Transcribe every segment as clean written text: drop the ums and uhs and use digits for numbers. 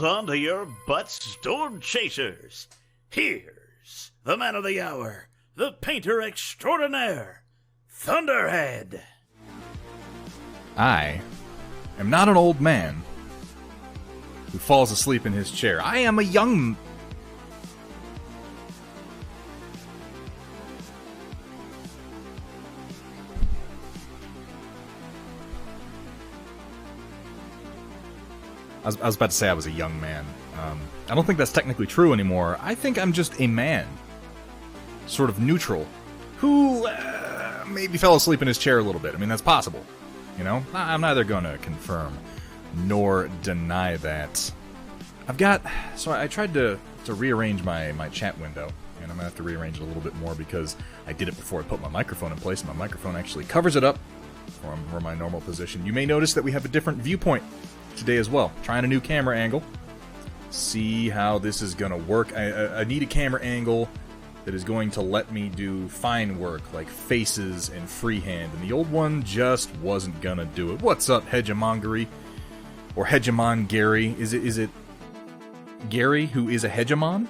hold on to your butts, storm chasers. Here's the man of the hour, the painter extraordinaire, Thunderhead. I am not an old man who falls asleep in his chair. I am a young... I was about to say I was a young man. I don't think that's technically true anymore. I think I'm just a man. Sort of neutral. Who maybe fell asleep in his chair a little bit. I mean, that's possible. You know? I'm neither going to confirm nor deny that. So I tried to rearrange my chat window. And I'm going to have to rearrange it a little bit more because I did it before I put my microphone in place. And my microphone actually covers it up from my normal position. You may notice that we have a different viewpoint today as well. Trying a new camera angle. See how this is going to work. I need a camera angle that is going to let me do fine work, like faces and freehand. And the old one just wasn't going to do it. What's up, Hegemongery? Or Hegemon Gary? Is it Gary who is a hegemon?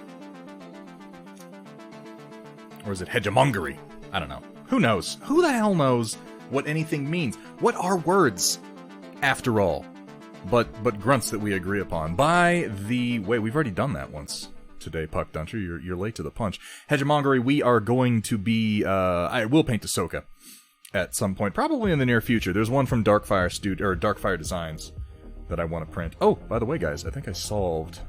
Or is it Hegemongery? I don't know. Who knows? Who the hell knows what anything means? What are words, after all? But grunts that we agree upon. By the way, we've already done that once today, Puck Duncher. You're late to the punch. Hegemongery, we are going to be... I will paint Ahsoka at some point, probably in the near future. There's one from Darkfire Designs that I want to print. Oh, by the way, guys, I think I solved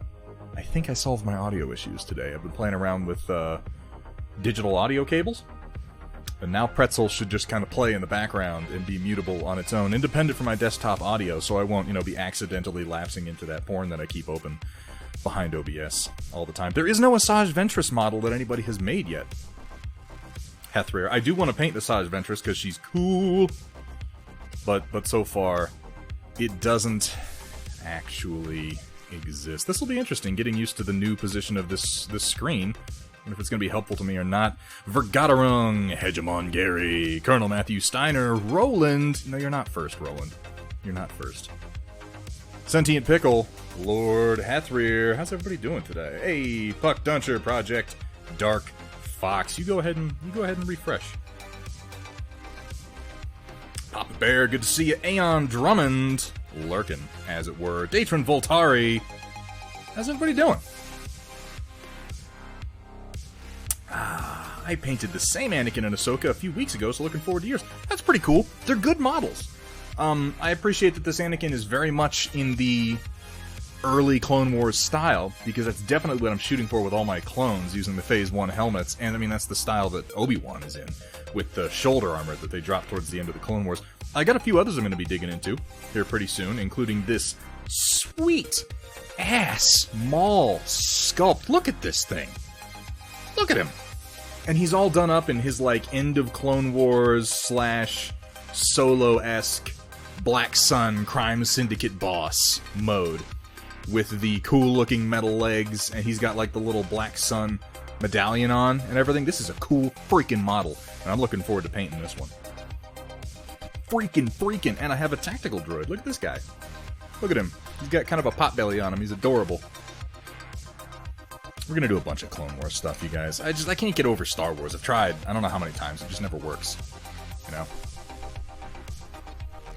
my audio issues today. I've been playing around with digital audio cables. And now Pretzel should just kind of play in the background and be mutable on its own, independent from my desktop audio, so I won't, be accidentally lapsing into that porn that I keep open behind OBS all the time. There is no Asajj Ventress model that anybody has made yet. Hethrir. I do want to paint Asajj Ventress because she's cool, but so far it doesn't actually exist. This will be interesting, getting used to the new position of this screen. And if it's going to be helpful to me or not. Vergaderung, Hegemon Gary, Colonel Matthew Steiner, Roland. No, you're not first, Roland. You're not first. Sentient Pickle, Lord Hathrir. How's everybody doing today? Hey, Puck Duncher Project, Dark Fox. You go ahead and refresh. Papa Bear, good to see you. Aeon Drummond, lurking, as it were. Datron Voltari. How's everybody doing? I painted the same Anakin and Ahsoka a few weeks ago, so looking forward to yours. That's pretty cool. They're good models. I appreciate that this Anakin is very much in the early Clone Wars style, because that's definitely what I'm shooting for with all my clones, using the Phase 1 helmets, and I mean, that's the style that Obi-Wan is in, with the shoulder armor that they dropped towards the end of the Clone Wars. I got a few others I'm going to be digging into here pretty soon, including this sweet-ass Maul sculpt. Look at this thing. Look at him. And he's all done up in his, end of Clone Wars / Solo-esque Black Sun Crime Syndicate boss mode. With the cool-looking metal legs, and he's got, the little Black Sun medallion on and everything. This is a cool freaking model, and I'm looking forward to painting this one. Freaking. And I have a tactical droid. Look at this guy. Look at him. He's got kind of a potbelly on him. He's adorable. We're gonna do a bunch of Clone Wars stuff, you guys. I can't get over Star Wars. I've tried, I don't know how many times. It just never works.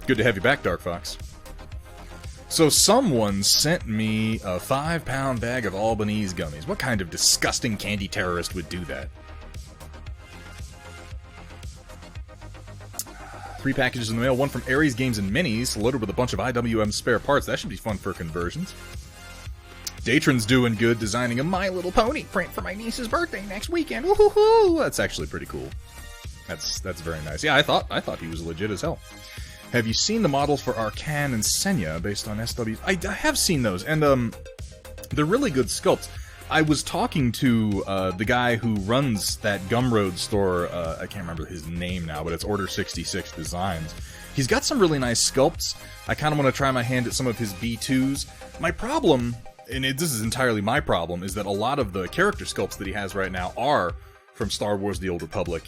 Good to have you back, Dark Fox. So someone sent me a 5-pound bag of Albanese gummies. What kind of disgusting candy terrorist would do that? 3 packages in the mail. One from Ares Games and Minis, loaded with a bunch of IWM spare parts. That should be fun for conversions. Datron's doing good, designing a My Little Pony print for my niece's birthday next weekend. Woohoo! That's actually pretty cool. That's very nice. Yeah, I thought he was legit as hell. Have you seen the models for Arcan and Senya based on SW? I have seen those, and they're really good sculpts. I was talking to the guy who runs that Gumroad store. I can't remember his name now, but it's Order 66 Designs. He's got some really nice sculpts. I kind of want to try my hand at some of his B2s. My problem, and this is entirely my problem, is that a lot of the character sculpts that he has right now are from Star Wars The Old Republic.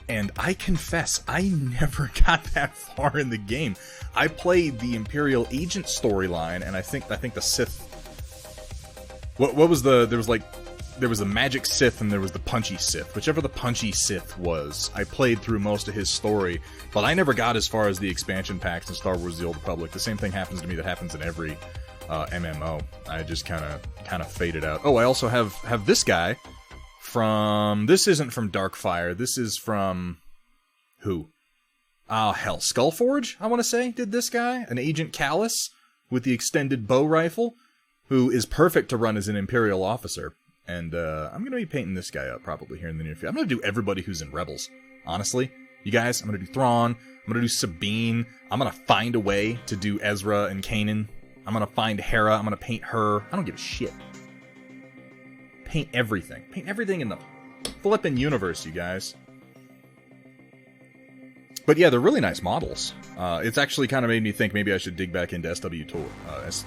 And I confess, I never got that far in the game. I played the Imperial Agent storyline, and I think the Sith What was there was the Magic Sith and there was the Punchy Sith. Whichever the Punchy Sith was, I played through most of his story, but I never got as far as the expansion packs in Star Wars: The Old Republic. The same thing happens to me that happens in every MMO. I just kind of faded out. Oh, I also have this guy from... This isn't from Darkfire. This is from... Who? Oh, hell. Skullforge, I want to say, did this guy. An Agent Callus with the extended bow rifle, who is perfect to run as an Imperial officer. And I'm going to be painting this guy up probably here in the near future. I'm going to do everybody who's in Rebels, honestly. You guys, I'm going to do Thrawn. I'm going to do Sabine. I'm going to find a way to do Ezra and Kanan. I'm going to find Hera. I'm going to paint her. I don't give a shit. Paint everything. Paint everything in the flippin' universe, you guys. But yeah, they're really nice models. It's actually kind of made me think maybe I should dig back into SWTOR.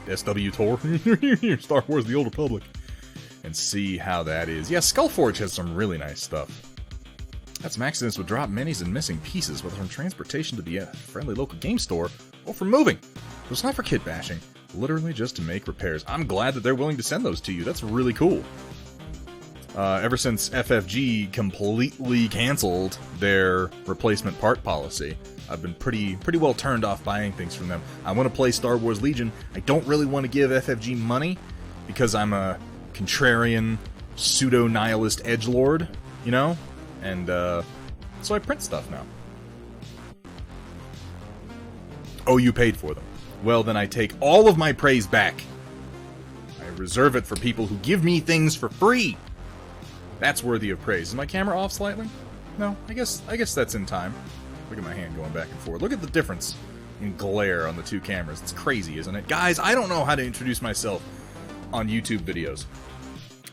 SWTOR? Star Wars: The Old Republic. And see how that is. Yeah, Skullforge has some really nice stuff. Had some accidents with drop minis and missing pieces, whether from transportation to the friendly local game store, or from moving. So it's not for kit bashing, literally just to make repairs. I'm glad that they're willing to send those to you. That's really cool. Ever since FFG completely canceled their replacement part policy, I've been pretty well turned off buying things from them. I want to play Star Wars Legion. I don't really want to give FFG money, because I'm a contrarian, pseudo-nihilist edgelord, you know? And, so I print stuff now. Oh, you paid for them. Well, then I take all of my praise back. I reserve it for people who give me things for free. That's worthy of praise. Is my camera off slightly? No, I guess that's in time. Look at my hand going back and forth. Look at the difference in glare on the two cameras. It's crazy, isn't it? Guys, I don't know how to introduce myself on YouTube videos.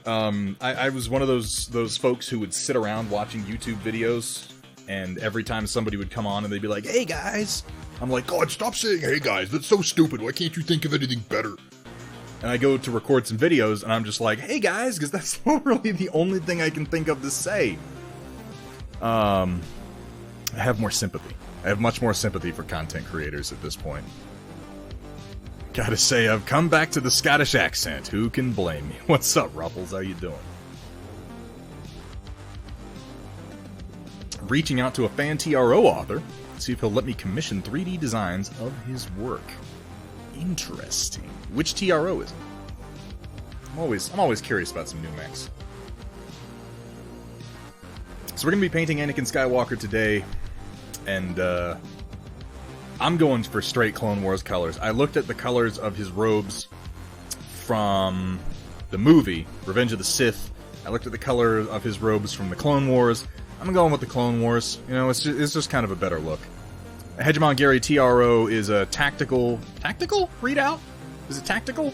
I was one of those folks who would sit around watching YouTube videos, and every time somebody would come on and they'd be like, "Hey guys," I'm like, "God, stop saying 'hey guys,' that's so stupid, why can't you think of anything better?" And I go to record some videos and I'm just like, "Hey guys," because that's literally the only thing I can think of to say. I have more sympathy. I have much more sympathy for content creators at this point. Gotta say, I've come back to the Scottish accent. Who can blame me? What's up, Ruffles? How you doing? Reaching out to a fan TRO author, see if he'll let me commission 3D designs of his work. Interesting. Which TRO is it? I'm always curious about some new mechs. So we're gonna be painting Anakin Skywalker today, and I'm going for straight Clone Wars colors. I looked at the colors of his robes from the movie, Revenge of the Sith. I looked at the color of his robes from the Clone Wars. I'm going with the Clone Wars. You know, it's just kind of a better look. Hegemon Gary TRO is a tactical readout? Is it tactical?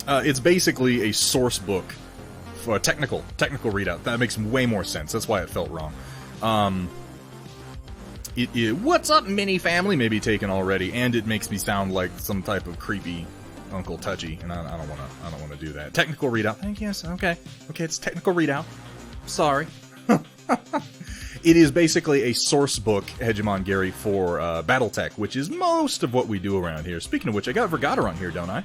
It's basically a source book for a technical readout. That makes way more sense. That's why it felt wrong. What's up, mini family? Maybe taken already, and it makes me sound like some type of creepy Uncle Touchy, and I don't want to do that. Technical readout. Thank you. Yes, okay, it's technical readout. Sorry. It is basically a source book, Hegemon Gary, for BattleTech, which is most of what we do around here. Speaking of which, I got Vergata on here, don't I?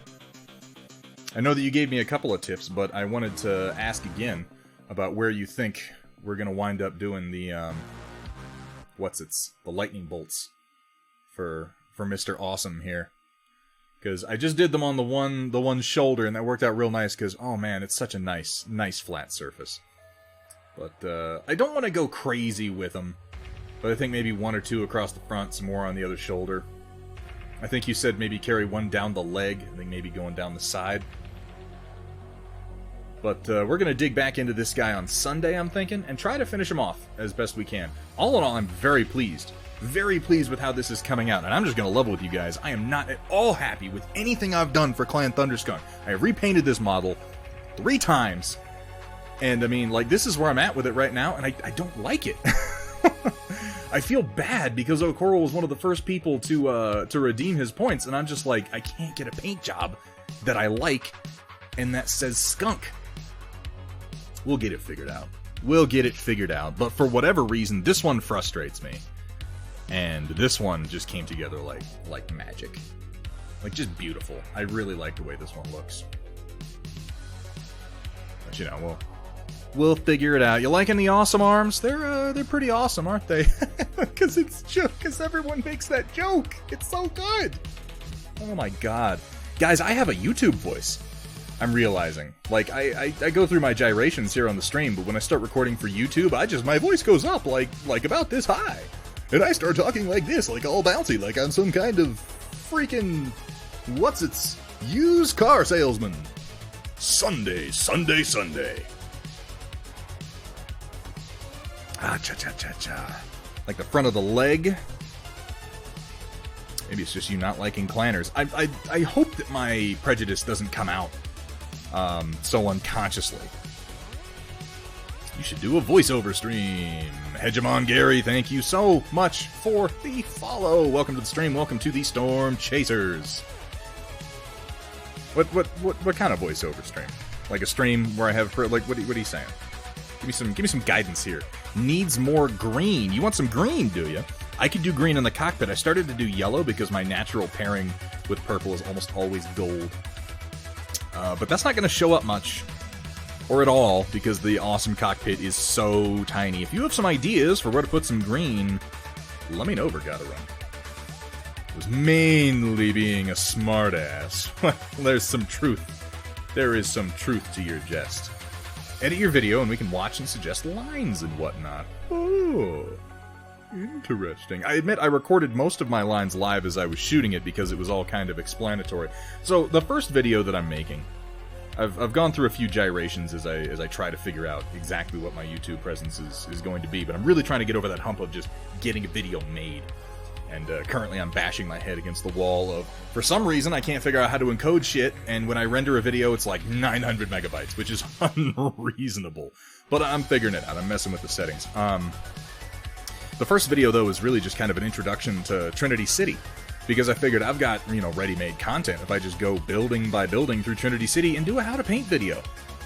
I know that you gave me a couple of tips, but I wanted to ask again about where you think we're going to wind up doing the, the lightning bolts for Mr. Awesome here. Because I just did them on the one shoulder, and that worked out real nice, because, oh man, it's such a nice flat surface. But, I don't want to go crazy with them. But I think maybe one or two across the front, some more on the other shoulder. I think you said maybe carry one down the leg, I think maybe going down the side. But we're going to dig back into this guy on Sunday, I'm thinking, and try to finish him off as best we can. All in all, I'm very pleased. Very pleased with how this is coming out, and I'm just going to level with you guys. I am not at all happy with anything I've done for Clan Thunderskunk. I have repainted this model 3 times, and I mean, like, this is where I'm at with it right now, and I don't like it. I feel bad because Okoro was one of the first people to redeem his points, and I'm just like, I can't get a paint job that I like and that says skunk. We'll get it figured out. We'll get it figured out, but for whatever reason, this one frustrates me. And this one just came together like magic. Like, just beautiful. I really like the way this one looks. But, you know, we'll figure it out. You liking the awesome arms? They're pretty awesome, aren't they? Because because everyone makes that joke. It's so good. Oh my god. Guys, I have a YouTube voice. I'm realizing. Like, I go through my gyrations here on the stream, but when I start recording for YouTube, my voice goes up like about this high. And I start talking like this, like all bouncy, like I'm some kind of freaking used car salesman. Sunday. Ah, cha-cha-cha-cha. Like the front of the leg. Maybe it's just you not liking clanners. I hope that my prejudice doesn't come out so unconsciously. You should do a voiceover stream. Hegemon Gary, thank you so much for the follow. Welcome to the stream. Welcome to the Storm Chasers. What kind of voiceover stream? Like a stream where I have what are you saying? Give me some guidance here. Needs more green. You want some green, do you? I could do green in the cockpit. I started to do yellow because my natural pairing with purple is almost always gold. But that's not going to show up much. Or at all, because the awesome cockpit is so tiny. If you have some ideas for where to put some green, let me know, Vergata Run. It was mainly being a smartass. There's some truth. There is some truth to your jest. Edit your video and we can watch and suggest lines and whatnot. Oh, interesting. I admit I recorded most of my lines live as I was shooting it because it was all kind of explanatory. So the first video that I'm making, I've gone through a few gyrations as I try to figure out exactly what my YouTube presence is going to be, but I'm really trying to get over that hump of just getting a video made. And currently I'm bashing my head against the wall of, for some reason, I can't figure out how to encode shit, and when I render a video, it's like 900 megabytes, which is unreasonable. But I'm figuring it out. I'm messing with the settings. The first video, though, is really just kind of an introduction to Trinity City, because I figured I've got, ready-made content if I just go building by building through Trinity City and do a how-to-paint video.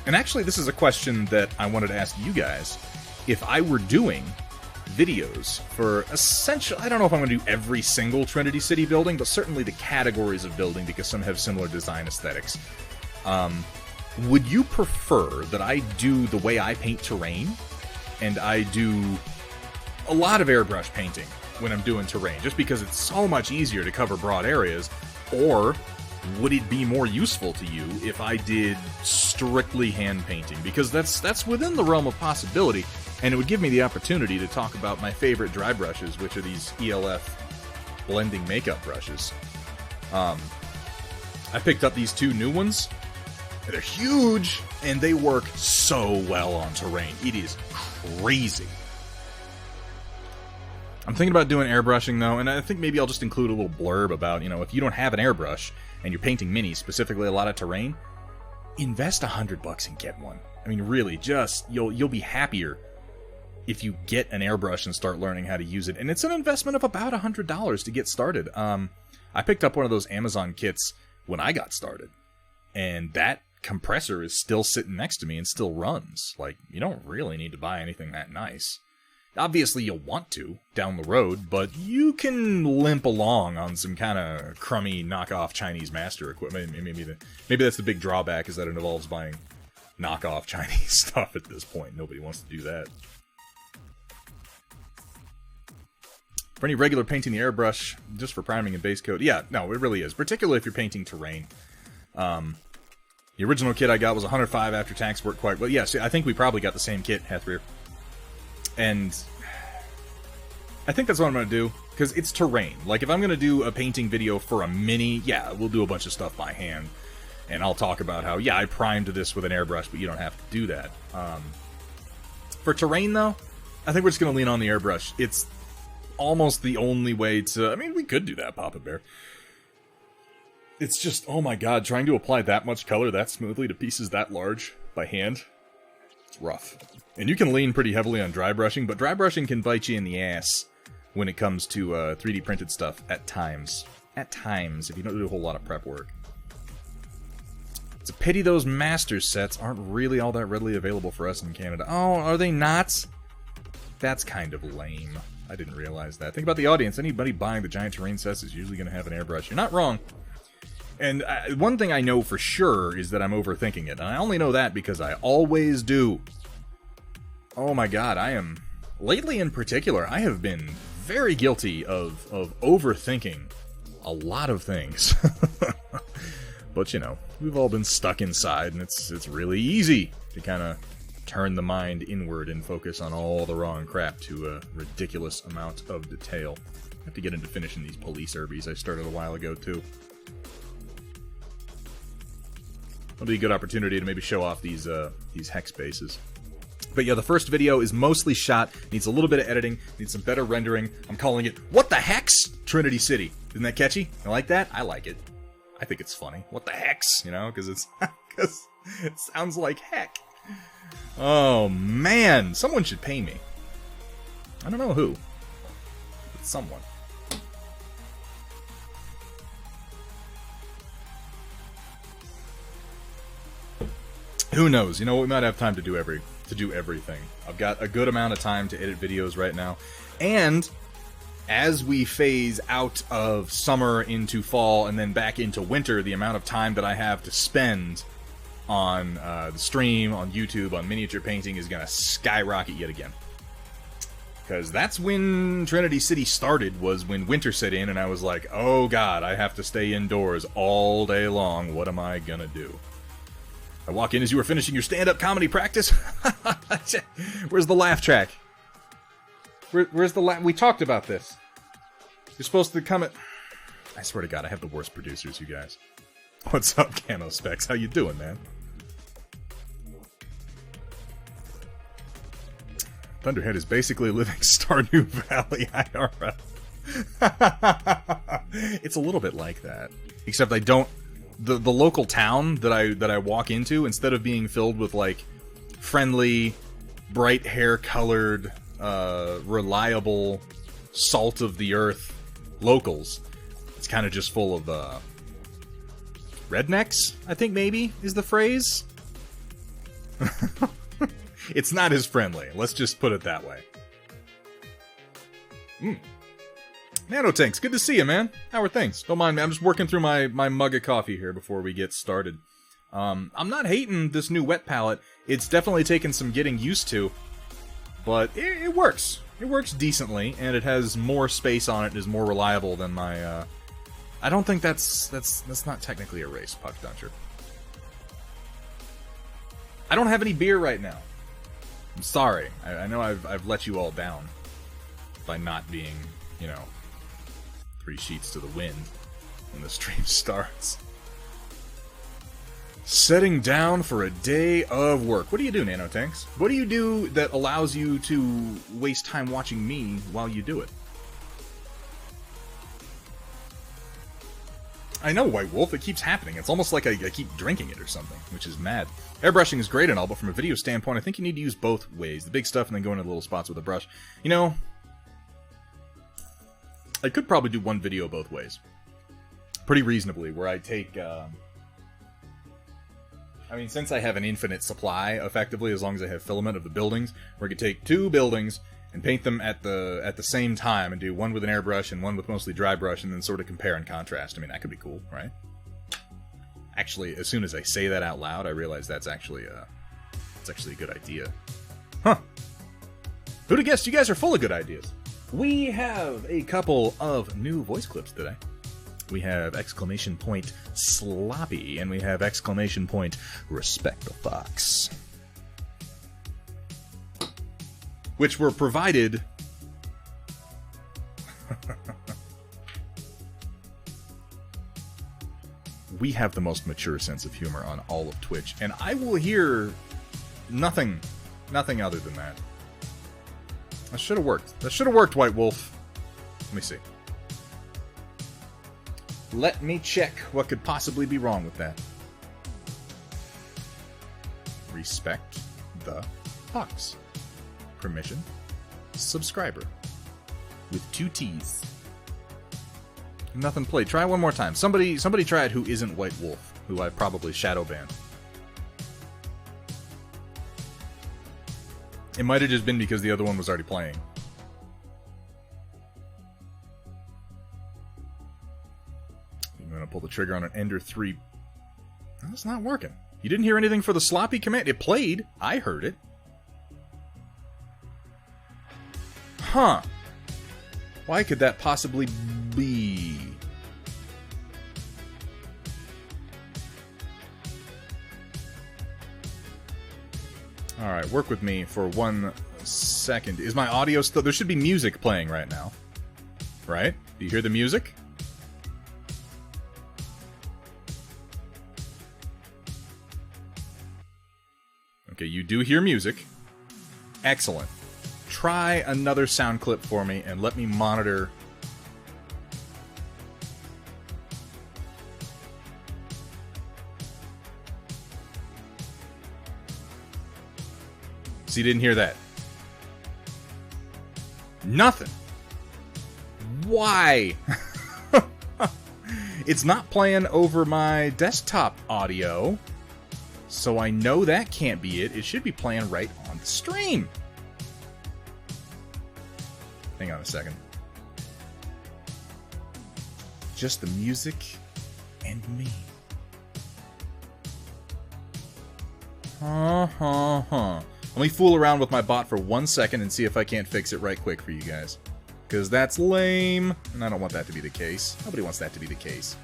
And actually, this is a question that I wanted to ask you guys. If I were doing videos for essential, I don't know if I'm going to do every single Trinity City building, but certainly the categories of building, because some have similar design aesthetics. Would you prefer that I do the way I paint terrain, and I do a lot of airbrush painting when I'm doing terrain, just because it's so much easier to cover broad areas, or would it be more useful to you if I did strictly hand painting? Because that's within the realm of possibility, and it would give me the opportunity to talk about my favorite dry brushes, which are these ELF blending makeup brushes. I picked up these two new ones. They're huge, and they work so well on terrain. It is crazy. I'm thinking about doing airbrushing, though, and I think maybe I'll just include a little blurb about, if you don't have an airbrush and you're painting minis, specifically a lot of terrain, invest $100 and get one. I mean, really, just, you'll be happier if you get an airbrush and start learning how to use it. And it's an investment of about $100 to get started. I picked up one of those Amazon kits when I got started, and that compressor is still sitting next to me and still runs. Like, you don't really need to buy anything that nice. Obviously, you'll want to down the road, but you can limp along on some kind of crummy knockoff Chinese master equipment. Maybe that's the big drawback, is that it involves buying knockoff Chinese stuff at this point. Nobody wants to do that. For any regular painting the airbrush, just for priming and base coat, yeah, no, it really is. Particularly if you're painting terrain. The original kit I got was $105 after tax, worked quite well. Yeah, see, I think we probably got the same kit, Hathrear. And I think that's what I'm going to do, because it's terrain. Like, if I'm going to do a painting video for a mini, yeah, we'll do a bunch of stuff by hand. And I'll talk about how, yeah, I primed this with an airbrush, but you don't have to do that. For terrain, though, I think we're just going to lean on the airbrush. It's almost the only way to... I mean, we could do that, Papa Bear. It's just, oh my god, trying to apply that much color that smoothly to pieces that large by hand, it's rough. And you can lean pretty heavily on dry brushing, but dry brushing can bite you in the ass when it comes to 3D printed stuff at times. At times, if you don't do a whole lot of prep work. It's a pity those master sets aren't really all that readily available for us in Canada. Oh, are they not? That's kind of lame. I didn't realize that. Think about the audience. Anybody buying the giant terrain sets is usually going to have an airbrush. You're not wrong. And one thing I know for sure is that I'm overthinking it. And I only know that because I always do. Oh my god, lately in particular, I have been very guilty of overthinking a lot of things. But, you know, we've all been stuck inside, and it's really easy to kind of turn the mind inward and focus on all the wrong crap to a ridiculous amount of detail. I have to get into finishing these police herbies I started a while ago, too. It'll be a good opportunity to maybe show off these hex bases. But yeah, the first video is mostly shot, needs a little bit of editing, needs some better rendering. I'm calling it, What the Hex? Trinity City. Isn't that catchy? You like that? I like it. I think it's funny. What the hex? You know, because it sounds like heck. Oh, man. Someone should pay me. I don't know who. But someone. Who knows? You know, we might have time to do everything. I've got a good amount of time to edit videos right now. And as we phase out of summer into fall and then back into winter, the amount of time that I have to spend on the stream, on YouTube, on miniature painting is going to skyrocket yet again. Because that's when Trinity City started, was when winter set in, and I was like, oh god, I have to stay indoors all day long. What am I going to do? I walk in as you were finishing your stand-up comedy practice. Where's the laugh track? Where's the laugh? We talked about this. You're supposed to come at... I swear to God, I have the worst producers, you guys. What's up, Cano Specs? How you doing, man? Thunderhead is basically living Stardew Valley IRL. It's a little bit like that. Except I don't... The local town that I walk into, instead of being filled with, like, friendly, bright hair-colored, reliable, salt-of-the-earth locals, it's kind of just full of, rednecks, I think maybe, is the phrase? It's not as friendly, let's just put it that way. Nanotanks, good to see you, man. How are things? Don't mind me, I'm just working through my mug of coffee here before we get started. I'm not hating this new wet palette. It's definitely taken some getting used to, but it works. It works decently, and it has more space on it and is more reliable than my, I don't think that's not technically a race, Puck Duncher. I don't have any beer right now. I'm sorry. I know I've let you all down by not being, you know, 3 sheets to the wind when the stream starts. Setting down for a day of work. What do you do, Nanotanks? What do you do that allows you to waste time watching me while you do it? I know, White Wolf, it keeps happening. It's almost like I keep drinking it or something, which is mad. Airbrushing is great and all, but from a video standpoint, I think you need to use both ways. The big stuff and then go into the little spots with a brush. You know, I could probably do one video both ways. Pretty reasonably, where I take, I mean, since I have an infinite supply, effectively, as long as I have filament of the buildings, where I could take 2 buildings and paint them at the same time, and do one with an airbrush and one with mostly dry brush, and then sort of compare and contrast. I mean, that could be cool, right? Actually, as soon as I say that out loud, I realize that's actually a good idea. Huh. Who'd have guessed? You guys are full of good ideas. We have a couple of new voice clips today. We have exclamation point sloppy, and we have exclamation point respect the fox. Which were provided... We have the most mature sense of humor on all of Twitch, and I will hear nothing other than that. That should have worked. That should have worked, White Wolf. Let me see. Let me check what could possibly be wrong with that. Respect the fox. Permission. Subscriber. With 2 T's. Nothing played. Try one more time. Somebody try it who isn't White Wolf, who I probably shadow banned. It might have just been because the other one was already playing. I'm going to Pull the trigger on an Ender 3. That's not working. You didn't hear anything for the sloppy command. It played. I heard it. Huh. Why could that possibly be? Alright, work with me for 1 second. Is my audio still... There should be music playing right now. Right? Do you hear the music? Okay, you do hear music. Excellent. Try another sound clip for me and let me monitor. So you didn't hear that? Nothing. Why? It's not playing over my desktop audio, so I know that can't be it. It should be playing right on the stream. Hang on a second. Just the music and me. Let me fool around with my bot for 1 second and see if I can't fix it right quick for you guys. Because that's lame, and I don't want that to be the case. Nobody wants that to be the case.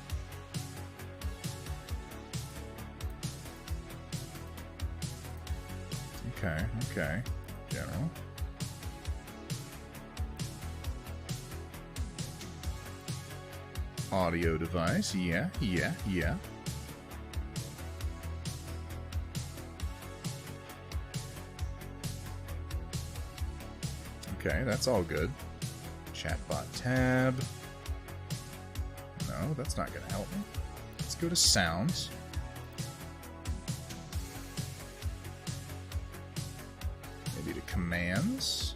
Okay. General. Audio device, yeah. Okay, that's all good. Chatbot tab. No, that's not going to help me. Let's go to sounds. Maybe to commands.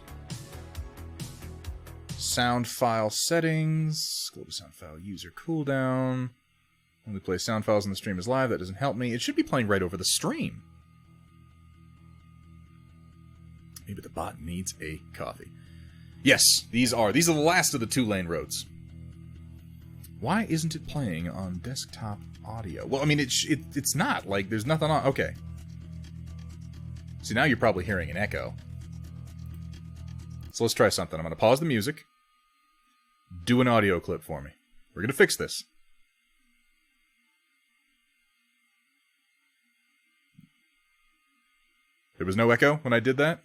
Sound file settings. Global sound file user cooldown. Only play sound files in the stream is live. That doesn't help me. It should be playing right over the stream. Maybe the bot needs a coffee. Yes, these are the last of the 2-lane roads. Why isn't it playing on desktop audio? Well, I mean, it's not. Like, there's nothing on... Okay. See, now you're probably hearing an echo. So let's try something. I'm going to pause the music. Do an audio clip for me. We're going to fix this. There was no echo when I did that?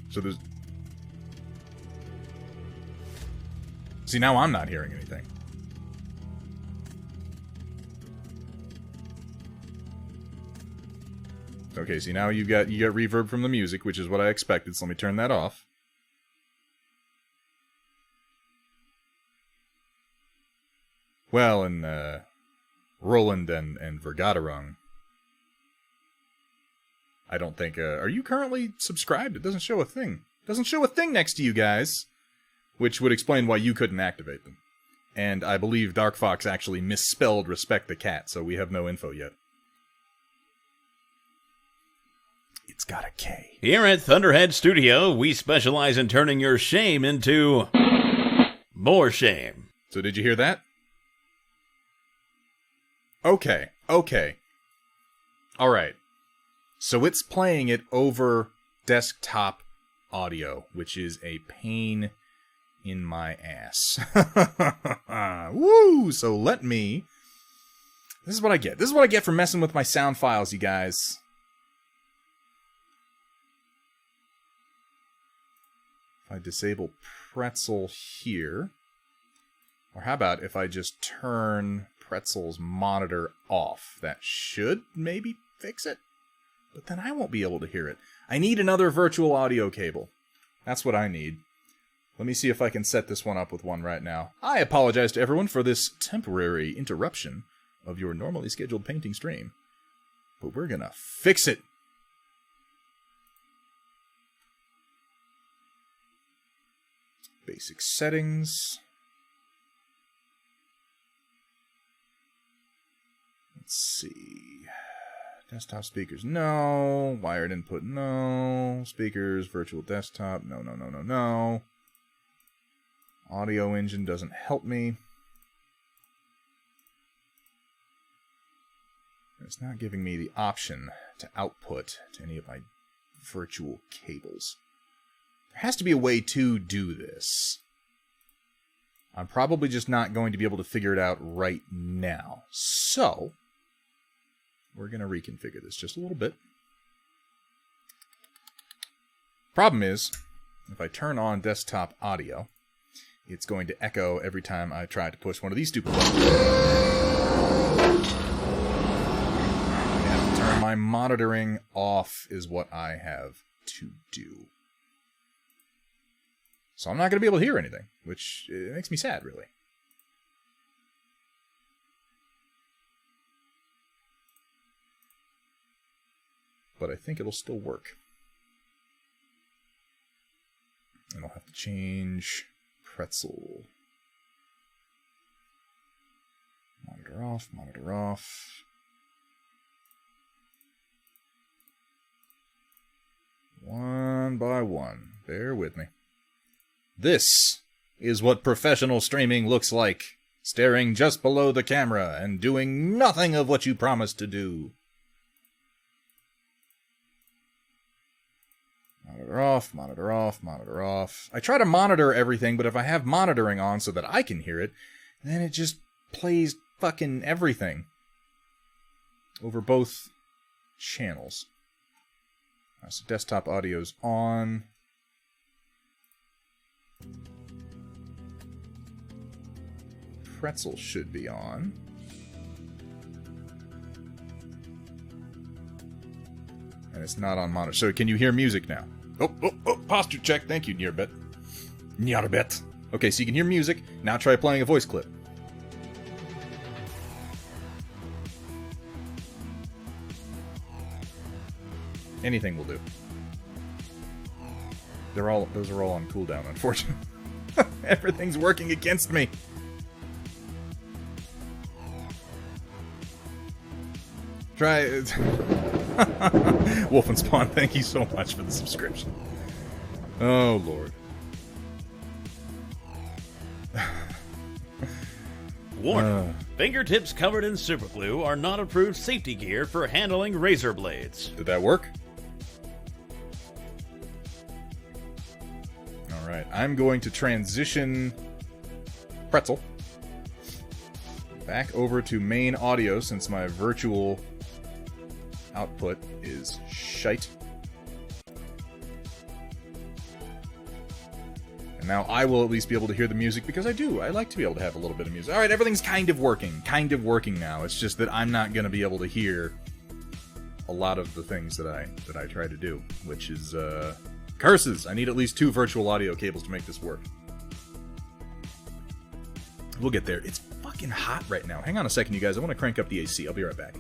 So there's... See, now I'm not hearing anything. Okay, see, now you got reverb from the music, which is what I expected, so let me turn that off. Well, and, Roland and Vergaderung. I don't think, are you currently subscribed? It doesn't show a thing. It doesn't show a thing next to you guys. Which would explain why you couldn't activate them. And I believe Dark Fox actually misspelled Respect the Cat, so we have no info yet. It's got a K. Here at Thunderhead Studio, we specialize in turning your shame into... more shame. So did you hear that? Okay. Alright. So it's playing it over desktop audio, which is a pain in my ass. Woo! So let me... This is what I get. This is what I get for messing with my sound files, you guys. If I disable Pretzel here... Or how about if I just turn Pretzel's monitor off? That should maybe fix it. But then I won't be able to hear it. I need another virtual audio cable. That's what I need. Let me see if I can set this one up with one right now. I apologize to everyone for this temporary interruption of your normally scheduled painting stream. But we're gonna fix it. Basic settings. Let's see. Desktop speakers, no. Wired input, no. Speakers, virtual desktop, no. Audio engine doesn't help me. It's not giving me the option to output to any of my virtual cables. There has to be a way to do this. I'm probably just not going to be able to figure it out right now. So, we're going to reconfigure this just a little bit. Problem is, if I turn on desktop audio, it's going to echo every time I try to push one of these stupid buttons. I have to turn my monitoring off is what I have to do. So I'm not going to be able to hear anything, which makes me sad, really. But I think it'll still work. And I'll have to change pretzel. Monitor off, monitor off. One by one. Bear with me. This is what professional streaming looks like. Staring just below the camera and doing nothing of what you promised to do. Monitor off, monitor off, monitor off. I try to monitor everything, but if I have monitoring on so that I can hear it, then it just plays fucking everything over both channels. So desktop audio's on. Pretzel should be on. And it's not on monitor. So can you hear music now? Oh, posture check. Thank you, Nearbet. Nearbet. Okay, so you can hear music. Now try playing a voice clip. Anything will do. Those are all on cooldown, unfortunately. Everything's working against me. Try it. Wolf and Spawn, thank you so much for the subscription. Oh, Lord. Warning. Fingertips covered in superglue are not approved safety gear for handling razor blades. Did that work? Alright, I'm going to transition Pretzel back over to main audio since my virtual output is shite. And now I will at least be able to hear the music because I like to be able to have a little bit of music. Alright, everything's kind of working now. It's just that I'm not going to be able to hear a lot of the things that I try to do, which is, curses! I need at least 2 virtual audio cables to make this work. We'll get there. It's fucking hot right now. Hang on a second, you guys. I want to crank up the AC. I'll be right back.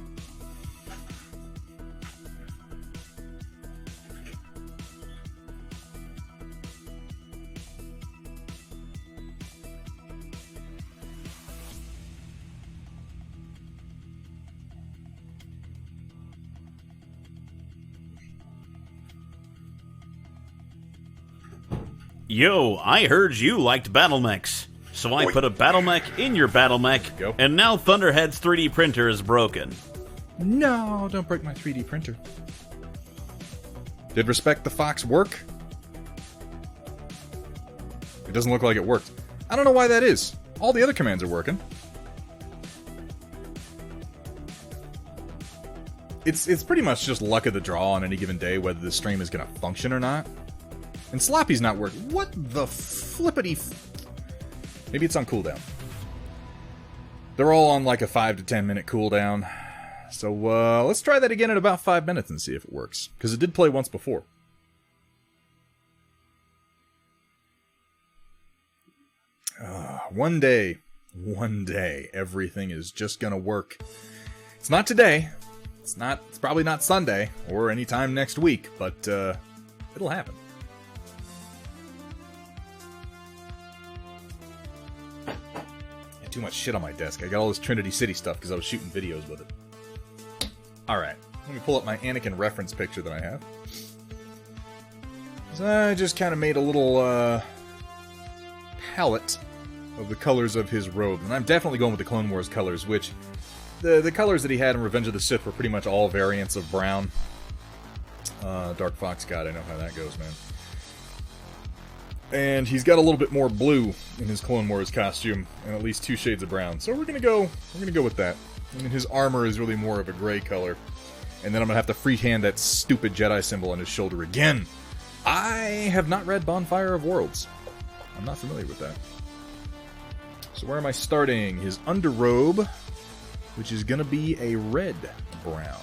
Yo, I heard you liked battle mechs. So I put a battle mech in your battle mech, and now Thunderhead's 3D printer is broken. No, don't break my 3D printer. Did Respect the Fox work? It doesn't look like it worked. I don't know why that is. All the other commands are working. It's pretty much just luck of the draw on any given day whether the stream is going to function or not. And Sloppy's not working. What the flippity... Maybe it's on cooldown. They're all on like a 5 to 10 minute cooldown. So let's try that again in about 5 minutes and see if it works. Because it did play once before. One day, everything is just gonna work. It's not today. It's probably not Sunday or anytime next week, but it'll happen. Too much shit on my desk. I got all this Trinity City stuff because I was shooting videos with it. Alright, let me pull up my Anakin reference picture that I have. So I just kind of made a little palette of the colors of his robe. And I'm definitely going with the Clone Wars colors, which the colors that he had in Revenge of the Sith were pretty much all variants of brown. Dark Fox God, I know how that goes, man. And he's got a little bit more blue in his Clone Wars costume, and at least 2 shades of brown. So we're gonna go with that. I mean, his armor is really more of a gray color. And then I'm gonna have to freehand that stupid Jedi symbol on his shoulder again. I have not read Bonfire of Worlds. I'm not familiar with that. So where am I starting? His underrobe, which is gonna be a red brown.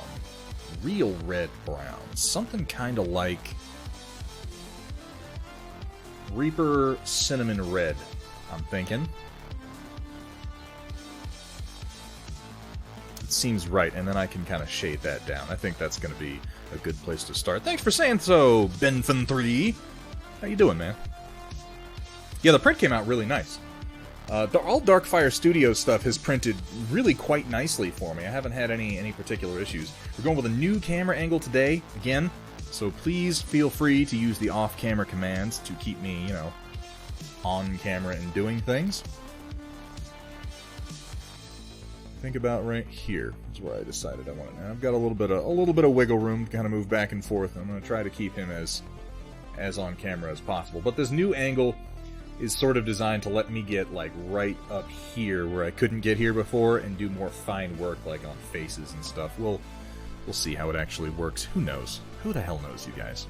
Real red brown. Something kinda like Reaper Cinnamon Red, I'm thinking. It seems right, and then I can kind of shade that down. I think that's going to be a good place to start. Thanks for saying so, Benfin3. How you doing, man? Yeah, the print came out really nice. All Darkfire Studios stuff has printed really quite nicely for me. I haven't had any particular issues. We're going with a new camera angle today, again. So please feel free to use the off-camera commands to keep me, you know, on camera and doing things. Think about right here is where I decided I want it. Now I've got a little bit of wiggle room to kind of move back and forth. I'm going to try to keep him as on camera as possible. But this new angle is sort of designed to let me get like right up here where I couldn't get here before and do more fine work like on faces and stuff. We'll see how it actually works. Who knows? Who the hell knows, you guys?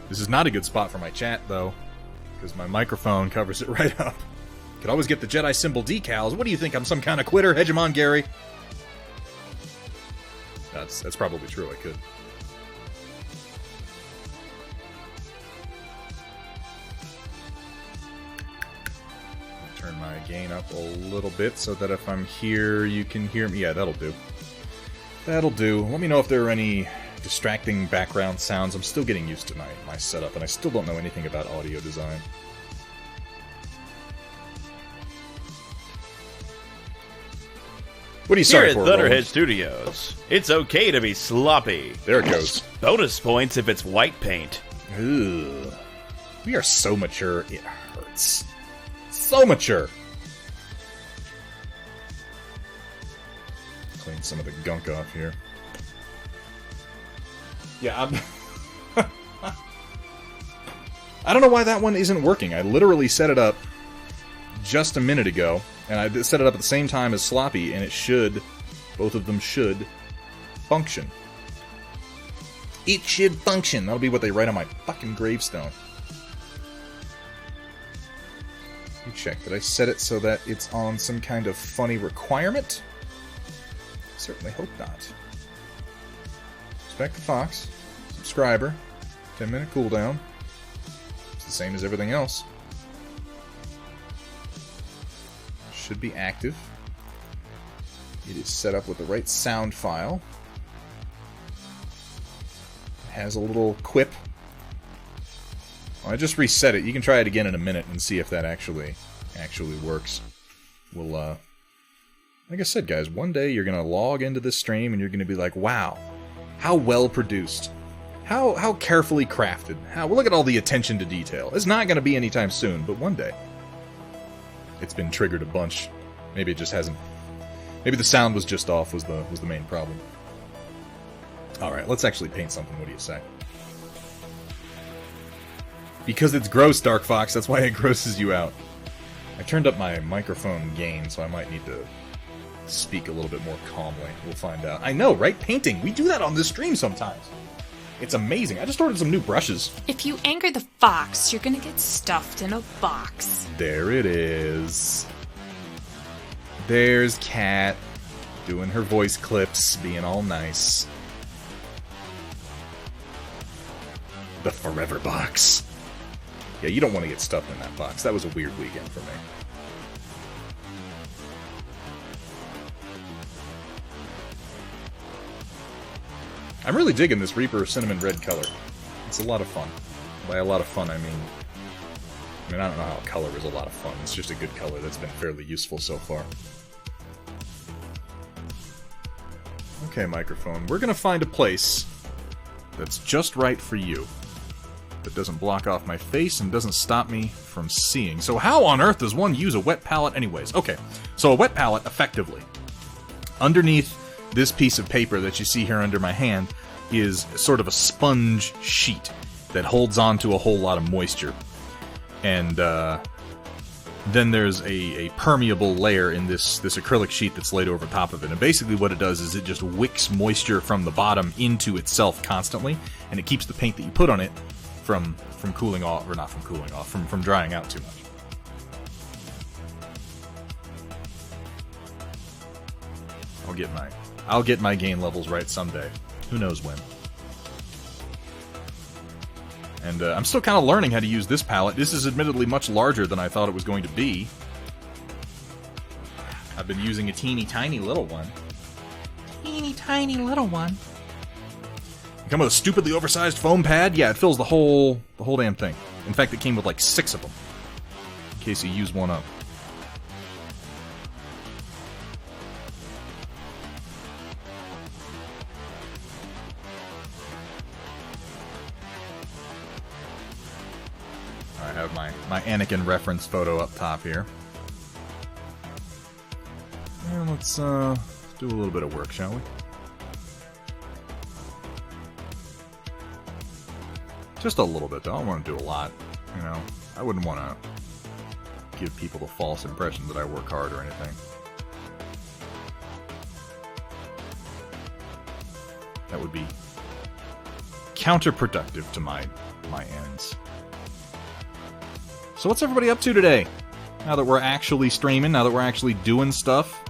This is not a good spot for my chat, though, because my microphone covers it right up. Could always get the Jedi symbol decals. What do you think? I'm some kind of quitter, Hegemon Gary? That's probably true. I could. Turn my gain up a little bit so that if I'm here, you can hear me. Yeah, that'll do. That'll do. Let me know if there are any distracting background sounds. I'm still getting used to my setup, and I still don't know anything about audio design. What are you sorry for, Here at Thunderhead Studios, it's okay to be sloppy. There it goes. Bonus points if it's white paint. Ugh. We are so mature, it hurts. So mature. Clean some of the gunk off here. Yeah, I don't know why that one isn't working. I literally set it up just a minute ago, and I set it up at the same time as Sloppy, and it should, both of them should, function. It should function. That'll be what they write on my fucking gravestone. You check. Did I set it so that it's on some kind of funny requirement? Certainly hope not. Respect the Fox. Subscriber. 10-minute cooldown. It's the same as everything else. Should be active. It is set up with the right sound file. It has a little quip. I just reset it. You can try it again in a minute and see if that actually works. We'll, like I said, guys, one day you're gonna log into this stream and you're gonna be like, wow, how well produced. How carefully crafted. Well, look at all the attention to detail. It's not gonna be anytime soon, but one day. It's been triggered a bunch. Maybe it just hasn't. Maybe the sound was just off was the main problem. Alright, let's actually paint something. What do you say? Because it's gross, Dark Fox. That's why it grosses you out. I turned up my microphone gain, so I might need to speak a little bit more calmly. We'll find out. I know, right? Painting. We do that on this stream sometimes. It's amazing. I just ordered some new brushes. If you anger the fox, you're gonna get stuffed in a box. There it is. There's Kat doing her voice clips, being all nice. The forever box. Yeah, you don't want to get stuffed in that box. That was a weird weekend for me. I'm really digging this Reaper Cinnamon Red color. It's a lot of fun. By a lot of fun, I mean, I don't know how color is a lot of fun. It's just a good color that's been fairly useful so far. Okay, microphone. We're gonna find a place that's just right for you. That doesn't block off my face and doesn't stop me from seeing. So how on earth does one use a wet palette anyways? Okay, so a wet palette, effectively, Underneath this piece of paper that you see here under my hand is sort of a sponge sheet that holds on to a whole lot of moisture. And then there's a permeable layer in this acrylic sheet that's laid over top of it. And basically what it does is it just wicks moisture from the bottom into itself constantly, and it keeps the paint that you put on it from cooling off, or not from cooling off, from drying out too much. I'll get my gain levels right someday. Who knows when. And I'm still kind of learning how to use this palette. This is admittedly much larger than I thought it was going to be. I've been using a teeny tiny little one. Teeny tiny little one. Come with a stupidly oversized foam pad? Yeah, it fills the whole damn thing. In fact, it came with like 6 of them. In case you use one up. I have my Anakin reference photo up top here. And let's do a little bit of work, shall we? Just a little bit, though. I don't want to do a lot, you know. I wouldn't want to give people the false impression that I work hard or anything. That would be counterproductive to my ends. So what's everybody up to today? Now that we're actually streaming, now that we're actually doing stuff,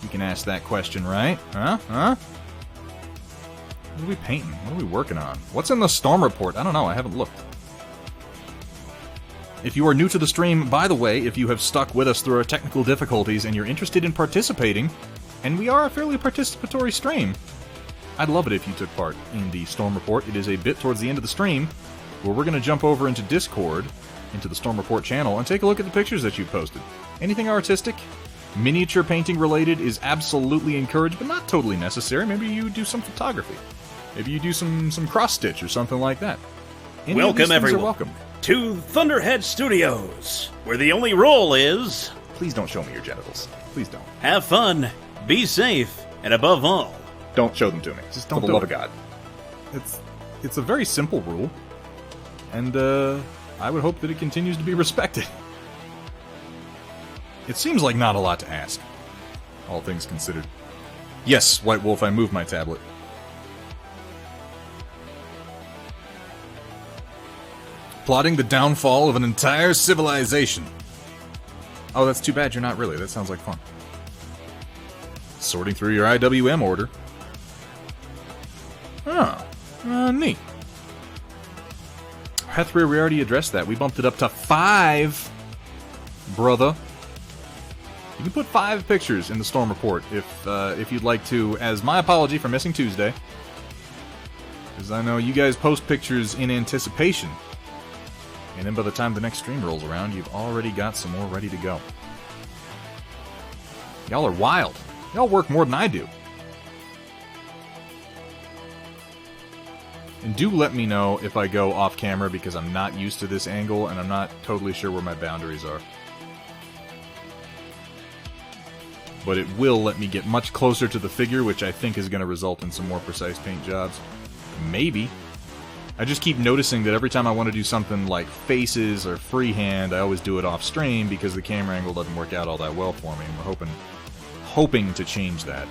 you can ask that question, right? Huh? What are we painting? What are we working on? What's in the storm report? I don't know, I haven't looked. If you are new to the stream, by the way, if you have stuck with us through our technical difficulties and you're interested in participating, and we are a fairly participatory stream, I'd love it if you took part in the storm report. It is a bit towards the end of the stream, where we're going to jump over into Discord, into the Storm Report channel, and take a look at the pictures that you posted. Anything artistic, miniature painting related is absolutely encouraged, but not totally necessary. Maybe you do some photography. Maybe you do some cross-stitch or something like that. Welcome, everyone, welcome to Thunderhead Studios, where the only rule is... Please don't show me your genitals. Please don't. Have fun, be safe, and above all... Don't show them to me. Just don't. For the love of God. It's a very simple rule, and I would hope that it continues to be respected. It seems like not a lot to ask, all things considered. Yes, White Wolf, I moved my tablet. Plotting the downfall of an entire civilization. Oh, that's too bad you're not really. That sounds like fun. Sorting through your IWM order. Oh, neat. Hethria, we already addressed that. We bumped it up to 5, brother. You can put 5 pictures in the storm report if you'd like to, as my apology for missing Tuesday. Because I know you guys post pictures in anticipation. And then by the time the next stream rolls around, you've already got some more ready to go. Y'all are wild. Y'all work more than I do. And do let me know if I go off camera, because I'm not used to this angle and I'm not totally sure where my boundaries are. But it will let me get much closer to the figure, which I think is going to result in some more precise paint jobs. Maybe. I just keep noticing that every time I want to do something like faces or freehand, I always do it off stream because the camera angle doesn't work out all that well for me, and we're hoping to change that.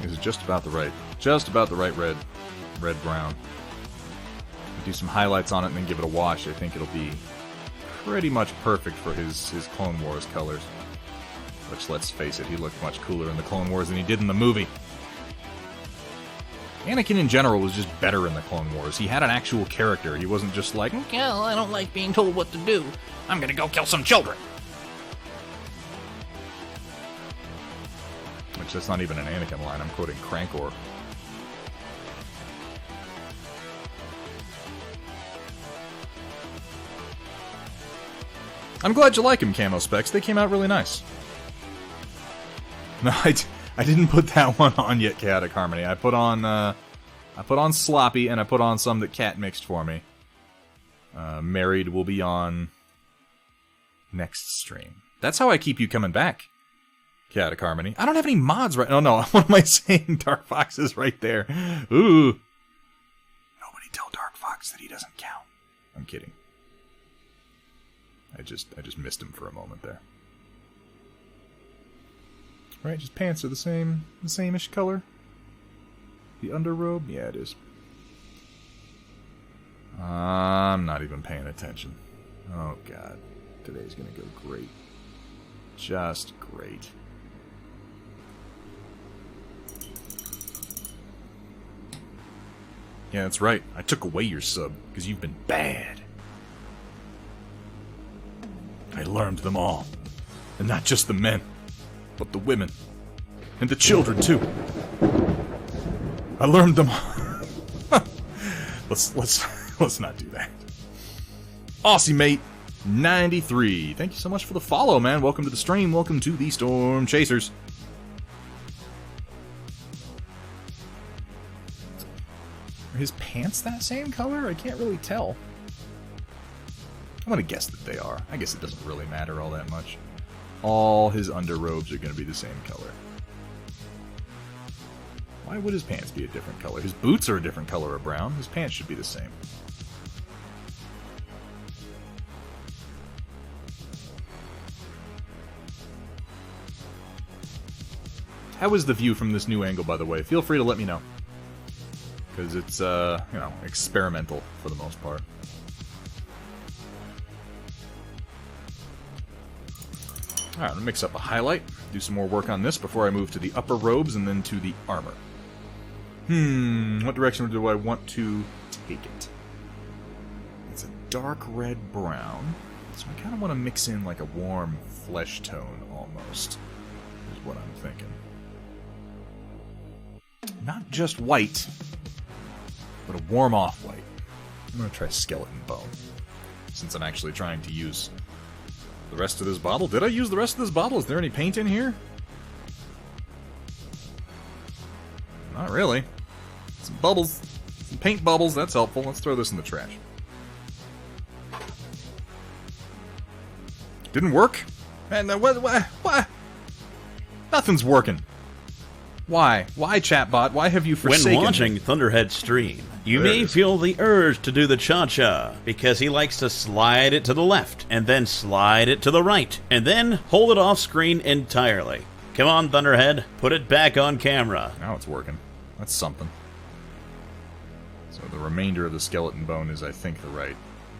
This is just about the right red brown. Do some highlights on it and then give it a wash. I think it'll be pretty much perfect for his Clone Wars colors. Which, let's face it, he looked much cooler in the Clone Wars than he did in the movie. Anakin in general was just better in the Clone Wars. He had an actual character. He wasn't just like, well, I don't like being told what to do. I'm gonna go kill some children. Which, that's not even an Anakin line. I'm quoting Crankor. I'm glad you like him, Camo Specs. They came out really nice. No, I didn't put that one on yet, Chaotic Harmony. I put on Sloppy, and I put on some that Cat mixed for me. Married will be on next stream. That's how I keep you coming back, Chaotic Harmony. I don't have any mods right... Oh, no. What am I saying? Dark Fox is right there. Ooh. Nobody tell Dark Fox that he doesn't count. I'm kidding. I just missed him for a moment there. Right, just pants are the same-ish color. The underrobe? Yeah, it is. I'm not even paying attention. Oh, God. Today's gonna go great. Just great. Yeah, that's right. I took away your sub, because you've been bad. I learned them all. And not just the men, but the women. And the children, too. I learned them all. Let's not do that. Aussie mate 93. Thank you so much for the follow, man. Welcome to the stream. Welcome to the Storm Chasers. Are his pants that same color? I can't really tell. I'm gonna guess that they are. I guess it doesn't really matter all that much. All his underrobes are gonna be the same color. Why would his pants be a different color? His boots are a different color of brown. His pants should be the same. How is the view from this new angle, by the way? Feel free to let me know. Because it's, you know, experimental for the most part. Alright, I'm gonna mix up a highlight, do some more work on this before I move to the upper robes and then to the armor. What direction do I want to take it? It's a dark red-brown, so I kind of want to mix in like a warm flesh tone, almost, is what I'm thinking. Not just white, but a warm off-white. I'm going to try skeleton bone, since I'm actually trying to use the rest of this bottle. Did I use the rest of this bottle? Is there any paint in here? Not really. Some bubbles. Some paint bubbles, that's helpful. Let's throw this in the trash. Didn't work? And what? Nothing's working. Why? Why, chatbot? Why have you forsaken When watching me? Thunderhead's stream, you may feel the urge to do the cha-cha, because he likes to slide it to the left, and then slide it to the right, and then hold it off screen entirely. Come on, Thunderhead, put it back on camera. Now it's working. That's something. So the remainder of the skeleton bone is, I think, the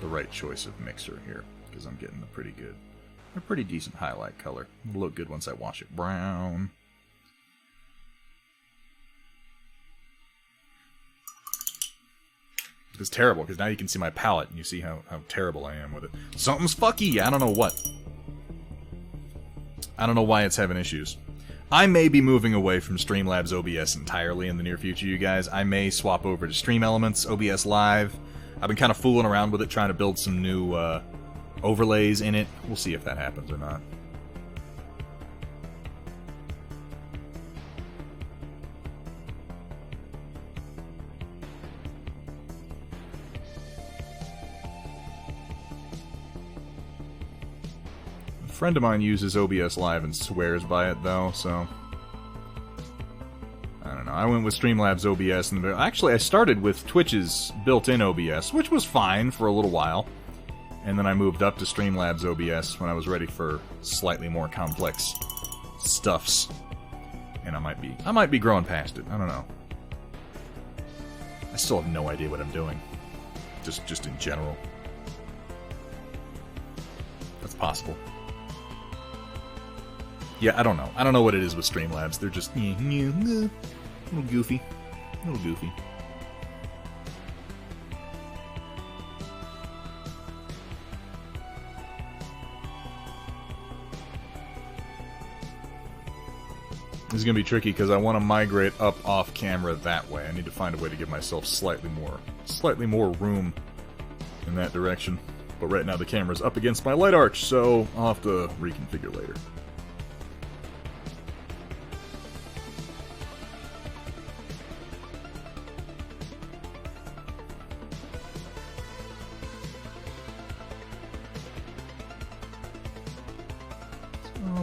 right choice of mixer here, because I'm getting a pretty decent highlight color. It'll look good once I wash it brown. It's terrible, because now you can see my palette, and you see how terrible I am with it. Something's fucky! I don't know what. I don't know why it's having issues. I may be moving away from Streamlabs OBS entirely in the near future, you guys. I may swap over to Stream Elements, OBS Live. I've been kind of fooling around with it, trying to build some new overlays in it. We'll see if that happens or not. A friend of mine uses OBS Live and swears by it, though, so I don't know. I went with Streamlabs OBS, and actually I started with Twitch's built-in OBS, which was fine for a little while, and then I moved up to Streamlabs OBS when I was ready for slightly more complex stuffs, and I might be growing past it. I don't know. I still have no idea what I'm doing, just in general. That's possible. Yeah, I don't know. I don't know what it is with Streamlabs. They're just a little goofy. A little goofy. This is going to be tricky because I want to migrate up off camera that way. I need to find a way to give myself slightly more room in that direction. But right now the camera's up against my light arch, so I'll have to reconfigure later.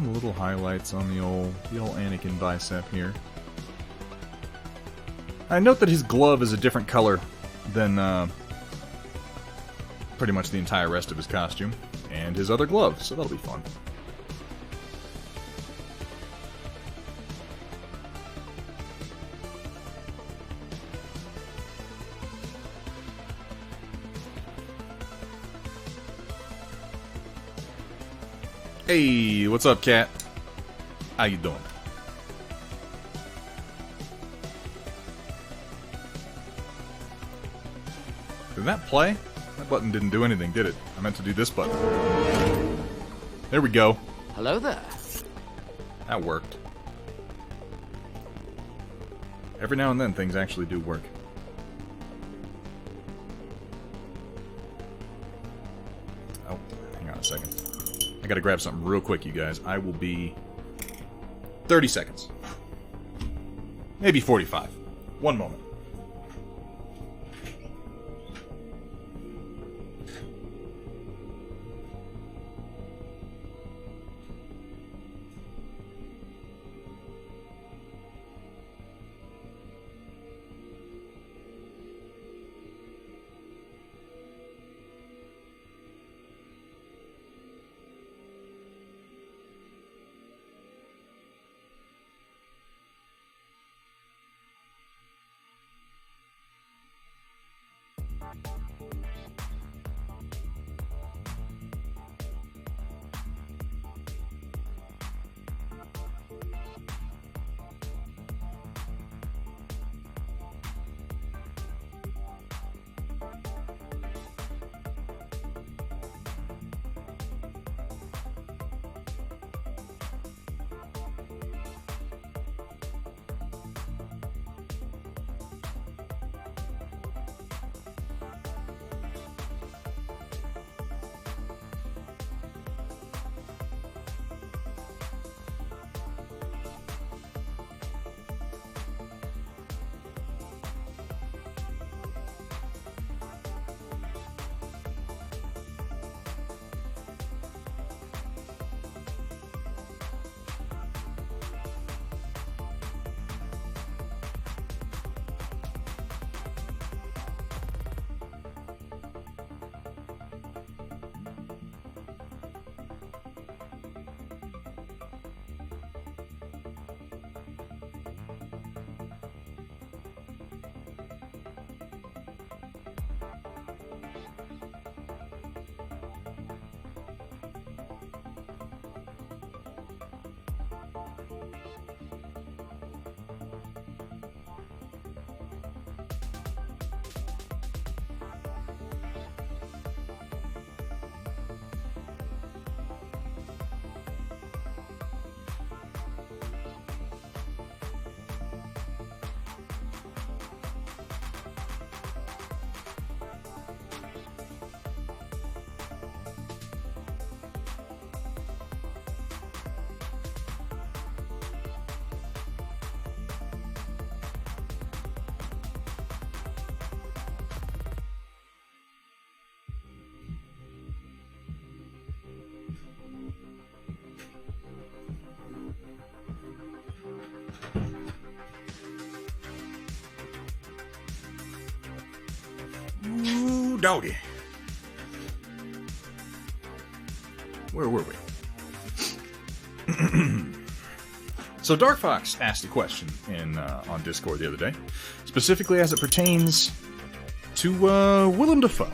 the little highlights on the old Anakin bicep here. I note that his glove is a different color than pretty much the entire rest of his costume, and his other glove, so that'll be fun. Hey, what's up, cat? How you doing? Did that play? That button didn't do anything, did it? I meant to do this button. There we go. Hello there. That worked. Every now and then, things actually do work. Oh, hang on a second. I gotta grab something real quick, you guys. I will be 30 seconds. Maybe 45. One moment. Ooh, doggy. Where were we? So Dark Fox asked a question on Discord the other day, specifically as it pertains to Willem Dafoe.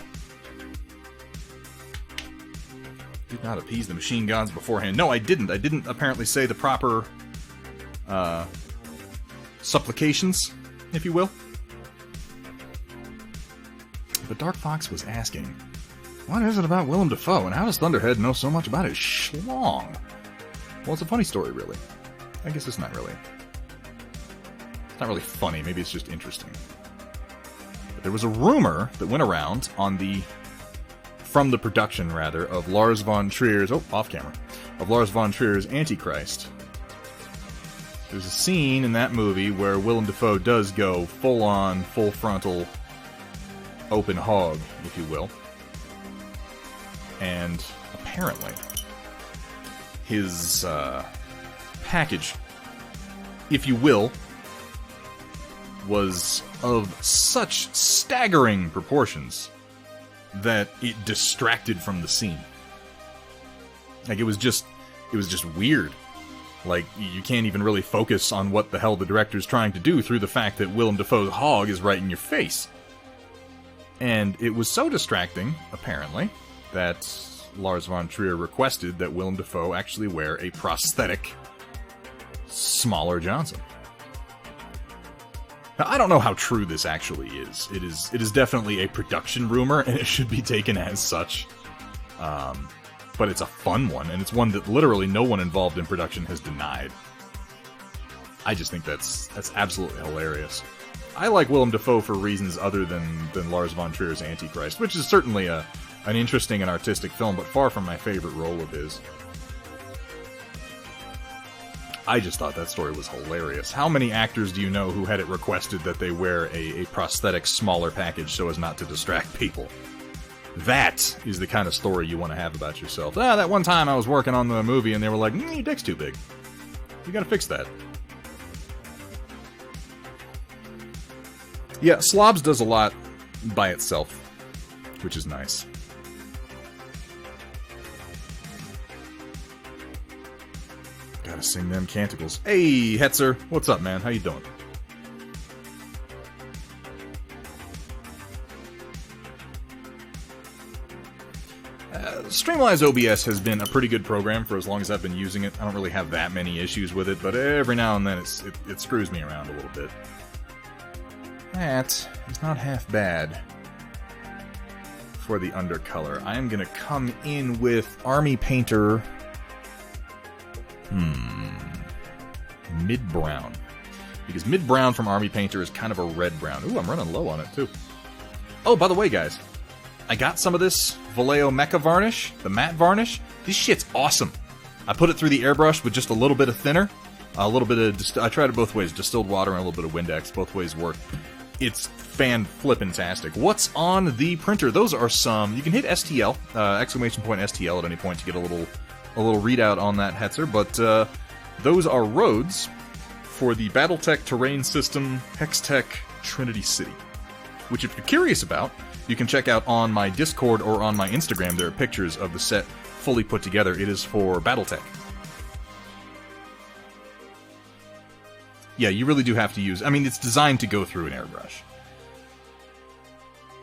Did not appease the machine gods beforehand. No, I didn't. I didn't apparently say the proper supplications, if you will. But Dark Fox was asking, what is it about Willem Dafoe, and how does Thunderhead know so much about his schlong? Well, it's a funny story, really. I guess it's not really. It's not really funny. Maybe it's just interesting. But there was a rumor that went around from the production, rather, of Lars von Trier's... Oh, off camera. Of Lars von Trier's Antichrist. There's a scene in that movie where Willem Dafoe does go full-on, full-frontal, open hog, if you will. And apparently, his package, if you will, was of such staggering proportions that it distracted from the scene. Like, it was just weird. Like, you can't even really focus on what the hell the director's trying to do through the fact that Willem Dafoe's hog is right in your face. And it was so distracting, apparently, that Lars von Trier requested that Willem Dafoe actually wear a prosthetic, smaller Johnson. Now, I don't know how true this actually is. It is definitely a production rumor, and it should be taken as such. But it's a fun one, and it's one that literally no one involved in production has denied. I just think that's absolutely hilarious. I like Willem Dafoe for reasons other than Lars von Trier's Antichrist, which is certainly an interesting and artistic film, but far from my favorite role of his. I just thought that story was hilarious. How many actors do you know who had it requested that they wear a prosthetic smaller package so as not to distract people? That is the kind of story you want to have about yourself. That one time I was working on the movie and they were like, your dick's too big. You gotta fix that. Yeah, Slobs does a lot by itself, which is nice. Gotta sing them canticles. Hey, Hetzer, what's up, man? How you doing? Streamlabs OBS has been a pretty good program for as long as I've been using it. I don't really have that many issues with it, but every now and then it screws me around a little bit. That is not half bad for the undercolor. I am going to come in with Army Painter mid-brown. Because mid-brown from Army Painter is kind of a red-brown. Ooh, I'm running low on it, too. Oh, by the way, guys, I got some of this Vallejo Mecha varnish, the matte varnish. This shit's awesome. I put it through the airbrush with just a little bit of thinner, a little bit of... I tried it both ways, distilled water and a little bit of Windex. Both ways work. It's fan-flippin-tastic. What's on the printer? Those are some... You can hit STL, exclamation point STL at any point to get a little readout on that, Hetzer, but those are roads for the Battletech Terrain System Hextech Trinity City, which if you're curious about, you can check out on my Discord or on my Instagram. There are pictures of the set fully put together. It is for Battletech. Yeah, you really do have to use... I mean, it's designed to go through an airbrush.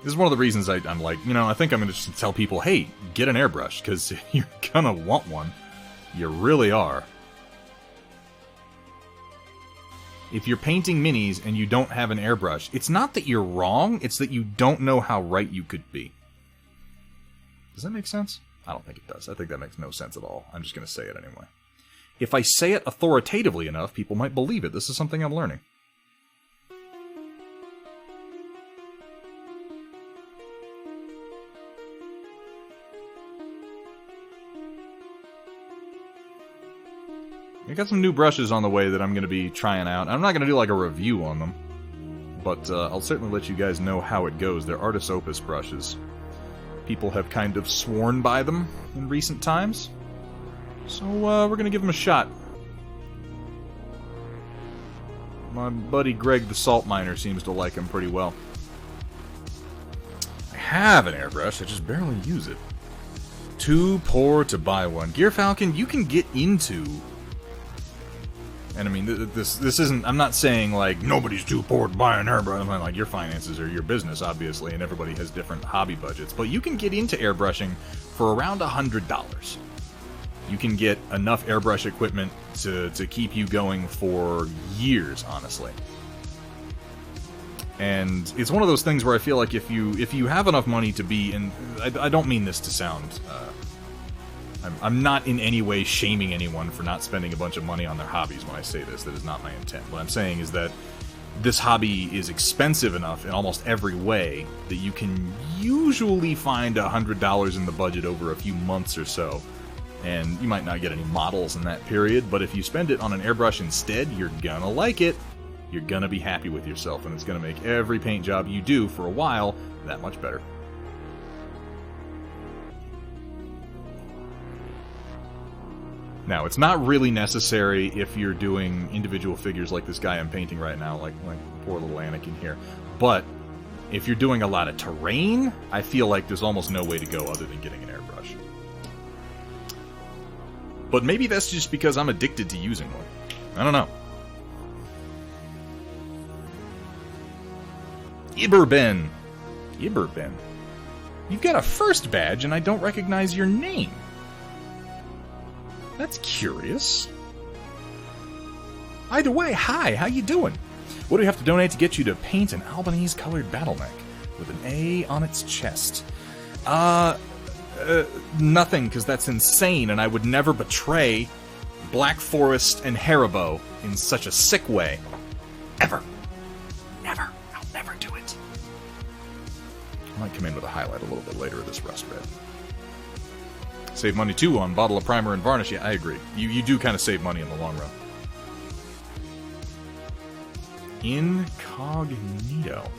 This is one of the reasons I'm like, I think I'm going to just tell people, hey, get an airbrush, because you're going to want one. You really are. If you're painting minis and you don't have an airbrush, it's not that you're wrong, it's that you don't know how right you could be. Does that make sense? I don't think it does. I think that makes no sense at all. I'm just going to say it anyway. If I say it authoritatively enough, people might believe it. This is something I'm learning. I got some new brushes on the way that I'm going to be trying out. I'm not going to do like a review on them, but I'll certainly let you guys know how it goes. They're Artis Opus brushes. People have kind of sworn by them in recent times, so we're going to give them a shot. My buddy Greg the Salt Miner seems to like them pretty well. I have an airbrush, I just barely use it. Too poor to buy one. Gear Falcon, you can get into... And I mean, this isn't... I'm not saying, like, nobody's too poor to buy an airbrush. I'm like, your finances are your business, obviously, and everybody has different hobby budgets. But you can get into airbrushing for around $100. You can get enough airbrush equipment to keep you going for years, honestly. And it's one of those things where I feel like if you have enough money to be... And I don't mean this to sound... I'm not in any way shaming anyone for not spending a bunch of money on their hobbies when I say this. That is not my intent. What I'm saying is that this hobby is expensive enough in almost every way that you can usually find $100 in the budget over a few months or so. And you might not get any models in that period, but if you spend it on an airbrush instead, you're gonna like it. You're gonna be happy with yourself, and it's gonna make every paint job you do for a while that much better. Now, it's not really necessary if you're doing individual figures like this guy I'm painting right now, like poor little Anakin here. But if you're doing a lot of terrain, I feel like there's almost no way to go other than getting an airbrush. But maybe that's just because I'm addicted to using one. I don't know. Iberben. Iberben. You've got a first badge and I don't recognize your name. That's curious. Either way, hi, how you doing? What do you have to donate to get you to paint an Albanese-colored battlemech with an A on its chest? Nothing, because that's insane, and I would never betray Black Forest and Haribo in such a sick way. Ever. Never. I'll never do it. I might come in with a highlight a little bit later of this rust red. Save money, too, on bottle of primer and varnish. Yeah, I agree. You do kind of save money in the long run. Incognito.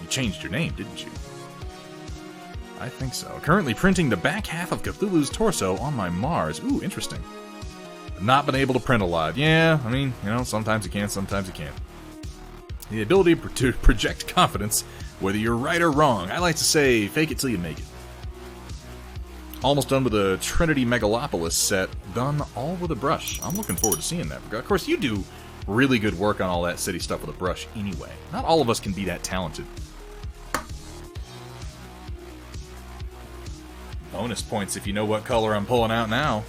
You changed your name, didn't you? I think so. Currently printing the back half of Cthulhu's torso on my Mars. Ooh, interesting. Not been able to print alive. Yeah, I mean, you know, sometimes you can, sometimes you can't. The ability to project confidence, whether you're right or wrong. I like to say, fake it till you make it. Almost done with the Trinity Megalopolis set, done all with a brush. I'm looking forward to seeing that. Of course, you do really good work on all that city stuff with a brush anyway. Not all of us can be that talented. Bonus points if you know what color I'm pulling out now.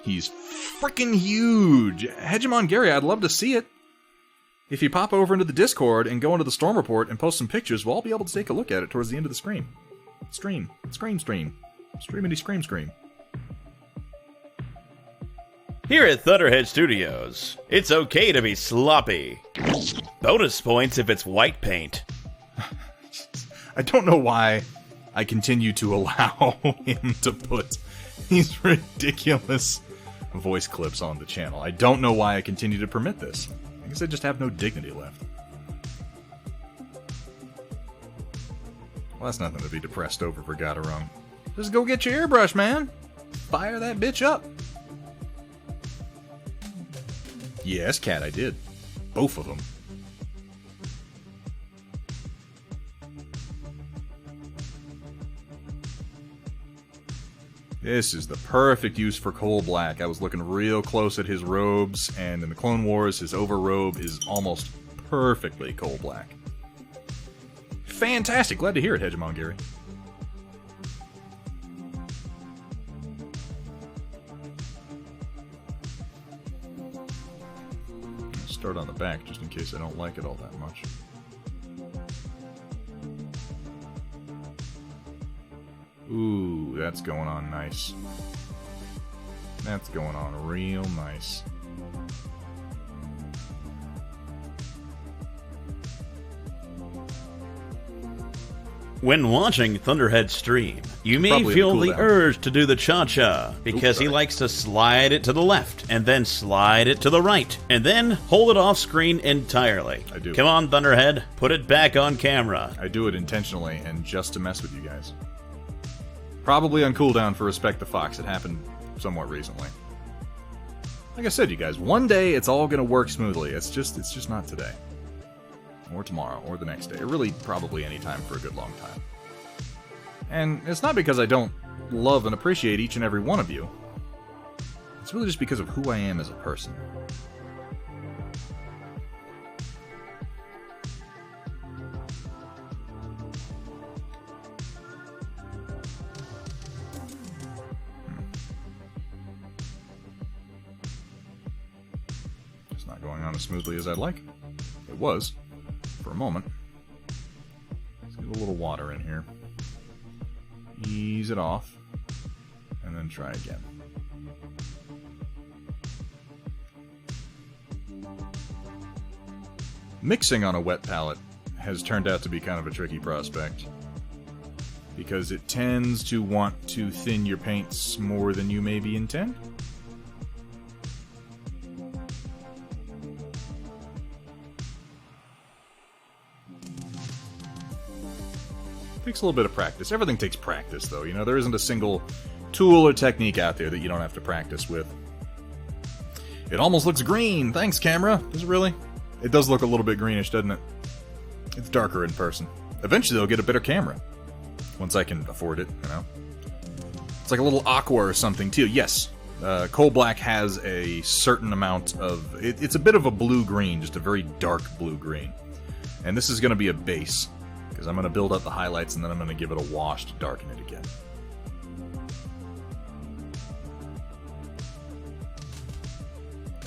He's freaking huge! Hegemon Gary, I'd love to see it. If you pop over into the Discord and go into the Storm Report and post some pictures, we'll all be able to take a look at it towards the end of the stream. Streamity scream. Here at Thunderhead Studios, it's okay to be sloppy. Bonus points if it's white paint. I don't know why I continue to allow him to put these ridiculous voice clips on the channel. I don't know why I continue to permit this. I guess I just have no dignity left. Well, that's nothing to be depressed over for Gadarung. Just go get your airbrush, man. Fire that bitch up. Yes, Cat, I did. Both of them. This is the perfect use for Coal Black. I was looking real close at his robes, and in the Clone Wars, his overrobe is almost perfectly Coal Black. Fantastic! Glad to hear it, Hegemon Gary. I'll start on the back, just in case I don't like it all that much. Ooh, that's going on nice. That's going on real nice. When watching Thunderhead stream, you may Probably feel cool the down. urge to do the cha-cha, because he sorry. likes to slide it to the left, and then slide it to the right, and then hold it off screen entirely. I do. Come on, Thunderhead, put it back on camera. I do it intentionally and just to mess with you guys. Probably on cooldown for Respect the Fox. It happened somewhat recently. Like I said, you guys, one day it's all gonna work smoothly. It's just not today. Or tomorrow, or the next day. Or really, probably any time for a good long time. And it's not because I don't love and appreciate each and every one of you. It's really just because of who I am as a person. It's not going on as smoothly as I'd like. It was. For a moment. Let's get a little water in here. Ease it off. And then try again. Mixing on a wet palette has turned out to be kind of a tricky prospect. Because it tends to want to thin your paints more than you maybe intend. Takes a little bit of practice. Everything takes practice, though. You know, there isn't a single tool or technique out there that you don't have to practice with. It almost looks green. Thanks, camera. Does it really? It does look a little bit greenish, doesn't it? It's darker in person. Eventually, they'll get a better camera. Once I can afford it, you know. It's like a little aqua or something, too. Yes, Coal Black has a certain amount of... It's a bit of a blue-green, just a very dark blue-green. And this is going to be a base, because I'm going to build up the highlights and then I'm going to give it a wash to darken it again.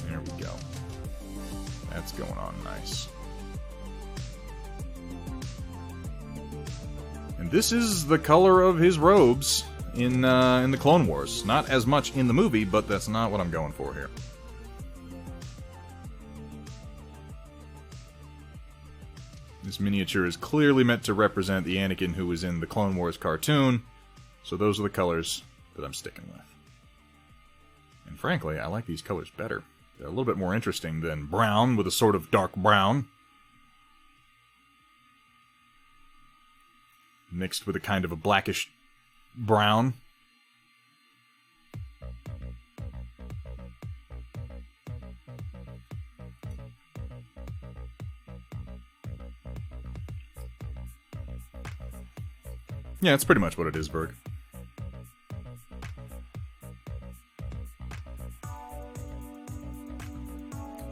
There we go. That's going on nice. And this is the color of his robes in the Clone Wars. Not as much in the movie, but that's not what I'm going for here. This miniature is clearly meant to represent the Anakin who was in the Clone Wars cartoon, so those are the colors that I'm sticking with. And frankly, I like these colors better. They're a little bit more interesting than brown with a sort of dark brown, mixed with a kind of a blackish brown. Yeah, that's pretty much what it is, Berg.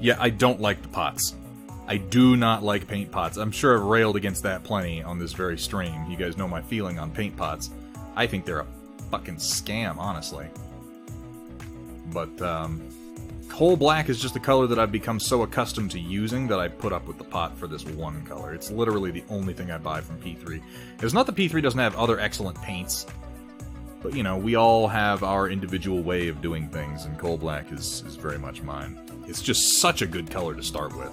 Yeah, I don't like the pots. I do not like paint pots. I'm sure I've railed against that plenty on this very stream. You guys know my feeling on paint pots. I think they're a fucking scam, honestly. But, Coal Black is just a color that I've become so accustomed to using that I put up with the pot for this one color. It's literally the only thing I buy from P3. It's not that P3 doesn't have other excellent paints, but, you know, we all have our individual way of doing things, and Coal Black is very much mine. It's just such a good color to start with.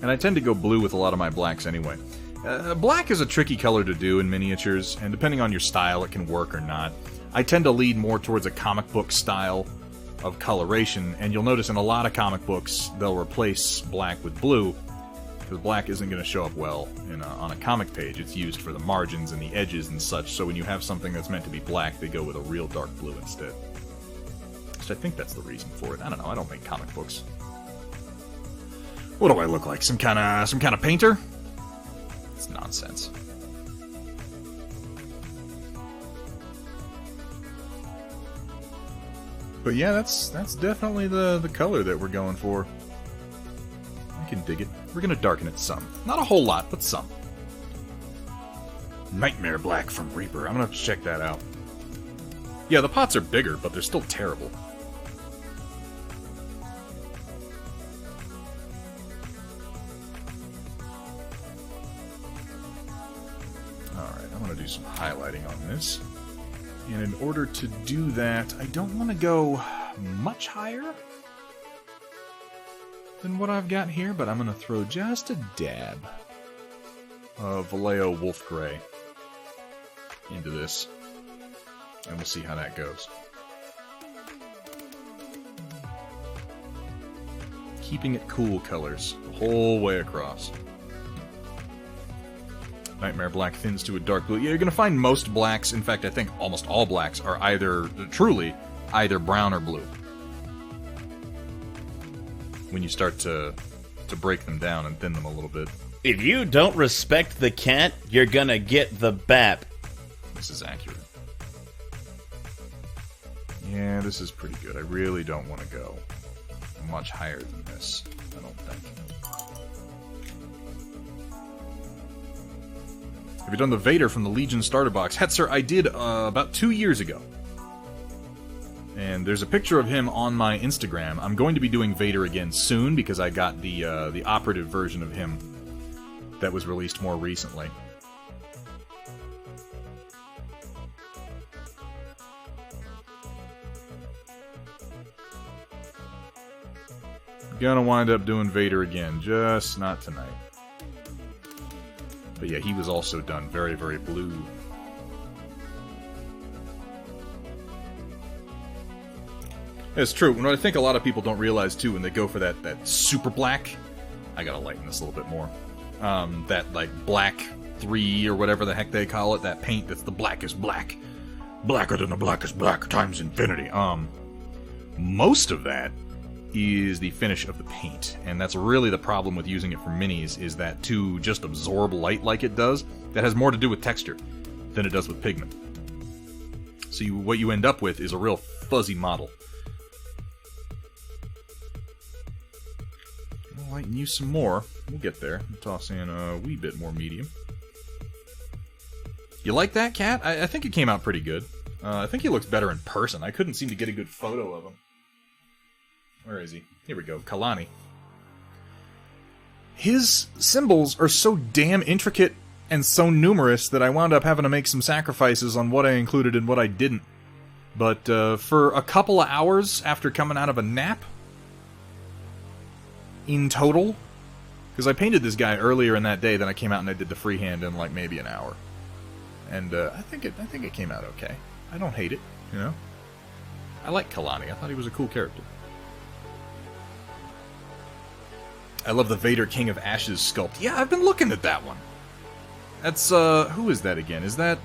And I tend to go blue with a lot of my blacks anyway. Black is a tricky color to do in miniatures, and depending on your style, it can work or not. I tend to lead more towards a comic book style of coloration, and you'll notice in a lot of comic books, they'll replace black with blue, because black isn't going to show up well on a comic page. It's used for the margins and the edges and such, so when you have something that's meant to be black, they go with a real dark blue instead. So I think that's the reason for it. I don't know, I don't make comic books. What do I look like? Some kind of painter? It's nonsense. But yeah, that's definitely the color that we're going for. I can dig it. We're gonna darken it some. Not a whole lot, but some. Nightmare Black from Reaper. I'm gonna have to check that out. Yeah, the pots are bigger, but they're still terrible. Do some highlighting on this, and in order to do that, I don't want to go much higher than what I've got here, but I'm going to throw just a dab of Vallejo Wolf Gray into this, and we'll see how that goes. Keeping it cool colors the whole way across. Nightmare Black thins to a dark blue. Yeah, you're going to find most blacks, in fact, I think almost all blacks, are truly either brown or blue. When you start to break them down and thin them a little bit. If you don't respect the cat, you're gonna get the bap. This is accurate. Yeah, this is pretty good. I really don't want to go much higher than this, I don't think. Have you done the Vader from the Legion starter box? Hetzer, I did about 2 years ago. And there's a picture of him on my Instagram. I'm going to be doing Vader again soon because I got the operative version of him that was released more recently. Gonna wind up doing Vader again, just not tonight. But yeah, he was also done very, very blue. It's true. What I think a lot of people don't realize, too, when they go for that super black... I gotta lighten this a little bit more. That, like, black 3 or whatever the heck they call it. That paint that's the blackest black. Blacker than the blackest black times infinity. Most of that is the finish of the paint. And that's really the problem with using it for minis, is that to just absorb light like it does, that has more to do with texture than it does with pigment. So what you end up with is a real fuzzy model. I'll lighten you some more. We'll get there. I'll toss in a wee bit more medium. You like that, Cat? I think it came out pretty good. I think he looks better in person. I couldn't seem to get a good photo of him. Where is he? Here we go. Kalani. His symbols are so damn intricate and so numerous that I wound up having to make some sacrifices on what I included and what I didn't. But for a couple of hours after coming out of a nap, in total, because I painted this guy earlier in that day, then I came out and I did the freehand in like maybe an hour, and I think it came out okay. I don't hate it, you know. I like Kalani. I thought he was a cool character. I love the Vader King of Ashes sculpt. Yeah, I've been looking at that one. That's who is that again? Is that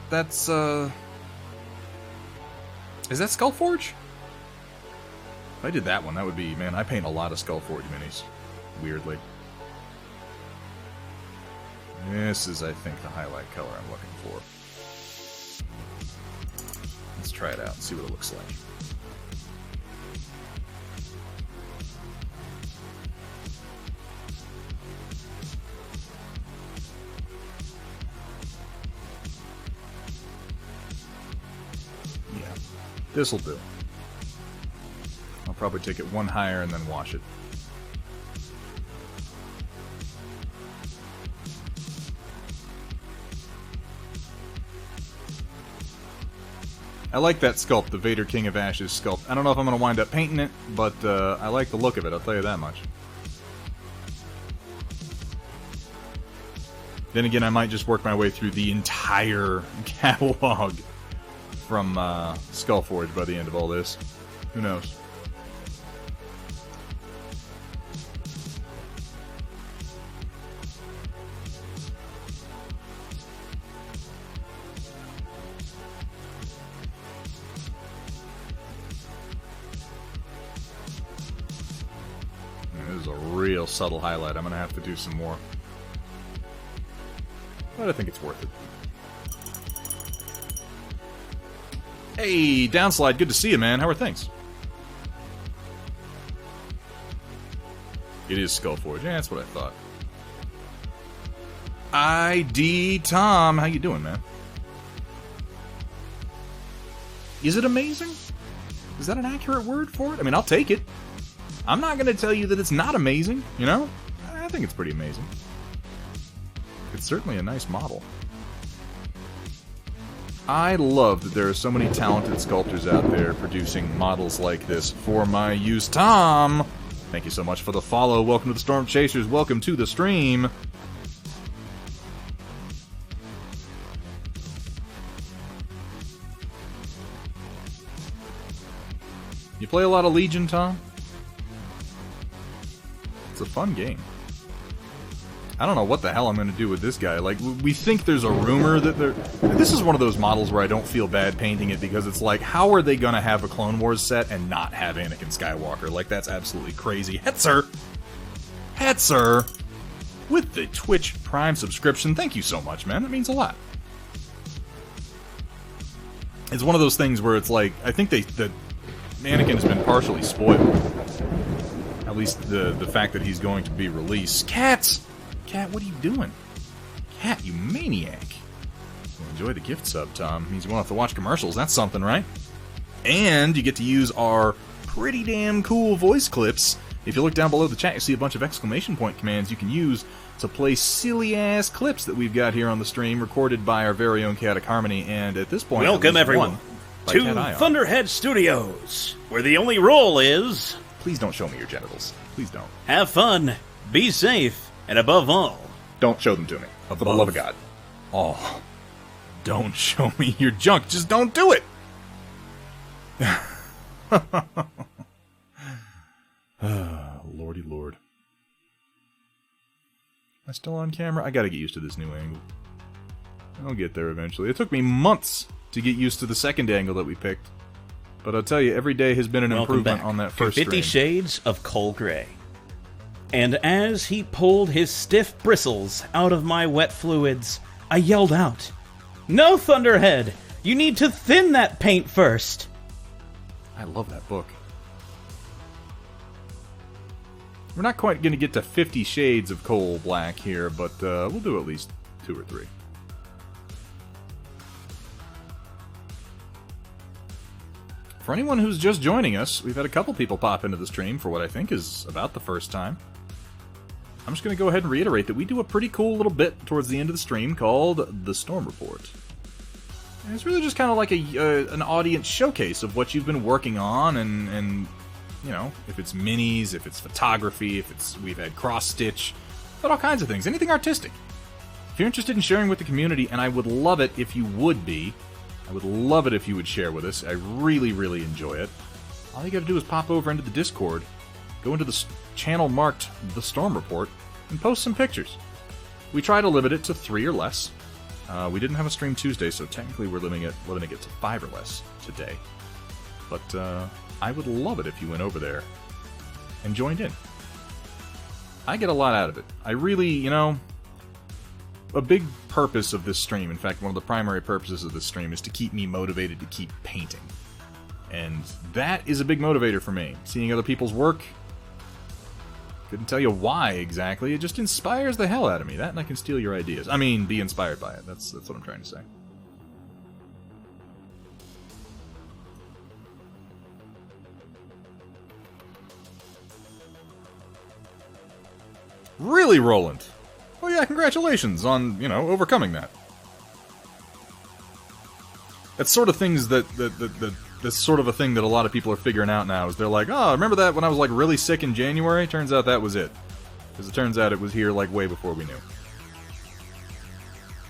Skullforge? If I did that one, that would be, man, I paint a lot of Skullforge minis. Weirdly. This is, I think, the highlight color I'm looking for. Let's try it out and see what it looks like. Yeah, this'll do. I'll probably take it one higher and then wash it. I like that sculpt, the Vader King of Ashes sculpt. I don't know if I'm going to wind up painting it, but I like the look of it, I'll tell you that much. Then again, I might just work my way through the entire catalog from Skullforge by the end of all this. Who knows? This is a real subtle highlight. I'm going to have to do some more. But I think it's worth it. Hey, Downslide, good to see you, man. How are things? It is Skullforge. Yeah, that's what I thought. ID Tom, how you doing, man? Is it amazing? Is that an accurate word for it? I mean, I'll take it. I'm not going to tell you that it's not amazing, you know? I think it's pretty amazing. It's certainly a nice model. I love that there are so many talented sculptors out there producing models like this for my use. Tom, thank you so much for the follow. Welcome to the Storm Chasers. Welcome to the stream. You play a lot of Legion, Tom? It's a fun game. I don't know what the hell I'm going to do with this guy. Like, we think there's a rumor that they're... This is one of those models where I don't feel bad painting it, because it's like, how are they going to have a Clone Wars set and not have Anakin Skywalker? Like, that's absolutely crazy. Hetzer! Hetzer! With the Twitch Prime subscription. Thank you so much, man. That means a lot. It's one of those things where it's like, I think that Anakin has been partially spoiled. At least the fact that he's going to be released. Cats! Cat, what are you doing? Cat, you maniac. Well, enjoy the gift sub, Tom. Means you won't have to watch commercials. That's something, right? And you get to use our pretty damn cool voice clips. If you look down below the chat, you see a bunch of exclamation point commands you can use to play silly-ass clips that we've got here on the stream, recorded by our very own Chaotic Harmony, and at this point... Welcome, everyone, to Thunderhead Studios, where the only rule is... Please don't show me your genitals. Please don't. Have fun, be safe, and above all... Don't show them to me. For the love of God. Oh. Don't show me your junk. Just don't do it! lordy lord. Am I still on camera? I gotta get used to this new angle. I'll get there eventually. It took me months to get used to the second angle that we picked. But I'll tell you, every day has been an improvement on that first 50 stream. Shades of Coal Gray. And as he pulled his stiff bristles out of my wet fluids, I yelled out, "No, Thunderhead! You need to thin that paint first!" I love that book. We're not quite going to get to 50 Shades of Coal Black here, but we'll do at least 2 or 3. For anyone who's just joining us, we've had a couple people pop into the stream for what I think is about the first time. I'm just going to go ahead and reiterate that we do a pretty cool little bit towards the end of the stream called The Storm Report. And it's really just kind of like an audience showcase of what you've been working on, and you know, if it's minis, if it's photography, we've had cross-stitch, but all kinds of things, anything artistic. If you're interested in sharing with the community, and I would love it if you would be, I would love it if you would share with us. I really, really enjoy it. All you gotta do is pop over into the Discord, go into the channel marked The Storm Report, and post some pictures. We try to limit it to 3 or less. We didn't have a stream Tuesday, so technically we're limiting it to 5 or less today. But I would love it if you went over there and joined in. I get a lot out of it. I really, you know, a big purpose of this stream, in fact, one of the primary purposes of this stream, is to keep me motivated to keep painting. And that is a big motivator for me. Seeing other people's work, couldn't tell you why exactly, it just inspires the hell out of me. That, and I can steal your ideas. I mean, be inspired by it. That's what I'm trying to say. Really, Roland? Oh yeah, congratulations on, you know, overcoming that. That's sort of things that's sort of a thing that a lot of people are figuring out now, is they're like, oh, remember that when I was like really sick in January? Turns out that was it. Because it turns out it was here like way before we knew.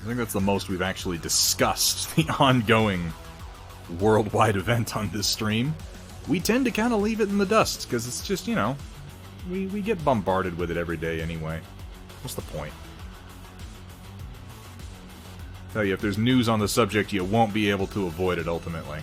I think that's the most we've actually discussed the ongoing worldwide event on this stream. We tend to kind of leave it in the dust, because it's just, you know, we get bombarded with it every day anyway. What's the point? Tell you, if there's news on the subject, you won't be able to avoid it ultimately.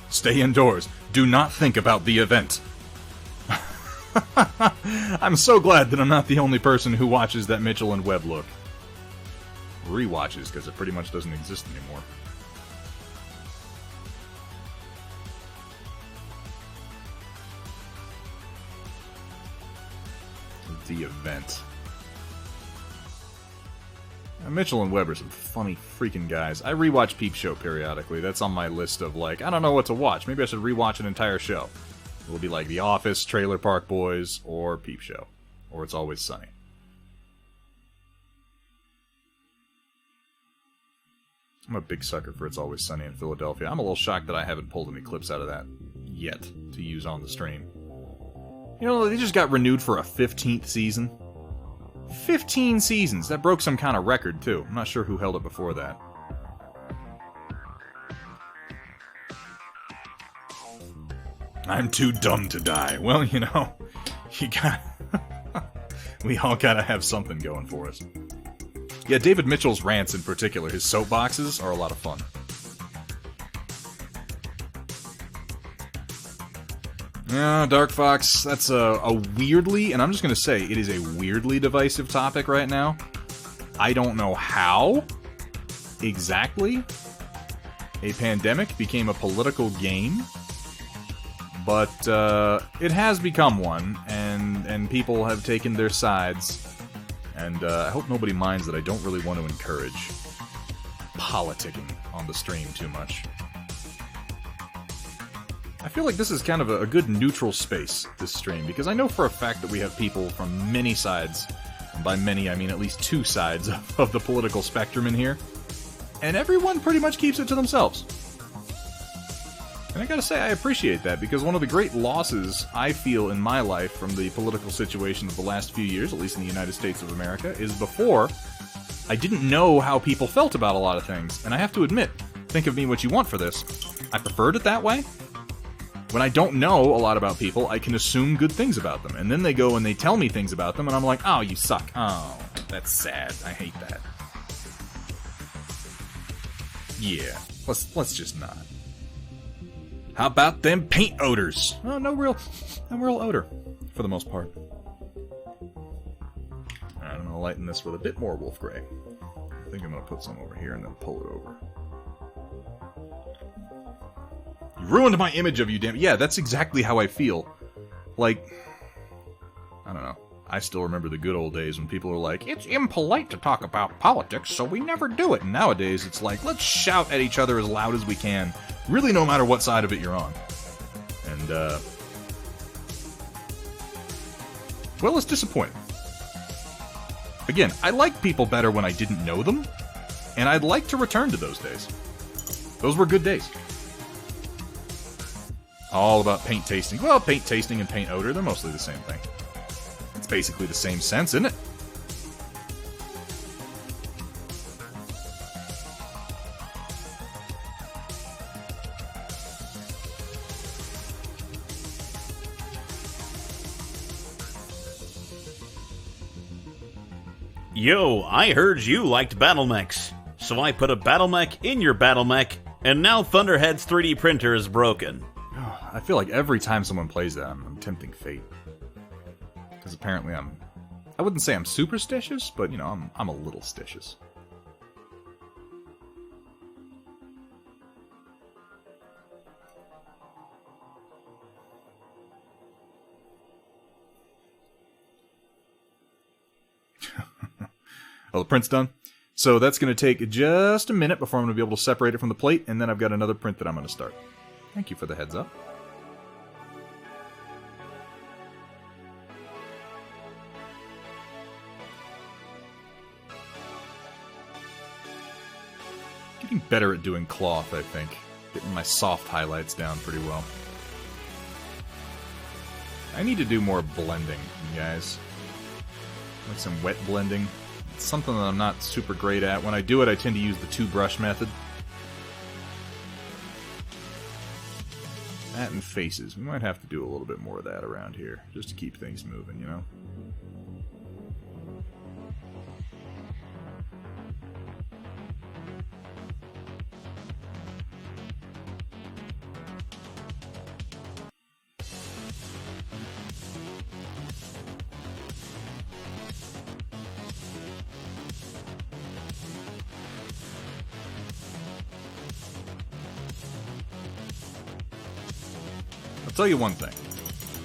Stay indoors. Do not think about the event. I'm so glad that I'm not the only person who watches that Mitchell and Webb look. Rewatches, because it pretty much doesn't exist anymore. The event. Mitchell and Webb are some funny freaking guys. I rewatch Peep Show periodically. That's on my list of, like, I don't know what to watch. Maybe I should rewatch an entire show. It'll be like The Office, Trailer Park Boys, or Peep Show. Or It's Always Sunny. I'm a big sucker for It's Always Sunny in Philadelphia. I'm a little shocked that I haven't pulled any clips out of that yet to use on the stream. You know, they just got renewed for a 15th season. 15 seasons! That broke some kind of record, too. I'm not sure who held it before that. I'm too dumb to die. Well, you know, you got... we all gotta have something going for us. Yeah, David Mitchell's rants in particular, his soapboxes, are a lot of fun. Yeah, Dark Fox, that's a weirdly, and I'm just gonna say, it is a weirdly divisive topic right now. I don't know how, exactly, a pandemic became a political game, but it has become one, and people have taken their sides, and I hope nobody minds that I don't really want to encourage politicking on the stream too much. I feel like this is kind of a good neutral space, this stream, because I know for a fact that we have people from many sides, and by many I mean at least 2 sides of the political spectrum in here. and everyone pretty much keeps it to themselves. And I gotta say, I appreciate that, because one of the great losses I feel in my life from the political situation of the last few years, at least in the United States of America, is before, I didn't know how people felt about a lot of things. And I have to admit, think of me what you want for this, I preferred it that way. When I don't know a lot about people, I can assume good things about them. And then they go and they tell me things about them, and I'm like, oh, you suck. Oh, that's sad. I hate that. Yeah, let's just not. How about them paint odors? Oh, no real odor, for the most part. Alright, I'm gonna lighten this with a bit more wolf gray. I think I'm gonna put some over here and then pull it over. You ruined my image of you, damn it. Yeah, that's exactly how I feel. Like, I don't know. I still remember the good old days when people were like, it's impolite to talk about politics, so we never do it. And nowadays, it's like, let's shout at each other as loud as we can. Really, no matter what side of it you're on. And, well, it's disappointing. Again, I liked people better when I didn't know them, and I'd like to return to those days. Those were good days. All about paint tasting. Well, paint tasting and paint odor, they're mostly the same thing. It's basically the same sense, isn't it? Yo, I heard you liked battle mechs, so I put a battle mech in your battle mech, and now Thunderhead's 3D printer is broken. I feel like every time someone plays that, I'm tempting fate. Because apparently I wouldn't say I'm superstitious, but, you know, I'm a little stitious. Well, the print's done. So that's going to take just a minute before I'm going to be able to separate it from the plate, and then I've got another print that I'm going to start. Thank you for the heads up. Getting better at doing cloth, I think. Getting my soft highlights down pretty well. I need to do more blending, you guys. Like some wet blending. It's something that I'm not super great at. When I do it, I tend to use the two-brush method. That and faces. We might have to do a little bit more of that around here, just to keep things moving, you know? I'll tell you one thing.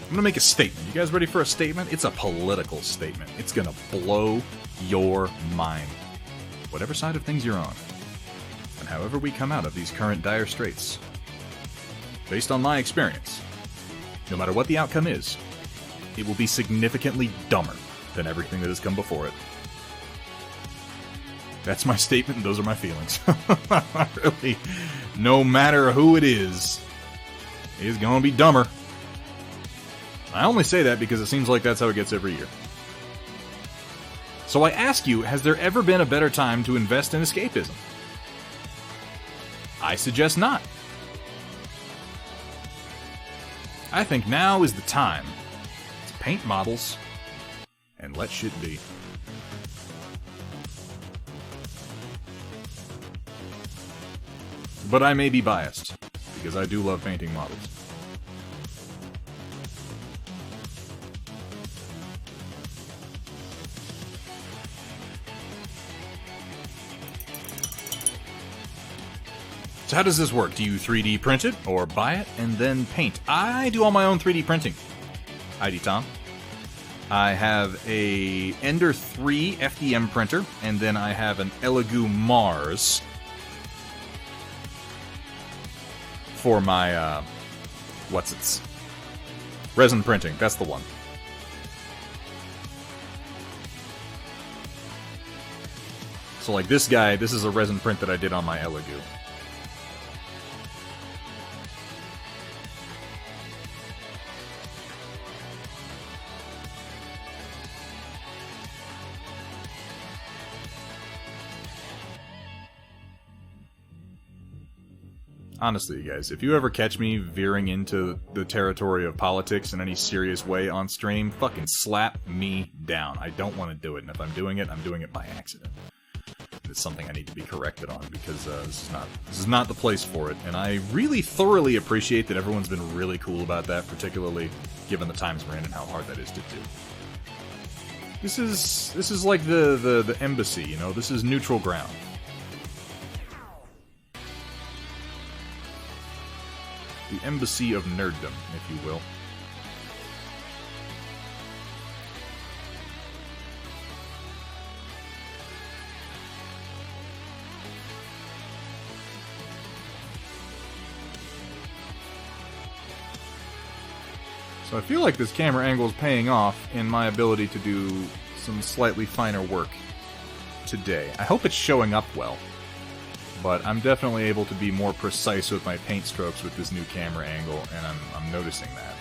I'm going to make a statement. You guys ready for a statement? It's a political statement. It's going to blow your mind. Whatever side of things you're on. And however we come out of these current dire straits. Based on my experience, no matter what the outcome is, it will be significantly dumber than everything that has come before it. That's my statement, and those are my feelings. Really, no matter who it is gonna be dumber. I only say that because it seems like that's how it gets every year. So I ask you, has there ever been a better time to invest in escapism? I suggest not. I think now is the time to paint models and let shit be. But I may be biased, because I do love painting models. So how does this work? Do you 3D print it, or buy it, and then paint? I do all my own 3D printing. ID Tom. I have a Ender 3 FDM printer, and then I have an Elegoo Mars for my, resin printing. That's the one. So like this guy, this is a resin print that I did on my Elegoo. Honestly, you guys, if you ever catch me veering into the territory of politics in any serious way on stream, fucking slap me down. I don't want to do it, and if I'm doing it by accident. It's something I need to be corrected on, because this is not the place for it, and I really thoroughly appreciate that everyone's been really cool about that, particularly given the times we're in and how hard that is to do. This is like the embassy, you know, this is neutral ground. The embassy of nerddom, if you will. So I feel like this camera angle is paying off in my ability to do some slightly finer work today. I hope it's showing up well. But I'm definitely able to be more precise with my paint strokes with this new camera angle, and I'm noticing that.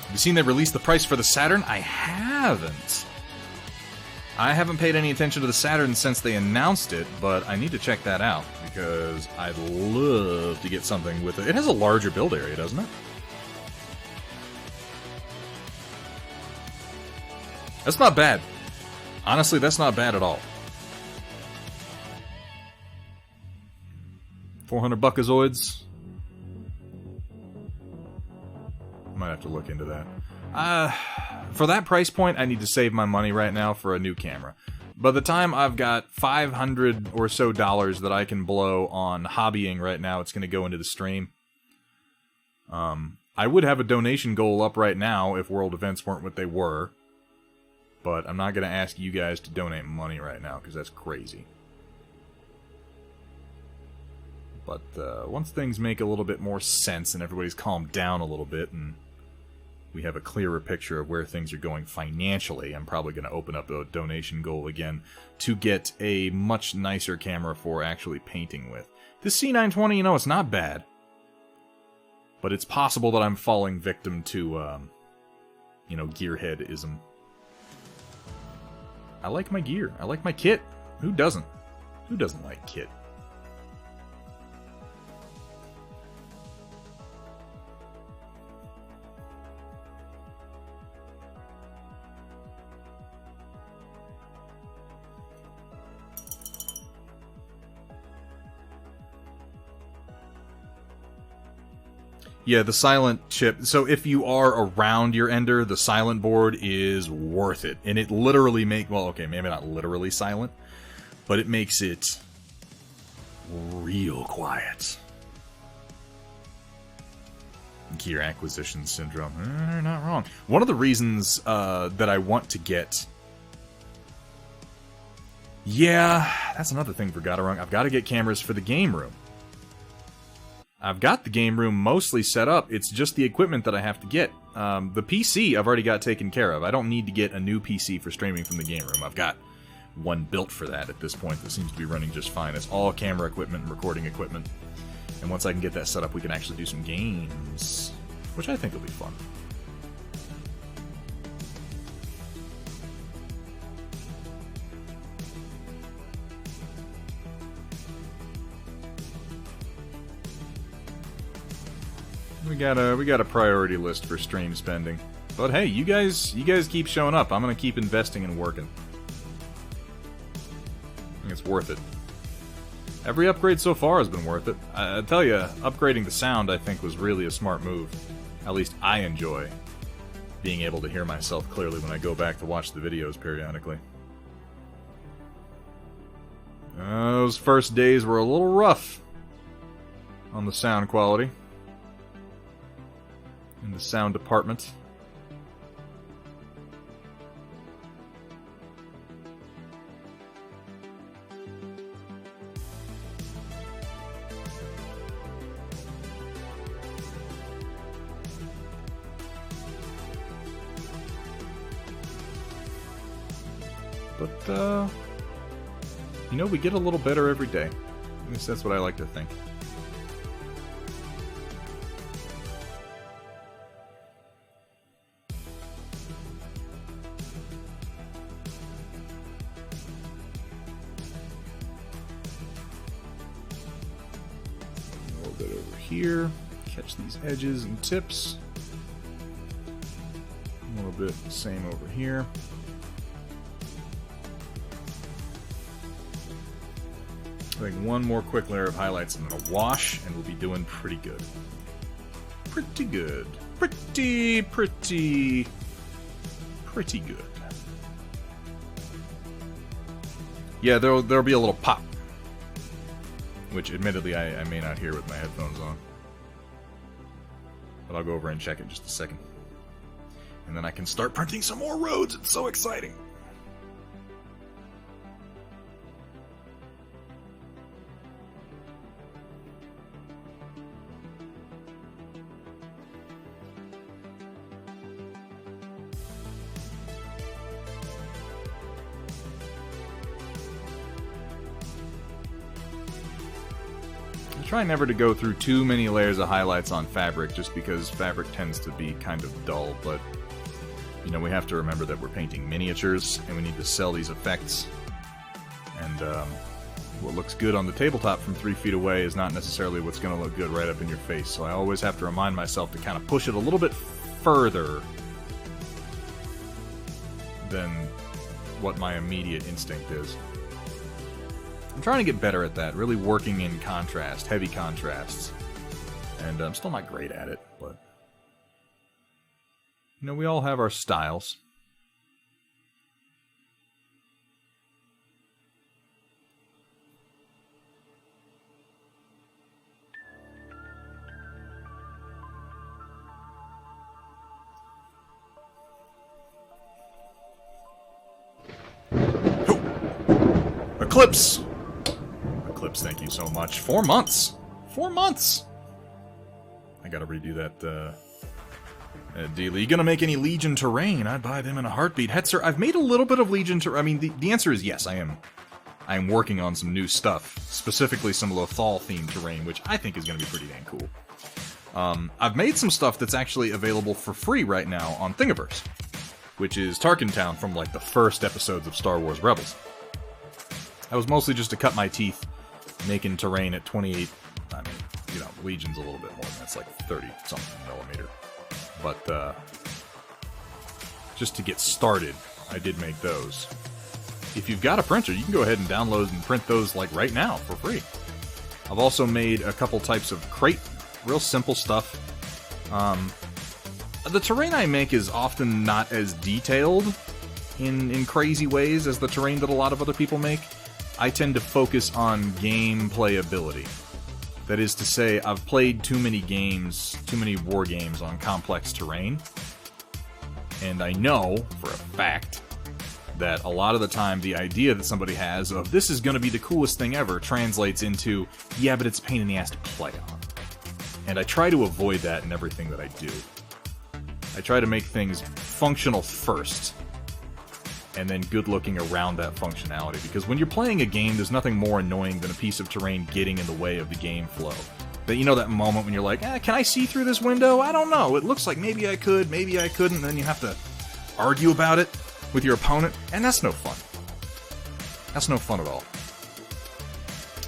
Have you seen they released the price for the Saturn? I haven't. I haven't paid any attention to the Saturn since they announced it, but I need to check that out, because I'd love to get something with it. It has a larger build area, doesn't it? That's not bad. Honestly, that's not bad at all. 400 buckazoids. Might have to look into that. For that price point, I need to save my money right now for a new camera. By the time I've got $500 or so that I can blow on hobbying right now, it's going to go into the stream. I would have a donation goal up right now if world events weren't what they were. But I'm not going to ask you guys to donate money right now, because that's crazy. But once things make a little bit more sense and everybody's calmed down a little bit and we have a clearer picture of where things are going financially, I'm probably going to open up a donation goal again to get a much nicer camera for actually painting with. This C920, you know, it's not bad. But it's possible that I'm falling victim to, you know, gearhead-ism. I like my gear. I like my kit. Who doesn't? Who doesn't like kit? Yeah, the silent chip. So if you are around your Ender, the silent board is worth it. And it literally well, okay, maybe not literally silent, but it makes it real quiet. Gear acquisition syndrome. Not wrong. One of the reasons that I want to get... Yeah, that's another thing for Gotta. I've got to get cameras for the game room. I've got the game room mostly set up, it's just the equipment that I have to get. The PC I've already got taken care of. I don't need to get a new PC for streaming from the game room. I've got one built for that at this point that seems to be running just fine. It's all camera equipment and recording equipment. And once I can get that set up, we can actually do some games, which I think will be fun. We got a priority list for stream spending. But hey, you guys keep showing up. I'm gonna keep investing and working. I think it's worth it. Every upgrade so far has been worth it. I tell you, upgrading the sound I think was really a smart move. At least I enjoy being able to hear myself clearly when I go back to watch the videos periodically. Those first days were a little rough on the sound quality. In the sound department. But, you know, we get a little better every day. At least that's what I like to think. A little bit over here. Catch these edges and tips. A little bit the same over here. I think one more quick layer of highlights and then a wash, and we'll be doing pretty good. Pretty good. Pretty good. Yeah, there'll be a little pop. Which, admittedly, I may not hear with my headphones on. But I'll go over and check in just a second. And then I can start printing some more roads. It's so exciting. Try never to go through too many layers of highlights on fabric, just because fabric tends to be kind of dull, but you know, we have to remember that we're painting miniatures, and we need to sell these effects, and what looks good on the tabletop from 3 feet away is not necessarily what's going to look good right up in your face, so I always have to remind myself to kind of push it a little bit further than what my immediate instinct is. I'm trying to get better at that, really working in contrast, heavy contrasts. And I'm still not great at it, but you know, we all have our styles. Oh. Eclipse! Eclipse, thank you so much. 4 months! 4 months! I gotta redo that, deal. Are you gonna make any Legion terrain? I'd buy them in a heartbeat. Hetzer, I've made a little bit of Legion terrain. I mean, the answer is yes, I am. I am working on some new stuff. Specifically some Lothal-themed terrain, which I think is gonna be pretty dang cool. I've made some stuff that's actually available for free right now on Thingiverse, which is Tarkin Town from, like, the first episodes of Star Wars Rebels. That was mostly just to cut my teeth making terrain at 28, I mean, you know, Legion's a little bit more than that's, like 30-something millimeter. But, just to get started, I did make those. If you've got a printer, you can go ahead and download and print those, like, right now, for free. I've also made a couple types of crate, real simple stuff. The terrain I make is often not as detailed in crazy ways as the terrain that a lot of other people make. I tend to focus on game playability. That is to say, I've played too many games, too many war games on complex terrain, and I know, for a fact, that a lot of the time the idea that somebody has of this is going to be the coolest thing ever translates into, yeah, but it's a pain in the ass to play on. And I try to avoid that in everything that I do. I try to make things functional first, and then good-looking around that functionality. Because when you're playing a game, there's nothing more annoying than a piece of terrain getting in the way of the game flow. That, you know, that moment when you're like, can I see through this window? I don't know. It looks like maybe I could, maybe I couldn't, and then you have to argue about it with your opponent, and that's no fun. That's no fun at all.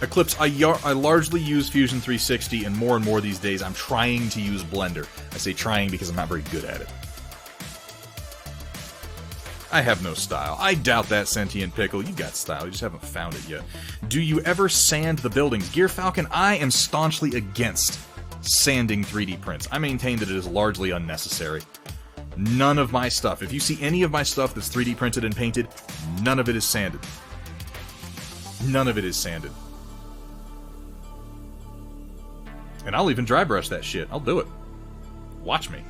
Eclipse, I largely use Fusion 360, and more these days I'm trying to use Blender. I say trying because I'm not very good at it. I have no style. I doubt that, Sentient Pickle. You got style, you just haven't found it yet. Do you ever sand the buildings? Gear Falcon, I am staunchly against sanding 3D prints. I maintain that it is largely unnecessary. None of my stuff, if you see any of my stuff that's 3D printed and painted, none of it is sanded. None of it is sanded. And I'll even dry brush that shit. I'll do it. Watch me.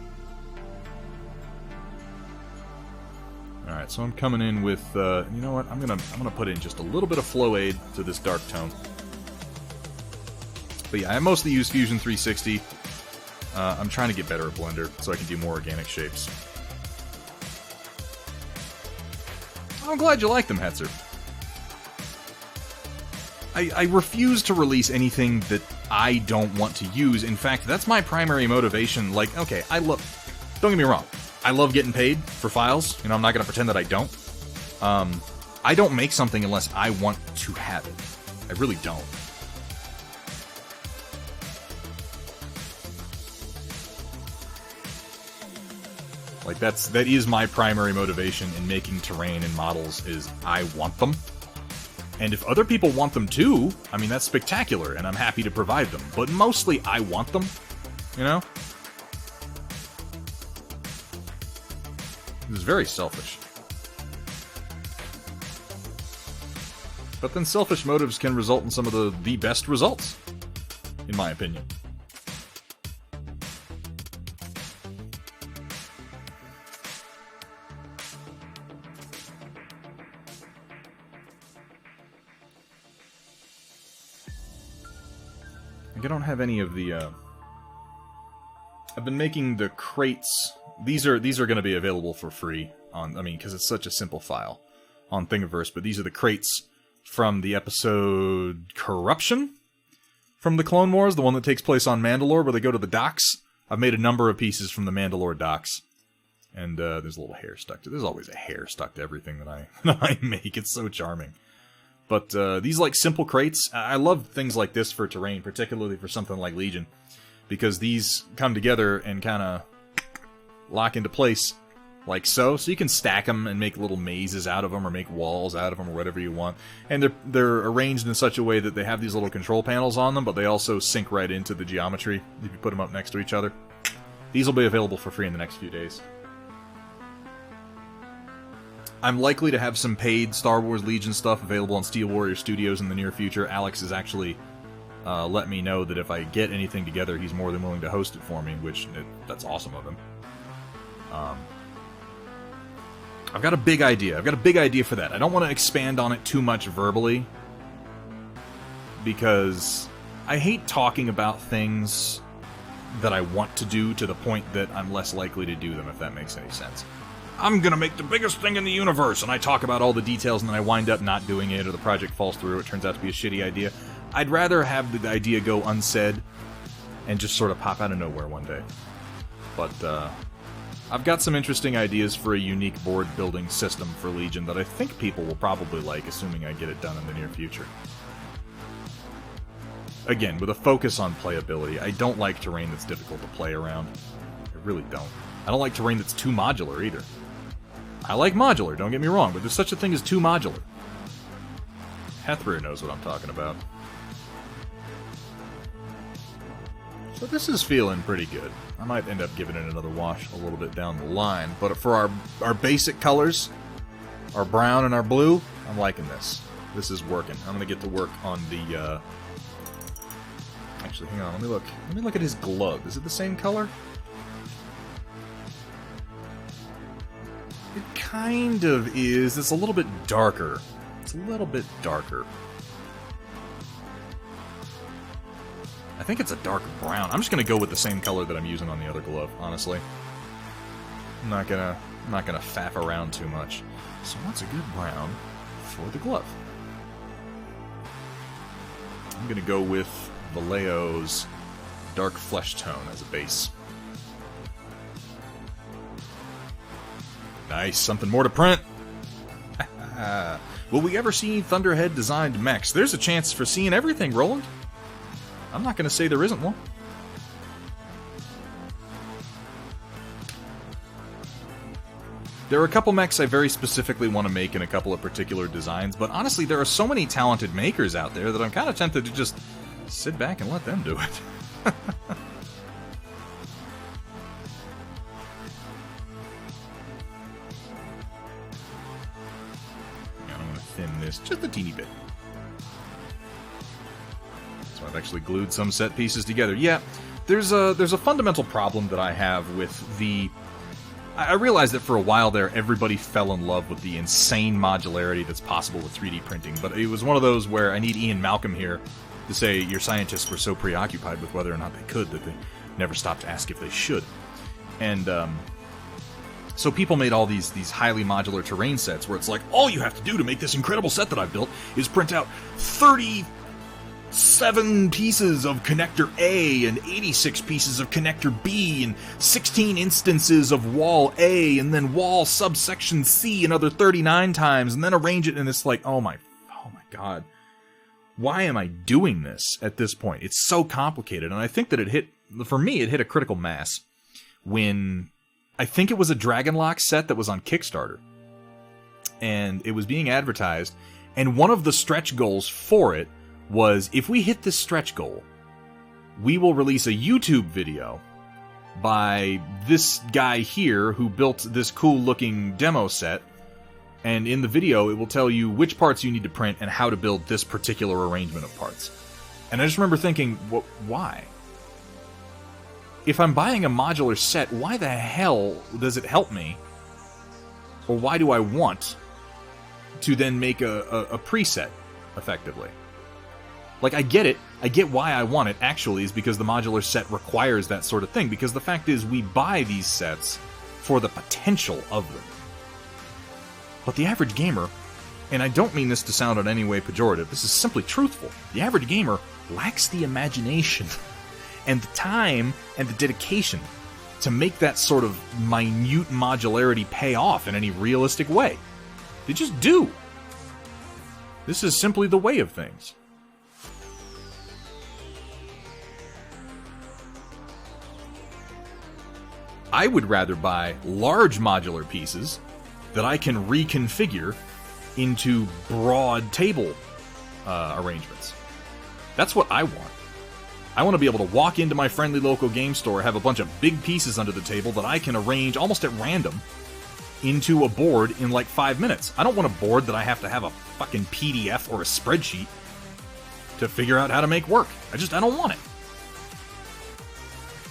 Alright, so I'm coming in with, you know what, I'm gonna put in just a little bit of flow aid to this dark tone. But yeah, I mostly use Fusion 360. I'm trying to get better at Blender so I can do more organic shapes. I'm glad you like them, Hetzer. I refuse to release anything that I don't want to use. In fact, that's my primary motivation. Like, okay, don't get me wrong. I love getting paid for files. You know, I'm not going to pretend that I don't. I don't make something unless I want to have it. I really don't. Like, that is my primary motivation in making terrain and models, is I want them. And if other people want them too, I mean, that's spectacular, and I'm happy to provide them. But mostly, I want them, you know? This is very selfish. But then selfish motives can result in some of the best results, in my opinion. I don't have any of the, I've been making the crates. These are going to be available for free on, I mean, because it's such a simple file on Thingiverse, but these are the crates from the episode Corruption from the Clone Wars, the one that takes place on Mandalore, where they go to the docks. I've made a number of pieces from the Mandalore docks. And there's a little hair stuck to. There's always a hair stuck to everything that I make. It's so charming. But these, like, simple crates, I love things like this for terrain, particularly for something like Legion, because these come together and kind of lock into place like so. So you can stack them and make little mazes out of them, or make walls out of them, or whatever you want. And they're arranged in such a way that they have these little control panels on them, but they also sync right into the geometry if you put them up next to each other. These will be available for free in the next few days. I'm likely to have some paid Star Wars Legion stuff available on Steel Warrior Studios in the near future. Alex has actually let me know that if I get anything together, he's more than willing to host it for me, which that's awesome of him. I've got a big idea. I've got a big idea for that. I don't want to expand on it too much verbally, because I hate talking about things that I want to do to the point that I'm less likely to do them, if that makes any sense. I'm gonna make the biggest thing in the universe, and I talk about all the details, and then I wind up not doing it, or the project falls through, it turns out to be a shitty idea. I'd rather have the idea go unsaid, and just sort of pop out of nowhere one day. But, I've got some interesting ideas for a unique board building system for Legion that I think people will probably like, assuming I get it done in the near future. Again, with a focus on playability. I don't like terrain that's difficult to play around. I really don't. I don't like terrain that's too modular, either. I like modular, don't get me wrong, but there's such a thing as too modular. Hethrer knows what I'm talking about. So this is feeling pretty good. I might end up giving it another wash a little bit down the line, but for our basic colors, our brown and our blue, I'm liking this. This is working. I'm gonna get to work on the, Actually, hang on, let me look. Let me look at his glove. Is it the same color? It kind of is. It's a little bit darker. It's a little bit darker. I think it's a dark brown. I'm just gonna go with the same color that I'm using on the other glove, honestly. I'm not gonna faff around too much. So what's a good brown for the glove? I'm gonna go with Valeo's dark flesh tone as a base. Nice, something more to print. Will we ever see Thunderhead designed mechs? There's a chance for seeing everything, Roland. I'm not going to say there isn't one. There are a couple mechs I very specifically want to make in a couple of particular designs, but honestly, there are so many talented makers out there that I'm kind of tempted to just sit back and let them do it. I'm going to thin this just a teeny bit. So I've actually glued some set pieces together. Yeah, there's a fundamental problem that I have with the... I realized that for a while there, everybody fell in love with the insane modularity that's possible with 3D printing, but it was one of those where I need Ian Malcolm here to say your scientists were so preoccupied with whether or not they could that they never stopped to ask if they should. And So people made all these highly modular terrain sets where it's like, all you have to do to make this incredible set that I've built is print out 37 pieces of connector A and 86 pieces of connector B and 16 instances of wall A and then wall subsection C another 39 times and then arrange it, and it's like, oh my god. Why am I doing this at this point? It's so complicated, and I think that it hit a critical mass when I think it was a Dragonlock set that was on Kickstarter, and it was being advertised, and one of the stretch goals for it was, if we hit this stretch goal, we will release a YouTube video by this guy here who built this cool-looking demo set, and in the video it will tell you which parts you need to print and how to build this particular arrangement of parts. And I just remember thinking, why? If I'm buying a modular set, why the hell does it help me? Or why do I want to then make a preset, effectively? Like, I get it. I get why I want it, actually, is because the modular set requires that sort of thing. Because the fact is, we buy these sets for the potential of them. But the average gamer, and I don't mean this to sound in any way pejorative, this is simply truthful, the average gamer lacks the imagination and the time and the dedication to make that sort of minute modularity pay off in any realistic way. They just do. This is simply the way of things. I would rather buy large modular pieces that I can reconfigure into broad table arrangements. That's what I want. I want to be able to walk into my friendly local game store, have a bunch of big pieces under the table that I can arrange almost at random into a board in like 5 minutes. I don't want a board that I have to have a fucking PDF or a spreadsheet to figure out how to make work. I don't want it.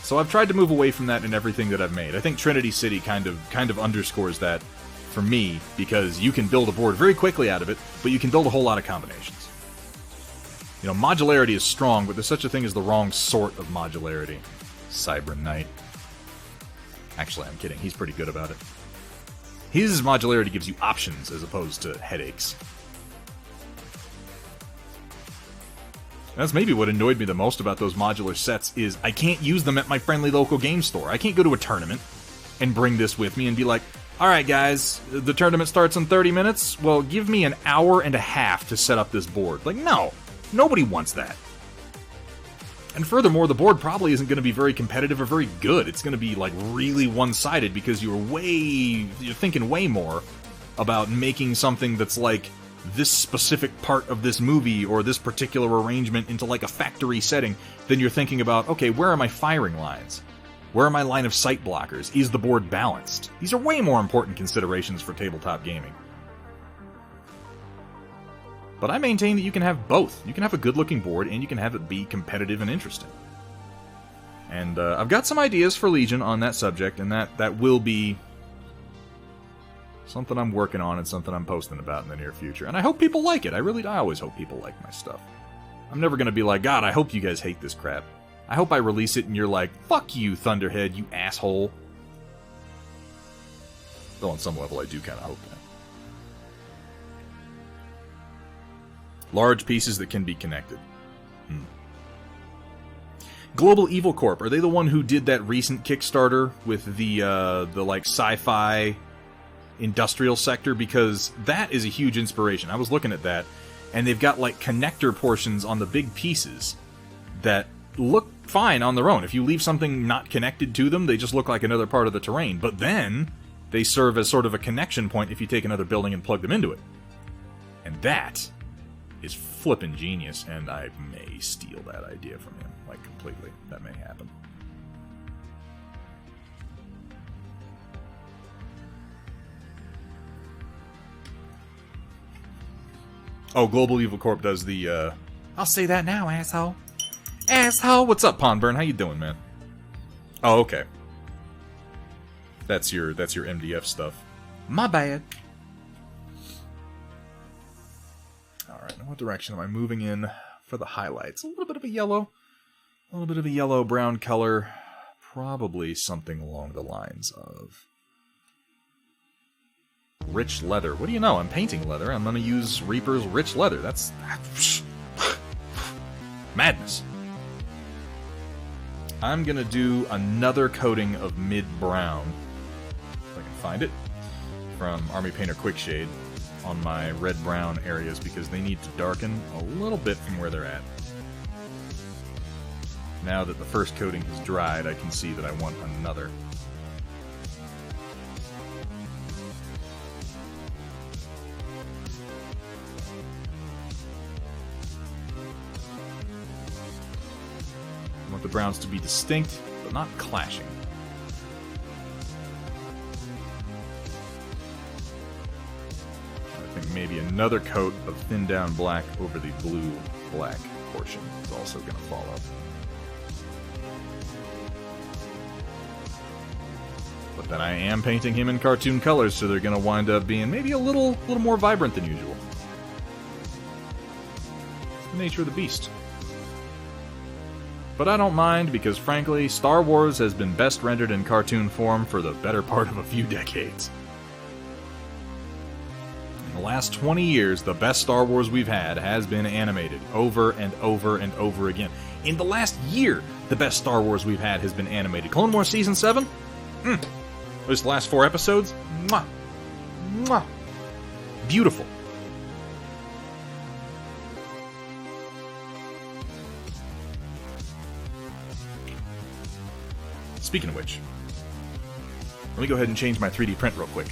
So I've tried to move away from that in everything that I've made. I think Trinity City kind of underscores that for me, because you can build a board very quickly out of it, but you can build a whole lot of combinations. You know, modularity is strong, but there's such a thing as the wrong sort of modularity. Cyber Knight. Actually, I'm kidding. He's pretty good about it. His modularity gives you options as opposed to headaches. That's maybe what annoyed me the most about those modular sets is I can't use them at my friendly local game store. I can't go to a tournament and bring this with me and be like, alright guys, the tournament starts in 30 minutes? Well, give me an hour and a half to set up this board. Like, no. Nobody wants that. And furthermore, the board probably isn't going to be very competitive or very good. It's going to be, like, really one-sided because you're thinking way more about making something that's like this specific part of this movie or this particular arrangement into, like, a factory setting than you're thinking about, okay, where are my firing lines? Where are my line of sight blockers? Is the board balanced? These are way more important considerations for tabletop gaming. But I maintain that you can have both. You can have a good-looking board, and you can have it be competitive and interesting. And I've got some ideas for Legion on that subject, and that will be something I'm working on and something I'm posting about in the near future. And I hope people like it. I always hope people like my stuff. I'm never going to be like, God, I hope you guys hate this crap. I hope I release it and you're like, fuck you, Thunderhead, you asshole. Though on some level I do kind of hope that. Large pieces that can be connected. Global Evil Corp. Are they the one who did that recent Kickstarter with the like sci-fi industrial sector? Because that is a huge inspiration. I was looking at that, and they've got like connector portions on the big pieces that look fine on their own. If you leave something not connected to them, they just look like another part of the terrain. But then they serve as sort of a connection point if you take another building and plug them into it. And that is flippin' genius, and I may steal that idea from him, like, completely. That may happen. Oh, Global Evil Corp does the, I'll say that now, asshole. Asshole! What's up, Pondburn? How you doing, man? Oh, okay. That's your MDF stuff. My bad. Alright, now what direction am I moving in for the highlights? A little bit of a yellow-brown color. Probably something along the lines of Rich leather. What do you know? I'm painting leather. I'm going to use Reaper's rich leather. That's madness. I'm going to do another coating of mid-brown, if I can find it, from Army Painter Quickshade on my red-brown areas because they need to darken a little bit from where they're at. Now that the first coating has dried, I can see that I want another. I want the browns to be distinct, but not clashing. I think maybe another coat of thin down black over the blue-black portion is also going to follow. But then I am painting him in cartoon colors, so they're going to wind up being maybe a little more vibrant than usual. It's the nature of the beast. But I don't mind, because frankly, Star Wars has been best rendered in cartoon form for the better part of a few decades. In the last 20 years, the best Star Wars we've had has been animated over and over and over again. In the last year, the best Star Wars we've had has been animated. Clone Wars Season 7? Those last 4 episodes? Mwah! Mwah! Beautiful. Speaking of which, let me go ahead and change my 3D print real quick.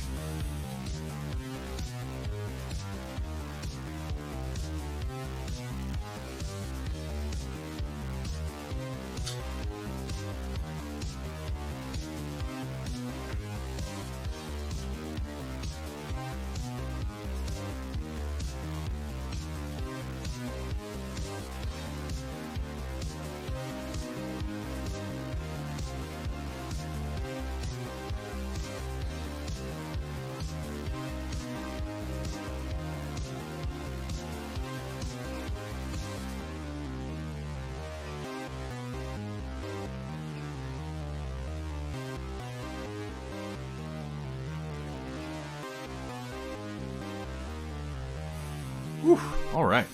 Whew, all right.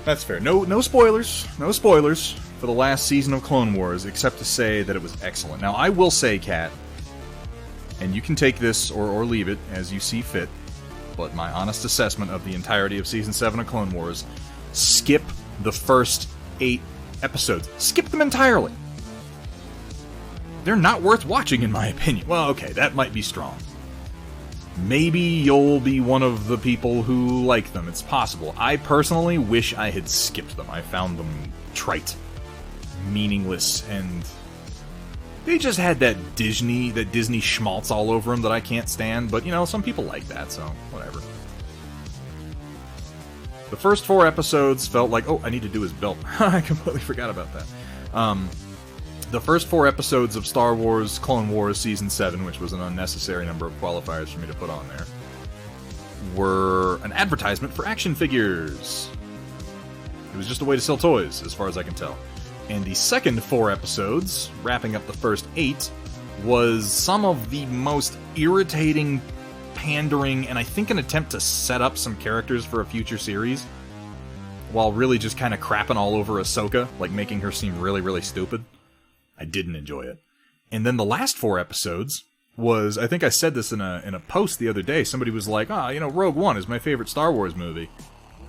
That's fair. No spoilers. No spoilers for the last season of Clone Wars, except to say that it was excellent. Now, I will say, Kat, and you can take this or leave it as you see fit, but my honest assessment of the entirety of Season 7 of Clone Wars, skip the first 8 episodes. Skip them entirely. They're not worth watching, in my opinion. Well, okay, that might be strong. Maybe you'll be one of the people who like them. It's possible. I personally wish I had skipped them. I found them trite, meaningless, and they just had that Disney schmaltz all over them that I can't stand. But, you know, some people like that, so whatever. The first 4 episodes felt like... Oh, I need to do his belt. I completely forgot about that. The first 4 episodes of Star Wars Clone Wars Season 7, which was an unnecessary number of qualifiers for me to put on there, were an advertisement for action figures. It was just a way to sell toys, as far as I can tell. And the second 4 episodes, wrapping up the first 8, was some of the most irritating, pandering, and I think an attempt to set up some characters for a future series, while really just kind of crapping all over Ahsoka, like making her seem really, really stupid. I didn't enjoy it. And then the last 4 episodes was, I think I said this in a post the other day, somebody was like, Rogue One is my favorite Star Wars movie.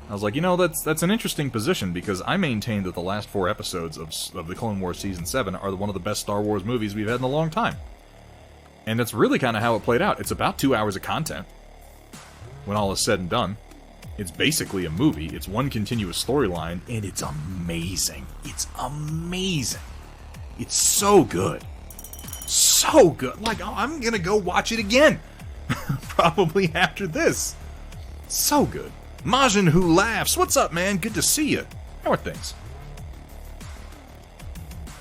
I was like, that's an interesting position, because I maintain that the last 4 episodes of the Clone Wars Season 7 are one of the best Star Wars movies we've had in a long time. And that's really kind of how it played out. It's about 2 hours of content, when all is said and done. It's basically a movie. It's one continuous storyline, and it's amazing. It's amazing. It's so good. So good. Like, I'm gonna go watch it again. Probably after this. So good. Majin who laughs. What's up, man? Good to see you. How are things?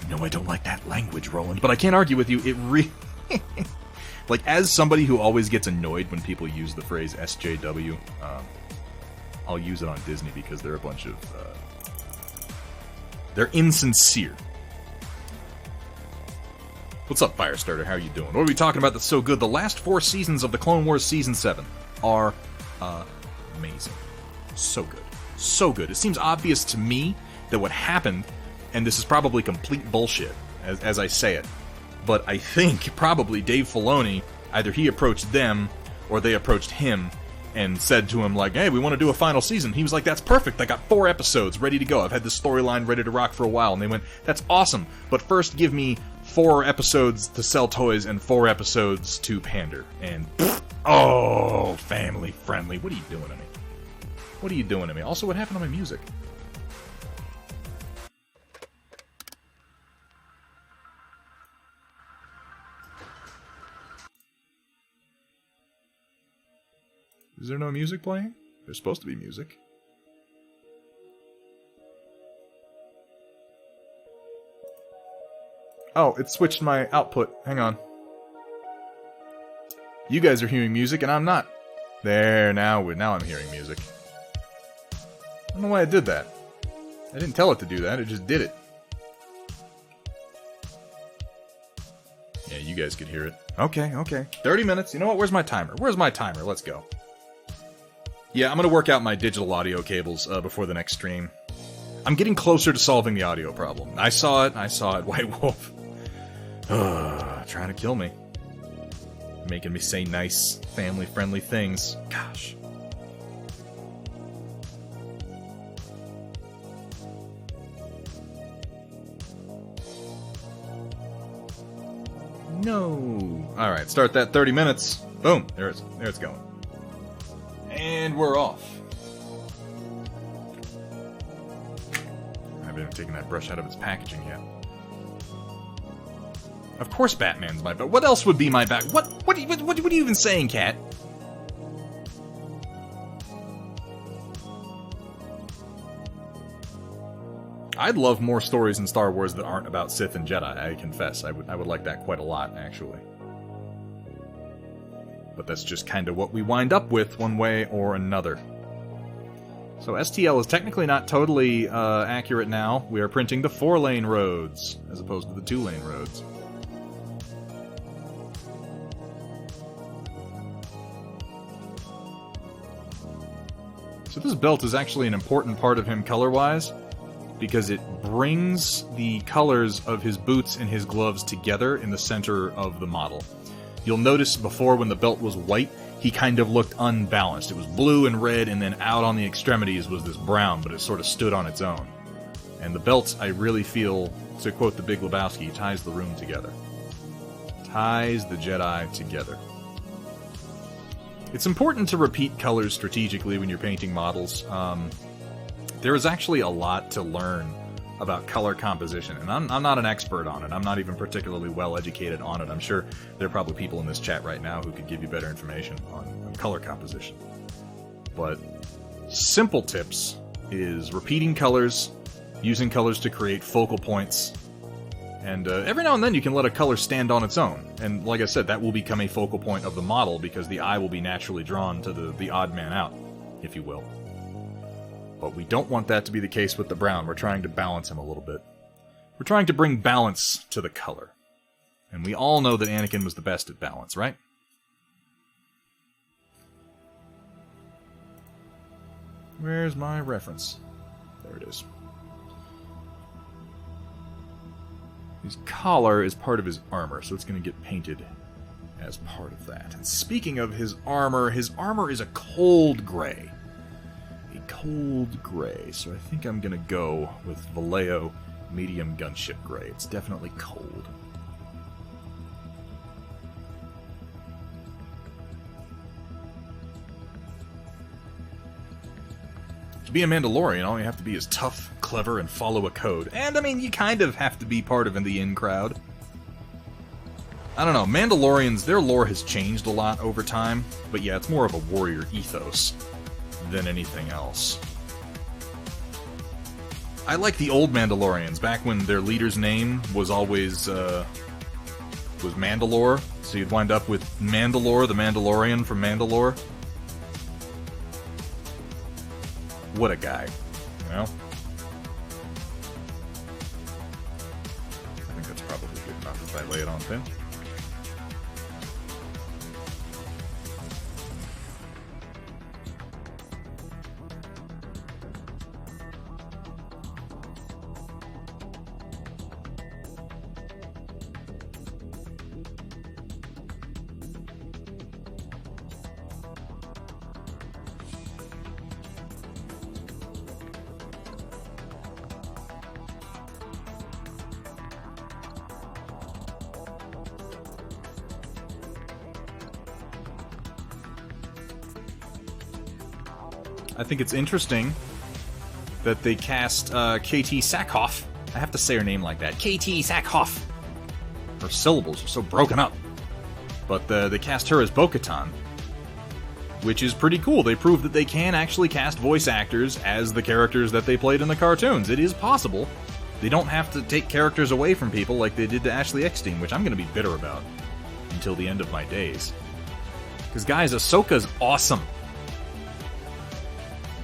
No, I don't like that language, Roland, but I can't argue with you. It really... like, as somebody who always gets annoyed when people use the phrase SJW, I'll use it on Disney because they're a bunch of... they're insincere. What's up, Firestarter? How you doing? What are we talking about that's so good? The last 4 seasons of the Clone Wars Season 7 are amazing. So good. So good. It seems obvious to me that what happened, and this is probably complete bullshit, as I say it, but I think probably Dave Filoni, either he approached them, or they approached him, and said to him, like, hey, we want to do a final season. He was like, that's perfect. I got 4 episodes ready to go. I've had this storyline ready to rock for a while. And they went, that's awesome. But first give me 4 episodes to sell toys and 4 episodes to pander. And, oh, family friendly. What are you doing to me? What are you doing to me? Also, what happened to my music? Is there no music playing? There's supposed to be music. Oh, it switched my output. Hang on. You guys are hearing music and I'm not. There, now I'm hearing music. I don't know why I did that. I didn't tell it to do that, it just did it. Yeah, you guys could hear it. Okay. 30 minutes. You know what? Where's my timer? Let's go. Yeah, I'm going to work out my digital audio cables before the next stream. I'm getting closer to solving the audio problem. I saw it, White Wolf. Trying to kill me. Making me say nice, family-friendly things. Gosh. No. Alright, start that 30 minutes. Boom. There it's going. And we're off. I haven't even taken that brush out of its packaging yet. Of course Batman's my bat. What else would be my bat? What are you even saying, Cat? I'd love more stories in Star Wars that aren't about Sith and Jedi, I confess. I would like that quite a lot, actually. But that's just kind of what we wind up with one way or another. So STL is technically not totally accurate now. We are printing the 4-lane roads, as opposed to the 2-lane roads. So this belt is actually an important part of him color-wise, because it brings the colors of his boots and his gloves together in the center of the model. You'll notice before when the belt was white, he kind of looked unbalanced. It was blue and red, and then out on the extremities was this brown, but it sort of stood on its own. And the belt, I really feel, to quote the Big Lebowski, ties the room together. Ties the Jedi together. It's important to repeat colors strategically when you're painting models. There is actually a lot to learn about color composition, and I'm not an expert on it. I'm not even particularly well educated on it. I'm sure there are probably people in this chat right now who could give you better information on color composition. But simple tips is repeating colors, using colors to create focal points, and every now and then you can let a color stand on its own. And like I said, that will become a focal point of the model because the eye will be naturally drawn to the odd man out, if you will. But we don't want that to be the case with the brown. We're trying to balance him a little bit. We're trying to bring balance to the color. And we all know that Anakin was the best at balance, right? Where's my reference? There it is. His collar is part of his armor, so it's going to get painted as part of that. And speaking of his armor is a cold gray. Cold gray, so I think I'm gonna go with Vallejo medium gunship gray. It's definitely cold. To be a Mandalorian, all you have to be is tough, clever, and follow a code. And, I mean, you kind of have to be part of the in-crowd. I don't know, Mandalorians, their lore has changed a lot over time, but yeah, it's more of a warrior ethos than anything else. I like the old Mandalorians, back when their leader's name was always, was Mandalore, so you'd wind up with Mandalore, the Mandalorian from Mandalore. What a guy, you know? I think that's probably good enough. enough if I lay it on thin. I think it's interesting that they cast KT Sackhoff. I have to say her name like that. KT Sackhoff. Her syllables are so broken up. But they cast her as Bo-Katan, which is pretty cool. They proved that they can actually cast voice actors as the characters that they played in the cartoons. It is possible. They don't have to take characters away from people like they did to Ashley Eckstein, which I'm going to be bitter about until the end of my days. Because, guys, Ahsoka's awesome.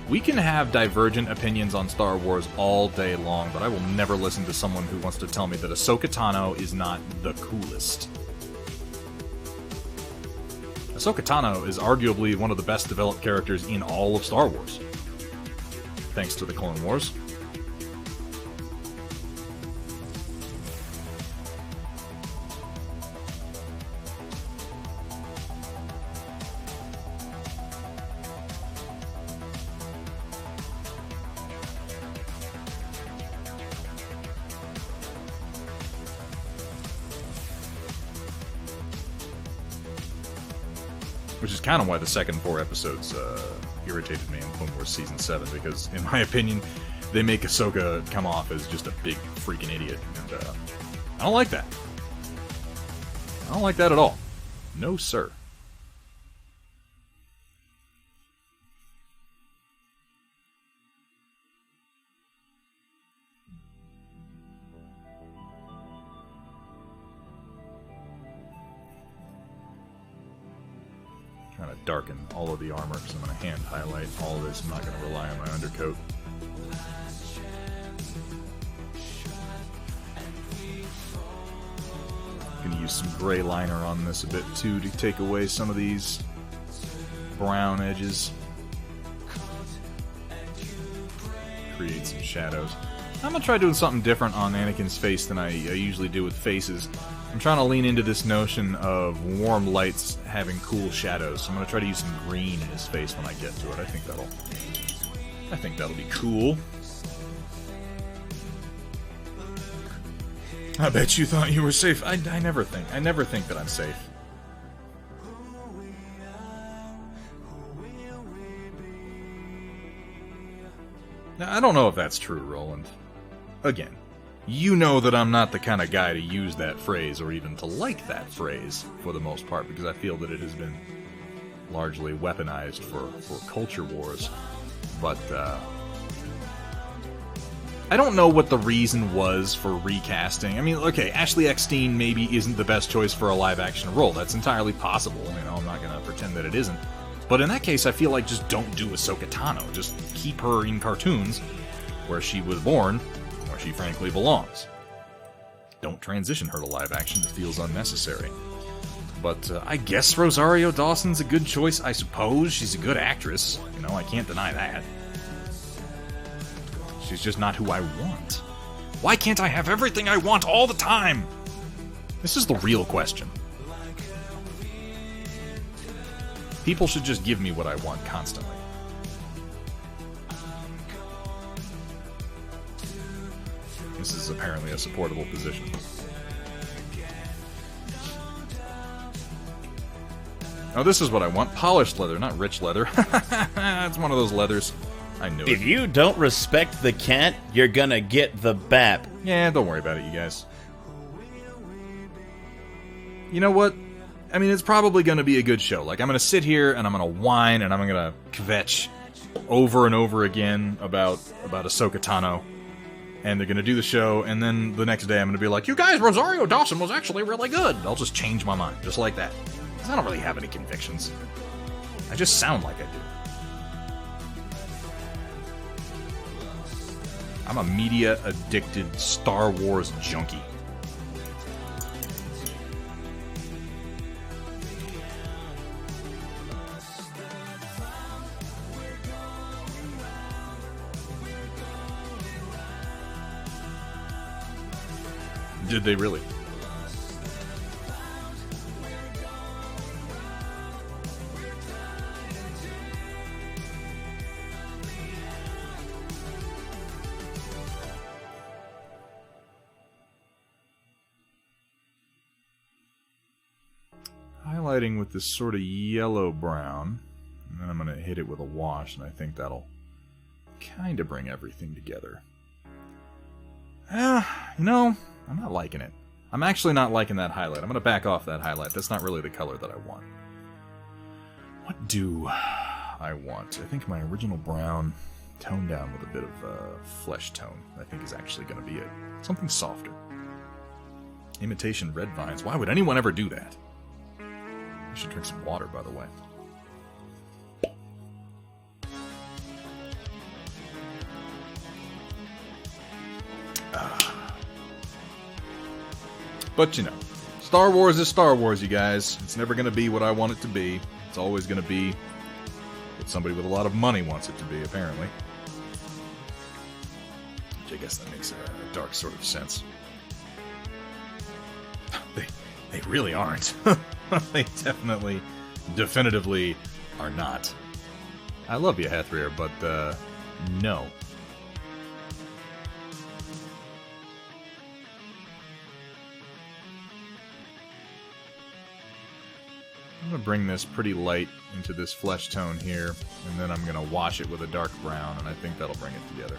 We can have divergent opinions on Star Wars all day long, but I will never listen to someone who wants to tell me that Ahsoka Tano is not the coolest. Ahsoka Tano is arguably one of the best developed characters in all of Star Wars, thanks to the Clone Wars. Which is kind of why the second 4 episodes irritated me in Clone Wars Season 7, because, in my opinion, they make Ahsoka come off as just a big freaking idiot, and I don't like that. I don't like that at all. No, sir. Trying to darken all of the armor because I'm going to hand highlight all of this. I'm not going to rely on my undercoat. I'm going to use some gray liner on this a bit too to take away some of these brown edges. Create some shadows. I'm going to try doing something different on Anakin's face than I usually do with faces. I'm trying to lean into this notion of warm lights having cool shadows. So I'm going to try to use some green in his face when I get to it. I think that'll be cool. I bet you thought you were safe. I never think that I'm safe. Now, I don't know if that's true, Roland. Again, you know that I'm not the kind of guy to use that phrase or even to like that phrase for the most part, because I feel that it has been largely weaponized for culture wars. But I don't know what the reason was for recasting. I mean, okay, Ashley Eckstein maybe isn't the best choice for a live-action role. That's entirely possible. You know, I'm not going to pretend that it isn't. But in that case, I feel like just don't do Ahsoka Tano. Just keep her in cartoons where she was born, where she frankly belongs. Don't transition her to live action. It feels unnecessary. But I guess Rosario Dawson's a good choice, I suppose. She's a good actress. You know, I can't deny that. She's just not who I want. Why can't I have everything I want all the time? This is the real question. People should just give me what I want constantly. This is apparently a supportable position. Oh, this is what I want. Polished leather, not rich leather. It's one of those leathers. I knew it. If you don't respect the cat, you're gonna get the bap. Yeah, don't worry about it, you guys. You know what? I mean, it's probably going to be a good show. Like, I'm going to sit here and I'm going to whine and I'm going to kvetch over and over again about Ahsoka Tano. And they're going to do the show, and then the next day I'm going to be like, you guys, Rosario Dawson was actually really good. I'll just change my mind, just like that. Because I don't really have any convictions. I just sound like I do. I'm a media-addicted Star Wars junkie. Did they really? Highlighting with this sort of yellow-brown, and then I'm going to hit it with a wash, and I think that'll kind of bring everything together. No, I'm not liking it. I'm actually not liking that highlight. I'm going to back off that highlight. That's not really the color that I want. What do I want? I think my original brown toned down with a bit of flesh tone, I think is actually going to be it. Something softer. Imitation red vines. Why would anyone ever do that? I should drink some water, by the way. But, you know, Star Wars is Star Wars, you guys. It's never going to be what I want it to be. It's always going to be what somebody with a lot of money wants it to be, apparently. Which I guess that makes a dark sort of sense. They really aren't. They definitely, definitively are not. I love you, Hathrir, but, no. I'm going to bring this pretty light into this flesh tone here, and then I'm going to wash it with a dark brown, and I think that'll bring it together.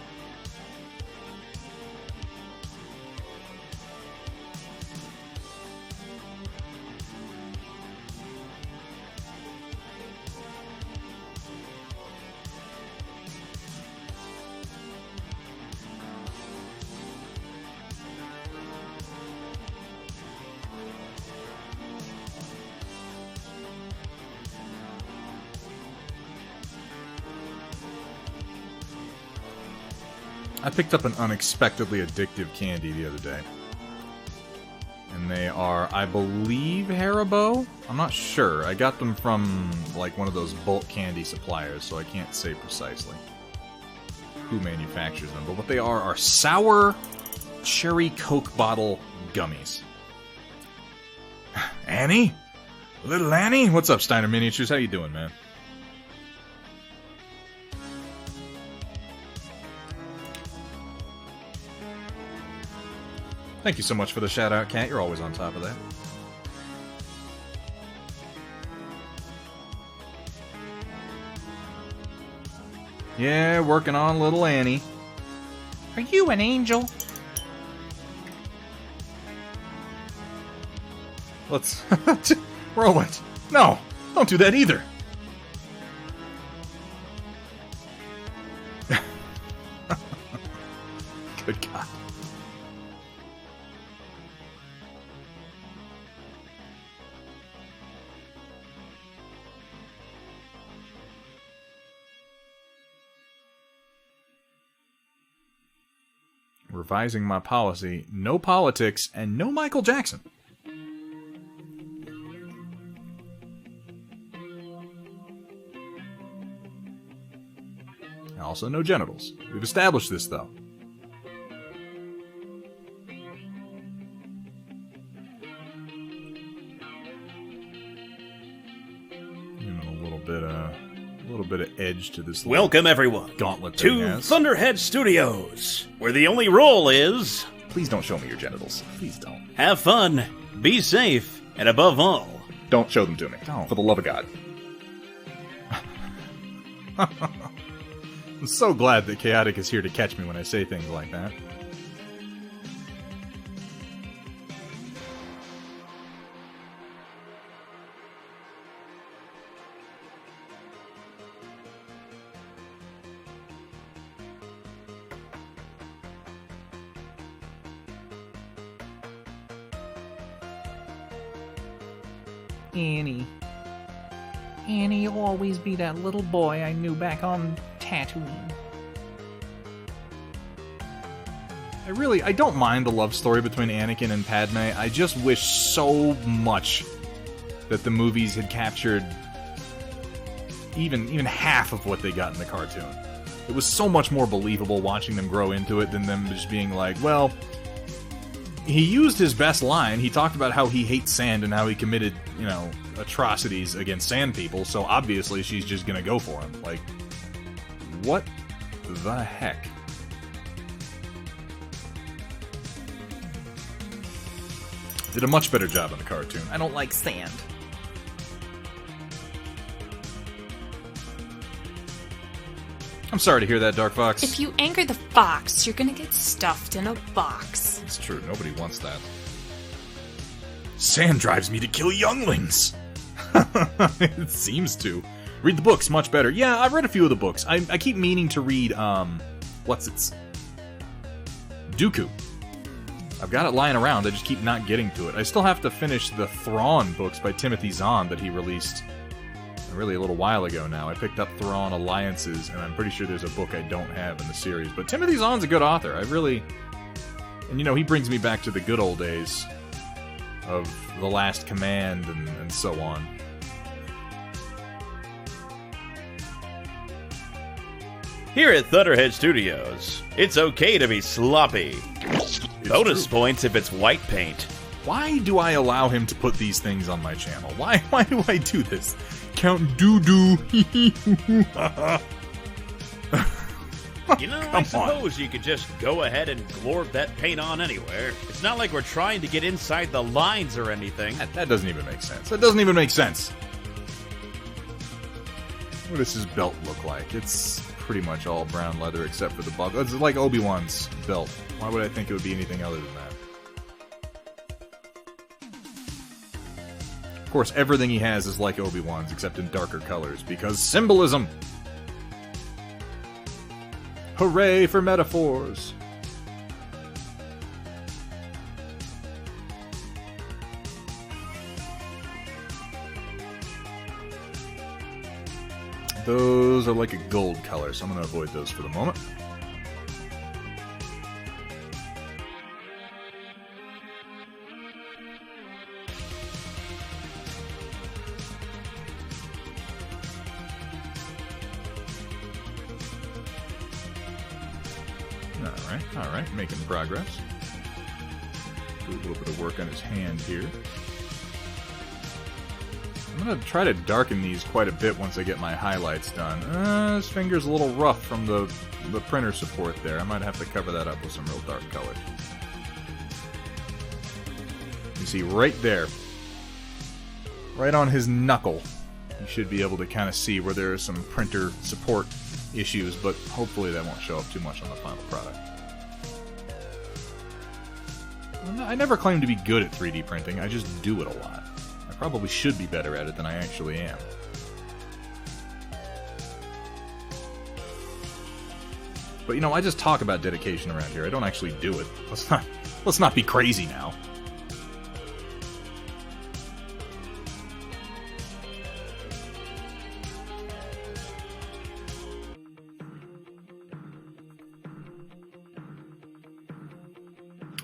I picked up an unexpectedly addictive candy the other day. And they are, I believe, Haribo? I'm not sure. I got them from, like, one of those bulk candy suppliers, so I can't say precisely who manufactures them. But what they are sour cherry Coke bottle gummies. Annie? Little Annie? What's up, Steiner Miniatures? How you doing, man? Thank you so much for the shout-out, Cat. You're always on top of that. Yeah, working on little Annie. Are you an angel? Let's... Whirlwind. No, don't do that either. Good God. Revising my policy, no politics, and no Michael Jackson. Also, no genitals. We've established this, though. And a little bit of edge to this. Welcome, everyone, gauntlet to Thunderhead Studios, where the only rule is... Please don't show me your genitals. Please don't. Have fun, be safe, and above all... Don't show them to me. Don't. For the love of God. I'm so glad that Chaotic is here to catch me when I say things like that. Annie. Annie, you'll always be that little boy I knew back on Tatooine. I don't mind the love story between Anakin and Padme. I just wish so much that the movies had captured even half of what they got in the cartoon. It was so much more believable watching them grow into it than them just being like, well, he used his best line. He talked about how he hates sand and how he committed, you know, atrocities against sand people, so obviously she's just gonna go for him. Like, what the heck? Did a much better job in the cartoon. I don't like sand. I'm sorry to hear that, Dark Fox. If you anger the fox, you're gonna get stuffed in a box. It's true, nobody wants that. Sand drives me to kill younglings! It seems to. Read the books, much better. Yeah, I've read a few of the books. I keep meaning to read, Dooku. I've got it lying around, I just keep not getting to it. I still have to finish the Thrawn books by Timothy Zahn that he released really a little while ago now. I picked up Thrawn Alliances, and I'm pretty sure there's a book I don't have in the series. But Timothy Zahn's a good author. And you know, he brings me back to the good old days of The Last Command and so on. Here at Thunderhead Studios, it's okay to be sloppy. Bonus points if it's white paint. Why do I allow him to put these things on my channel? Why do I do this? Count doo-doo. You know, I suppose you could just go ahead and glorb that paint on anywhere. It's not like we're trying to get inside the lines or anything. That doesn't even make sense. That doesn't even make sense. What does his belt look like? It's pretty much all brown leather except for the buckle. It's like Obi-Wan's belt. Why would I think it would be anything other than that? Of course, everything he has is like Obi-Wan's, except in darker colors, because symbolism! Hooray for metaphors! Those are like a gold color, so I'm going to avoid those for the moment. Alright, making progress. Do a little bit of work on his hand here. I'm going to try to darken these quite a bit once I get my highlights done. His finger's a little rough from the printer support there. I might have to cover that up with some real dark colors. You see, right there, right on his knuckle, you should be able to kind of see where there are some printer support issues, but hopefully that won't show up too much on the final product. I never claim to be good at 3D printing, I just do it a lot. I probably should be better at it than I actually am. But you know, I just talk about dedication around here, I don't actually do it. Let's not be crazy now.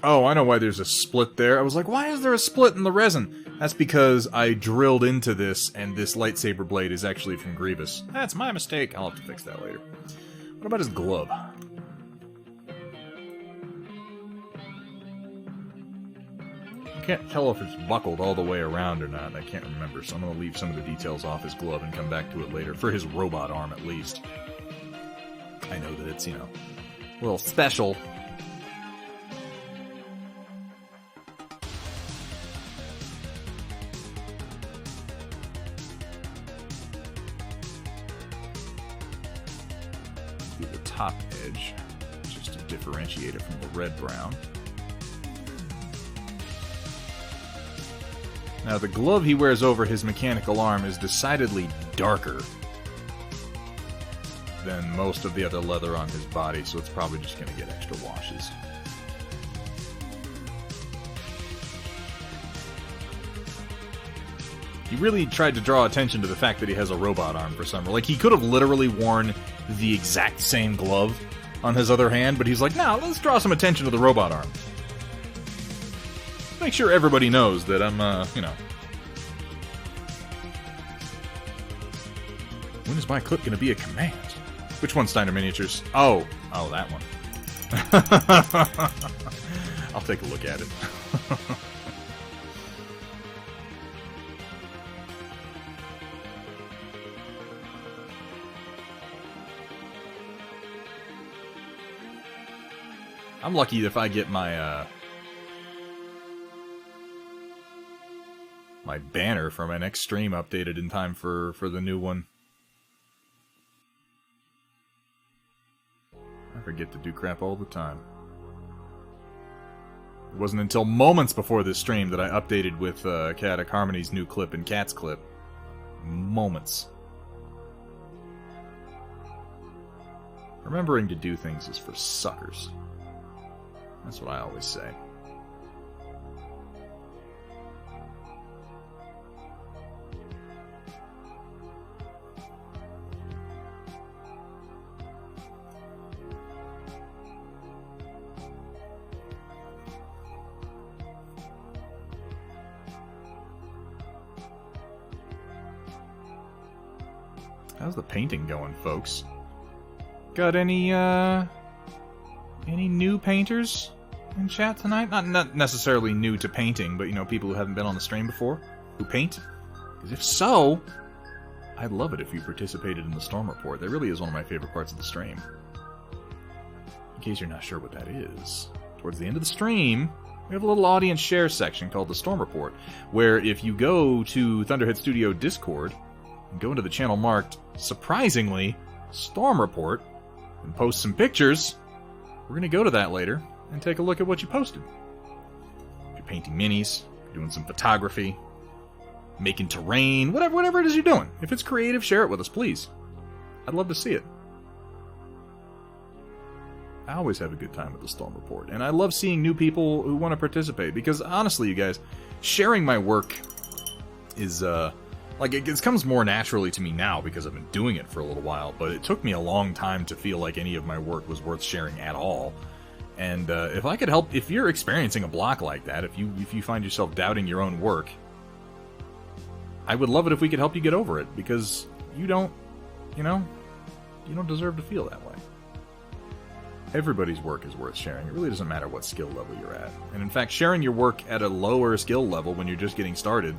Oh, I know why there's a split there. I was like, why is there a split in the resin? That's because I drilled into this, and this lightsaber blade is actually from Grievous. That's my mistake. I'll have to fix that later. What about his glove? I can't tell if it's buckled all the way around or not. I can't remember, so I'm going to leave some of the details off his glove and come back to it later. For his robot arm, at least. I know that it's, you know, a little special. Top edge, just to differentiate it from the red-brown. Now, the glove he wears over his mechanical arm is decidedly darker than most of the other leather on his body, so it's probably just going to get extra washes. He really tried to draw attention to the fact that he has a robot arm for some reason. Like, he could have literally worn the exact same glove on his other hand, but he's like, nah, let's draw some attention to the robot arm. Make sure everybody knows that I'm, you know. When is my clip going to be a command? Which one, Steiner Miniatures? Oh, that one. I'll take a look at it. I'm lucky if I get my my banner for my next stream updated in time for the new one. I forget to do crap all the time. It wasn't until moments before this stream that I updated with Chaotic Harmony's new clip and Cat's clip. Moments. Remembering to do things is for suckers. That's what I always say. How's the painting going, folks? Got any new painters in chat tonight? Not necessarily new to painting, but, you know, people who haven't been on the stream before, who paint? Because if so, I'd love it if you participated in the Storm Report. That really is one of my favorite parts of the stream. In case you're not sure what that is, towards the end of the stream, we have a little audience share section called the Storm Report, where if you go to Thunderhead Studio Discord, and go into the channel marked, surprisingly, Storm Report, and post some pictures, we're going to go to that later and take a look at what you posted. If you're painting minis, doing some photography, making terrain, whatever it is you're doing. If it's creative, share it with us, please. I'd love to see it. I always have a good time with the Storm Report, and I love seeing new people who want to participate, because honestly, you guys, sharing my work is, it comes more naturally to me now because I've been doing it for a little while, but it took me a long time to feel like any of my work was worth sharing at all. And if I could help, if you're experiencing a block like that, if you find yourself doubting your own work, I would love it if we could help you get over it, because you don't deserve to feel that way. Everybody's work is worth sharing. It really doesn't matter what skill level you're at. And in fact, sharing your work at a lower skill level when you're just getting started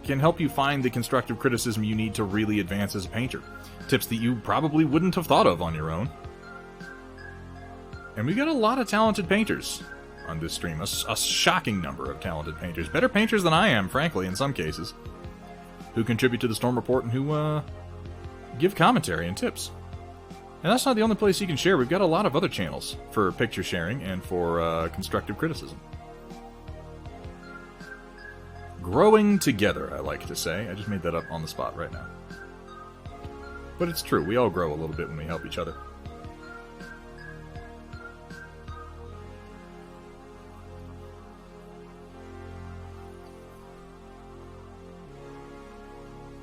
can help you find the constructive criticism you need to really advance as a painter. Tips that you probably wouldn't have thought of on your own. And we got a lot of talented painters on this stream. A shocking number of talented painters. Better painters than I am, frankly, in some cases. Who contribute to the Storm Report and who give commentary and tips. And that's not the only place you can share. We've got a lot of other channels for picture sharing and for constructive criticism. Growing together, I like to say. I just made that up on the spot right now. But it's true. We all grow a little bit when we help each other.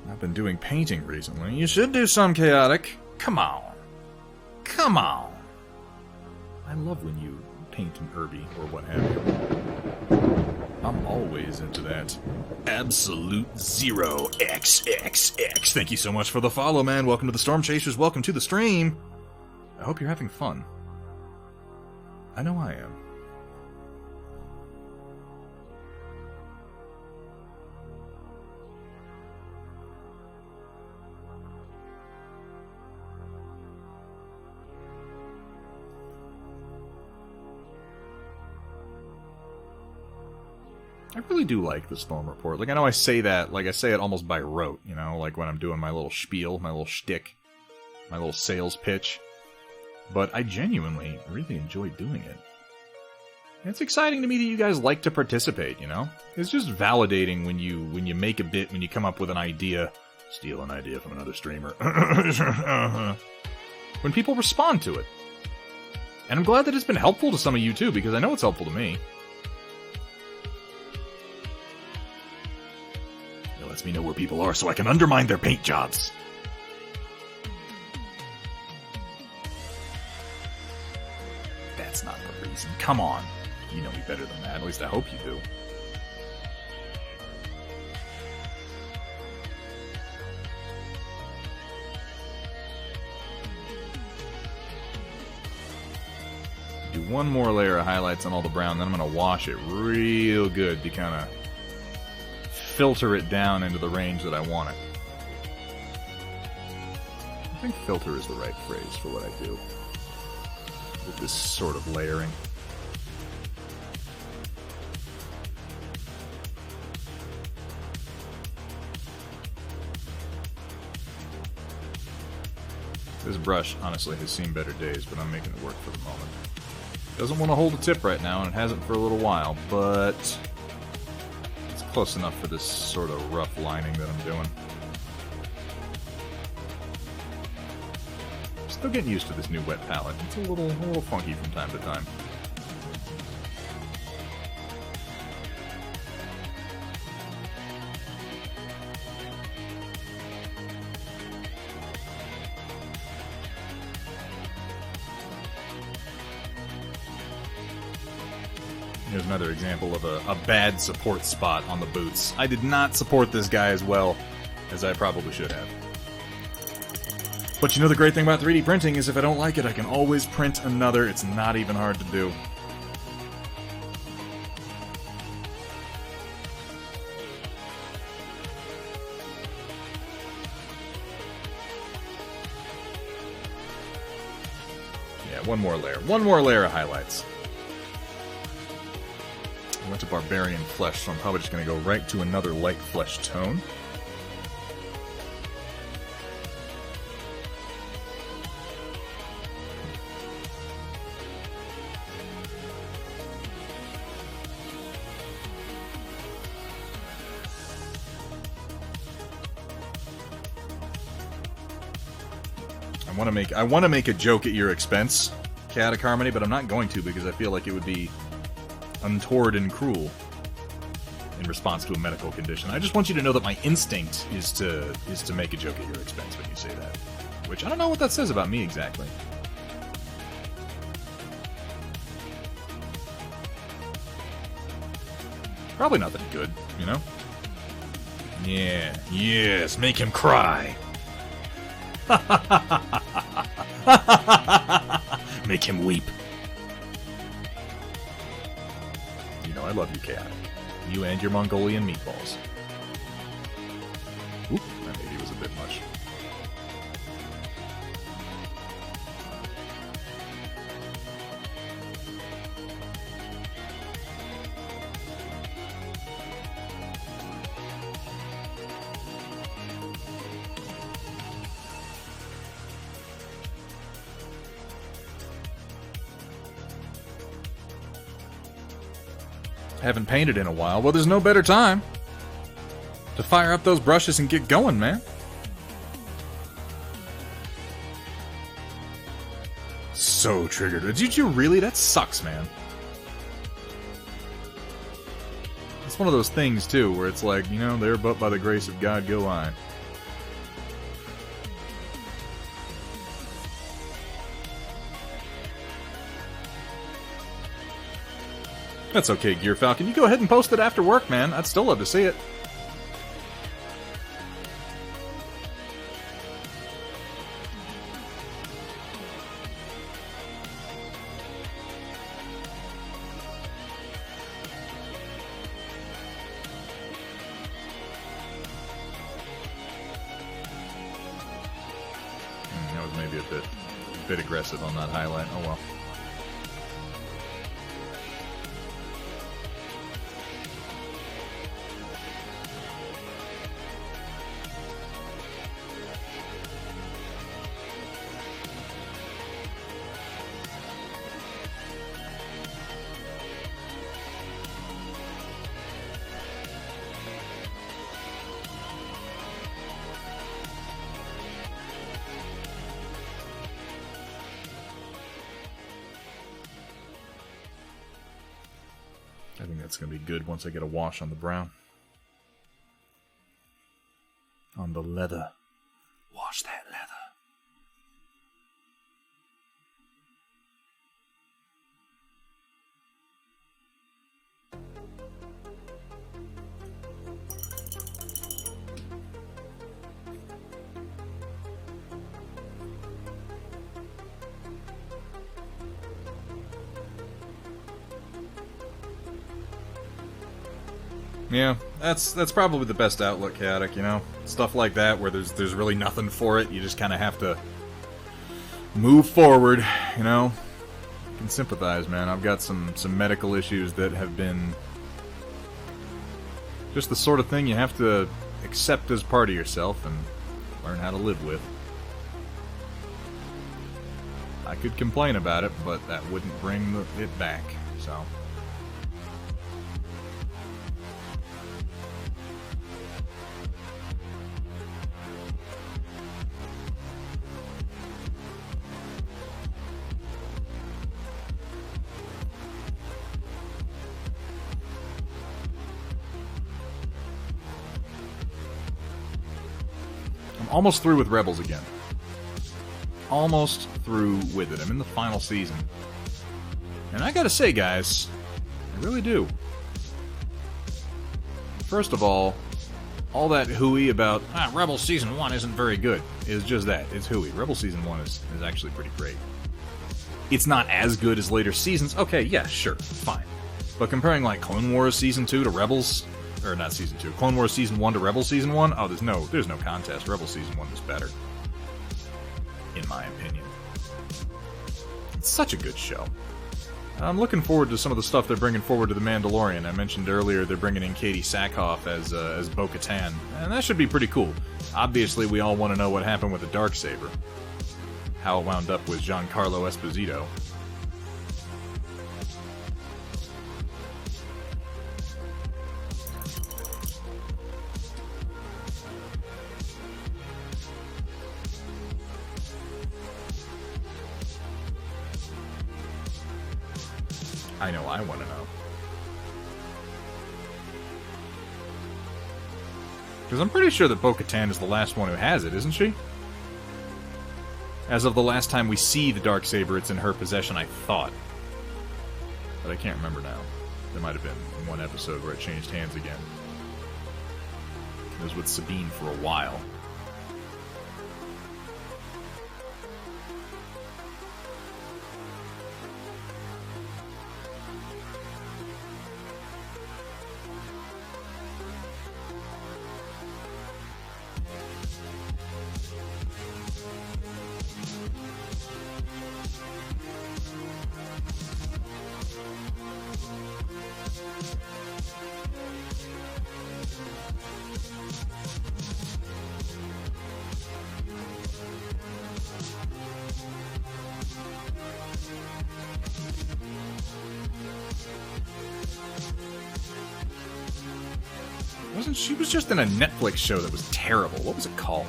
I've been doing painting recently. You should do some, Chaotic. Come on. Come on. I love when you paint an Herbie or what have you. I'm always into that. Absolute Zero XXX. Thank you so much for the follow, man. Welcome to the Storm Chasers. Welcome to the stream. I hope you're having fun. I know I am. I really do like the Storm Report. Like, I know I say that, like, I say it almost by rote, you know? Like, when I'm doing my little spiel, my little shtick, my little sales pitch. But I genuinely really enjoy doing it. And it's exciting to me that you guys like to participate, you know? It's just validating when you make a bit, when you come up with an idea. Steal an idea from another streamer. When people respond to it. And I'm glad that it's been helpful to some of you, too, because I know it's helpful to me. Lets me know where people are so I can undermine their paint jobs. That's not the reason. Come on. You know me better than that. At least I hope you do. Do one more layer of highlights on all the brown, then I'm going to wash it real good to kind of filter it down into the range that I want it. I think filter is the right phrase for what I do with this sort of layering. This brush, honestly, has seen better days, but I'm making it work for the moment. Doesn't want to hold a tip right now, and it hasn't for a little while, but it's close enough for this sort of rough lining that I'm doing. Still getting used to this new wet palette. It's a little funky from time to time. Here's another example of a bad support spot on the boots. I did not support this guy as well as I probably should have. But you know the great thing about 3D printing is if I don't like it, I can always print another. It's not even hard to do. Yeah, one more layer. One more layer of highlights. I went to Barbarian Flesh, so I'm probably just going to go right to another light flesh tone. I want to make a joke at your expense, Chaotic Harmony, but I'm not going to because I feel like it would be untoward and cruel in response to a medical condition. I just want you to know that my instinct is to make a joke at your expense when you say that. Which I don't know what that says about me exactly. Probably not that good, you know? Yeah, yes, make him cry. Make him weep. You know I love you, Chaotic. You and your Mongolian meatballs. Oop, that maybe was a bit much. Haven't painted in a while. Well, there's no better time to fire up those brushes and get going, man. So triggered. Did you really? That sucks, man. It's one of those things, too, where it's like, you know, there but by the grace of God go I. That's okay, Gear Falcon. You go ahead and post it after work, man. I'd still love to see it. That was maybe a bit aggressive on that highlight. Oh well. I think that's going to be good once I get a wash on the brown. On the leather. Wash that leather. Yeah, that's probably the best outlook, Chaotic, you know? Stuff like that, where there's really nothing for it, you just kind of have to move forward, you know? I can sympathize, man. I've got some medical issues that have been just the sort of thing you have to accept as part of yourself and learn how to live with. I could complain about it, but that wouldn't bring it back, so... I'm almost through with Rebels again. Almost through with it. I'm in the final season. And I gotta say, guys, I really do. First of all that hooey about, Rebels Season 1 isn't very good, is just that. It's hooey. Rebels Season 1 is actually pretty great. It's not as good as later seasons. Okay, yeah, sure, fine. But comparing, like, Clone Wars Season 2 to Rebels... Or not Season 2. Clone Wars Season 1 to Rebels Season 1? Oh, there's no contest. Rebels Season 1 was better. In my opinion. It's such a good show. I'm looking forward to some of the stuff they're bringing forward to The Mandalorian. I mentioned earlier they're bringing in Katie Sackhoff as Bo-Katan, and that should be pretty cool. Obviously, we all want to know what happened with the Darksaber. How it wound up with Giancarlo Esposito. I know I want to know. Because I'm pretty sure that Bo-Katan is the last one who has it, isn't she? As of the last time we see the Darksaber, it's in her possession, I thought. But I can't remember now. There might have been one episode where it changed hands again. It was with Sabine for a while. She was just in a Netflix show that was terrible. What was it called?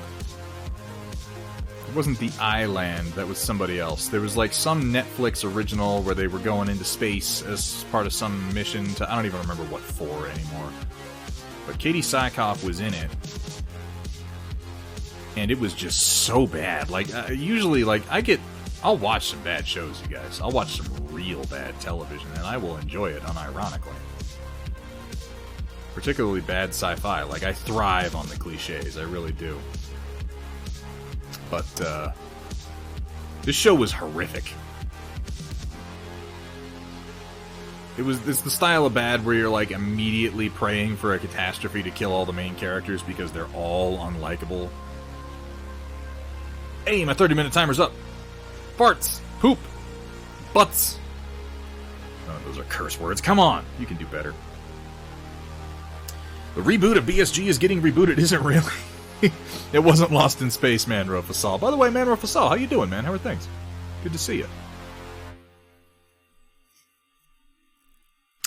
It wasn't The Island. That was somebody else. There was like some Netflix original where they were going into space as part of some mission to... I don't even remember what for anymore. But Katie Sackhoff was in it. And it was just so bad. Like, usually, like, I'll watch some bad shows, you guys. I'll watch some real bad television, and I will enjoy it unironically. Particularly bad sci-fi. Like, I thrive on the cliches. I really do. But, this show was horrific. It's the style of bad where you're, like, immediately praying for a catastrophe to kill all the main characters because they're all unlikable. Hey, my 30-minute timer's up. Farts. Poop. Butts. Oh, those are curse words. Come on. You can do better. The reboot of BSG is getting rebooted, isn't really? It wasn't Lost in Space, Manro Fasal. By the way, Manro Fasal, how you doing, man? How are things? Good to see you.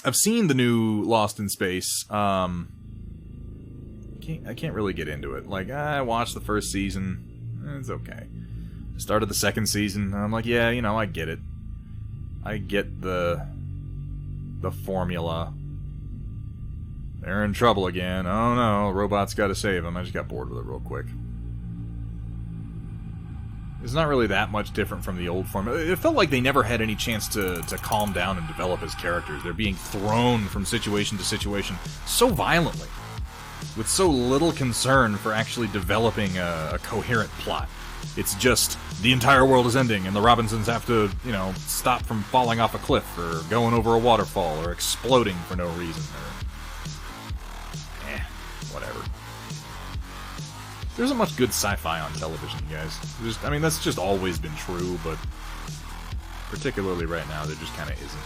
I've seen the new Lost in Space. I can't really get into it. Like, I watched the first season. It's okay. I started the second season, and I'm like, yeah, you know, I get it. I get the formula. They're in trouble again. Oh no, robots gotta save them. I just got bored with it real quick. It's not really that much different from the old formula. It felt like they never had any chance to calm down and develop as characters. They're being thrown from situation to situation so violently, with so little concern for actually developing a coherent plot. It's just, the entire world is ending, and the Robinsons have to, you know, stop from falling off a cliff, or going over a waterfall, or exploding for no reason, or There isn't much good sci-fi on television, guys. I mean, that's just always been true, but particularly right now, there just kind of isn't.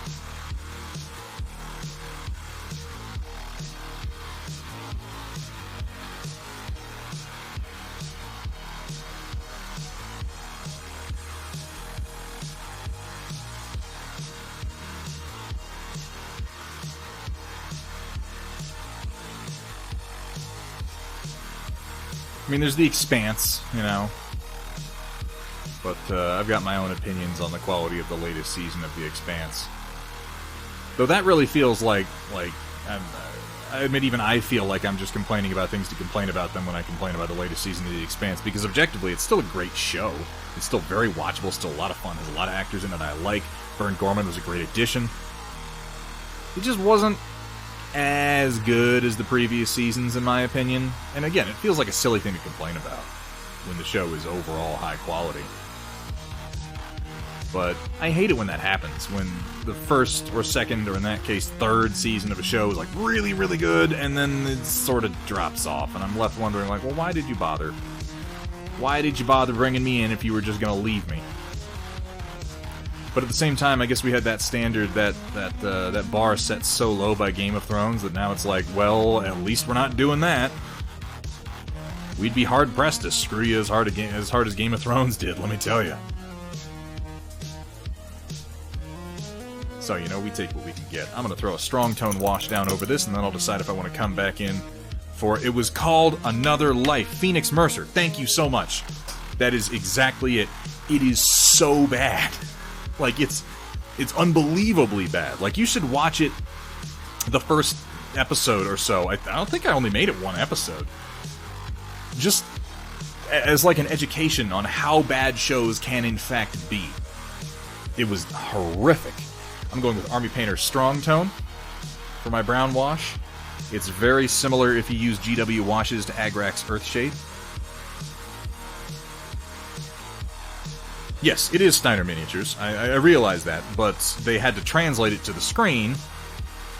I mean, there's The Expanse, you know, but I've got my own opinions on the quality of the latest season of The Expanse. Though that really feels like I admit even I feel like I'm just complaining about things to complain about them when I complain about the latest season of The Expanse, because objectively, it's still a great show. It's still very watchable, still a lot of fun. There's a lot of actors in it I like. Vern Gorman was a great addition. It just wasn't as good as the previous seasons, in my opinion. And again, it feels like a silly thing to complain about when the show is overall high quality. But I hate it when that happens, when the first or second, or in that case, third season of a show is like really, really good, and then it sort of drops off, and I'm left wondering, like, well, why did you bother? Why did you bother bringing me in if you were just going to leave me? But at the same time, I guess we had that standard, that bar set so low by Game of Thrones that now it's like, well, at least we're not doing that. We'd be hard-pressed to screw you as hard as Game of Thrones did, let me tell you. So, you know, we take what we can get. I'm going to throw a strong tone wash down over this, and then I'll decide if I want to come back in for It Was Called Another Life. Phoenix Mercer, thank you so much. That is exactly it. It is so bad. Like, it's unbelievably bad. Like, you should watch it the first episode or so. I don't think I only made it one episode. Just as like an education on how bad shows can in fact be. It was horrific. I'm going with Army Painter's Strong Tone for my brown wash. It's very similar if you use GW washes to Agrax Earthshade. Yes, it is Steiner Miniatures. I realize that, but they had to translate it to the screen.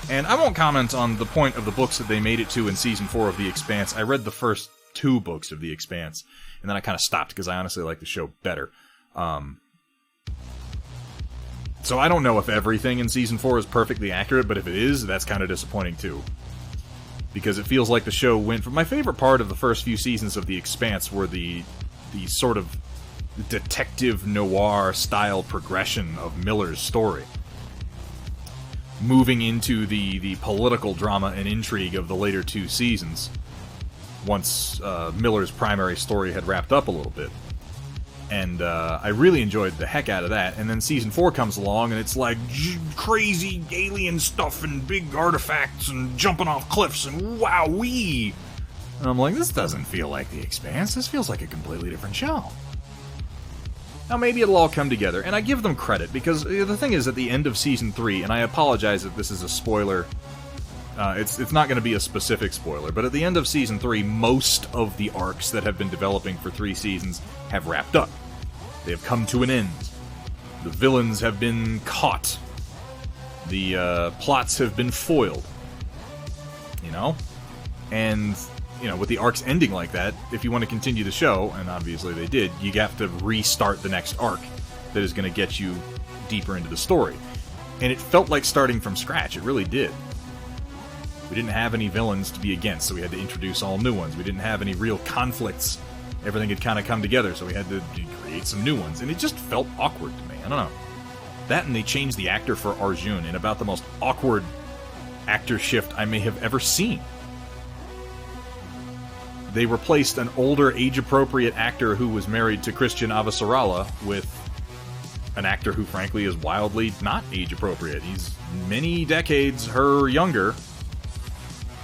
And I won't comment on the point of the books that they made it to in Season 4 of The Expanse. I read the first 2 books of The Expanse, and then I kind of stopped because I honestly like the show better. So I don't know if everything in Season 4 is perfectly accurate, but if it is, that's kind of disappointing too. Because it feels like the show went... My favorite part of the first few seasons of The Expanse were the sort of detective noir style progression of Miller's story. Moving into the political drama and intrigue of the later 2 seasons, once Miller's primary story had wrapped up a little bit. And I really enjoyed the heck out of that. And then Season 4 comes along, and it's like crazy alien stuff and big artifacts and jumping off cliffs and wowee! And I'm like, this doesn't feel like The Expanse. This feels like a completely different show. Now, maybe it'll all come together, and I give them credit, because the thing is, at the end of Season 3, and I apologize if this is a spoiler, it's not going to be a specific spoiler, but at the end of Season 3, most of the arcs that have been developing for 3 seasons have wrapped up. They have come to an end. The villains have been caught. The plots have been foiled. You know? And... you know, with the arcs ending like that, if you want to continue the show, and obviously they did, you have to restart the next arc that is going to get you deeper into the story. And it felt like starting from scratch, it really did. We didn't have any villains to be against, so we had to introduce all new ones. We didn't have any real conflicts. Everything had kind of come together, so we had to create some new ones. And it just felt awkward to me, I don't know. That, and they changed the actor for Arjun in about the most awkward actor shift I may have ever seen. They replaced an older, age-appropriate actor who was married to Christian Avasarala with an actor who, frankly, is wildly not age-appropriate. He's many decades her younger,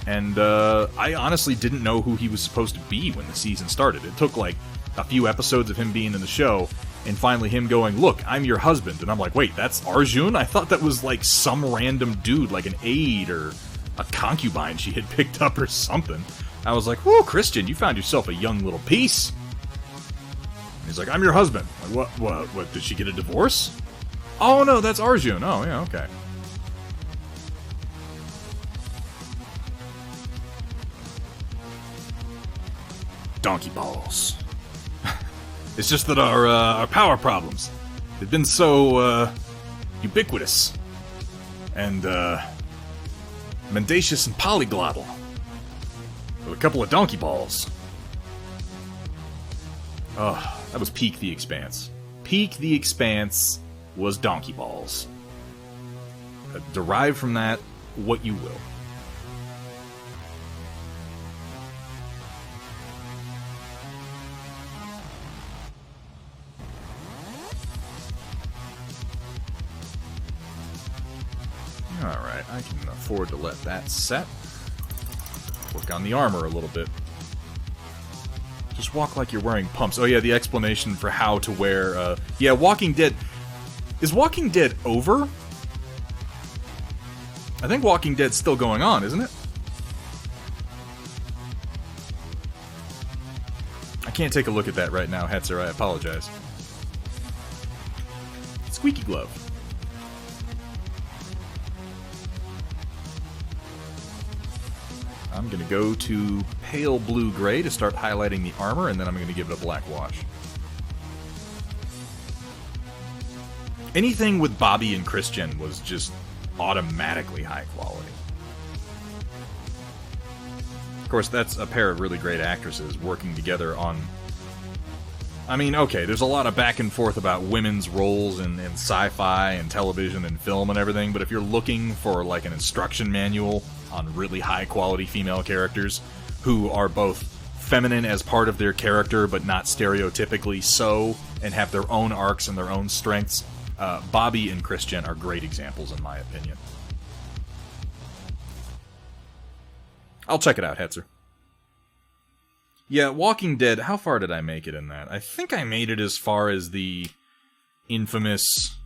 and I honestly didn't know who he was supposed to be when the season started. It took, like, a few episodes of him being in the show, and finally him going, "Look, I'm your husband," and I'm like, wait, that's Arjun? I thought that was, like, some random dude, like an aide or a concubine she had picked up or something. I was like, whoa, Christian, you found yourself a young little piece. And he's like, I'm your husband. Like, what, did she get a divorce? Oh, no, that's Arjun. Oh, yeah, okay. Donkey balls. It's just that our power problems, they've been so, ubiquitous. And, mendacious and polyglottal. With a couple of donkey balls. Oh, that was peak The Expanse. Peak The Expanse was donkey balls. Derive from that what you will. Alright, I can afford to let that set. Work on the armor a little bit. Just walk like you're wearing pumps. Oh yeah, the explanation for how to wear, yeah, Walking Dead... Is Walking Dead over? I think Walking Dead's still going on, isn't it? I can't take a look at that right now, Hetzer, I apologize. Squeaky glove. I'm going to go to pale blue-gray to start highlighting the armor, and then I'm going to give it a black wash. Anything with Bobby and Christian was just automatically high quality. Of course, that's a pair of really great actresses working together on... I mean, okay, there's a lot of back and forth about women's roles in sci-fi and television and film and everything, but if you're looking for, like, an instruction manual on really high-quality female characters who are both feminine as part of their character, but not stereotypically so, and have their own arcs and their own strengths, Bobby and Christian are great examples, in my opinion. I'll check it out, Hetzer. Yeah, Walking Dead, how far did I make it in that? I think I made it as far as the infamous,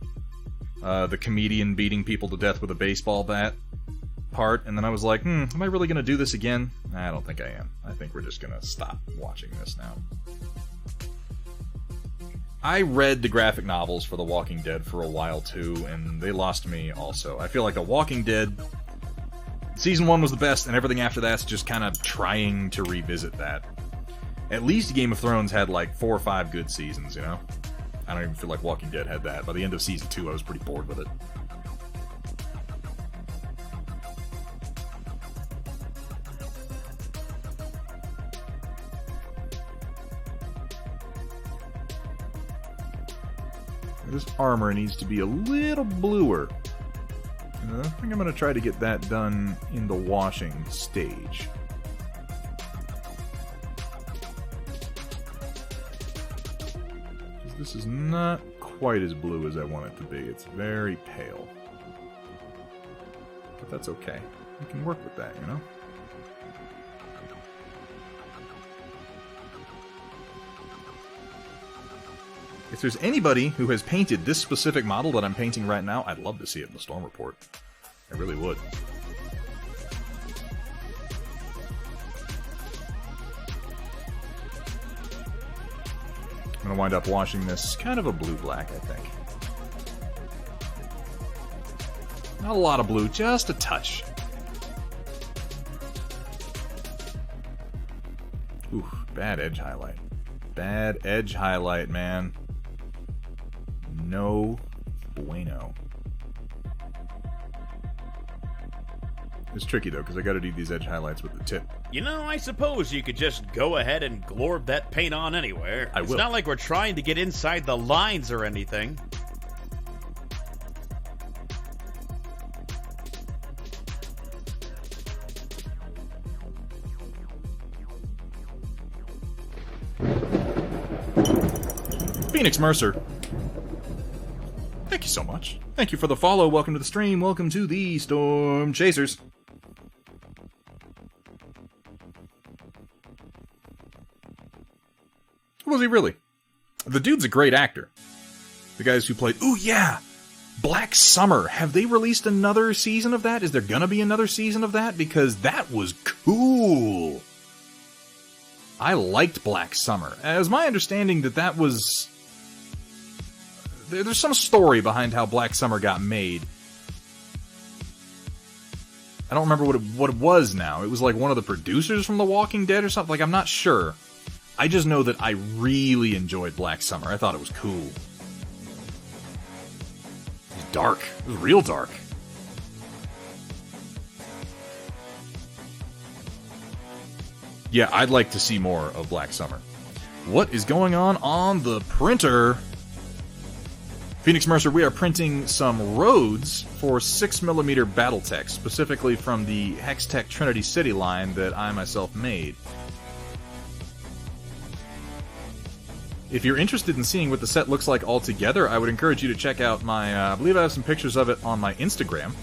the comedian beating people to death with a baseball bat part, and then I was like, am I really going to do this again? I don't think I am. I think we're just going to stop watching this now. I read the graphic novels for The Walking Dead for a while too, and they lost me also. I feel like The Walking Dead Season 1 was the best, and everything after that's just kind of trying to revisit that. At least Game of Thrones had like 4 or 5 good seasons, you know? I don't even feel like Walking Dead had that. By the end of Season 2, I was pretty bored with it. This armor needs to be a little bluer. And I think I'm going to try to get that done in the washing stage. This is not quite as blue as I want it to be. It's very pale. But that's okay. We can work with that, you know? If there's anybody who has painted this specific model that I'm painting right now, I'd love to see it in the Storm Report. I really would. I'm going to wind up washing this kind of a blue-black, I think. Not a lot of blue, just a touch. Ooh, bad edge highlight. Bad edge highlight, man. No bueno. It's tricky, though, because I gotta do these edge highlights with the tip. You know, I suppose you could just go ahead and glorb that paint on anywhere. I will. It's not like we're trying to get inside the lines or anything. Phoenix Mercer. Thank you so much. Thank you for the follow. Welcome to the stream. Welcome to the Storm Chasers. Was he really? The dude's a great actor. The guys who played... Ooh, yeah! Black Summer. Have they released another season of that? Is there gonna be another season of that? Because that was cool. I liked Black Summer. It was my understanding that that was... There's some story behind how Black Summer got made. I don't remember what it was now. It was like one of the producers from The Walking Dead or something. Like, I'm not sure. I just know that I really enjoyed Black Summer. I thought it was cool. It was dark. It was real dark. Yeah, I'd like to see more of Black Summer. What is going on the printer? Phoenix Mercer, we are printing some roads for 6mm Battletech, specifically from the Hextech Trinity City line that I myself made. If you're interested in seeing what the set looks like all together, I would encourage you to check out my, I believe I have some pictures of it on my Instagram,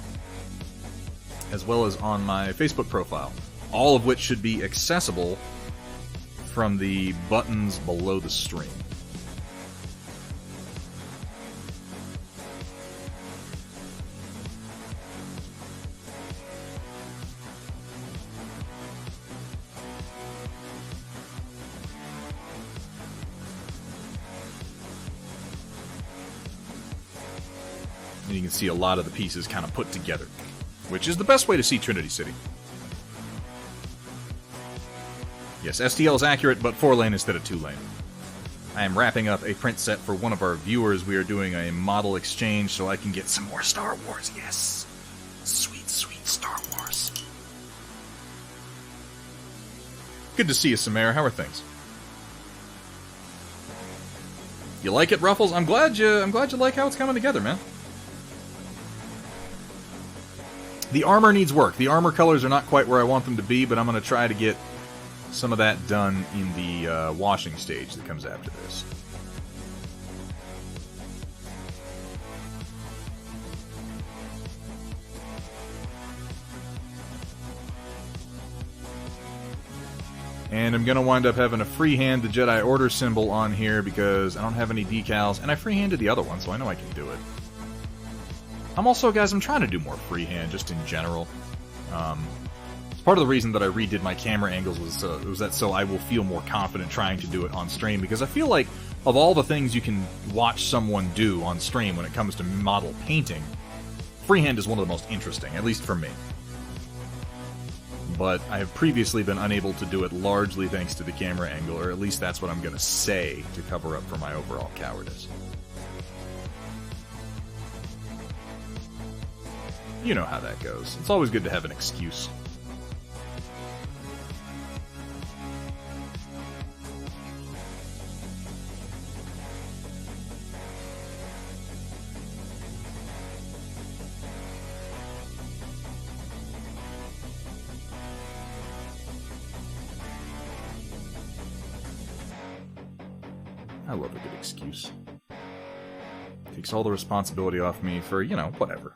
as well as on my Facebook profile, all of which should be accessible from the buttons below the stream. And you can see a lot of the pieces kind of put together, which is the best way to see Trinity City. Yes, STL is accurate, but 4-lane instead of 2-lane. I am wrapping up a print set for one of our viewers. We are doing a model exchange so I can get some more Star Wars. Yes! Sweet, sweet Star Wars. Good to see you, Samara. How are things? You like it, Ruffles? I'm glad you like how it's coming together, man. The armor needs work. The armor colors are not quite where I want them to be, but I'm going to try to get some of that done in the washing stage that comes after this. And I'm going to wind up having to freehand the Jedi Order symbol on here because I don't have any decals, and I freehanded the other one, so I know I can do it. I'm also, guys, I'm trying to do more freehand, just in general. Part of the reason that I redid my camera angles was that so I will feel more confident trying to do it on stream, because I feel like of all the things you can watch someone do on stream when it comes to model painting, freehand is one of the most interesting, at least for me. But I have previously been unable to do it largely thanks to the camera angle, or at least that's what I'm going to say to cover up for my overall cowardice. You know how that goes. It's always good to have an excuse. I love a good excuse. Takes all the responsibility off me for, you know, whatever.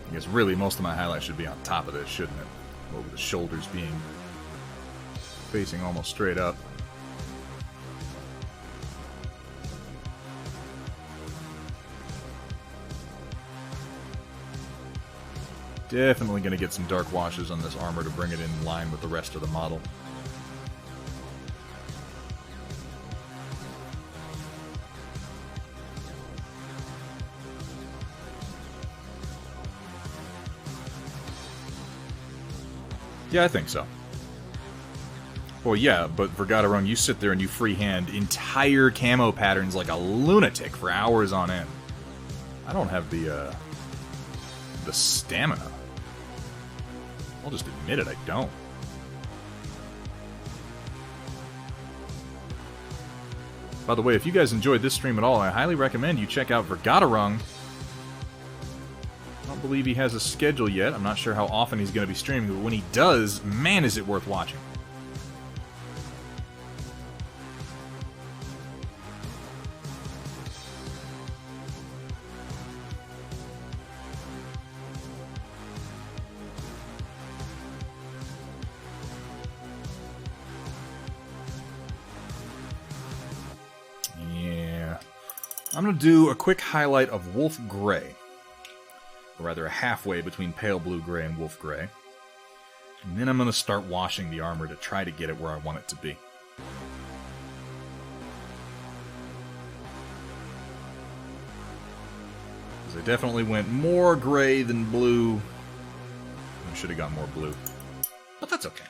I guess really most of my highlights should be on top of this, shouldn't it? Over the shoulders being facing almost straight up. Definitely going to get some dark washes on this armor to bring it in line with the rest of the model. Yeah, I think so. Well, yeah, but Vergata Rung, you sit there and you freehand entire camo patterns like a lunatic for hours on end. I don't have the stamina. I'll just admit it, I don't. By the way, if you guys enjoyed this stream at all, I highly recommend you check out Vergata Rung. I don't believe he has a schedule yet. I'm not sure how often he's going to be streaming, but when he does, man, is it worth watching. Yeah. I'm going to do a quick highlight of Wolf Gray. Or rather, a halfway between Pale Blue Gray and Wolf Gray. And then I'm going to start washing the armor to try to get it where I want it to be. Because I definitely went more gray than blue. I should have got more blue. But that's okay.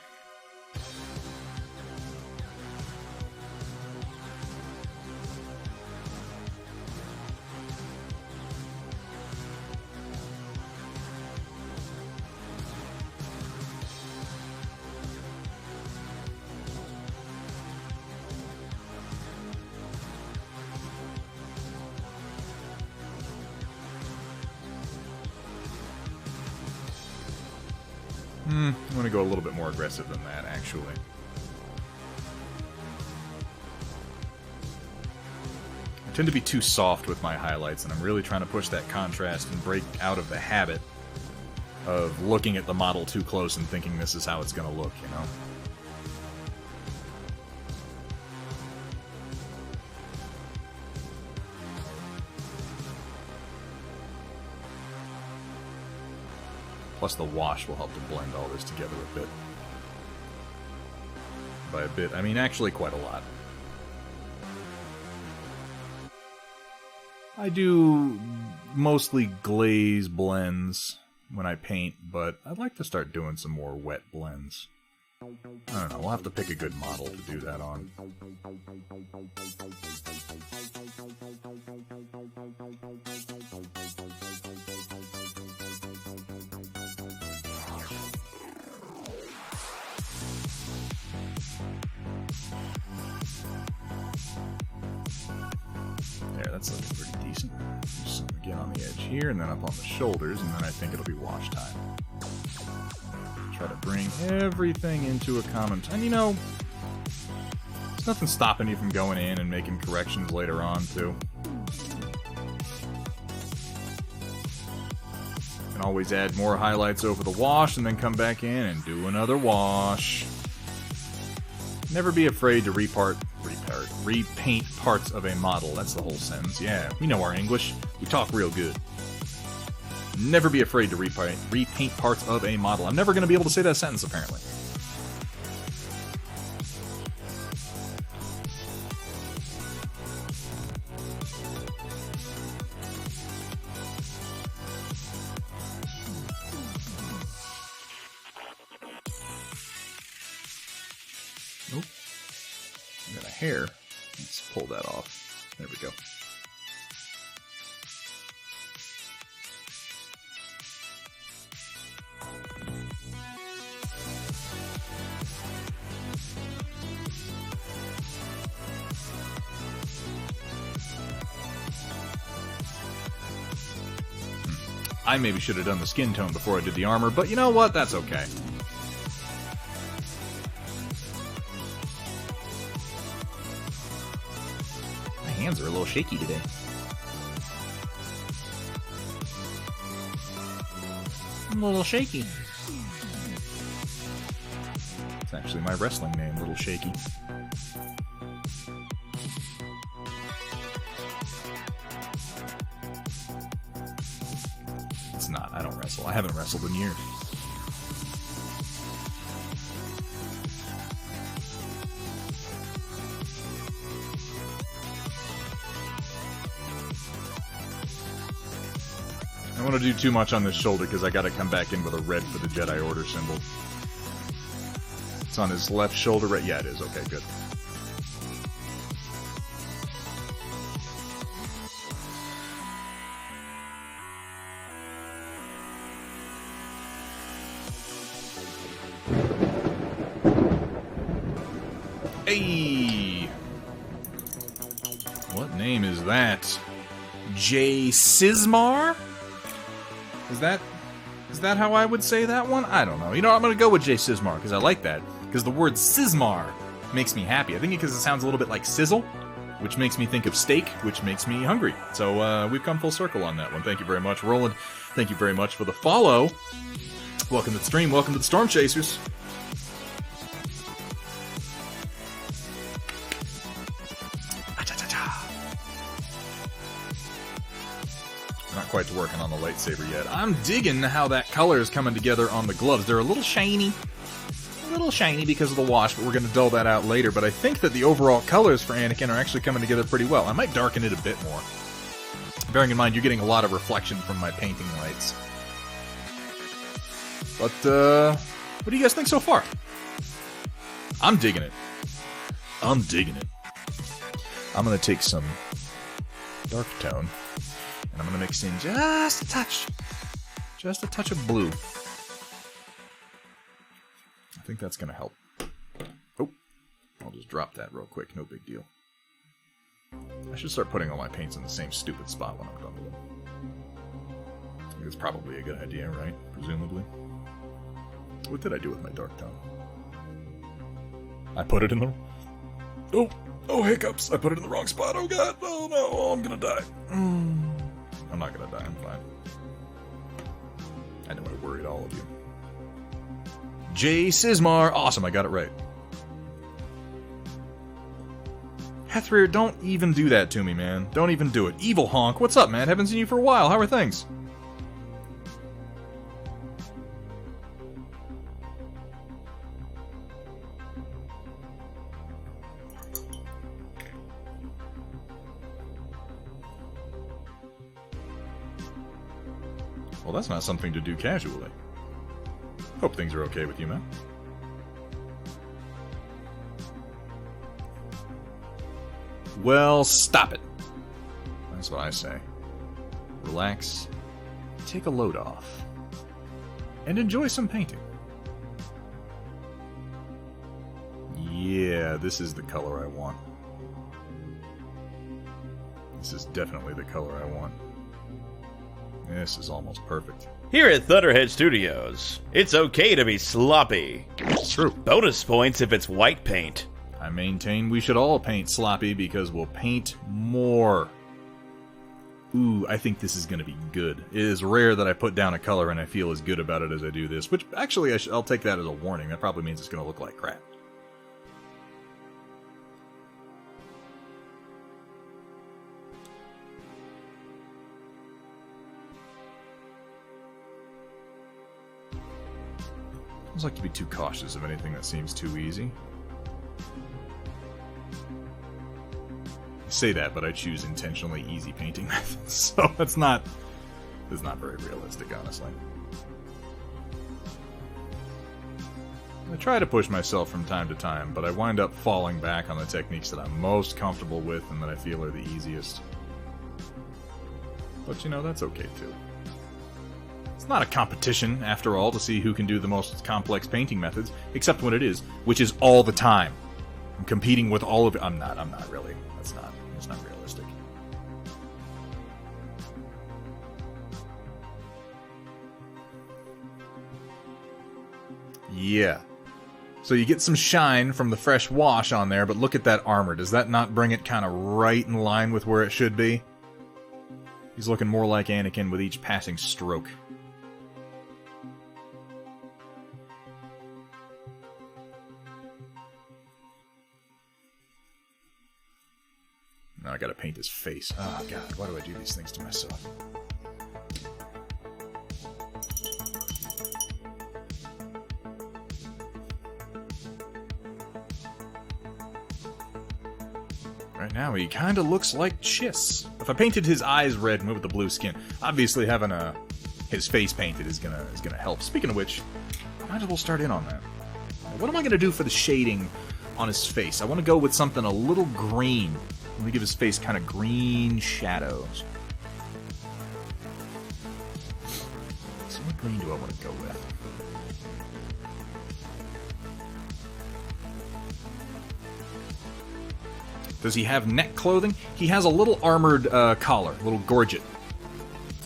I'm going to go a little bit more aggressive than that, actually. I tend to be too soft with my highlights, and I'm really trying to push that contrast and break out of the habit of looking at the model too close and thinking this is how it's going to look, you know? Plus the wash will help to blend all this together a bit. By a bit, I mean actually quite a lot. I do mostly glaze blends when I paint, but I'd like to start doing some more wet blends. I don't know, we'll have to pick a good model to do that on. There, that's looking pretty decent. Just some again on the edge here, and then up on the shoulders, and then I think it'll be wash time. Try to bring everything into a common time. You know, there's nothing stopping you from going in and making corrections later on, too. You can always add more highlights over the wash, and then come back in and do another wash. Never be afraid to repaint parts of a model. That's the whole sentence. Yeah, we know our English. We talk real good. Never be afraid to repaint parts of a model. I'm never going to be able to say that sentence, apparently. Nope. I got a hair. Let's pull that off. There we go. I maybe should have done the skin tone before I did the armor, but you know what? That's okay. My hands are a little shaky today. I'm a little shaky. It's actually my wrestling name, Little Shaky. It's not. I don't wrestle. I haven't wrestled in years. I don't want to do too much on this shoulder because I got to come back in with a red for the Jedi Order symbol. It's on his left shoulder, right? Yeah, it is. Okay, good. Hey! What name is that? J. Sismar? Is that how I would say that one? I don't know. You know, I'm going to go with J. Sismar because I like that. Because the word Sismar makes me happy. I think because it sounds a little bit like sizzle, which makes me think of steak, which makes me hungry. So we've come full circle on that one. Thank you very much. Roland, thank you very much for the follow. Welcome to the stream. Welcome to the Storm Chasers. quite to working on the lightsaber yet. I'm digging how that color is coming together on the gloves. They're a little shiny. A little shiny because of the wash, but we're going to dull that out later. But I think that the overall colors for Anakin are actually coming together pretty well. I might darken it a bit more. Bearing in mind, you're getting a lot of reflection from my painting lights. But, what do you guys think so far? I'm digging it. I'm digging it. I'm going to take some dark tone, and I'm going to mix in just a touch of blue. I think that's going to help. Oh, I'll just drop that real quick, no big deal. I should start putting all my paints in the same stupid spot when I'm done with them. I think it's probably a good idea, right? Presumably. What did I do with my dark tone? I put it in the... Oh, hiccups! I put it in the wrong spot. Oh god! Oh no! Oh, I'm gonna die. I'm not gonna die. I'm fine. I know I worried all of you. J. Sismar! Awesome, I got it right. Hethrir, don't even do that to me, man. Don't even do it. Evil Honk, what's up, man? Haven't seen you for a while. How are things? Well, that's not something to do casually. Hope things are okay with you, man. Well, stop it. That's what I say. Relax, take a load off, and enjoy some painting. Yeah, this is the color I want. This is definitely the color I want. This is almost perfect. Here at Thunderhead Studios, it's okay to be sloppy. True. Bonus points if it's white paint. I maintain we should all paint sloppy because we'll paint more. Ooh, I think this is going to be good. It is rare that I put down a color and I feel as good about it as I do this, which actually I'll take that as a warning. That probably means it's going to look like crap. I always like to be too cautious of anything that seems too easy. I say that, but I choose intentionally easy painting methods, so it's not very realistic, honestly. I try to push myself from time to time, but I wind up falling back on the techniques that I'm most comfortable with and that I feel are the easiest. But you know, that's okay too. It's not a competition, after all, to see who can do the most complex painting methods, except when it is, which is all the time. I'm competing with all of it. I'm not really. That's not realistic. Yeah. So you get some shine from the fresh wash on there, but look at that armor. Does that not bring it kind of right in line with where it should be? He's looking more like Anakin with each passing stroke. Now I gotta paint his face. Oh god, why do I do these things to myself? Right now he kinda looks like Chiss. If I painted his eyes red and went with the blue skin, obviously having his face painted is gonna help. Speaking of which, I might as well start in on that. What am I gonna do for the shading on his face? I want to go with something a little green. Let me give his face kind of green shadows. So what green do I want to go with? Does he have neck clothing? He has a little armored collar, a little gorget,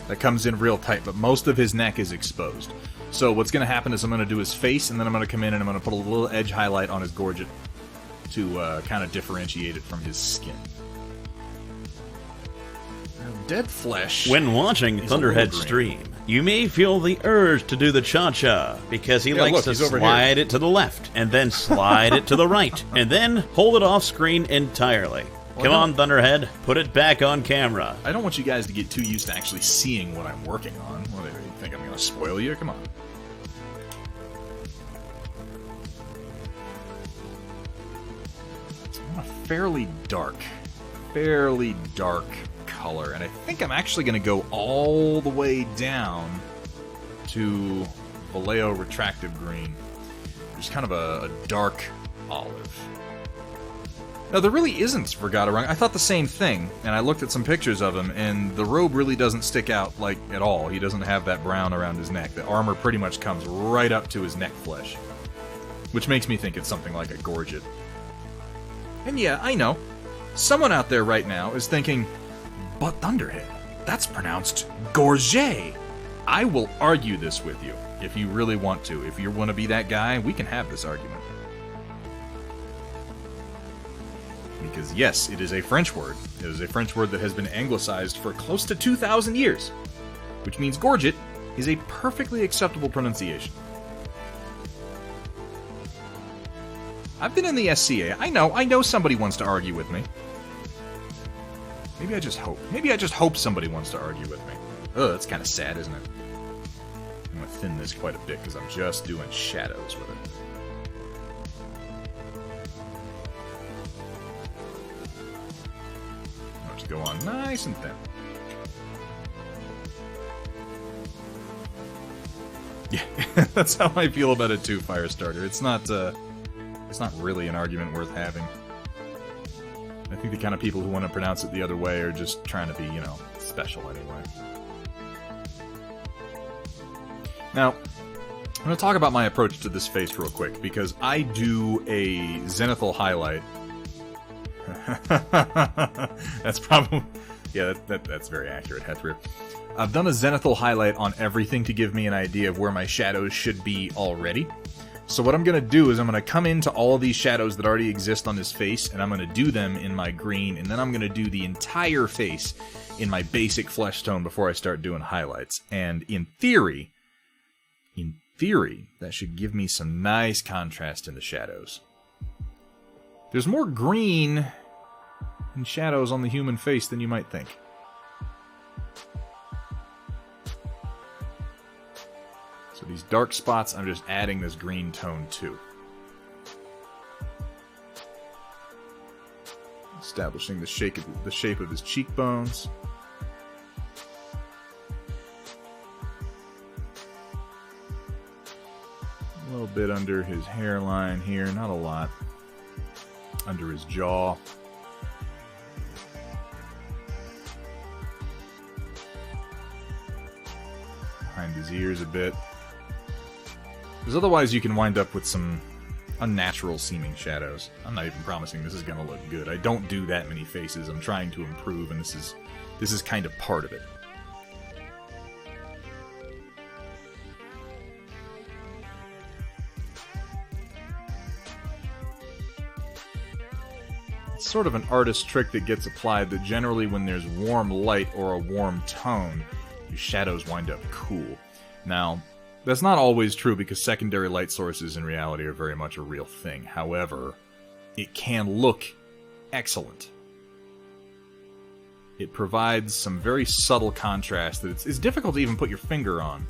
that comes in real tight, but most of his neck is exposed. So what's going to happen is I'm going to do his face, and then I'm going to come in and I'm going to put a little edge highlight on his gorget to kind of differentiate it from his skin. Dead flesh. When watching Thunderhead stream, you may feel the urge to do the cha-cha because he likes to slide it to the left and then slide it to the right and then hold it off screen entirely. Come on, Thunderhead. Put it back on camera. I don't want you guys to get too used to actually seeing what I'm working on. What, do you think I'm going to spoil you? Come on. So I'm a fairly dark color, and I think I'm actually going to go all the way down to Vallejo Retractive Green. Just kind of a dark olive. No, there really isn't Vergatorung. I thought the same thing, and I looked at some pictures of him, and the robe really doesn't stick out, like, at all. He doesn't have that brown around his neck. The armor pretty much comes right up to his neck flesh. Which makes me think it's something like a Gorget. And yeah, I know. Someone out there right now is thinking, but Thunderhead, that's pronounced Gorget. I will argue this with you, if you really want to. If you want to be that guy, we can have this argument. Because yes, it is a French word. It is a French word that has been anglicized for close to 2,000 years. Which means Gorget is a perfectly acceptable pronunciation. I've been in the SCA. I know somebody wants to argue with me. Maybe I just hope somebody wants to argue with me. Ugh, that's kind of sad, isn't it? I'm going to thin this quite a bit because I'm just doing shadows with it. I'll just go on nice and thin. Yeah, that's how I feel about it too, Firestarter. It's not really an argument worth having. I think the kind of people who want to pronounce it the other way are just trying to be, special anyway. Now, I'm going to talk about my approach to this face real quick, because I do a zenithal highlight. That's probably... Yeah, that's very accurate, Hethrir. I've done a zenithal highlight on everything to give me an idea of where my shadows should be already. So what I'm going to do is I'm going to come into all of these shadows that already exist on his face, and I'm going to do them in my green, and then I'm going to do the entire face in my basic flesh tone before I start doing highlights. And in theory, that should give me some nice contrast in the shadows. There's more green in shadows on the human face than you might think. So these dark spots, I'm just adding this green tone to. Establishing the shape of his cheekbones. A little bit under his hairline here, not a lot. Under his jaw. Behind his ears a bit. Because otherwise you can wind up with some unnatural seeming shadows. I'm not even promising this is going to look good. I don't do that many faces. I'm trying to improve, and this is kind of part of it. It's sort of an artist trick that gets applied that generally when there's warm light or a warm tone, your shadows wind up cool. Now, that's not always true because secondary light sources in reality are very much a real thing. However, it can look excellent. It provides some very subtle contrast that it's difficult to even put your finger on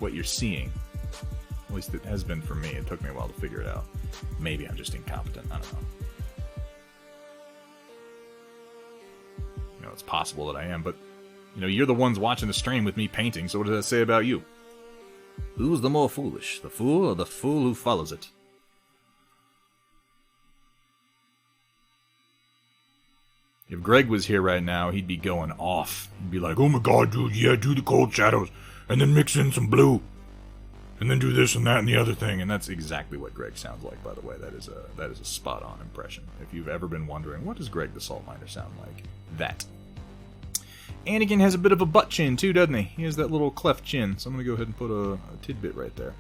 what you're seeing. At least it has been for me. It took me a while to figure it out. Maybe I'm just incompetent. I don't know. It's possible that I am, but you're the ones watching the stream with me painting, so what does that say about you? Who's the more foolish, the fool or the fool who follows it? If Greg was here right now, he'd be going off. He'd be like, oh my god, dude, yeah, do the cold shadows, and then mix in some blue, and then do this and that and the other thing, and that's exactly what Greg sounds like, by the way. That is a spot-on impression. If you've ever been wondering, what does Greg the Salt Miner sound like? That. Anakin has a bit of a butt chin, too, doesn't he? He has that little cleft chin, so I'm going to go ahead and put a tidbit right there.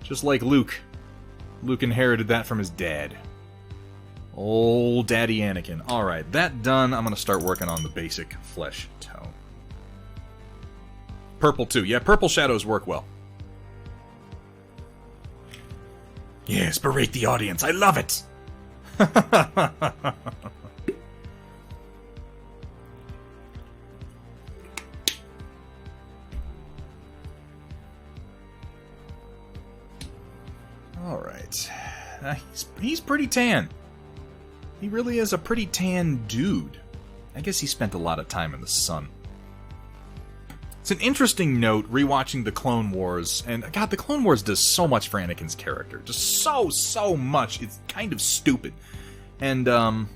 Just like Luke. Luke inherited that from his dad. Old Daddy Anakin. Alright, that done, I'm going to start working on the basic flesh tone. Purple, too. Yeah, purple shadows work well. Yes, berate the audience. I love it! Alright. He's pretty tan. He really is a pretty tan dude. I guess he spent a lot of time in the sun. It's an interesting note, rewatching the Clone Wars, and God, the Clone Wars does so much for Anakin's character. Just so much. It's kind of stupid. And, I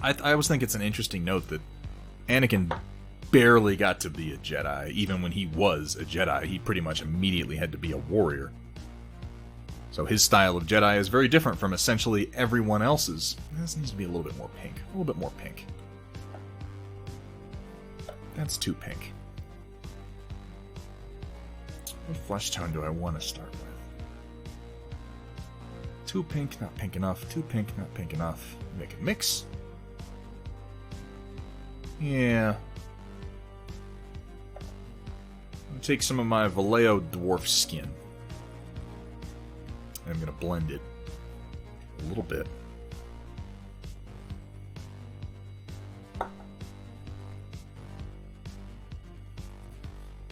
always think it's an interesting note that Anakin barely got to be a Jedi. Even when he was a Jedi, he pretty much immediately had to be a warrior. So his style of Jedi is very different from essentially everyone else's. This needs to be a little bit more pink. A little bit more pink. That's too pink. What flesh tone do I want to start with? Too pink, not pink enough. Too pink, not pink enough. Make a mix. Yeah. I'll take some of my Vallejo dwarf skin. I'm going to blend it a little bit.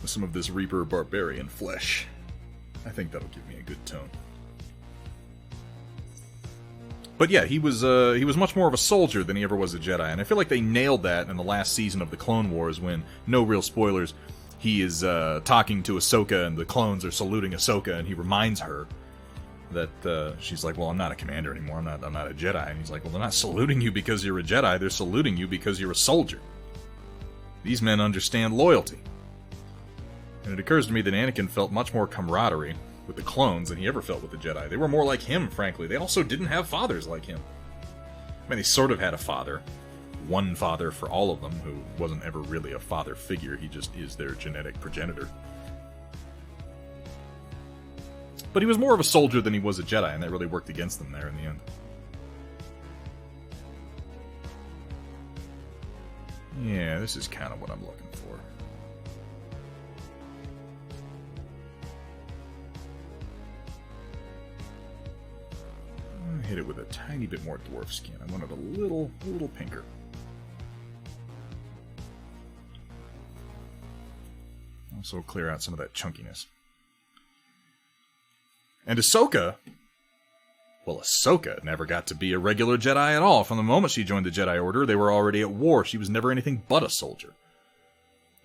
With some of this Reaper Barbarian flesh. I think that'll give me a good tone. But yeah, he was much more of a soldier than he ever was a Jedi, and I feel like they nailed that in the last season of the Clone Wars when, no real spoilers, he is talking to Ahsoka and the clones are saluting Ahsoka, and he reminds her that she's like, well, I'm not a commander anymore, I'm not a Jedi. And he's like, well, they're not saluting you because you're a Jedi, they're saluting you because you're a soldier. These men understand loyalty. And it occurs to me that Anakin felt much more camaraderie with the clones than he ever felt with the Jedi. They were more like him, frankly. They also didn't have fathers like him. I mean, they sort of had a father. One father for all of them, who wasn't ever really a father figure, he just is their genetic progenitor. But he was more of a soldier than he was a Jedi, and that really worked against them there in the end. Yeah, this is kind of what I'm looking for. I'm gonna hit it with a tiny bit more dwarf skin. I want it a little pinker. Also clear out some of that chunkiness. And Ahsoka, well, Ahsoka never got to be a regular Jedi at all. From the moment she joined the Jedi Order, they were already at war. She was never anything but a soldier.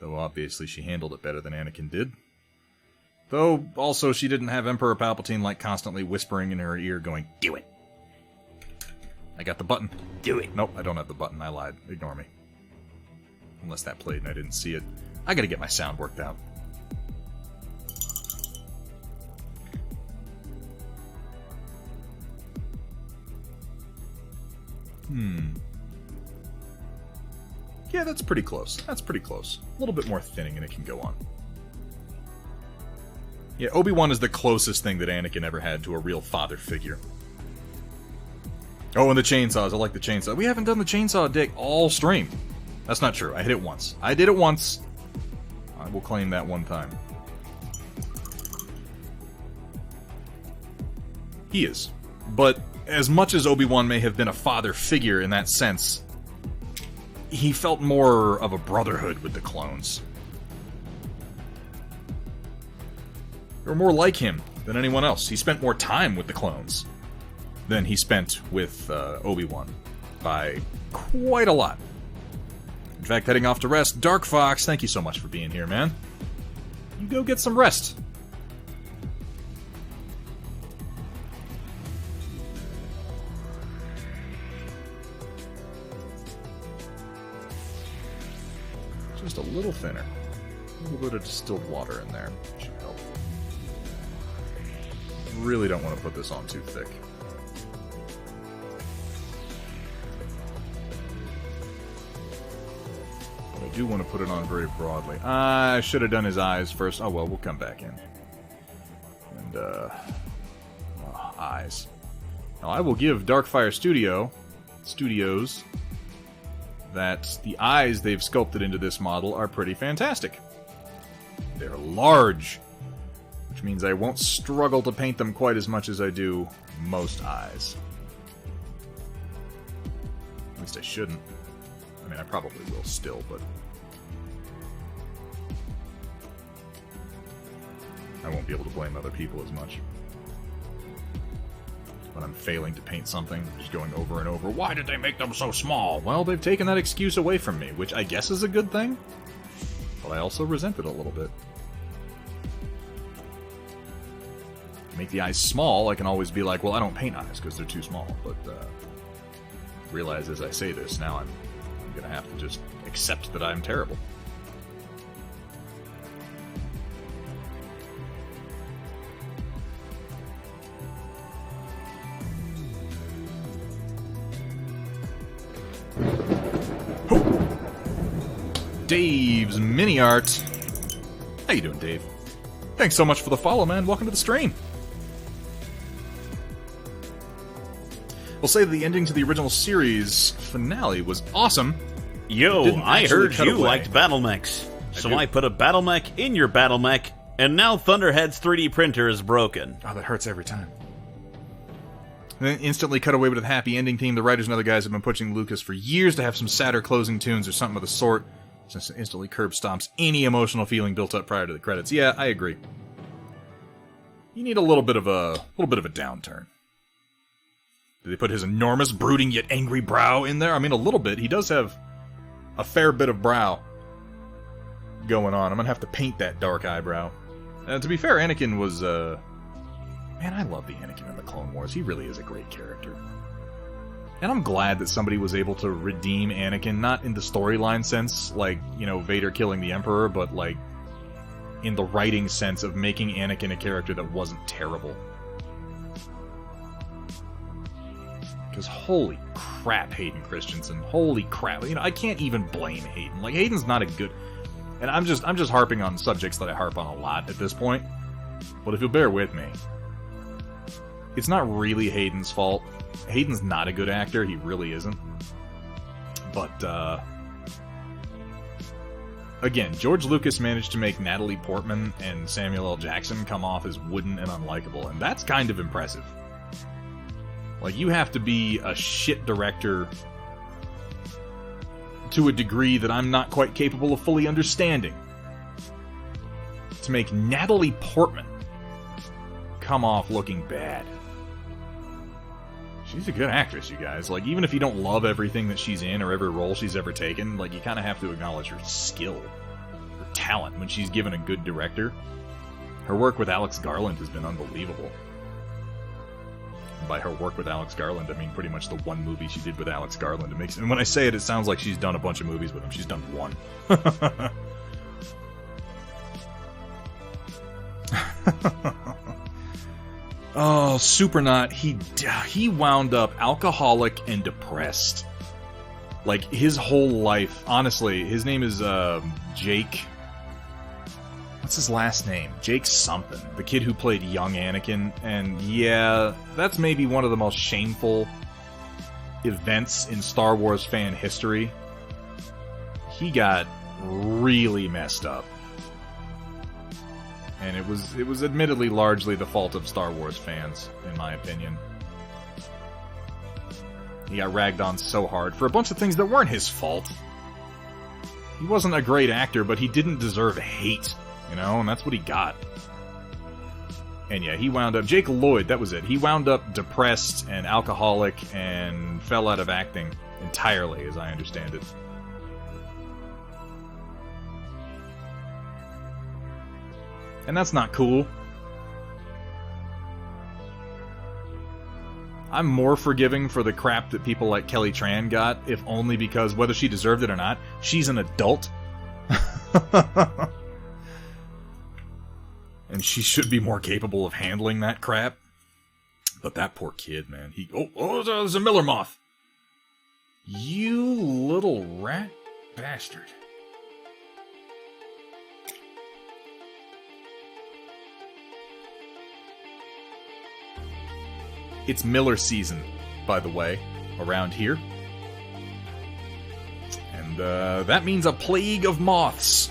Though obviously she handled it better than Anakin did. Though also she didn't have Emperor Palpatine like constantly whispering in her ear going, do it. I got the button. Do it. Nope, I don't have the button. I lied. Ignore me. Unless that played and I didn't see it. I gotta get my sound worked out. Yeah, that's pretty close. That's pretty close. A little bit more thinning and it can go on. Yeah, Obi-Wan is the closest thing that Anakin ever had to a real father figure. Oh, and the chainsaws. I like the chainsaw. We haven't done the chainsaw dick all stream. That's not true. I hit it once. I did it once. I will claim that one time. He is. But as much as Obi-Wan may have been a father figure in that sense, he felt more of a brotherhood with the clones. They were more like him than anyone else. He spent more time with the clones than he spent with Obi-Wan by quite a lot. In fact, heading off to rest, Dark Fox, thank you so much for being here, man. You go get some rest. Just a little thinner. A little bit of distilled water in there. Should help. Really don't want to put this on too thick. But I do want to put it on very broadly. I should have done his eyes first. Oh well, we'll come back in. And, eyes. Now I will give Darkfire Studios that the eyes they've sculpted into this model are pretty fantastic. They're large, which means I won't struggle to paint them quite as much as I do most eyes. least I shouldn't. I mean, I probably will still, but I won't be able to blame other people as much. When I'm failing to paint something, just going over and over, why did they make them so small? Well, they've taken that excuse away from me, which I guess is a good thing, but I also resent it a little bit. Make the eyes small, I can always be like, well, I don't paint eyes because they're too small, but realize as I say this, now I'm gonna have to just accept that I'm terrible. Dave's Mini Art. How you doing, Dave? Thanks so much for the follow, man. Welcome to the stream. We'll say that the ending to the original series finale was awesome. Yo, I heard you liked battle mechs. So I put a battle mech in your battle mech, and now Thunderhead's 3D printer is broken. Oh, that hurts every time. And then instantly cut away with a happy ending theme. The writers and other guys have been pushing Lucas for years to have some sadder closing tunes or something of the sort. Since it instantly curb stomps any emotional feeling built up prior to the credits. Yeah, I agree. You need a little bit of a downturn. Did they put his enormous, brooding yet angry brow in there? I mean, a little bit. He does have a fair bit of brow going on. I'm gonna have to paint that dark eyebrow. To be fair, Anakin was, man, I love the Anakin in the Clone Wars. He really is a great character. And I'm glad that somebody was able to redeem Anakin, not in the storyline sense, like, you know, Vader killing the Emperor, but, like, in the writing sense of making Anakin a character that wasn't terrible. Because holy crap, Hayden Christensen. Holy crap. You know, I can't even blame Hayden. Like, Hayden's not a good... And I'm just harping on subjects that I harp on a lot at this point. But if you'll bear with me, it's not really Hayden's fault. Hayden's not a good actor, he really isn't. But, again, George Lucas managed to make Natalie Portman and Samuel L. Jackson come off as wooden and unlikable, and that's kind of impressive. Like, you have to be a shit director to a degree that I'm not quite capable of fully understanding to make Natalie Portman come off looking bad. She's a good actress, you guys. Like, even if you don't love everything that she's in or every role she's ever taken, like, you kind of have to acknowledge her skill, her talent when she's given a good director. Her work with Alex Garland has been unbelievable. And by her work with Alex Garland, I mean pretty much the one movie she did with Alex Garland. And when I say it, it sounds like she's done a bunch of movies with him. She's done one. Oh, Supernaut, he wound up alcoholic and depressed. Like, his whole life, honestly, his name is, Jake... What's his last name? Jake something. The kid who played young Anakin. And, yeah, that's maybe one of the most shameful events in Star Wars fan history. He got really messed up. And it was admittedly largely the fault of Star Wars fans, in my opinion. He got ragged on so hard for a bunch of things that weren't his fault. He wasn't a great actor, but he didn't deserve hate, you know, and that's what he got. And yeah, he wound up... Jake Lloyd, that was it. He wound up depressed and alcoholic and fell out of acting entirely, as I understand it. And that's not cool. I'm more forgiving for the crap that people like Kelly Tran got, if only because, whether she deserved it or not, she's an adult. And she should be more capable of handling that crap. But that poor kid, man. Oh, there's a Miller Moth. You little rat bastard. It's Miller season, by the way, around here. And that means a plague of moths.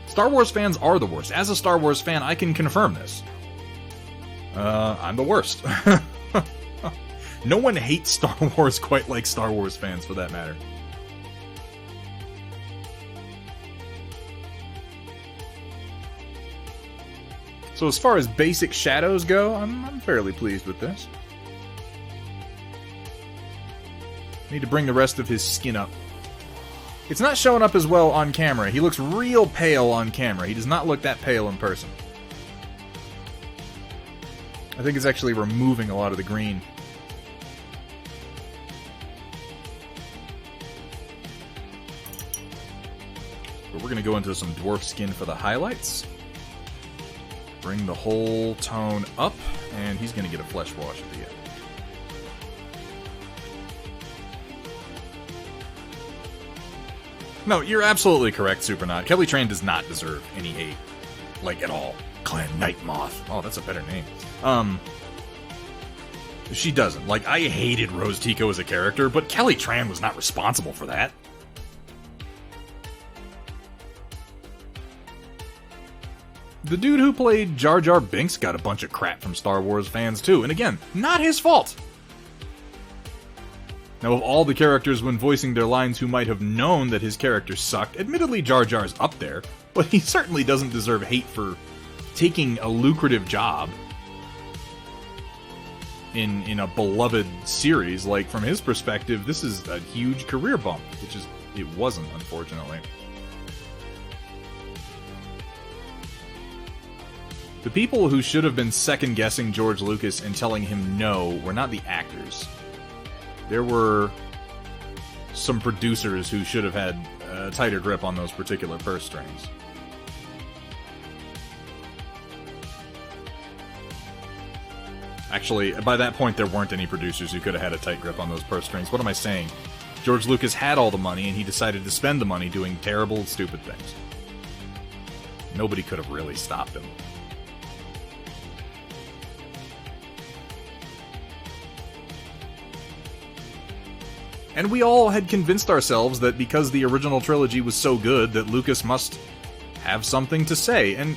Star Wars fans are the worst. As a Star Wars fan, I can confirm this. I'm the worst. No one hates Star Wars quite like Star Wars fans, for that matter. So as far as basic shadows go, I'm fairly pleased with this. Need to bring the rest of his skin up. It's not showing up as well on camera. He looks real pale on camera. He does not look that pale in person. I think it's actually removing a lot of the green. But we're going to go into some dwarf skin for the highlights. Bring the whole tone up, and he's going to get a flesh wash at the end. No, you're absolutely correct, Supernaut. Kelly Tran does not deserve any hate. Like, at all. Clan Night Moth. Oh, that's a better name. She doesn't. Like, I hated Rose Tico as a character, but Kelly Tran was not responsible for that. The dude who played Jar Jar Binks got a bunch of crap from Star Wars fans, too. And again, not his fault. Now, of all the characters when voicing their lines who might have known that his character sucked, admittedly Jar Jar's up there, but he certainly doesn't deserve hate for taking a lucrative job in a beloved series. Like, from his perspective, this is a huge career bump, which is it wasn't, unfortunately. The people who should have been second-guessing George Lucas and telling him no were not the actors. There were some producers who should have had a tighter grip on those particular purse strings. Actually, by that point, there weren't any producers who could have had a tight grip on those purse strings. What am I saying? George Lucas had all the money, and he decided to spend the money doing terrible, stupid things. Nobody could have really stopped him. And we all had convinced ourselves that because the original trilogy was so good that Lucas must have something to say. And,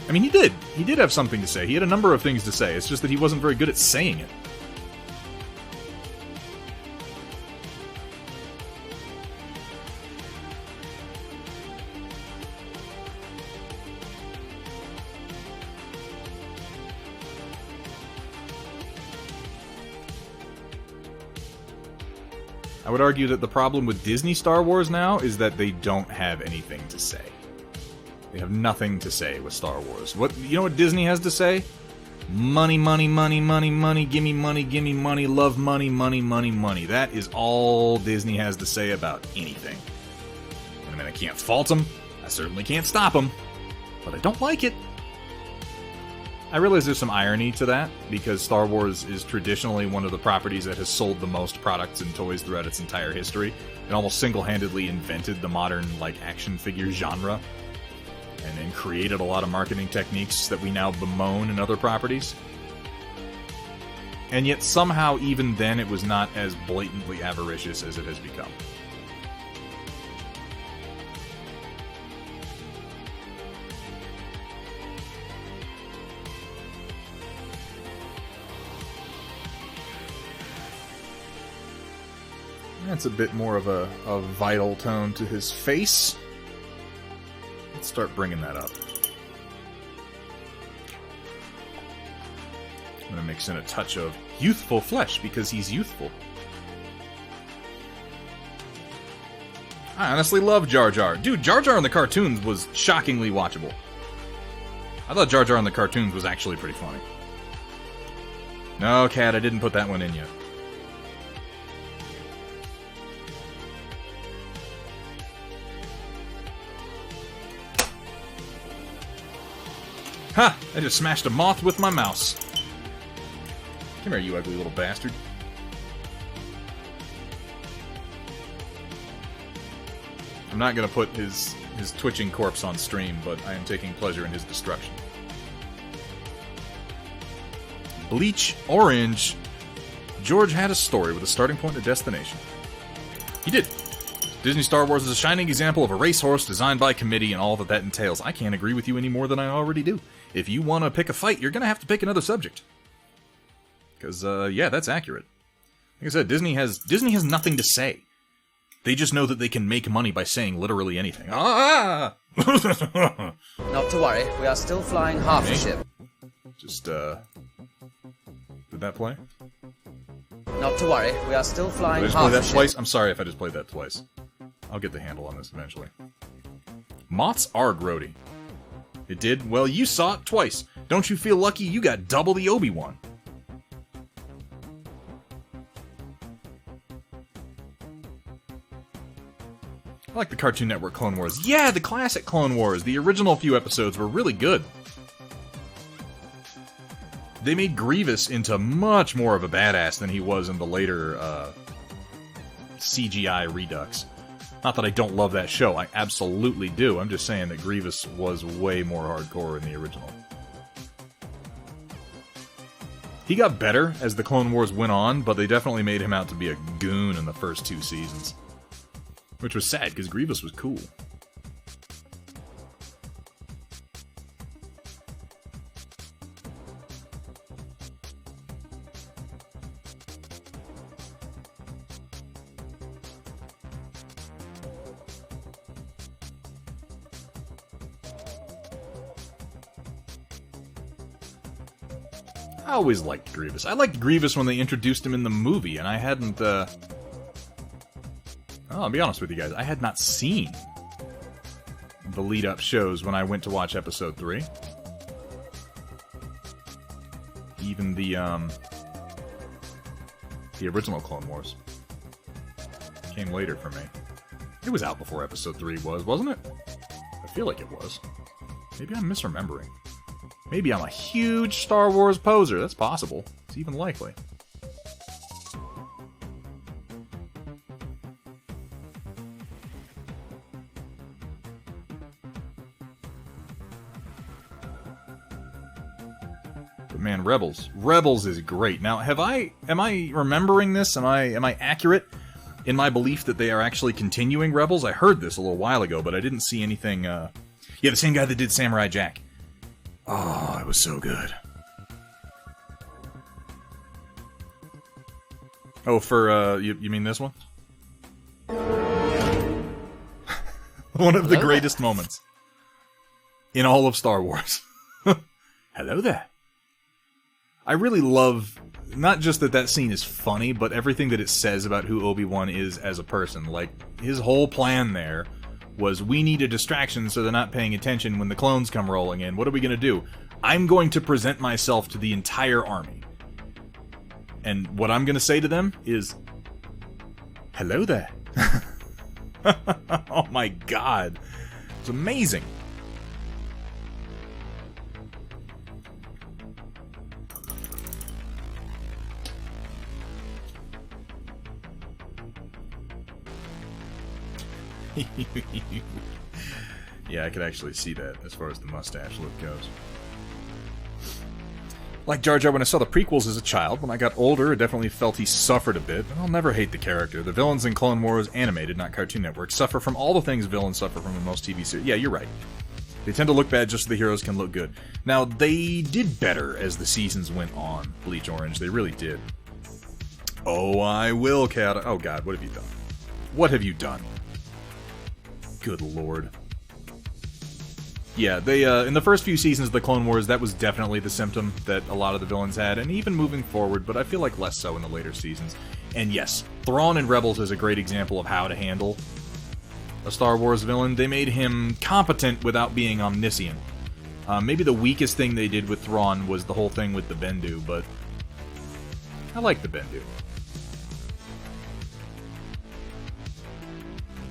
I mean, he did. He did have something to say. He had a number of things to say. It's just that he wasn't very good at saying it. I would argue that the problem with Disney Star Wars now is that they don't have anything to say. They have nothing to say with Star Wars. You know what Disney has to say? Money, money, money, money, money, gimme money, love money, money, money, money. That is all Disney has to say about anything. And I mean, I can't fault them. I certainly can't stop them. But I don't like it. I realize there's some irony to that, because Star Wars is traditionally one of the properties that has sold the most products and toys throughout its entire history, and almost single-handedly invented the modern, like, action figure genre, and then created a lot of marketing techniques that we now bemoan in other properties. And yet somehow, even then, it was not as blatantly avaricious as it has become. That's a bit more of a vital tone to his face. Let's start bringing that up. I'm going to mix in a touch of youthful flesh, because he's youthful. I honestly love Jar Jar. Dude, Jar Jar in the cartoons was shockingly watchable. I thought Jar Jar in the cartoons was actually pretty funny. No, Cat, I didn't put that one in yet. Ha! I just smashed a moth with my mouse. Come here, you ugly little bastard. I'm not gonna put his twitching corpse on stream, but I am taking pleasure in his destruction. Bleach Orange. George had a story with a starting point and a destination. He did. Disney Star Wars is a shining example of a racehorse designed by committee and all that entails. I can't agree with you any more than I already do. If you want to pick a fight, you're going to have to pick another subject. Because, yeah, that's accurate. Like I said, Disney has nothing to say. They just know that they can make money by saying literally anything. Ah! Not to worry, we are still flying half the ship. Just, did that play? Not to worry, we are still Did I flying just half play the that ship. twice? I'm sorry if I just played that twice. I'll get the handle on this eventually. Moths are grody. It did? Well, you saw it twice. Don't you feel lucky you got double the Obi-Wan? I like the Cartoon Network Clone Wars. Yeah, the classic Clone Wars. The original few episodes were really good. They made Grievous into much more of a badass than he was in the later CGI Redux. Not that I don't love that show, I absolutely do. I'm just saying that Grievous was way more hardcore in the original. He got better as the Clone Wars went on, but they definitely made him out to be a goon in the first 2 seasons. Which was sad, because Grievous was cool. I always liked Grievous. I liked Grievous when they introduced him in the movie, and I hadn't, I'll be honest with you guys, I had not seen the lead-up shows when I went to watch Episode 3. Even the original Clone Wars came later for me. It was out before Episode 3 was, wasn't it? I feel like it was. Maybe I'm misremembering. Maybe I'm a huge Star Wars poser. That's possible. It's even likely. But man, Rebels. Rebels is great. Now, am I remembering this? Am I accurate in my belief that they are actually continuing Rebels? I heard this a little while ago, but I didn't see anything, Yeah, the same guy that did Samurai Jack. Oh, it was so good. Oh, for, you mean this one? One of the greatest moments in all of Star Wars. Hello there. I really love, not just that scene is funny, but everything that it says about who Obi-Wan is as a person. Like, his whole plan there was, we need a distraction so they're not paying attention when the clones come rolling in. What are we going to do? I'm going to present myself to the entire army. And what I'm going to say to them is, hello there. Oh my god. It's amazing. Yeah, I could actually see that as far as the mustache look goes. Like Jar Jar when I saw the prequels as a child, when I got older, I definitely felt he suffered a bit, but I'll never hate the character. The villains in Clone Wars, animated, not Cartoon Network, suffer from all the things villains suffer from in most TV series. Yeah, you're right. They tend to look bad just so the heroes can look good. Now, they did better as the seasons went on, Bleach Orange. They really did. Oh, I will, Cat. Oh god, what have you done? What have you done? Good lord. Yeah, they, in the first few seasons of the Clone Wars, that was definitely the symptom that a lot of the villains had, and even moving forward, but I feel like less so in the later seasons. And yes, Thrawn in Rebels is a great example of how to handle a Star Wars villain. They made him competent without being omniscient. Maybe the weakest thing they did with Thrawn was the whole thing with the Bendu, but I like the Bendu.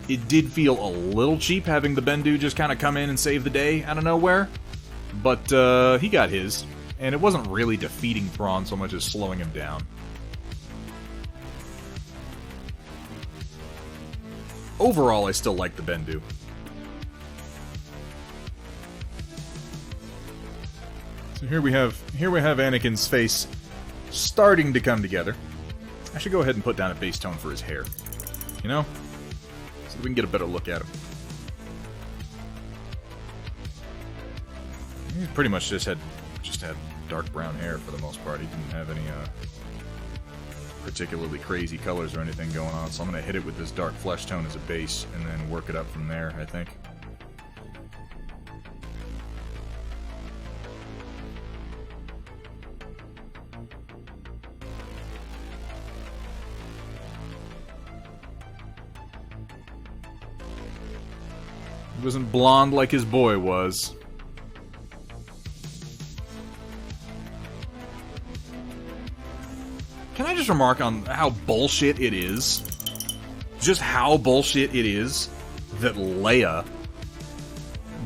It did feel a little cheap having the Bendu just kind of come in and save the day out of nowhere, but he got his, and it wasn't really defeating Thrawn so much as slowing him down. Overall, I still like the Bendu. So here we have Anakin's face starting to come together. I should go ahead and put down a bass tone for his hair. You know? So we can get a better look at him. He pretty much just had dark brown hair for the most part. He didn't have any particularly crazy colors or anything going on, so I'm going to hit it with this dark flesh tone as a base, and then work it up from there, I think. He wasn't blonde like his boy was. Can I just remark on how bullshit it is? Just how bullshit it is that Leia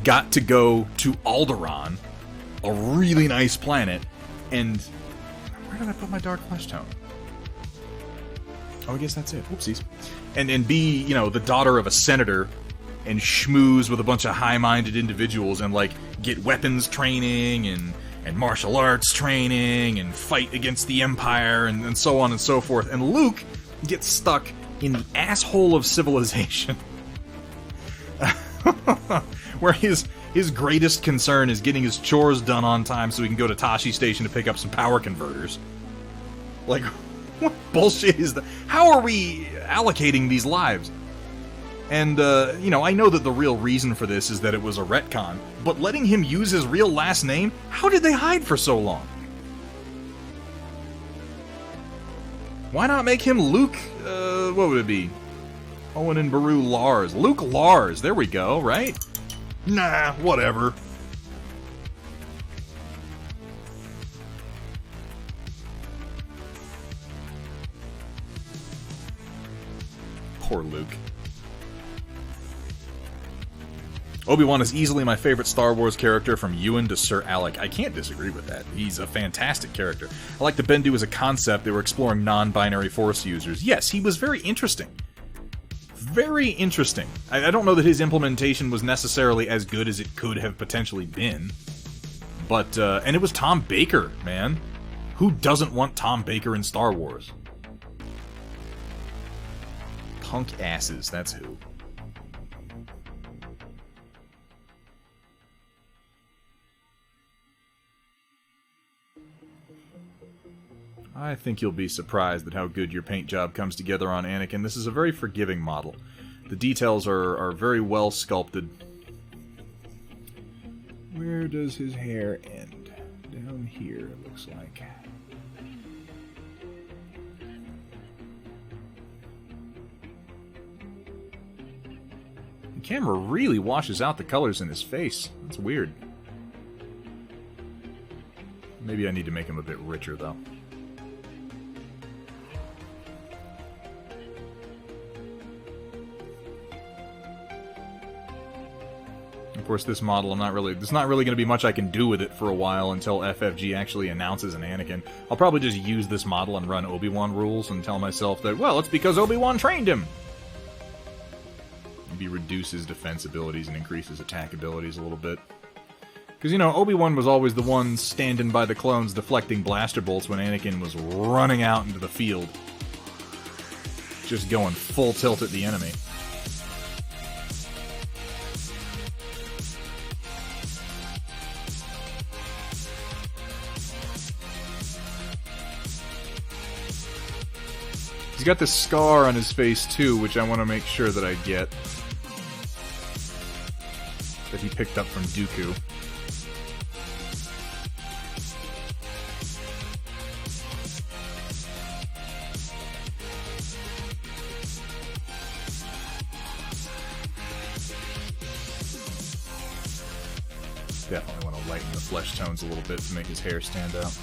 got to go to Alderaan, a really nice planet, and... Where did I put my dark flesh tone? Oh, I guess that's it. Whoopsies. And be, you know, the daughter of a senator and schmooze with a bunch of high-minded individuals and, like, get weapons training and martial arts training and fight against the Empire and so on and so forth. And Luke gets stuck in the asshole of civilization. Where his greatest concern is getting his chores done on time so he can go to Tashi Station to pick up some power converters. Like, what bullshit is that? How are we allocating these lives? And, you know, I know that the real reason for this is that it was a retcon, but letting him use his real last name? How did they hide for so long? Why not make him Luke, what would it be? Owen and Beru Lars. Luke Lars, there we go, right? Nah, whatever. Poor Luke. Obi-Wan is easily my favorite Star Wars character, from Ewan to Sir Alec. I can't disagree with that. He's a fantastic character. I like the Bendu as a concept. They were exploring non-binary Force users. Yes, he was very interesting. Very interesting. I don't know that his implementation was necessarily as good as it could have potentially been. But, and it was Tom Baker, man. Who doesn't want Tom Baker in Star Wars? Punk asses, that's who. I think you'll be surprised at how good your paint job comes together on Anakin. This is a very forgiving model. The details are very well sculpted. Where does his hair end? Down here, it looks like. The camera really washes out the colors in his face. That's weird. Maybe I need to make him a bit richer, though. Of course, this model, there's not really going to be much I can do with it for a while until FFG actually announces an Anakin. I'll probably just use this model and run Obi-Wan rules and tell myself that, well, it's because Obi-Wan trained him! Maybe reduce his defense abilities and increase his attack abilities a little bit. Because, you know, Obi-Wan was always the one standing by the clones deflecting blaster bolts when Anakin was running out into the field. Just going full tilt at the enemy. He's got this scar on his face, too, which I want to make sure that I get. That he picked up from Dooku. Definitely want to lighten the flesh tones a little bit to make his hair stand out.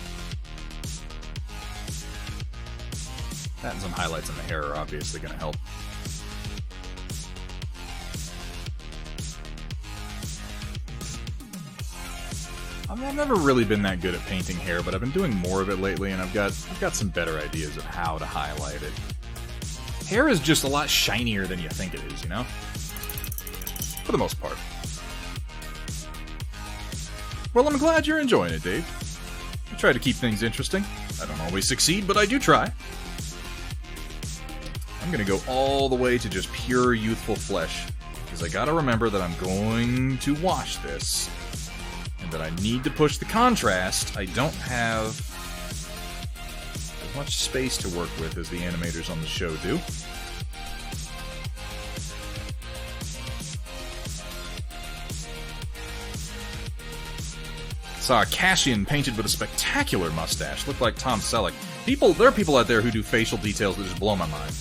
That and some highlights in the hair are obviously going to help. I've never really been that good at painting hair, but I've been doing more of it lately, and I've got some better ideas of how to highlight it. Hair is just a lot shinier than you think it is, you know? For the most part. Well, I'm glad you're enjoying it, Dave. I try to keep things interesting. I don't always succeed, but I do try. I'm gonna go all the way to just pure youthful flesh, because I gotta remember that I'm going to wash this, and that I need to push the contrast. I don't have much space to work with as the animators on the show do. Saw a cash-in painted with a spectacular mustache. Looked like Tom Selleck. There are people out there who do facial details that just blow my mind.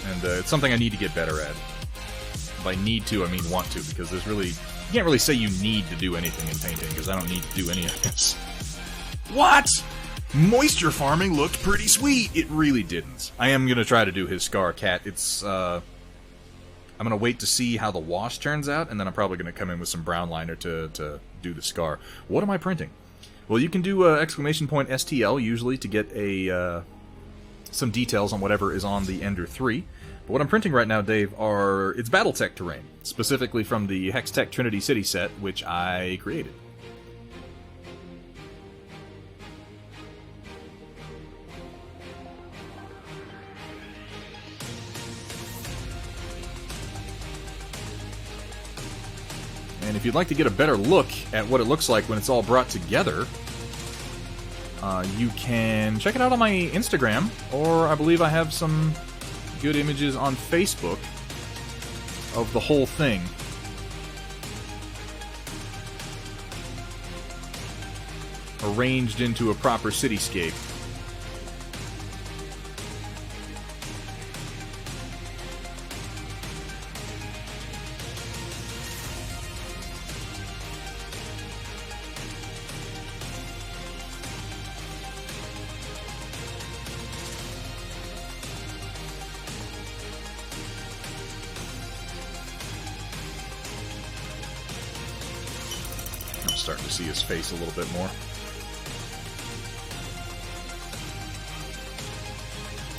And it's something I need to get better at. By need to, I mean want to, because there's really... You can't really say you need to do anything in painting, because I don't need to do any of this. What? Moisture farming looked pretty sweet! It really didn't. I am going to try to do his Scar Cat. It's, I'm going to wait to see how the wash turns out, and then I'm probably going to come in with some brown liner to do the scar. What am I printing? Well, you can do exclamation point STL, usually, to get some details on whatever is on the Ender 3. But what I'm printing right now, Dave, it's Battletech terrain, specifically from the Hextech Trinity City set, which I created. And if you'd like to get a better look at what it looks like when it's all brought together, you can check it out on my Instagram, or I believe I have some good images on Facebook of the whole thing. Arranged into a proper cityscape. Starting to see his face a little bit more.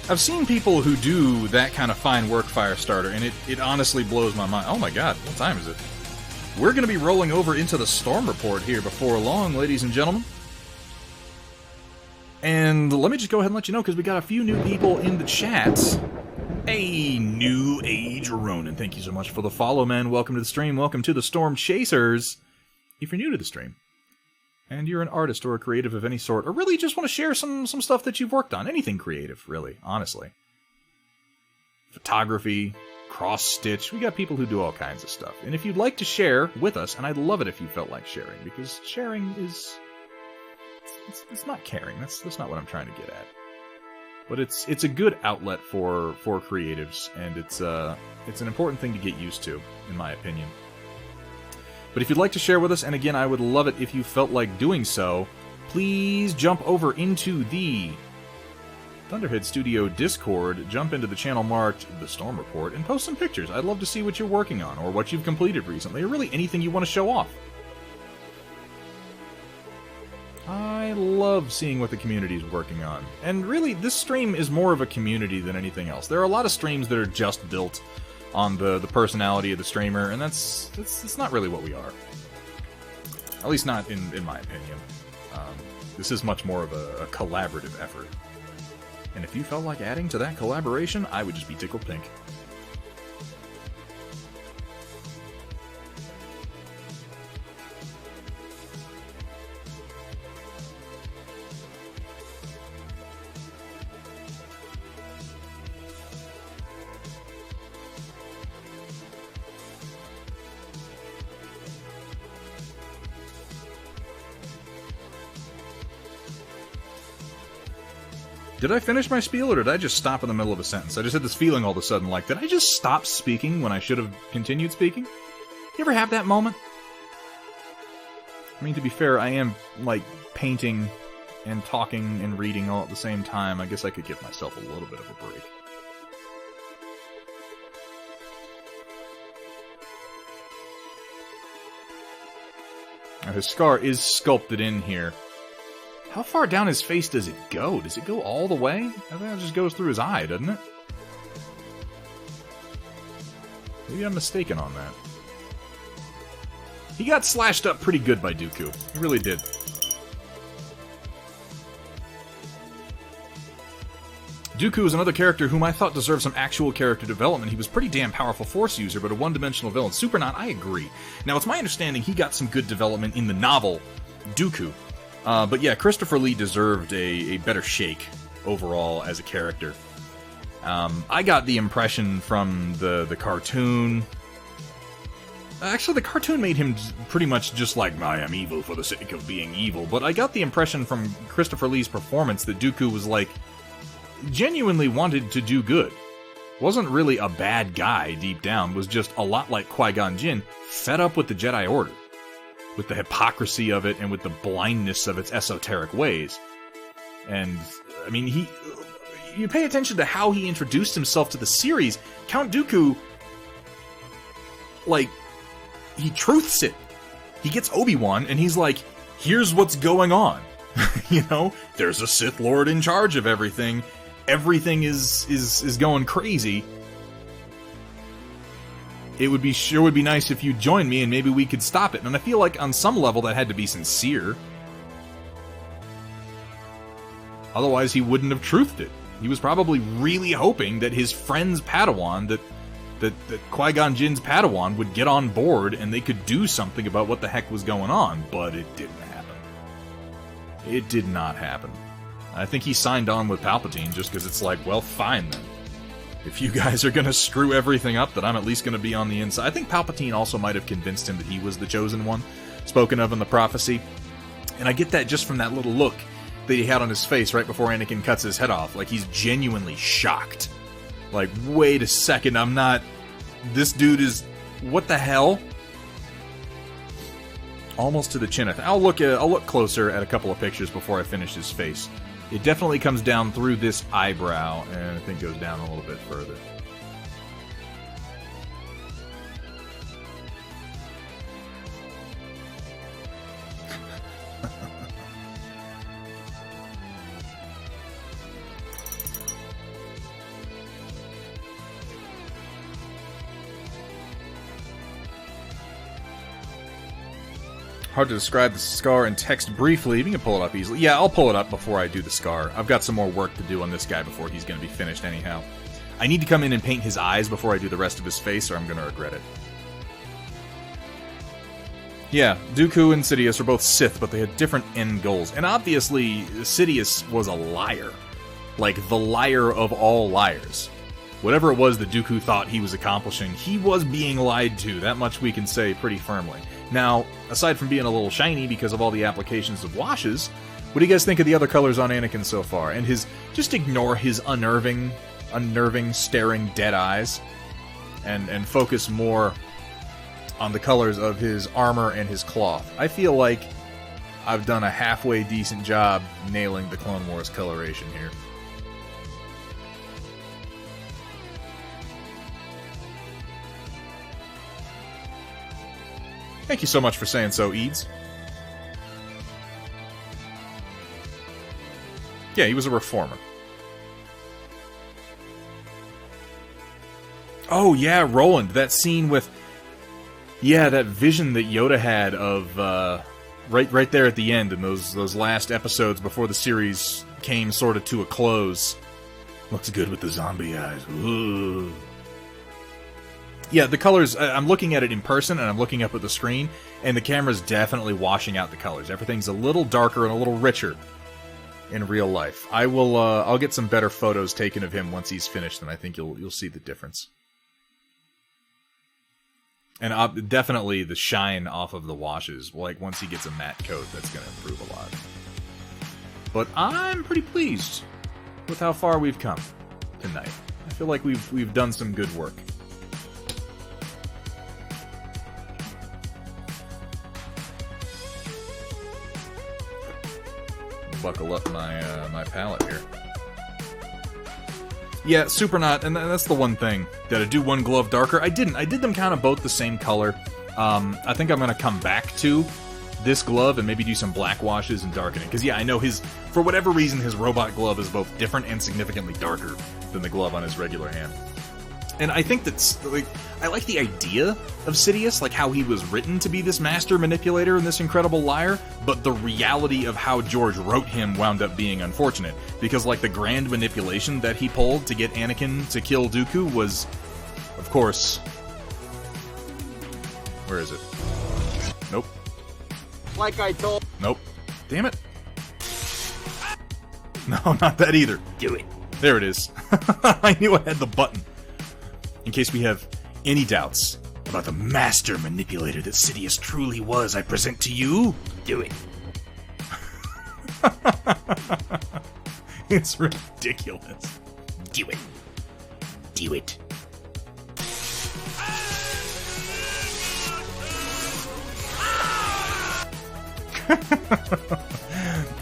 I've seen people who do that kind of fine work, Firestarter, and it honestly blows my mind. Oh my god, what time is it? We're going to be rolling over into the Storm Report here before long, ladies and gentlemen. And let me just go ahead and let you know, because we got a few new people in the chat. Hey, New Age Ronin, thank you so much for the follow, man. Welcome to the stream. Welcome to the Storm Chasers. If you're new to the stream, and you're an artist or a creative of any sort, or really just want to share some stuff that you've worked on, anything creative, really, honestly. Photography, cross-stitch, we got people who do all kinds of stuff. And if you'd like to share with us, and I'd love it if you felt like sharing, because sharing is... It's not caring, that's not what I'm trying to get at. But it's a good outlet for creatives, and it's an important thing to get used to, in my opinion. But if you'd like to share with us, and again, I would love it if you felt like doing so, please jump over into the Thunderhead Studio Discord, jump into the channel marked The Storm Report, and post some pictures. I'd love to see what you're working on, or what you've completed recently, or really anything you want to show off. I love seeing what the community is working on. And really, this stream is more of a community than anything else. There are a lot of streams that are just built on the personality of the streamer, and that's not really what we are. At least not in my opinion. This is much more of a collaborative effort. And if you felt like adding to that collaboration, I would just be tickled pink. Did I finish my spiel, or did I just stop in the middle of a sentence? I just had this feeling all of a sudden, like, did I just stop speaking when I should have continued speaking? You ever have that moment? I mean, to be fair, I am, like, painting and talking and reading all at the same time. I guess I could give myself a little bit of a break. Now, his scar is sculpted in here. How far down his face does it go? Does it go all the way? I think it just goes through his eye, doesn't it? Maybe I'm mistaken on that. He got slashed up pretty good by Dooku. He really did. Dooku is another character whom I thought deserved some actual character development. He was pretty damn powerful Force user, but a one-dimensional villain. Supernaut, I agree. Now, it's my understanding he got some good development in the novel Dooku. But yeah, Christopher Lee deserved a better shake overall as a character. I got the impression from the cartoon... Actually, the cartoon made him pretty much just like, I am evil for the sake of being evil, but I got the impression from Christopher Lee's performance that Dooku was like, genuinely wanted to do good. Wasn't really a bad guy deep down, was just a lot like Qui-Gon Jinn, fed up with the Jedi Order. With the hypocrisy of it and with the blindness of its esoteric ways. And, I mean, you pay attention to how he introduced himself to the series, Count Dooku, like, he truths it. He gets Obi-Wan, and he's like, here's what's going on. You know, there's a Sith Lord in charge of everything. Everything is going crazy. It would be nice if you joined me and maybe we could stop it. And I feel like on some level that had to be sincere. Otherwise he wouldn't have truthed it. He was probably really hoping that his friend's Padawan, that Qui-Gon Jinn's Padawan would get on board and they could do something about what the heck was going on, but it didn't happen. It did not happen. I think he signed on with Palpatine just because it's like, well, fine then. If you guys are going to screw everything up, then I'm at least going to be on the inside. I think Palpatine also might have convinced him that he was the chosen one, spoken of in the prophecy. And I get that just from that little look that he had on his face right before Anakin cuts his head off. Like, he's genuinely shocked. Like, wait a second, I'm not... This dude is... What the hell? Almost to the chin. I'll look closer at a couple of pictures before I finish his face. It definitely comes down through this eyebrow, and I think goes down a little bit further. Hard to describe the scar in text briefly. You can pull it up easily. Yeah, I'll pull it up before I do the scar. I've got some more work to do on this guy before he's going to be finished anyhow. I need to come in and paint his eyes before I do the rest of his face, or I'm going to regret it. Yeah, Dooku and Sidious are both Sith, but they had different end goals. And obviously, Sidious was a liar. Like, the liar of all liars. Whatever it was that Dooku thought he was accomplishing, he was being lied to. That much we can say pretty firmly. Now, aside from being a little shiny because of all the applications of washes, what do you guys think of the other colors on Anakin so far? And just ignore his unnerving, staring dead eyes, and focus more on the colors of his armor and his cloth. I feel like I've done a halfway decent job nailing the Clone Wars coloration here. Thank you so much for saying so, Eads. Yeah, he was a reformer. Oh, yeah, Roland, that scene with... Yeah, that vision that Yoda had of, right there at the end, in those last episodes before the series came sort of to a close. Looks good with the zombie eyes. Ooh. Yeah, the colors, I'm looking at it in person, and I'm looking up at the screen, and the camera's definitely washing out the colors. Everything's a little darker and a little richer in real life. I'll get some better photos taken of him once he's finished, and I think you'll see the difference. And definitely the shine off of the washes, like once he gets a matte coat, that's going to improve a lot. But I'm pretty pleased with how far we've come tonight. I feel like we've done some good work. Buckle up my palette here. Yeah, Supernaut, and that's the one thing. Did I do one glove darker? I didn't. I did them kind of both the same color. I think I'm going to come back to this glove and maybe do some black washes and darkening. Because, yeah, I know for whatever reason, his robot glove is both different and significantly darker than the glove on his regular hand. And I think that's, like, I like the idea of Sidious, like how he was written to be this master manipulator and this incredible liar, but the reality of how George wrote him wound up being unfortunate. Because, like, the grand manipulation that he pulled to get Anakin to kill Dooku was, of course... Where is it? Nope. Like I told... Nope. Damn it. No, not that either. Do it. There it is. I knew I had the button. In case we have any doubts about the master manipulator that Sidious truly was, I present to you... Do it. It's ridiculous. Do it. Do it.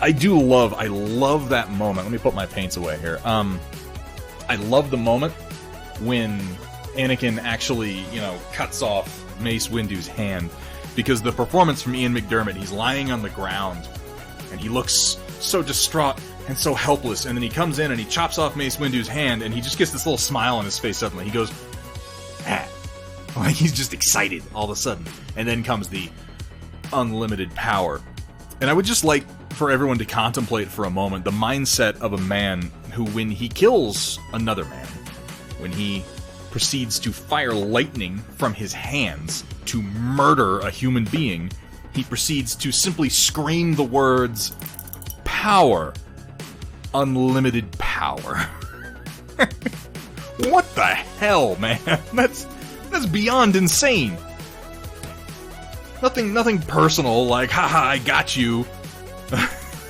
I love that moment. Let me put my paints away here. I love the moment when Anakin actually, cuts off Mace Windu's hand, because the performance from Ian McDiarmid, he's lying on the ground, and he looks so distraught and so helpless, and then he comes in and he chops off Mace Windu's hand, and he just gets this little smile on his face suddenly. He goes, ah. Like, he's just excited all of a sudden. And then comes the unlimited power. And I would just like for everyone to contemplate for a moment the mindset of a man who, when he kills another man, when he proceeds to fire lightning from his hands to murder a human being, he proceeds to simply scream the words, power, unlimited power. What the hell, man? That's beyond insane. Nothing personal, like, haha, I got you.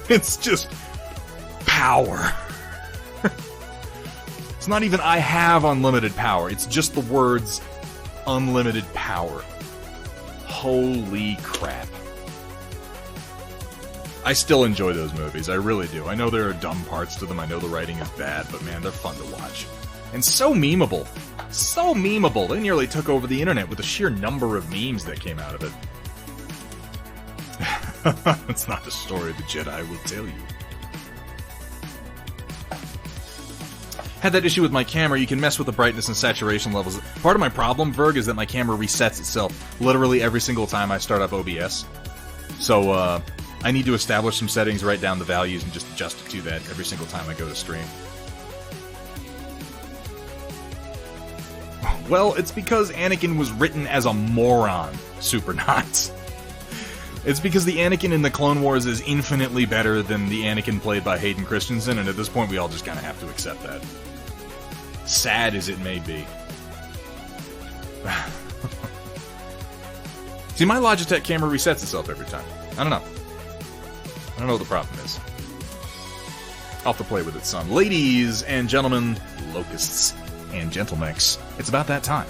It's just power. It's not even I have unlimited power. It's just the words unlimited power. Holy crap. I still enjoy those movies. I really do. I know there are dumb parts to them. I know the writing is bad, but man, they're fun to watch. And so memeable. So memeable. They nearly took over the internet with the sheer number of memes that came out of it. It's not the story the Jedi will tell you. Had that issue with my camera. You can mess with the brightness and saturation levels. Part of my problem, Verg, is that my camera resets itself literally every single time I start up OBS. So, I need to establish some settings, write down the values, and just adjust it to that every single time I go to stream. Well, it's because Anakin was written as a moron, Supernauts. It's because the Anakin in the Clone Wars is infinitely better than the Anakin played by Hayden Christensen, and at this point we all just kind of have to accept that. Sad as it may be. See, my Logitech camera resets itself every time. I don't know. I don't know what the problem is. I'll have to play with it some. Ladies and gentlemen, locusts and gentlemechs, it's about that time.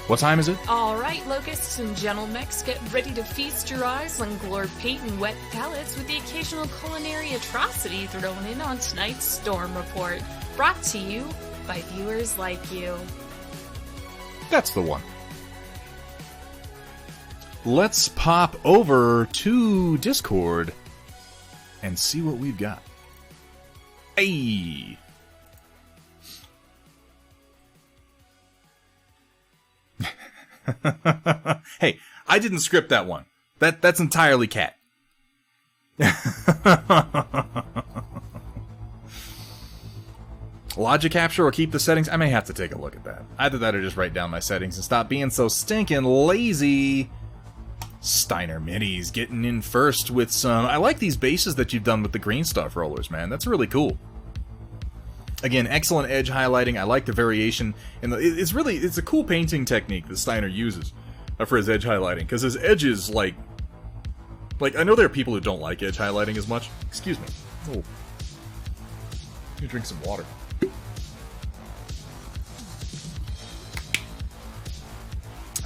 What time is it? All right, locusts and gentlemechs, get ready to feast your eyes on glor pate and wet palates with the occasional culinary atrocity thrown in on tonight's Storm Report, brought to you by viewers like you. That's the one. Let's pop over to Discord and see what we've got. Hey! Hey, I didn't script that one. That's entirely Cat. Logic capture or keep the settings? I may have to take a look at that. Either that or just write down my settings and stop being so stinking lazy. Steiner Minis getting in first with some... I like these bases that you've done with the green stuff rollers, man. That's really cool. Again, excellent edge highlighting. I like the variation. And it's a cool painting technique that Steiner uses for his edge highlighting. Because his edges, like, I know there are people who don't like edge highlighting as much. Excuse me. Oh. Let me drink some water.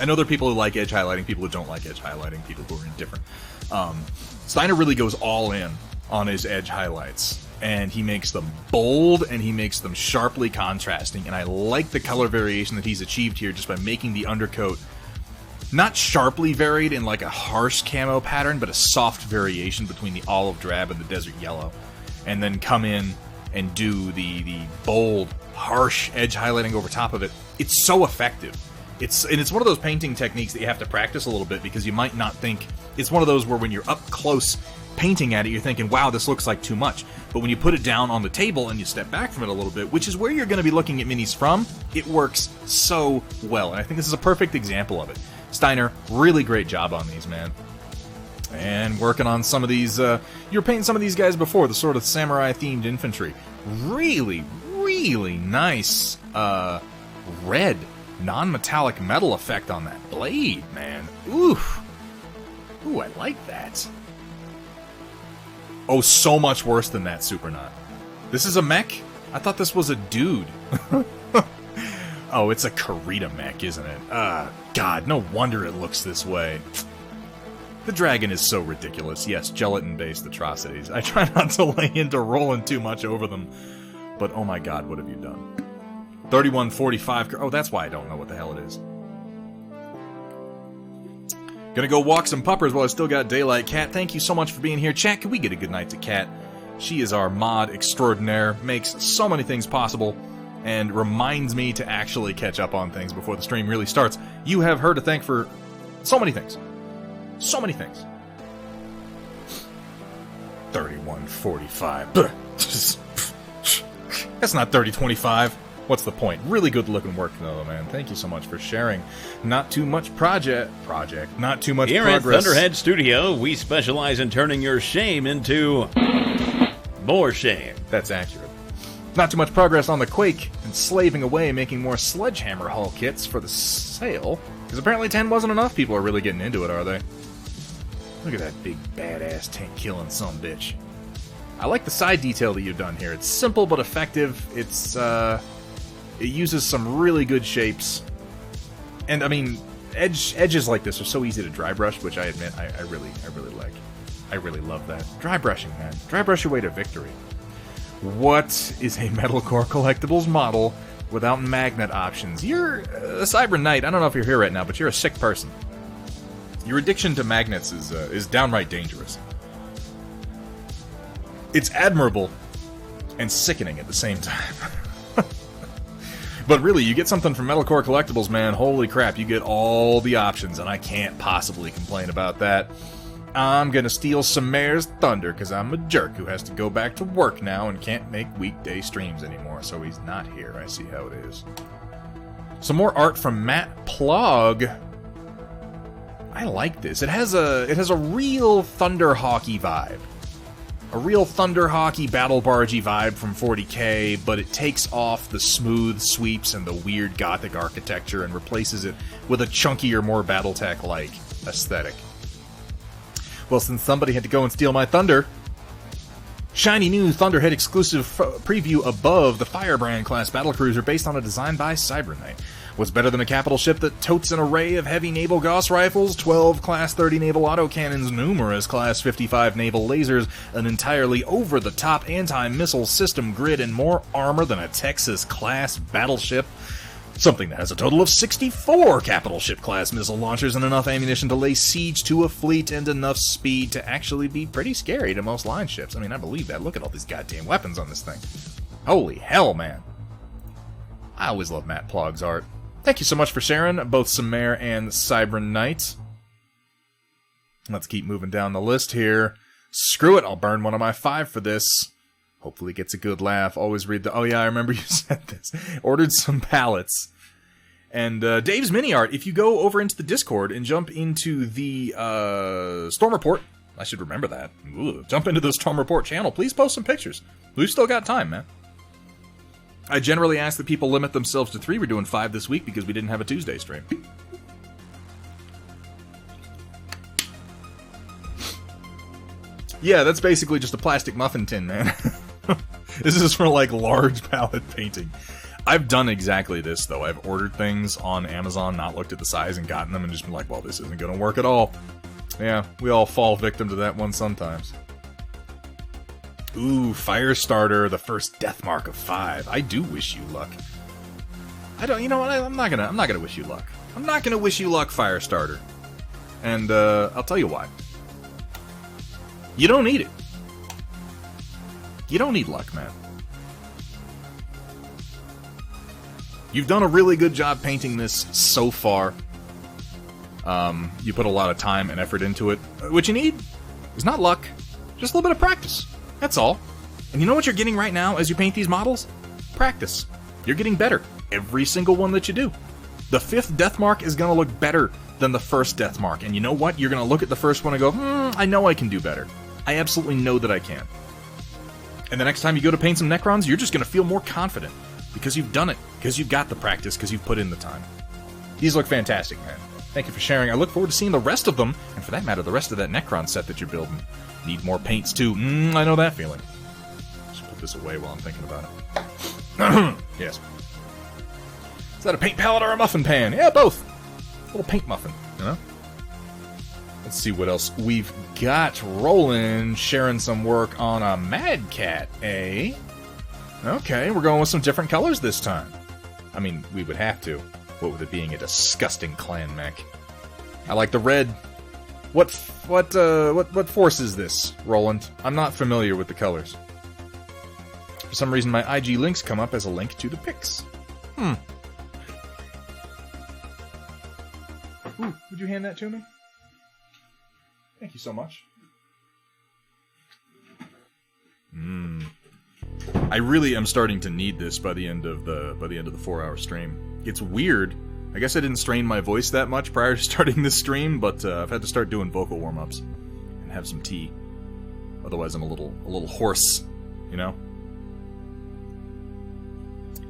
I know there are people who like edge highlighting, people who don't like edge highlighting, people who are indifferent. Steiner really goes all in on his edge highlights. And he makes them bold, and he makes them sharply contrasting. And I like the color variation that he's achieved here just by making the undercoat not sharply varied in like a harsh camo pattern, but a soft variation between the olive drab and the desert yellow. And then come in and do the bold, harsh edge highlighting over top of it. It's so effective. It's one of those painting techniques that you have to practice a little bit because you might not think... It's one of those where when you're up close painting at it, you're thinking, wow, this looks like too much. But when you put it down on the table and you step back from it a little bit, which is where you're going to be looking at minis from, it works so well. And I think this is a perfect example of it. Steiner, really great job on these, man. And working on some of these, you were painting some of these guys before, the sort of samurai-themed infantry. Really, really nice, red, non-metallic metal effect on that blade, man. Oof. Ooh, I like that. Oh, so much worse than that, Supernaut. This is a mech? I thought this was a dude. Oh, it's a Karita mech, isn't it? God, no wonder it looks this way. The dragon is so ridiculous. Yes, gelatin-based atrocities. I try not to lay into rolling too much over them. But oh my god, what have you done? 3145. Oh, that's why I don't know what the hell it is. Gonna go walk some puppers while I still got daylight. Cat, thank you so much for being here. Chat, can we get a good night to Cat? She is our mod extraordinaire, makes so many things possible, and reminds me to actually catch up on things before the stream really starts. You have her to thank for so many things. So many things. 3145. That's not 3025. What's the point? Really good looking work though, man. Thank you so much for sharing. Not too much project. Not too much Here progress. at Thunderhead Studio, we specialize in turning your shame into more shame. That's accurate. Not too much progress on the Quake, and slaving away making more sledgehammer hull kits for the sale. Because apparently 10 wasn't enough. People are really getting into it, are they? Look at that big badass tank killing some bitch. I like the side detail that you've done here. It's simple but effective. It's it uses some really good shapes. And I mean, edges like this are so easy to dry brush, which I admit I really like. I really love that. Dry brushing, man. Dry brush your way to victory. What is a Metalcore Collectibles model without magnet options? You're a Cyber Knight. I don't know if you're here right now, but you're a sick person. Your addiction to magnets is downright dangerous. It's admirable and sickening at the same time. But really, you get something from Metalcore Collectibles, man, holy crap, you get all the options, and I can't possibly complain about that. I'm gonna steal Samaire's thunder, because I'm a jerk who has to go back to work now and can't make weekday streams anymore, so he's not here. I see how it is. Some more art from Matt Plog. I like this. It has a real Thunder Hockey vibe. A real Thunder Hockey Battle Bargey vibe from 40K, but it takes off the smooth sweeps and the weird gothic architecture and replaces it with a chunkier, more Battletech-like aesthetic. Well, since somebody had to go and steal my thunder, shiny new Thunderhead exclusive preview above the Firebrand class battlecruiser based on a design by Cyber Knight. What's better than a capital ship that totes an array of heavy naval Gauss rifles, 12 Class 30 naval autocannons, numerous Class 55 naval lasers, an entirely over-the-top anti-missile system grid, and more armor than a Texas-class battleship? Something that has a total of 64 capital ship-class missile launchers and enough ammunition to lay siege to a fleet and enough speed to actually be pretty scary to most line ships. I mean, I believe that. Look at all these goddamn weapons on this thing. Holy hell, man. I always love Matt Plog's art. Thank you so much for sharing, both Samaire and Cyber Knight. Let's keep moving down the list here. Screw it, I'll burn one of my 5 for this. Hopefully gets a good laugh. Always read the... Oh yeah, I remember you said this. Ordered some pallets. And Dave's Mini Art, if you go over into the Discord and jump into the Storm Report... I should remember that. Ooh, jump into the Storm Report channel. Please post some pictures. We've still got time, man. I generally ask that people limit themselves to 3. We're doing 5 this week because we didn't have a Tuesday stream. Yeah, that's basically just a plastic muffin tin, man. This is for, like, large palette painting. I've done exactly this, though. I've ordered things on Amazon, not looked at the size, and gotten them, and just been like, well, this isn't gonna work at all. Yeah, we all fall victim to that one sometimes. Ooh, Firestarter, the first death mark of 5. I do wish you luck. I don't, you know what, I'm not gonna wish you luck. I'm not gonna wish you luck, Firestarter. And, I'll tell you why. You don't need it. You don't need luck, man. You've done a really good job painting this so far. You put a lot of time and effort into it. What you need is not luck, just a little bit of practice. That's all. And you know what you're getting right now as you paint these models? Practice. You're getting better every single one that you do. The 5th death mark is going to look better than the first death mark. And you know what? You're going to look at the first one and go, I know I can do better. I absolutely know that I can. And the next time you go to paint some Necrons, you're just going to feel more confident. Because you've done it. Because you've got the practice. Because you've put in the time. These look fantastic, man. Thank you for sharing. I look forward to seeing the rest of them. And for that matter, the rest of that Necron set that you're building. Need more paints, too. I know that feeling. Just put this away while I'm thinking about it. Yes. Is that a paint palette or a muffin pan? Yeah, both. A little paint muffin, you know? Let's see what else we've got. Roland sharing some work on a Mad Cat, eh? Okay, we're going with some different colors this time. I mean, we would have to. What with it being a disgusting clan mech. I like the red. What force is this, Roland? I'm not familiar with the colors. For some reason, my IG links come up as a link to the pics. Ooh, would you hand that to me? Thank you so much. I really am starting to need this by the end of the 4-hour stream. It's weird. I guess I didn't strain my voice that much prior to starting this stream, but I've had to start doing vocal warm-ups and have some tea. Otherwise, I'm a little hoarse, you know.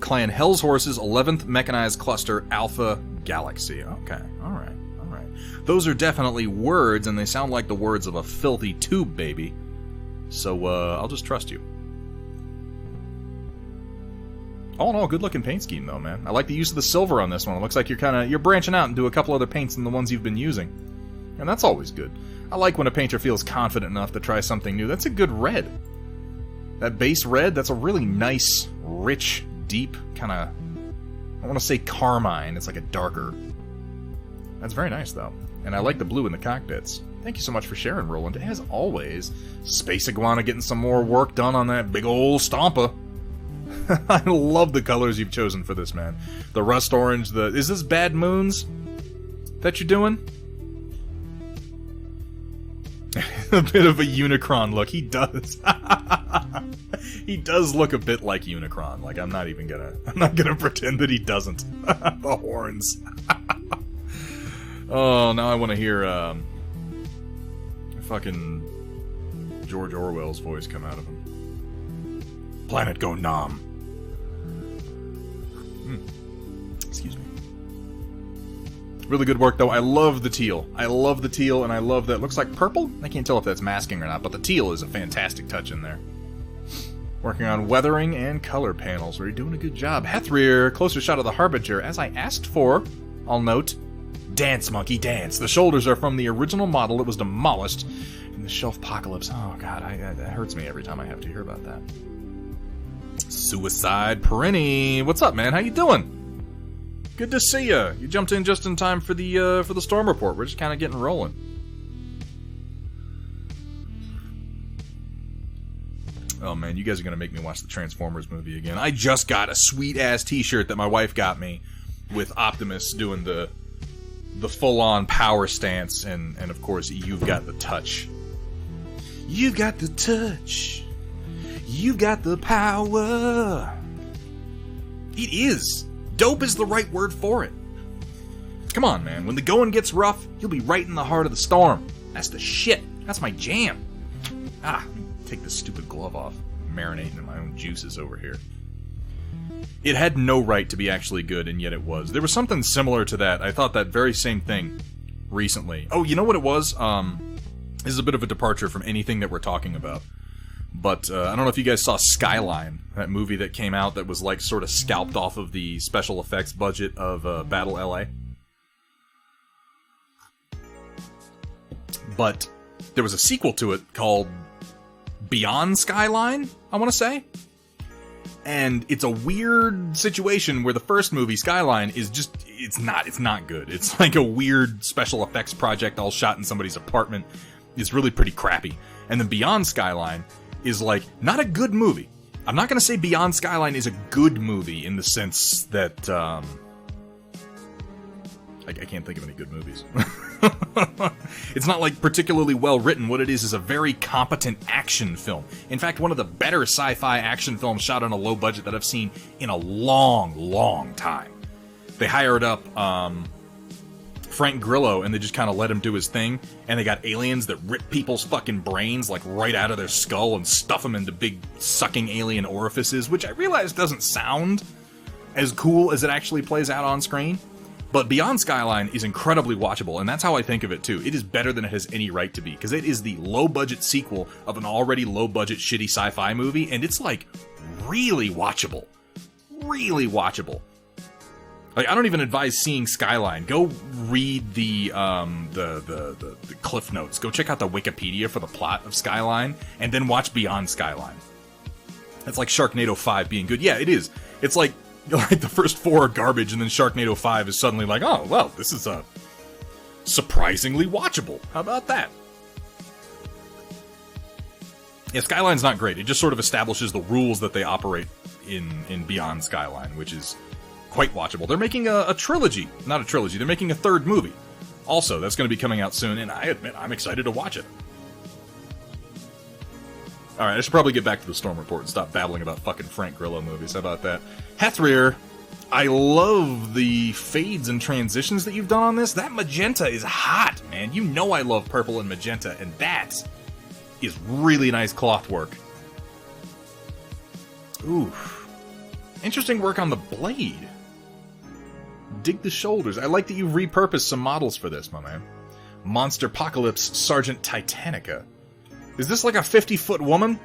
Clan Hell's Horses, 11th Mechanized Cluster, Alpha Galaxy. Okay, alright. Those are definitely words, and they sound like the words of a filthy tube baby. So, I'll just trust you. All in all, good-looking paint scheme, though, man. I like the use of the silver on this one. It looks like you're branching out and do a couple other paints than the ones you've been using. And that's always good. I like when a painter feels confident enough to try something new. That's a good red. That base red, that's a really nice, rich, deep, kind of... I want to say carmine. It's like a darker... That's very nice, though. And I like the blue in the cockpits. Thank you so much for sharing, Roland. As always, Space Iguana getting some more work done on that big old Stompa. I love the colors you've chosen for this, man. The rust orange, the... Is this Bad Moons that you're doing? A bit of a Unicron look. He does. He does look a bit like Unicron. Like, I'm not gonna pretend that he doesn't. The horns. Oh, now I want to hear, fucking George Orwell's voice come out of him. Planet go nom. Excuse me. Really good work, though. I love the teal. And I love that. Looks like purple? I can't tell if that's masking or not, but the teal is a fantastic touch in there. Working on weathering and color panels. We're doing a good job. Hethrir, closer shot of the Harbinger, as I asked for. I'll note. Dance, monkey, dance. The shoulders are from the original model that was demolished in the Shelf-Apocalypse. Oh, God, that hurts me every time I have to hear about that. Suicide Perenni. What's up, man? How you doing? Good to see ya. You jumped in just in time for the storm report. We're just kind of getting rolling. Oh, man, you guys are going to make me watch the Transformers movie again. I just got a sweet-ass t-shirt that my wife got me with Optimus doing the full-on power stance, and of course, you've got the touch. You've got the touch. You've got the power. It is. Dope is the right word for it. Come on, man. When the going gets rough, you'll be right in the heart of the storm. That's the shit. That's my jam. Take this stupid glove off. I'm marinating in my own juices over here. It had no right to be actually good, and yet it was. There was something similar to that. I thought that very same thing recently. Oh, you know what it was? This is a bit of a departure from anything that we're talking about. But I don't know if you guys saw Skyline, that movie that came out that was like sort of scalped off of the special effects budget of Battle LA. But there was a sequel to it called Beyond Skyline, I want to say. And it's a weird situation where the first movie, Skyline, is just... It's not good. It's like a weird special effects project all shot in somebody's apartment. It's really pretty crappy. And then Beyond Skyline is like, not a good movie. I'm not going to say Beyond Skyline is a good movie in the sense that, I can't think of any good movies. It's not like particularly well written. What it is a very competent action film. In fact, one of the better sci-fi action films shot on a low budget that I've seen in a long, long time. They hired up Frank Grillo, and they just kind of let him do his thing, and they got aliens that rip people's fucking brains, like, right out of their skull and stuff them into big sucking alien orifices, which I realize doesn't sound as cool as it actually plays out on screen. But Beyond Skyline is incredibly watchable, and that's how I think of it, too. It is better than it has any right to be, because it is the low-budget sequel of an already low-budget, shitty sci-fi movie, and it's, like, really watchable. Really watchable. Like, I don't even advise seeing Skyline. Go read the cliff notes. Go check out the Wikipedia for the plot of Skyline, and then watch Beyond Skyline. It's like Sharknado 5 being good. Yeah, it is. It's like the first 4 are garbage, and then Sharknado 5 is suddenly like, oh, well, this is surprisingly watchable. How about that? Yeah, Skyline's not great. It just sort of establishes the rules that they operate in Beyond Skyline, which is quite watchable. They're making a trilogy. Not a trilogy. They're making a 3rd movie. Also, that's going to be coming out soon, and I admit I'm excited to watch it. Alright, I should probably get back to the Storm Report and stop babbling about fucking Frank Grillo movies. How about that? Hethrir, I love the fades and transitions that you've done on this. That magenta is hot, man. You know I love purple and magenta, and that is really nice cloth work. Ooh. Interesting work on the blade. Dig the shoulders. I like that you've repurposed some models for this, my man. Monsterpocalypse Sergeant Titanica. Is this like a 50-foot woman?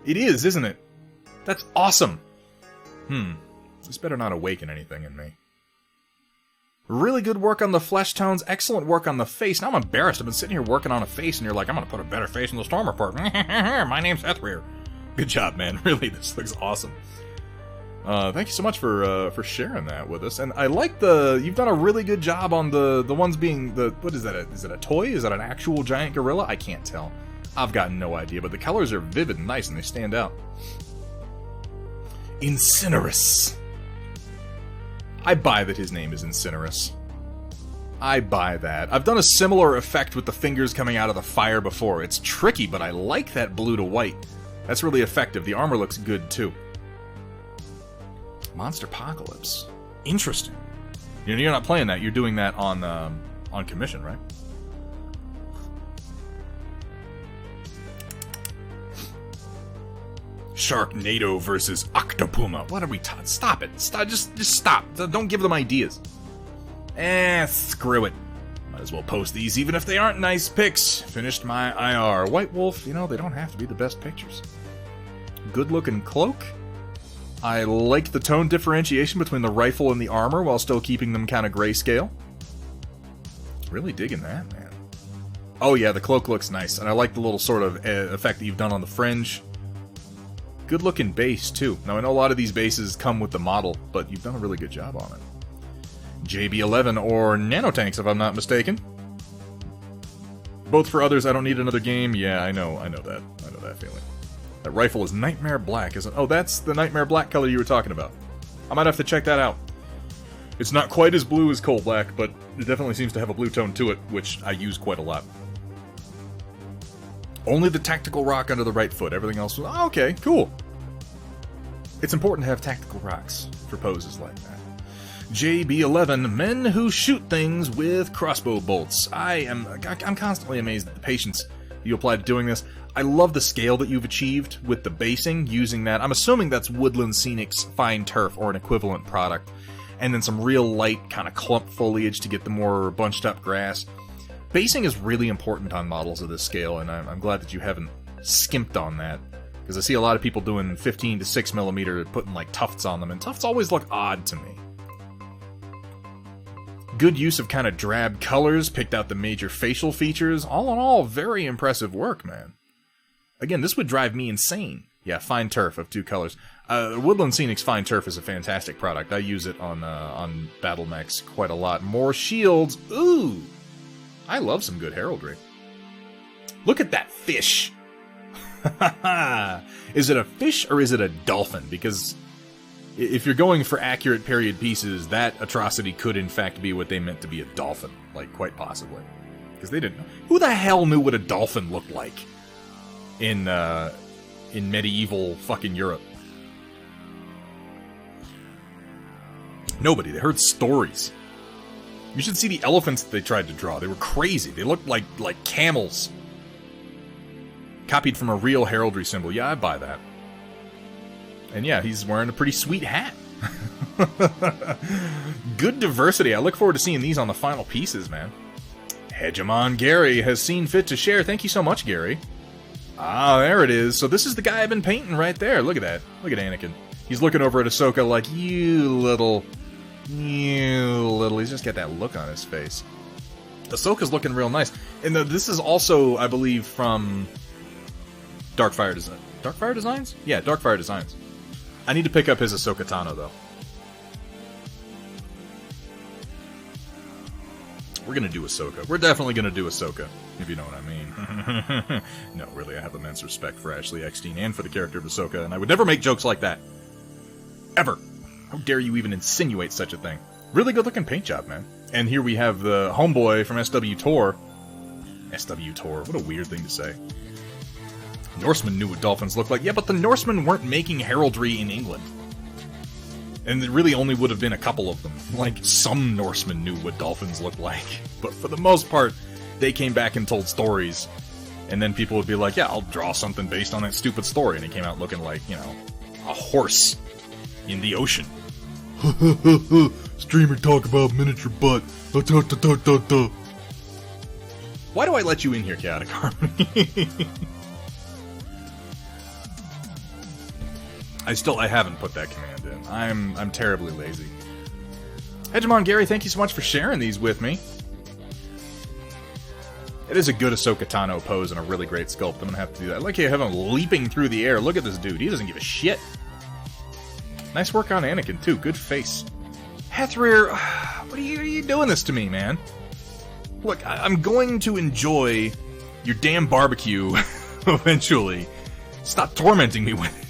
It is, isn't it? That's awesome. This better not awaken anything in me. Really good work on the flesh tones. Excellent work on the face. Now I'm embarrassed. I've been sitting here working on a face, and you're like, I'm gonna put a better face in the Storm Report. My name's Hethrir. Good job, man. Really, this looks awesome. Thank you so much for sharing that with us. And I like you've done a really good job on the ones being what is that? Is it a toy? Is that an actual giant gorilla? I can't tell. I've got no idea, but the colors are vivid and nice, and they stand out. Incinerus. I buy that his name is Incinerus. I buy that. I've done a similar effect with the fingers coming out of the fire before. It's tricky, but I like that blue to white. That's really effective. The armor looks good, too. Monsterpocalypse. Interesting. You're not playing that. You're doing that on commission, right? Sharknado versus Octopuma. What are we talking? Stop it. Stop. Just stop. Don't give them ideas. Screw it. Might as well post these even if they aren't nice pics. Finished my IR. White Wolf, they don't have to be the best pictures. Good looking cloak. I like the tone differentiation between the rifle and the armor while still keeping them kind of grayscale. Really digging that, man. Oh yeah, the cloak looks nice, and I like the little sort of effect that you've done on the fringe. Good looking base, too. Now, I know a lot of these bases come with the model, but you've done a really good job on it. JB-11 or nanotanks, if I'm not mistaken. Both for others, I don't need another game. Yeah, I know that. I know that feeling. That rifle is Nightmare Black, isn't it? Oh, that's the Nightmare Black color you were talking about. I might have to check that out. It's not quite as blue as Coal Black, but it definitely seems to have a blue tone to it, which I use quite a lot. Only the tactical rock under the right foot. Everything else was... Oh, okay, cool. It's important to have tactical rocks for poses like that. JB-11, men who shoot things with crossbow bolts. I'm constantly amazed at the patience you apply to doing this. I love the scale that you've achieved with the basing, using that. I'm assuming that's Woodland Scenic's fine turf or an equivalent product. And then some real light kind of clump foliage to get the more bunched up grass. Basing is really important on models of this scale, and I'm glad that you haven't skimped on that. Because I see a lot of people doing 15 to 6mm, putting like tufts on them, and tufts always look odd to me. Good use of kind of drab colors, picked out the major facial features. All in all, very impressive work, man. Again, this would drive me insane. Yeah, fine turf of 2 colors. Woodland Scenic's fine turf is a fantastic product. I use it on battle mechs quite a lot. More shields. Ooh! I love some good heraldry. Look at that fish! Is it a fish or is it a dolphin? Because if you're going for accurate period pieces, that atrocity could in fact be what they meant to be, a dolphin. Like, quite possibly. Because they didn't know. Who the hell knew what a dolphin looked like in medieval fucking Europe? Nobody. They heard stories. You should see the elephants that they tried to draw. They were crazy. They looked like camels. Copied from a real heraldry symbol. Yeah, I buy that. And yeah, he's wearing a pretty sweet hat. Good diversity. I look forward to seeing these on the final pieces, man. Hegemon Gary has seen fit to share. Thank you so much, Gary. Ah, there it is. So this is the guy I've been painting right there. Look at that. Look at Anakin. He's looking over at Ahsoka like, you little. He's just got that look on his face. Ahsoka's looking real nice. And this is also, I believe, from Darkfire Design. Darkfire Designs? Yeah, Darkfire Designs. I need to pick up his Ahsoka Tano, though. We're gonna do Ahsoka. We're definitely gonna do Ahsoka, if you know what I mean. No, really, I have immense respect for Ashley Eckstein and for the character of Ahsoka, and I would never make jokes like that. Ever. How dare you even insinuate such a thing? Really good-looking paint job, man. And here we have the homeboy from SW Tor. SW Tor, what a weird thing to say. Norsemen knew what dolphins looked like. Yeah, but the Norsemen weren't making heraldry in England. And there really only would have been a couple of them. Like, some Norsemen knew what dolphins looked like. But for the most part, they came back and told stories. And then people would be like, yeah, I'll draw something based on that stupid story. And it came out looking like, you know, a horse in the ocean. Streamer talk about miniature butt. Why do I let you in here, Chaotic Harmony? I haven't put that command in. I'm terribly lazy. Hegemon Gary, thank you so much for sharing these with me. It is a good Ahsoka Tano pose and a really great sculpt. I'm gonna have to do that. I like how you have him leaping through the air. Look at this dude. He doesn't give a shit. Nice work on Anakin, too. Good face. Hethrir, what are you doing this to me, man? Look, I'm going to enjoy your damn barbecue eventually. Stop tormenting me with it.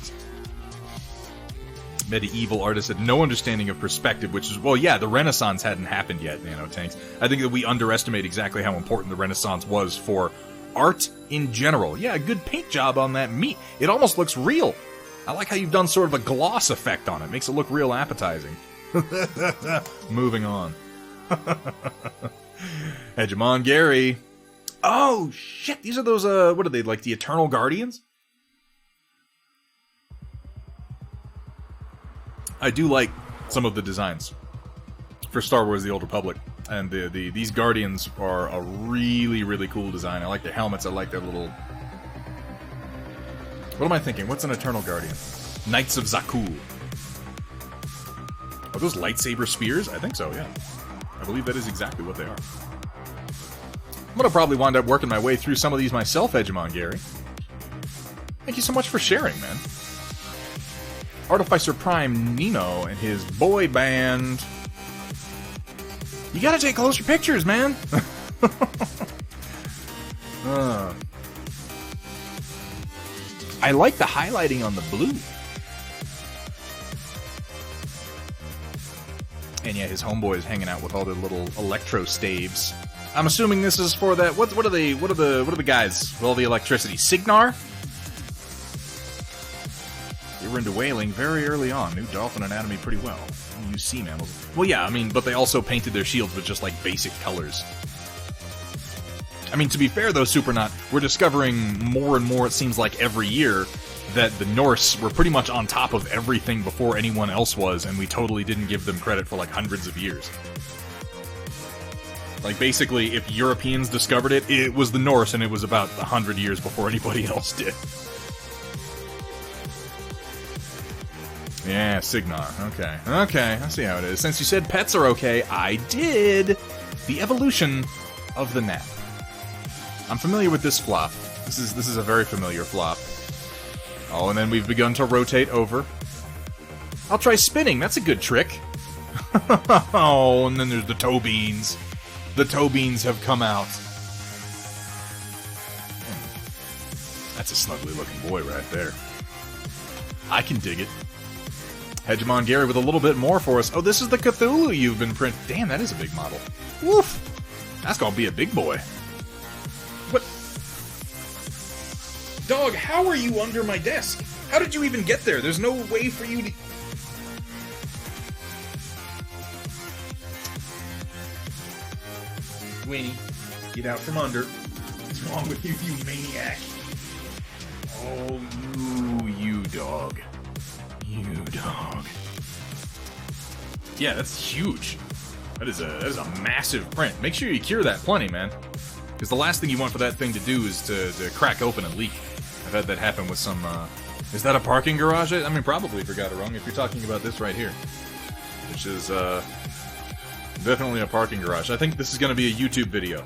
Medieval artist had no understanding of perspective, which is, well, yeah, the Renaissance hadn't happened yet, Nanotanks. I think that we underestimate exactly how important the Renaissance was for art in general. Yeah, a good paint job on that meat. It almost looks real. I like how you've done sort of a gloss effect on it. Makes it look real appetizing. Moving on. Hegemon Gary. Oh, shit. These are those, what are they, like the Eternal Guardians? I do like some of the designs for Star Wars The Old Republic. And these Guardians are a really, really cool design. I like their helmets. I like their little... What am I thinking? What's an Eternal Guardian? Knights of Zakuul. Are those lightsaber spears? I think so, yeah. I believe that is exactly what they are. I'm gonna probably wind up working my way through some of these myself, Hegemon Gary. Thank you so much for sharing, man. Artificer Prime Nino and his boy band. You gotta take closer pictures, man! I like the highlighting on the blue. And yeah, his homeboy is hanging out with all the little electro staves. I'm assuming this is for that. What are the guys with all the electricity? Signar? They were into whaling very early on. Knew dolphin anatomy pretty well. Use sea mammals. Well, yeah, I mean, but they also painted their shields with just like basic colors. I mean, to be fair though, Supernaut, we're discovering more and more, it seems like every year, that the Norse were pretty much on top of everything before anyone else was, and we totally didn't give them credit for like hundreds of years. Like, basically, if Europeans discovered it, it was the Norse, and it was about 100 years before anybody else did. Yeah, Signar. Okay. Okay, I see how it is. Since you said pets are okay, I did! The evolution of the nap. I'm familiar with this flop. This is a very familiar flop. Oh, and then we've begun to rotate over. I'll try spinning. That's a good trick. Oh, and then there's the toe beans. The toe beans have come out. That's a snuggly looking boy right there. I can dig it. Hegemon Gary with a little bit more for us. Oh, this is the Cthulhu you've been print. Damn, that is a big model. Woof! That's gonna be a big boy. What? Dog, how are you under my desk? How did you even get there? There's no way for you to... Winnie, get out from under. What's wrong with you, you maniac? Oh, you dog. You dog. Yeah, that's huge. That is a massive print. Make sure you cure that plenty, man. Because the last thing you want for that thing to do is to crack open and leak. I've had that happen with some, Is that a parking garage? I mean, probably if you got it wrong, if you're talking about this right here. Which is, definitely a parking garage. I think this is going to be a YouTube video.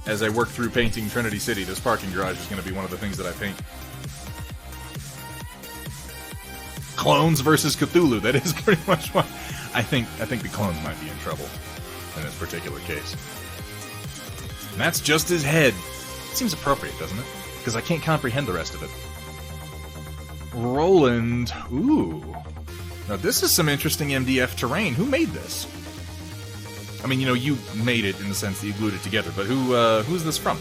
As I work through painting Trinity City, this parking garage is going to be one of the things that I paint. Clones versus Cthulhu. That is pretty much what I think the clones might be in trouble in this particular case. And that's just his head. Seems appropriate, doesn't it? Because I can't comprehend the rest of it. Roland. Ooh. Now this is some interesting MDF terrain. Who made this? I mean, you know, you made it in the sense that you glued it together, but who's this from?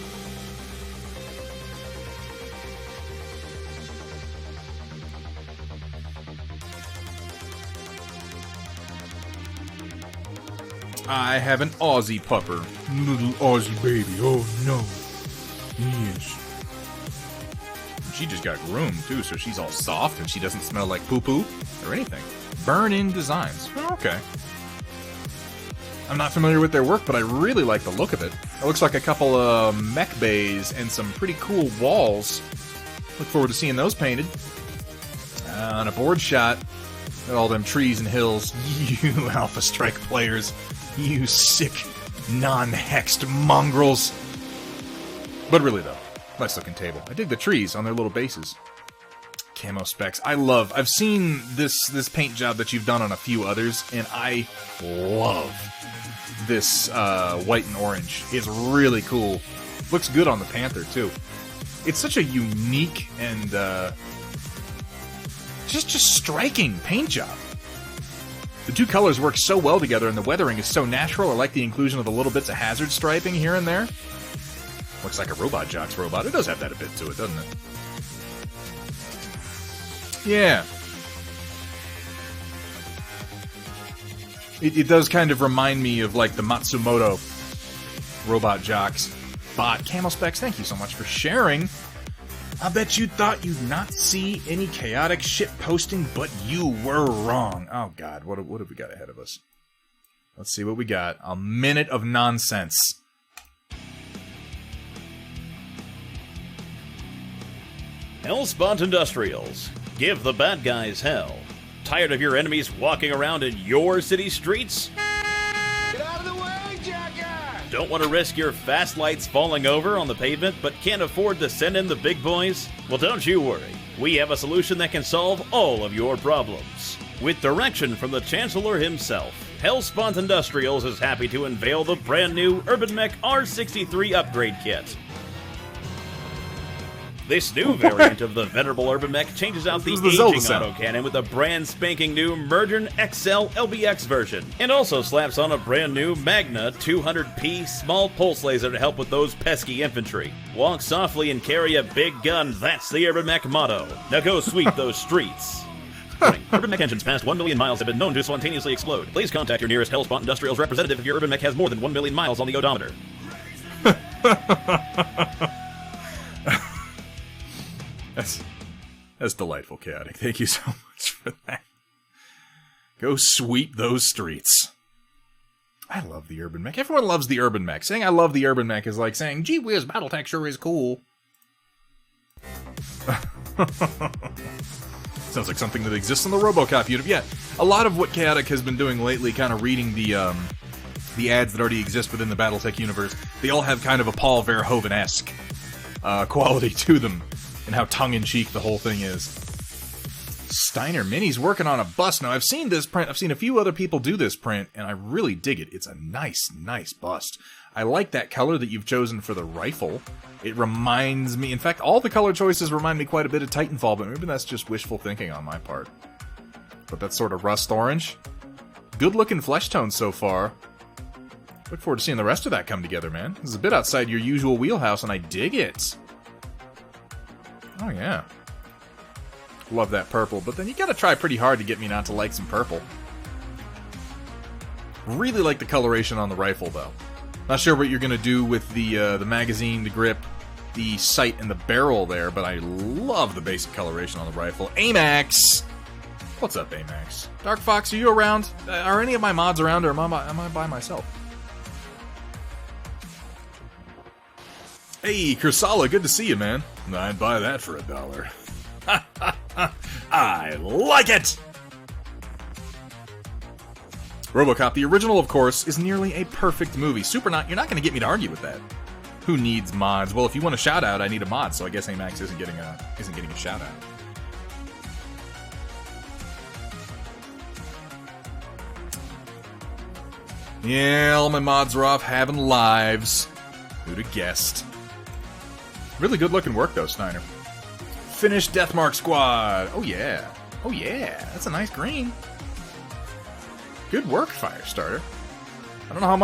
I have an Aussie pupper. Little Aussie baby, oh no. Yes. She just got groomed, too, so she's all soft and she doesn't smell like poo-poo or anything. Burn-in Designs. Oh, okay. I'm not familiar with their work, but I really like the look of it. It looks like a couple of mech bays and some pretty cool walls. Look forward to seeing those painted. On a board shot, at all them trees and hills. You Alpha Strike players. You sick, non-hexed mongrels. But really, though, nice looking table. I dig the trees on their little bases. Camo specs. I've seen this paint job that you've done on a few others, and I love this white and orange. It's really cool. Looks good on the Panther, too. It's such a unique and just striking paint job. The two colors work so well together, and the weathering is so natural. I like the inclusion of the little bits of hazard striping here and there. Looks like a Robot Jock's robot. It does have that a bit to it, doesn't it? Yeah. It does kind of remind me of, like, the Matsumoto Robot Jock's bot. Camo Specs, thank you so much for sharing. I bet you thought you'd not see any chaotic shit posting, but you were wrong. Oh, God, what have we got ahead of us? Let's see what we got. A minute of nonsense. Hellspot Industrials. Give the bad guys hell. Tired of your enemies walking around in your city streets? Get out of the way, Jacker! Don't want to risk your fast lights falling over on the pavement, but can't afford to send in the big boys? Well, don't you worry. We have a solution that can solve all of your problems. With direction from the Chancellor himself, Hellspot Industrials is happy to unveil the brand new Urban Mech R63 upgrade kit. This new variant of the venerable Urban Mech changes out the aging autocannon with a brand spanking new Mergen XL LBX version, and also slaps on a brand new Magna 200p small pulse laser to help with those pesky infantry. Walk softly and carry a big gun, that's the Urban Mech motto. Now go sweep those streets. Urban Mech engines past 1 million miles have been known to spontaneously explode. Please contact your nearest Hellspot Industrials representative if your Urban Mech has more than 1 million miles on the odometer. That's delightful, Chaotic. Thank you so much for that. Go sweep those streets. I love the Urban Mech. Everyone loves the Urban Mech. Saying I love the Urban Mech is like saying, gee whiz, Battletech sure is cool. Sounds like something that exists on the RoboCop unit. Yeah, a lot of what Chaotic has been doing lately, kind of reading the ads that already exist within the Battletech universe, they all have kind of a Paul Verhoeven-esque quality to them. And how tongue-in-cheek the whole thing is. Steiner Mini's working on a bust. Now, I've seen this print. I've seen a few other people do this print, and I really dig it. It's a nice, nice bust. I like that color that you've chosen for the rifle. It reminds me... In fact, all the color choices remind me quite a bit of Titanfall, but maybe that's just wishful thinking on my part. But that's sort of rust orange. Good-looking flesh tone so far. Look forward to seeing the rest of that come together, man. This is a bit outside your usual wheelhouse, and I dig it. Oh, yeah. Love that purple, but then you gotta try pretty hard to get me not to like some purple. Really like the coloration on the rifle, though. Not sure what you're going to do with the magazine, the grip, the sight, and the barrel there, but I love the basic coloration on the rifle. AMAX! What's up, AMAX? Dark Fox, are you around? Are any of my mods around, or am I by myself? Hey, Kursala, good to see you, man. I'd buy that for $1. I like it! RoboCop, the original, of course, is nearly a perfect movie. Supernaut, you're not going to get me to argue with that. Who needs mods? Well, if you want a shout-out, I need a mod, so I guess AMAX isn't getting a shout-out. Yeah, all my mods are off having lives. Who'd have guessed? Really good-looking work, though, Snyder. Finished Deathmark Squad. Oh, yeah. Oh, yeah. That's a nice green. Good work, Firestarter. I don't know how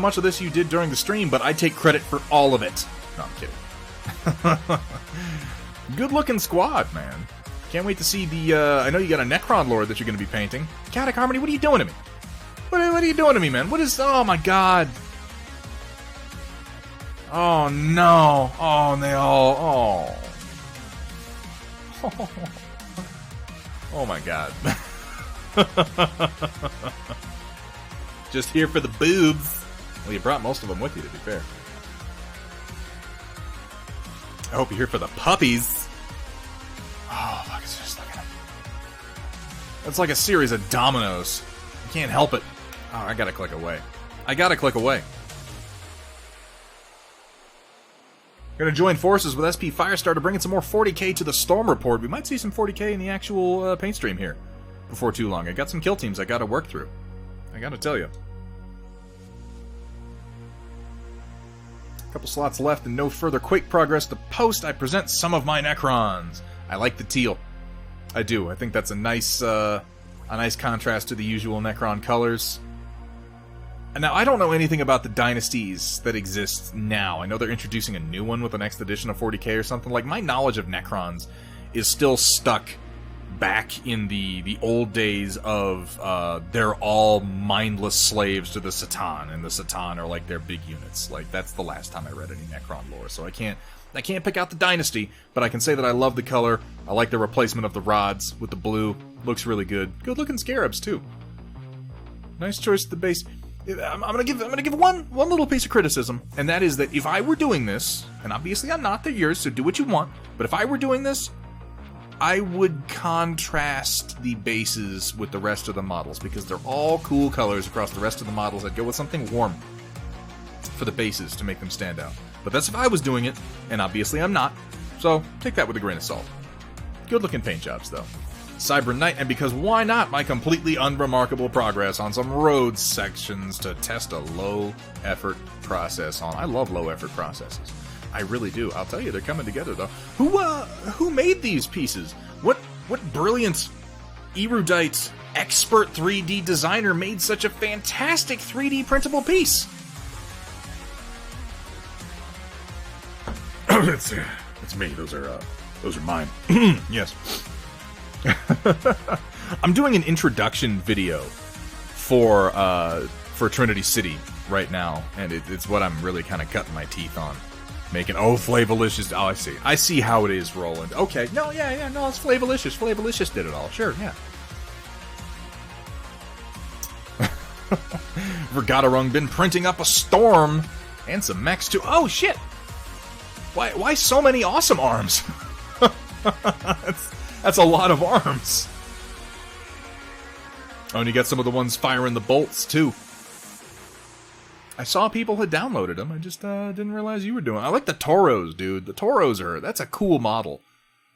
much of this you did during the stream, but I take credit for all of it. No, I'm kidding. Good-looking squad, man. Can't wait to see the, I know you got a Necron Lord that you're going to be painting. Chaotic Harmony, what are you doing to me? What are you doing to me, man? What is... Oh, my God. Oh, no. Oh, and they all... Oh. Oh, my God. Just here for the boobs. Well, you brought most of them with you, to be fair. I hope you're here for the puppies. Oh, look, just look at them. It's like a series of dominoes. You can't help it. Oh, I gotta click away. Gonna join forces with SP Firestarter, bringing some more 40k to the Storm Report. We might see some 40k in the actual paint stream here before too long. I got some kill teams I gotta work through. I gotta tell you. A couple slots left and no further Quake progress to post. I present some of my Necrons. I like the teal. I do. I think that's a nice contrast to the usual Necron colors. And now, I don't know anything about the dynasties that exist now. I know they're introducing a new one with the next edition of 40k or something. Like, my knowledge of Necrons is still stuck back in the old days of they're all mindless slaves to the Satan, and the Satan are like their big units. Like, that's the last time I read any Necron lore, so I can't pick out the dynasty, but I can say that I love the color. I like the replacement of the rods with the blue. Looks really good. Good looking scarabs too. Nice choice at the base. I'm gonna give one little piece of criticism, and that is that if I were doing this, and obviously I'm not, they're yours, so do what you want, but if I were doing this, I would contrast the bases with the rest of the models, because they're all cool colors across the rest of the models. I'd go with something warm for the bases to make them stand out. But that's if I was doing it, and obviously I'm not, so take that with a grain of salt. Good looking paint jobs, though. Cyber Knight, and because why not, my completely unremarkable progress on some road sections to test a low-effort process on. I love low-effort processes. I really do. I'll tell you, they're coming together, though. Who made these pieces? What brilliant, erudite, expert 3D designer made such a fantastic 3D printable piece? It's me. Those are mine. Yes. I'm doing an introduction video for Trinity City right now, and it's what I'm really kind of cutting my teeth on. Making, Flavolicious. Oh, I see how it is, Roland. Okay, no, it's Flavolicious. Flavolicious did it all. Sure, yeah. Vergatarung been printing up a storm and some mechs too. Oh shit! Why so many awesome arms? That's a lot of arms. Oh, and you got some of the ones firing the bolts, too. I saw people had downloaded them. I just didn't realize you were doing it. I like the Toros, dude. The Toros that's a cool model.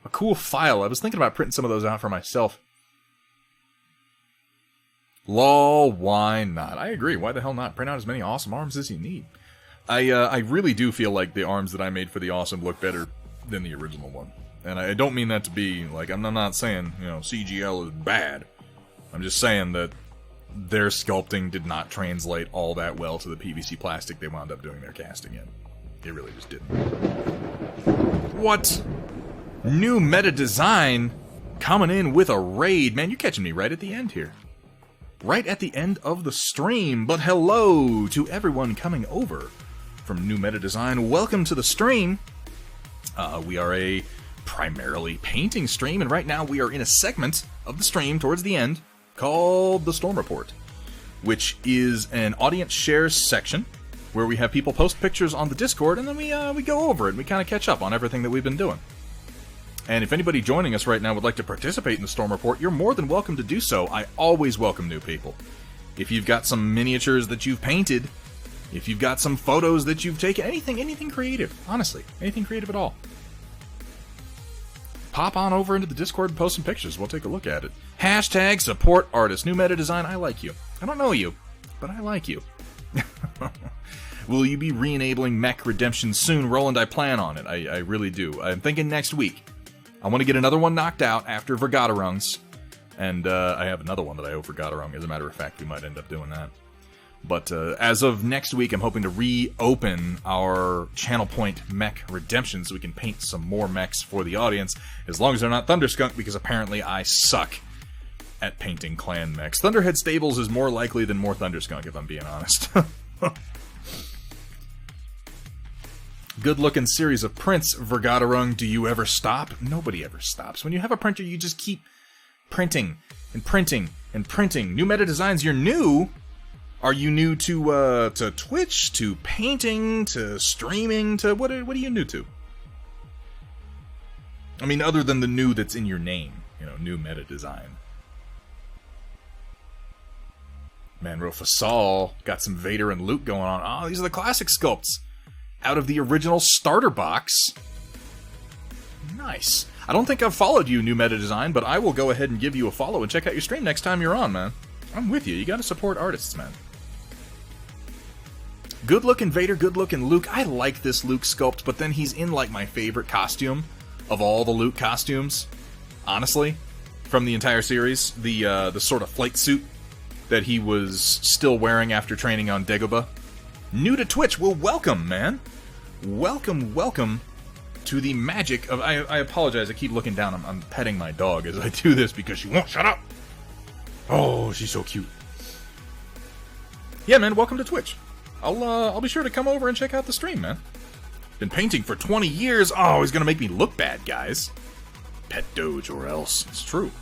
A cool file. I was thinking about printing some of those out for myself. Lol, why not? I agree. Why the hell not? Print out as many awesome arms as you need. I really do feel like the arms that I made for the awesome look better than the original one. And I don't mean that to be, like, I'm not saying, CGL is bad. I'm just saying that their sculpting did not translate all that well to the PVC plastic they wound up doing their casting in. It really just didn't. What? New meta design coming in with a raid. Man, you're catching me right at the end here. right at the end of the stream. But hello to everyone coming over from New Meta Design. Welcome to the stream. We are a primarily painting stream, and right now we are in a segment of the stream towards the end called the Storm Report, which is an audience shares section where we have people post pictures on the Discord, and then we go over it and we kind of catch up on everything that we've been doing. And if anybody joining us right now would like to participate in the Storm Report, you're more than welcome to do so. I always welcome new people. If you've got some miniatures that you've painted, if you've got some photos that you've taken, anything creative, honestly, anything creative at all, pop on over into the Discord and post some pictures. We'll take a look at it. Hashtag support artist. New Meta Design, I like you. I don't know you, but I like you. Will you be re-enabling Mech Redemption soon? Roland, I plan on it. I really do. I'm thinking next week. I want to get another one knocked out after Vergaderungs. And I have another one that I owe Vergaderung. As a matter of fact, we might end up doing that. But as of next week, I'm hoping to reopen our Channel Point Mech Redemption so we can paint some more mechs for the audience, as long as they're not Thunderskunk, because apparently I suck at painting clan mechs. Thunderhead Stables is more likely than more Thunderskunk, if I'm being honest. Good-looking series of prints, Vergaderung. Do you ever stop? Nobody ever stops. When you have a printer, you just keep printing and printing and printing. New Meta Designs, you're new. Are you new to Twitch, to painting, to streaming, to what are you new to? I mean, other than the new that's in your name, you know, New Meta Design. Manro Fasal got some Vader and Luke going on. Oh, these are the classic sculpts out of the original starter box. Nice. I don't think I've followed you, New Meta Design, but I will go ahead and give you a follow and check out your stream next time you're on, man. I'm with you. You gotta support artists, man. Good-looking Vader, good-looking Luke. I like this Luke sculpt, but then he's in, like, my favorite costume of all the Luke costumes, honestly, from the entire series. The sort of flight suit that he was still wearing after training on Dagobah. New to Twitch, well, welcome, man. Welcome to the magic of... I apologize, I keep looking down. I'm petting my dog as I do this because she won't shut up. Oh, she's so cute. Yeah, man, welcome to Twitch. I'll be sure to come over and check out the stream, man. Been painting for 20 years. Oh, he's gonna make me look bad, guys. Pet Doge or else. It's true.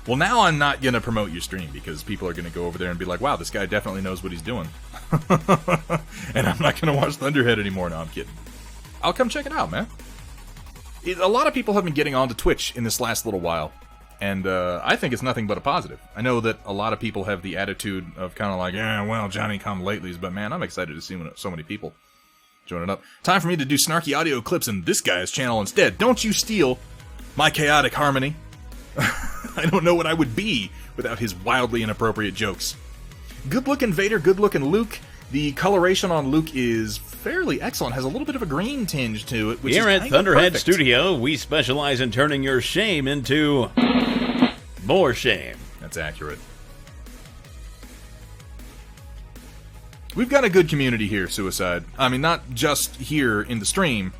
Well, now I'm not gonna promote your stream because people are gonna go over there and be like, wow, this guy definitely knows what he's doing. And I'm not gonna watch Thunderhead anymore. No, I'm kidding. I'll come check it out, man. A lot of people have been getting onto Twitch in this last little while. And I think it's nothing but a positive. I know that a lot of people have the attitude of kind of like, yeah, well, Johnny come latelys, but man, I'm excited to see so many people joining up. Time for me to do snarky audio clips in this guy's channel instead. Don't you steal my chaotic harmony. I don't know what I would be without his wildly inappropriate jokes. Good-looking Vader, good-looking Luke. The coloration on Luke is fairly excellent. Has a little bit of a green tinge to it, which Here is at Thunderhead perfect. Studio, we specialize in turning your shame into more shame. That's accurate. We've got a good community here, Suicide. I mean, not just here in the stream,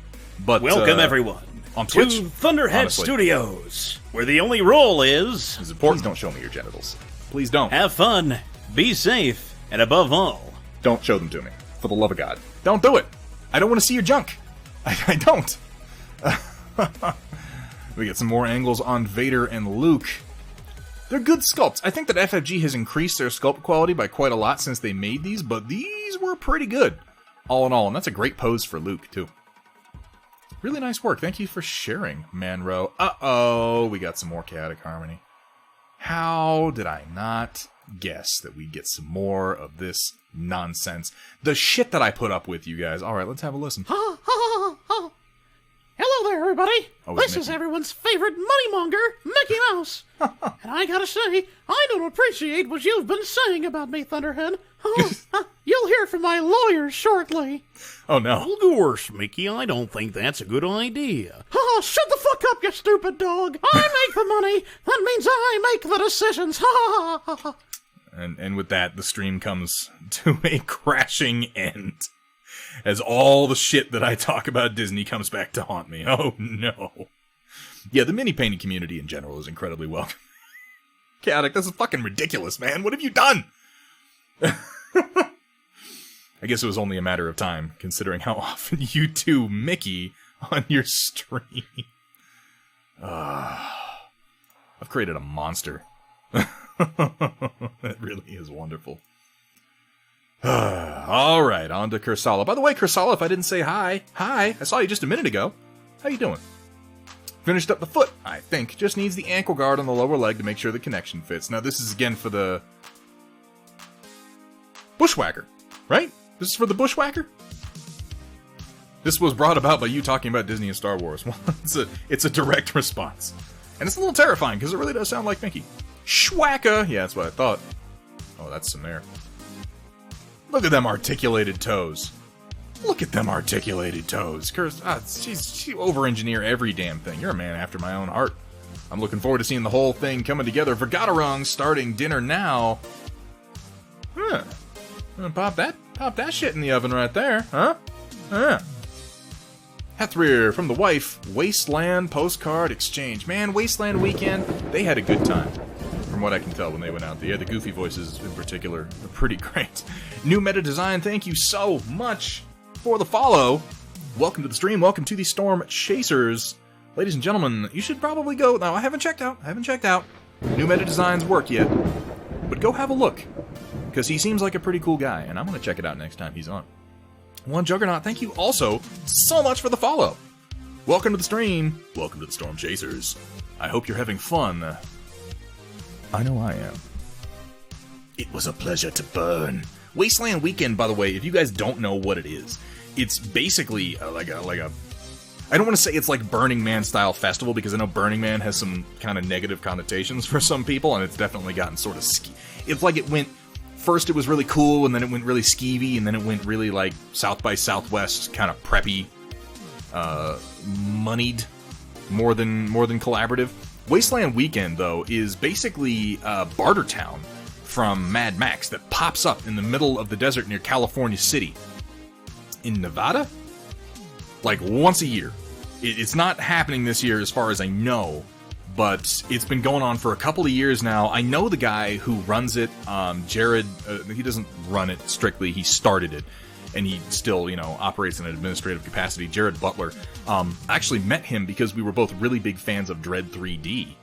but Welcome, everyone, on Twitch, to Thunderhead honestly. Studios, where the only rule is... Please don't show me your genitals. Please don't. Have fun, be safe, and above all... Don't show them to me. For the love of God. Don't do it. I don't want to see your junk. I don't. We get some more angles on Vader and Luke. They're good sculpts. I think that FFG has increased their sculpt quality by quite a lot since they made these, but these were pretty good, all in all. And that's a great pose for Luke, too. Really nice work. Thank you for sharing, Manro. Uh-oh, we got some more chaotic harmony. How did I not guess that we'd get some more of this nonsense? The shit that I put up with, you guys. All right, let's have a listen. Hello there, everybody. Oh, This Mickey. is everyone's favorite moneymonger, Mickey Mouse. And I gotta say, I don't appreciate what you've been saying about me, Thunderhead. You'll hear from my lawyers shortly. Oh, no. Of course, Mickey, I don't think that's a good idea. Shut the fuck up, you stupid dog. I make the money. That means I make the decisions. And with that, the stream comes to a crashing end. As all the shit that I talk about Disney comes back to haunt me. Oh, no. Yeah, the mini painting community in general is incredibly welcome. Chaotic, this is fucking ridiculous, man. What have you done? I guess it was only a matter of time, considering how often you do Mickey on your stream. I've created a monster. That really is wonderful. Alright, on to Kursala. By the way, Kursala, if I didn't say hi, I saw you just a minute ago. How you doing? Finished up the foot, I think. Just needs the ankle guard on the lower leg to make sure the connection fits. Now, this is again for the Bushwhacker, right? This is for the Bushwhacker? This was brought about by you talking about Disney and Star Wars. Well, it's a direct response. And it's a little terrifying, because it really does sound like Mickey. Schwacka! Yeah, that's what I thought. Oh, that's some there. Look at them articulated toes. Look at them articulated toes. She over-engineer every damn thing. You're a man after my own heart. I'm looking forward to seeing the whole thing coming together. Vergaderong starting dinner now. Huh. Pop that shit in the oven right there, huh? Hethrir from the wife, Wasteland postcard exchange. Man, Wasteland weekend, they had a good time. From what I can tell when they went out there. The goofy voices in particular are pretty great. New meta design, thank you so much for the follow. Welcome to the stream, welcome to the Storm Chasers. Ladies and gentlemen, you should probably go... Now, I haven't checked out. New meta designs work yet. But go have a look. Because he seems like a pretty cool guy, and I'm going to check it out next time he's on. One Juggernaut, thank you also so much for the follow. Welcome to the stream. Welcome to the Storm Chasers. I hope you're having fun. I know I am. It was a pleasure to burn. Wasteland Weekend, by the way, if you guys don't know what it is, it's basically like a I don't want to say it's like Burning Man style festival, because I know Burning Man has some kind of negative connotations for some people, and it's definitely gotten sort of it's like it went... First it was really cool, and then it went really skeevy, and then it went really like South by Southwest, kind of preppy, moneyed, more than collaborative. Wasteland Weekend, though, is basically Bartertown from Mad Max that pops up in the middle of the desert near California City. In Nevada? Like, once a year. It's not happening this year as far as I know, but it's been going on for a couple of years now. I know the guy who runs it, Jared, he doesn't run it strictly, he started it, and he still, operates in an administrative capacity, Jared Butler. I actually met him because we were both really big fans of Dread 3D.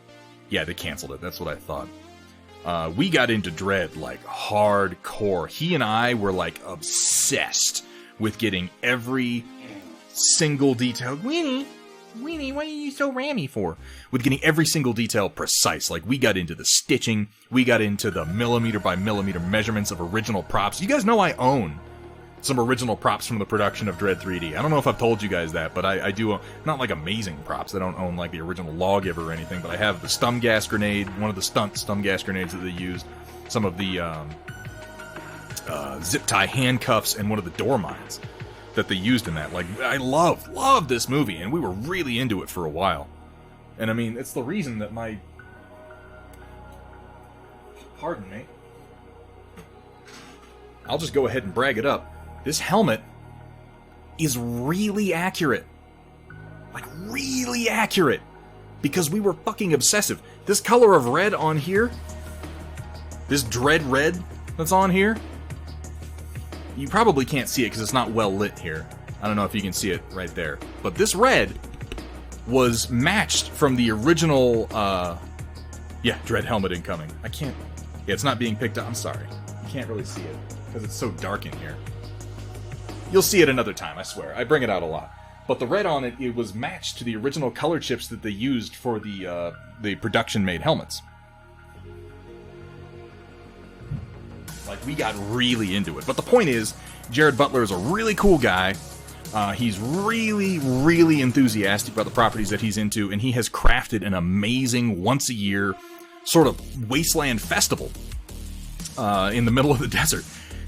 Yeah, they canceled it, that's what I thought. We got into Dread, like, hardcore. He and I were, like, obsessed with getting every single detail. Weenie, what are you so rammy for? With getting every single detail precise. Like, we got into the stitching, we got into the millimeter by millimeter measurements of original props. You guys know I own some original props from the production of Dread 3D. I don't know if I've told you guys that, but I do own, not like amazing props. I don't own like the original Lawgiver or anything, but I have the stun gas grenade, one of the stun gas grenades that they used, some of the zip tie handcuffs, and one of the door mines that they used in that. Like, I love this movie, and we were really into it for a while. And I mean, it's the reason that pardon me, I'll just go ahead and brag it up. This helmet is really accurate. Like, really accurate. Because we were fucking obsessive. This color of red on here, this Dread red that's on here, you probably can't see it because it's not well lit here. I don't know if you can see it right there. But this red was matched from the original, Dread helmet incoming. I can't, it's not being picked up. I'm sorry. You can't really see it because it's so dark in here. You'll see it another time, I swear. I bring it out a lot. But the red on it, it was matched to the original color chips that they used for the production-made helmets. Like, we got really into it. But the point is, Jared Butler is a really cool guy. He's really, really enthusiastic about the properties that he's into, and he has crafted an amazing, once-a-year sort of wasteland festival in the middle of the desert.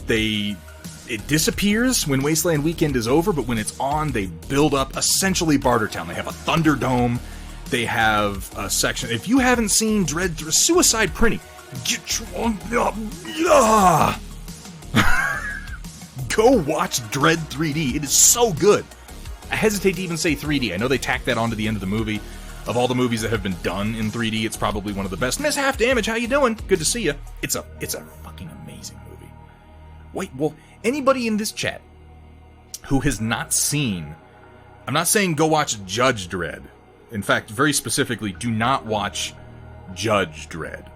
It disappears when Wasteland Weekend is over, but when it's on, they build up essentially Bartertown. They have a Thunderdome. They have a section. If you haven't seen Dread Suicide Printing, go watch Dread 3D. It is so good. I hesitate to even say 3D. I know they tacked that onto the end of the movie. Of all the movies that have been done in 3D, it's probably one of the best. Miss Half Damage, how you doing? Good to see you. It's a fucking amazing movie. Wait, well, anybody in this chat who has not seen... I'm not saying go watch Judge Dredd. In fact, very specifically, do not watch Judge Dredd.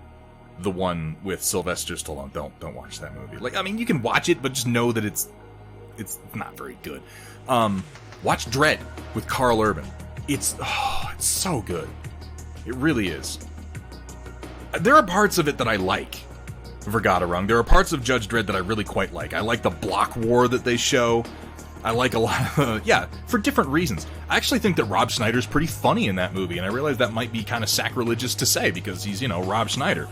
The one with Sylvester Stallone. Don't watch that movie. Like, I mean, you can watch it, but just know that it's not very good. Watch Dredd with Carl Urban. It's so good. It really is. There are parts of it that I like. Vergaderung. There are parts of Judge Dredd that I really quite like. I like the block war that they show. I like a lot of, yeah, for different reasons. I actually think that Rob Schneider's pretty funny in that movie, and I realize that might be kind of sacrilegious to say because he's, Rob Schneider.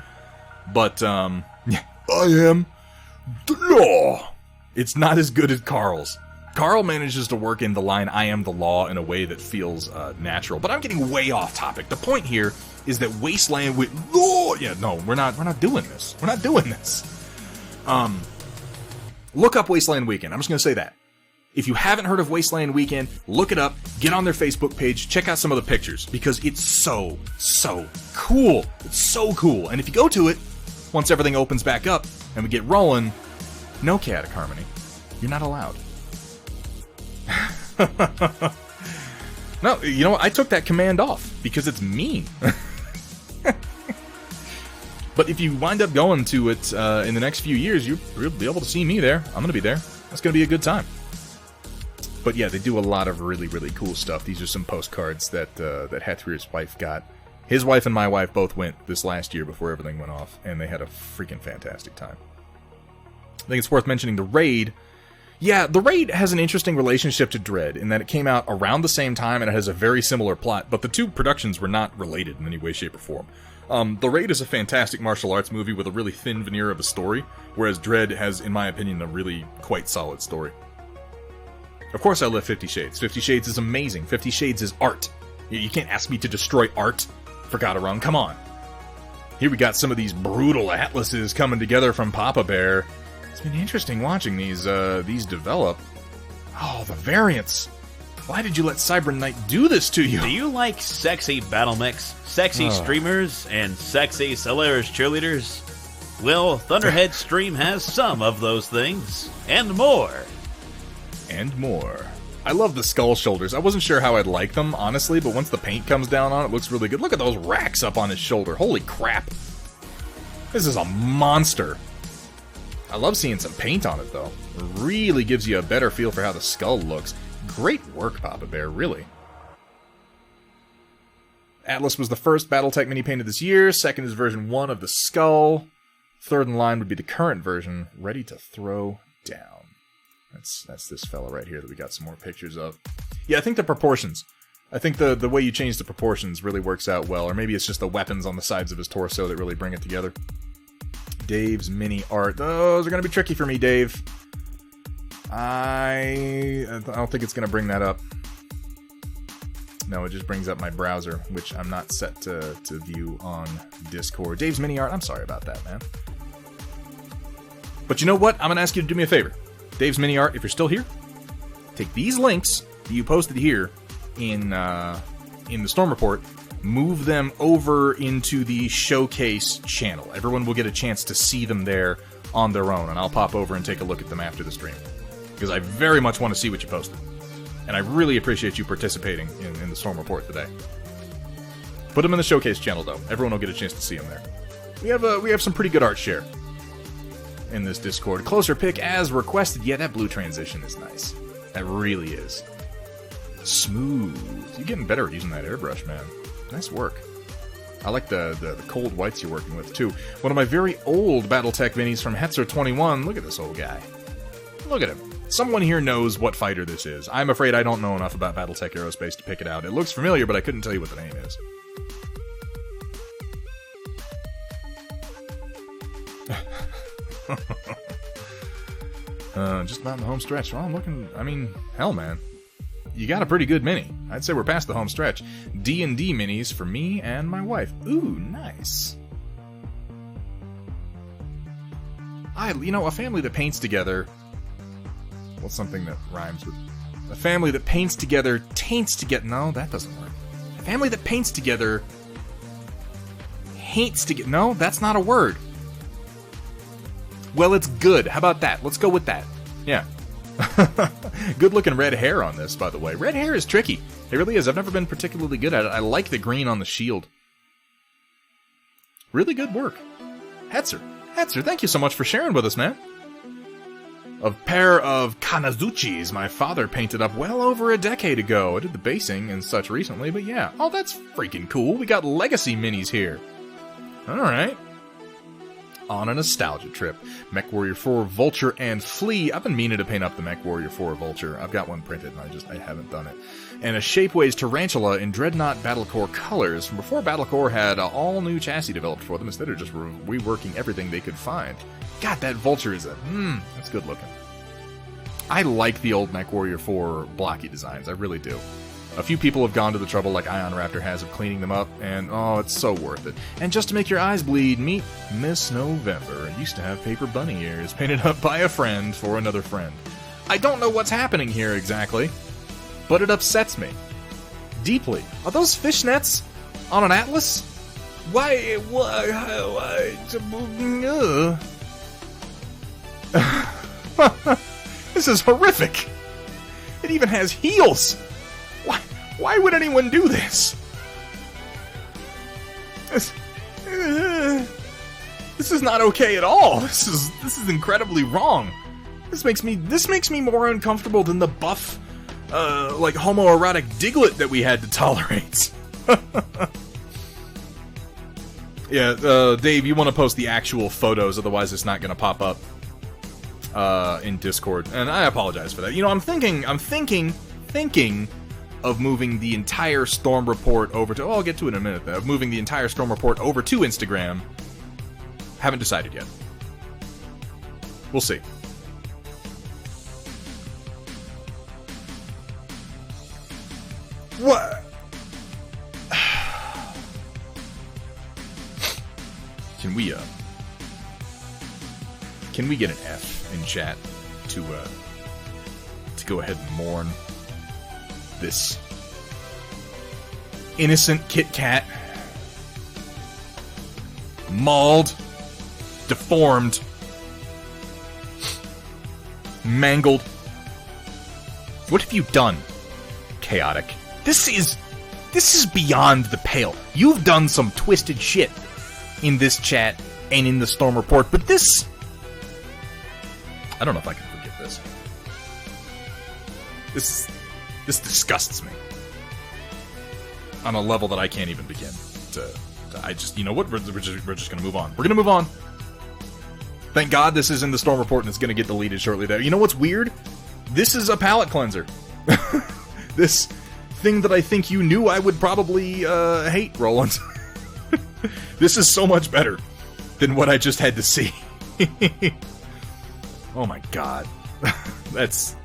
But, yeah, I am the law. It's not as good as Carl's. Carl manages to work in the line, I am the law, in a way that feels natural. But I'm getting way off topic. The point here is that Wasteland with law... Yeah, no, we're not doing this. We're not doing this. Look up Wasteland Weekend. I'm just going to say that. If you haven't heard of Wasteland Weekend, look it up, get on their Facebook page, check out some of the pictures, because it's so cool. It's so cool. And if you go to it, once everything opens back up and we get rolling, no chaotic harmony. You're not allowed. No, you know what? I took that command off because it's mean. But if you wind up going to it in the next few years, you'll be able to see me there. I'm going to be there. That's going to be a good time. But yeah, they do a lot of really, really cool stuff. These are some postcards that Hathrir's wife got. His wife and my wife both went this last year before everything went off, and they had a freaking fantastic time. I think it's worth mentioning the Raid. Yeah, the Raid has an interesting relationship to Dredd in that it came out around the same time and it has a very similar plot, but the two productions were not related in any way, shape, or form. The Raid is a fantastic martial arts movie with a really thin veneer of a story, whereas Dredd has, in my opinion, a really quite solid story. Of course I love 50 Shades. 50 Shades is amazing. 50 Shades is art. You can't ask me to destroy art. Forgot-a-rung. Come on. Here we got some of these brutal atlases coming together from Papa Bear. It's been interesting watching these develop. Oh, the variants. Why did you let Cyber Knight do this to you? Do you like sexy battle mechs, sexy streamers, and sexy Solaris cheerleaders? Well, Thunderhead Stream has some of those things, and more. And more. I love the skull shoulders. I wasn't sure how I'd like them, honestly, but once the paint comes down on it, it looks really good. Look at those racks up on his shoulder. Holy crap. This is a monster. I love seeing some paint on it, though. It really gives you a better feel for how the skull looks. Great work, Papa Bear, really. Atlas was the first Battletech mini painted this year. Second is version 1 of the skull. Third in line would be the current version, ready to throw down. That's this fella right here that we got some more pictures of. Yeah, I think the proportions. I think the way you change the proportions really works out well. Or maybe it's just the weapons on the sides of his torso that really bring it together. Dave's mini art. Those are going to be tricky for me, Dave. I don't think it's going to bring that up. No, it just brings up my browser, which I'm not set to view on Discord. Dave's mini art. I'm sorry about that, man. But you know what? I'm going to ask you to do me a favor. Dave's mini art, if you're still here, take these links that you posted here in the Storm Report, move them over into the showcase channel. Everyone will get a chance to see them there on their own, and I'll pop over and take a look at them after the stream. Because I very much want to see what you posted. And I really appreciate you participating in the Storm Report today. Put them in the showcase channel, though. Everyone will get a chance to see them there. We have some pretty good art share in this Discord. Closer pick as requested. Yeah, that blue transition is nice. That really is. Smooth. You're getting better at using that airbrush, man. Nice work. I like the cold whites you're working with, too. One of my very old Battletech minis from Hetzer21. Look at this old guy. Look at him. Someone here knows what fighter this is. I'm afraid I don't know enough about Battletech Aerospace to pick it out. It looks familiar, but I couldn't tell you what the name is. Just about in the home stretch. Well, I'm looking... I mean, hell, man. You got a pretty good mini. I'd say we're past the home stretch. D&D minis for me and my wife. Ooh, nice. A family that paints together... What's something that rhymes with... A family that paints together, taints together... No, that doesn't work. family that paints together hates together. No, that's not a word. Well, it's good. How about that? Let's go with that. Yeah. Good looking red hair on this, by the way. Red hair is tricky. It really is. I've never been particularly good at it. I like the green on the shield. Really good work. Hetzer, thank you so much for sharing with us, man. A pair of Kanazuchis my father painted up well over a decade ago. I did the basing and such recently, but yeah. Oh, that's freaking cool. We got Legacy minis here. Alright. On a nostalgia trip. Mech Warrior 4, Vulture, and Flea. I've been meaning to paint up the Mech Warrior 4 Vulture. I've got one printed, and I haven't done it. And a Shapeways Tarantula in Dreadnought Battlecore colors from before Battlecore had an all-new chassis developed for them. Instead of just reworking everything they could find. God, that Vulture is that's good looking. I like the old Mech Warrior 4 blocky designs. I really do. A few people have gone to the trouble, like Ion Raptor has, of cleaning them up, and oh, it's so worth it. And just to make your eyes bleed, meet Miss November. Used to have paper bunny ears painted up by a friend for another friend. I don't know what's happening here exactly, but it upsets me. Deeply. Are those fishnets on an atlas? Why? This is horrific. It even has heels. Why would anyone do this? This is not okay at all. This is incredibly wrong. This makes me more uncomfortable than the buff, like homoerotic Diglett that we had to tolerate. Yeah, Dave, you want to post the actual photos, otherwise it's not going to pop up in Discord, and I apologize for that. You know, I'm thinking of moving the entire Storm Report over to... Oh, I'll get to it in a minute, though. Of moving the entire Storm Report over to Instagram. Haven't decided yet. We'll see. What? Can we get an F in chat to go ahead and mourn this innocent Kit Kat, mauled, deformed, mangled? What have you done, Chaotic? This is beyond the pale. You've done some twisted shit in this chat and in the Storm Report, but this... I don't know if I can forgive this. This disgusts me. On a level that I can't even begin to I just, you know what, we're just gonna move on. We're gonna move on. Thank God this is in the Storm Report and it's gonna get deleted shortly there. You know what's weird? This is a palate cleanser. This thing that I think you knew I would probably hate, Roland. This is so much better than what I just had to see. Oh my God. That's...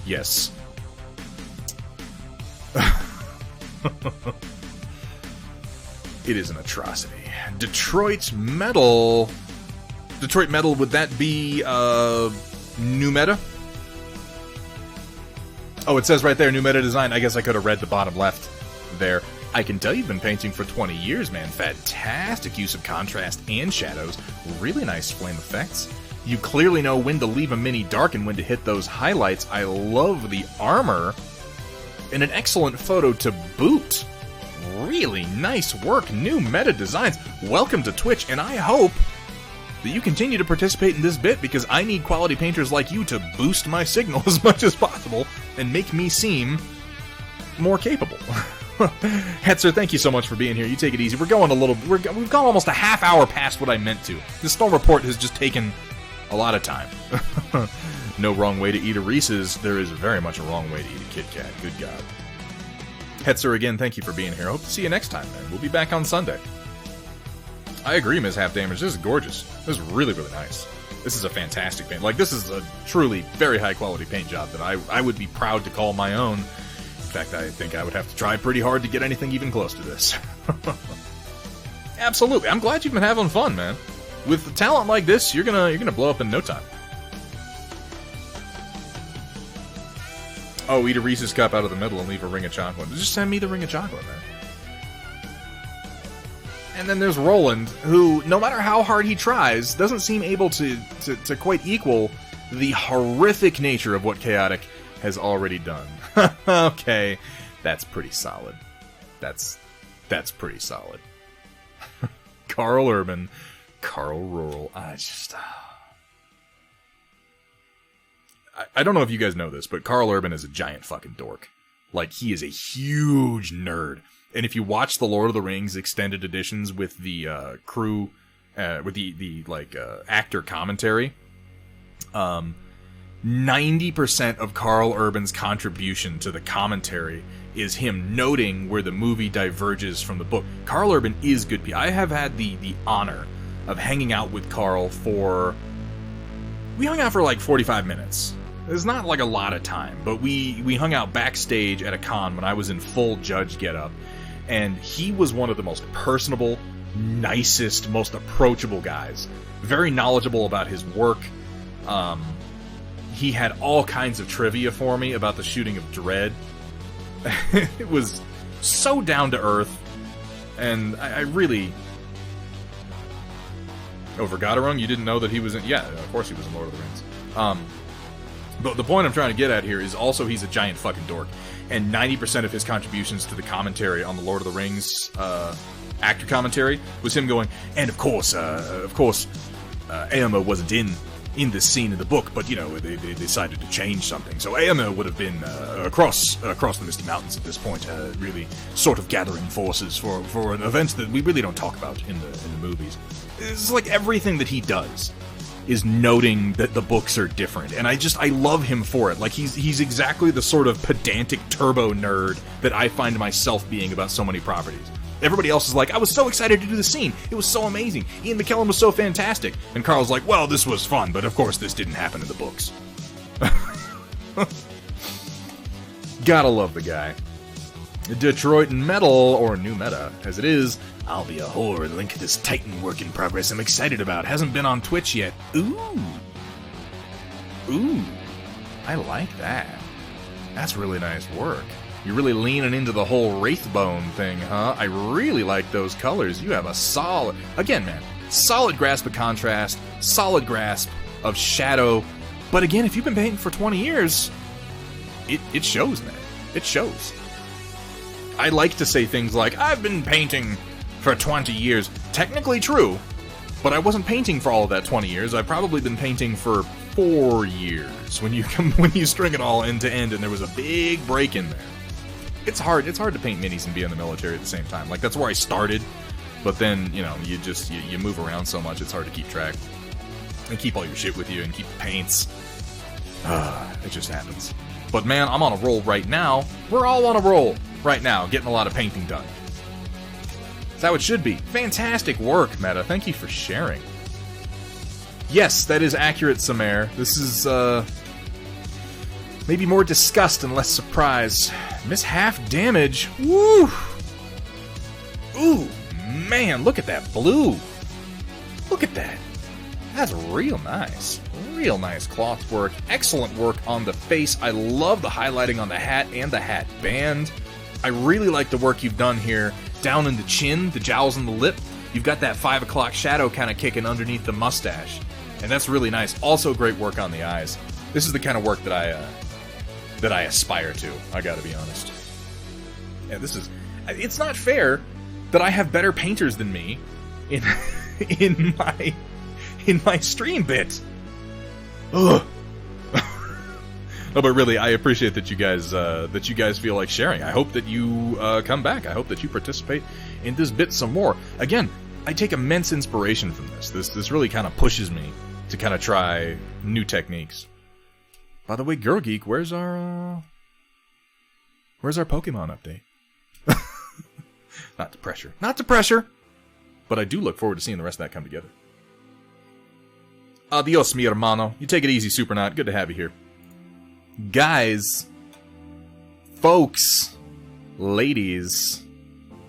Yes. It is an atrocity. Detroit Metal, would that be, new meta? Oh, it says right there, new meta design. I guess I could have read the bottom left there. I can tell you've been painting for 20 years, man. Fantastic use of contrast and shadows. Really nice flame effects. You clearly know when to leave a mini dark and when to hit those highlights. I love the armor. And an excellent photo to boot. Really nice work. New meta designs. Welcome to Twitch, and I hope that you continue to participate in this bit, because I need quality painters like you to boost my signal as much as possible and make me seem more capable. Hetzer, thank you so much for being here. You take it easy. We've gone almost a half hour past what I meant to. This Storm Report has just taken a lot of time. No wrong way to eat a Reese's. There is very much a wrong way to eat a Kit Kat. Good God. Hetzer, again, thank you for being here. I hope to see you next time, man. We'll be back on Sunday. I agree, Ms. Half Damage. This is gorgeous. This is really, really nice. This is a fantastic paint. Like, this is a truly very high-quality paint job that I would be proud to call my own. In fact, I think I would have to try pretty hard to get anything even close to this. Absolutely. I'm glad you've been having fun, man. With a talent like this, you're gonna blow up in no time. Oh, eat a Reese's Cup out of the middle and leave a ring of chocolate. Just send me the ring of chocolate, man. And then there's Roland, who, no matter how hard he tries, doesn't seem able to quite equal the horrific nature of what Chaotic has already done. Okay, that's pretty solid. That's pretty solid. Carl Urban, Carl Rural. I don't know if you guys know this, but Carl Urban is a giant fucking dork. Like, he is a huge nerd. And if you watch the Lord of the Rings extended editions with the crew, with the actor commentary, 90% of Carl Urban's contribution to the commentary is him noting where the movie diverges from the book. Carl Urban is good. I have had the honor of hanging out with Carl we hung out for like 45 minutes. It's not like a lot of time, but we hung out backstage at a con when I was in full judge getup, and he was one of the most personable, nicest, most approachable guys. Very knowledgeable about his work. He had all kinds of trivia for me about the shooting of Dredd. It was so down to earth, and I really... Oh, Vergaderung? You didn't know that he was in... Yeah, of course he was in Lord of the Rings. But the point I'm trying to get at here is also he's a giant fucking dork. And 90% of his contributions to the commentary on the Lord of the Rings actor commentary was him going, and of course, Éomer wasn't in this scene in the book, but, you know, they decided to change something. So Éomer would have been across the Misty Mountains at this point, really sort of gathering forces for an event that we really don't talk about in the movies. It's like everything that he does is noting that the books are different, and I love him for it. Like, he's exactly the sort of pedantic turbo nerd that I find myself being about so many properties. Everybody else is like, I was so excited to do the scene. It was so amazing. Ian McKellen was so fantastic. And Carl's like, well, this was fun, but of course this didn't happen in the books. Gotta love the guy. Detroit Metal, or New Meta, as it is. I'll be a whore and link this Titan work in progress I'm excited about. Hasn't been on Twitch yet. Ooh. I like that. That's really nice work. You're really leaning into the whole Wraithbone thing, huh? I really like those colors. You have a solid... Again, man, solid grasp of contrast, solid grasp of shadow. But again, if you've been painting for 20 years, it shows, man. It shows. I like to say things like, I've been painting for 20 years. Technically true, but I wasn't painting for all of that 20 years. I've probably been painting for 4 years when you string it all end to end, and there was a big break in there. It's hard to paint minis and be in the military at the same time. Like, that's where I started, but then, you know, you move around so much, it's hard to keep track. And keep all your shit with you and keep the paints. It just happens. But man, I'm on a roll right now. We're all on a roll right now, getting a lot of painting done. That's how it should be. Fantastic work, Meta. Thank you for sharing. Yes, that is accurate, Samare. This is, maybe more disgust and less surprise. Miss half damage. Woo! Ooh, man, look at that blue. Look at that. That's real nice. Real nice cloth work. Excellent work on the face. I love the highlighting on the hat and the hat band. I really like the work you've done here. Down in the chin, the jowls on the lip. You've got that 5 o'clock shadow kind of kicking underneath the mustache. And that's really nice. Also great work on the eyes. This is the kind of work that I aspire to, I gotta be honest. Yeah, it's not fair that I have better painters than me in my stream bit. Ugh. No, but really, I appreciate that you guys feel like sharing. I hope that you come back. I hope that you participate in this bit some more. Again, I take immense inspiration from this. This really kind of pushes me to kind of try new techniques. By the way, Girl Geek, where's our Pokemon update? Not to pressure. But I do look forward to seeing the rest of that come together. Adios, mi hermano. You take it easy, Supernaut. Good to have you here. Guys, folks, ladies,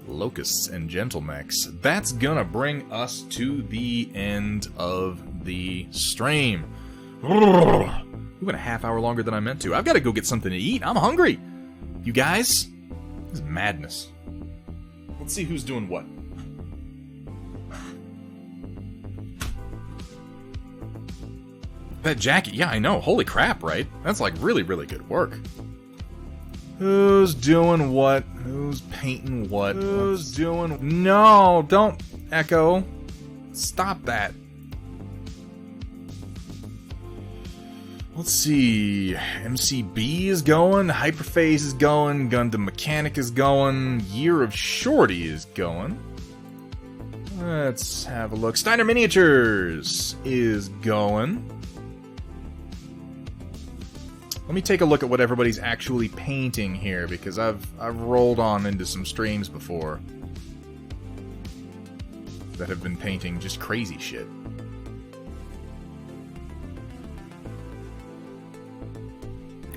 locusts, and gentlemechs, that's gonna bring us to the end of the stream. We went a half hour longer than I meant to. I've got to go get something to eat. I'm hungry. You guys? This is madness. Let's see who's doing what. That jacket, yeah, I know. Holy crap, right? That's like really, really good work. Who's doing what? Who's painting what? Who's doing... No, don't echo. Stop that. Let's see. MCB is going. Hyperphase is going. Gundam Mechanic is going. Year of Shorty is going. Let's have a look. Steiner Miniatures is going. Let me take a look at what everybody's actually painting here, because I've rolled on into some streams before that have been painting just crazy shit.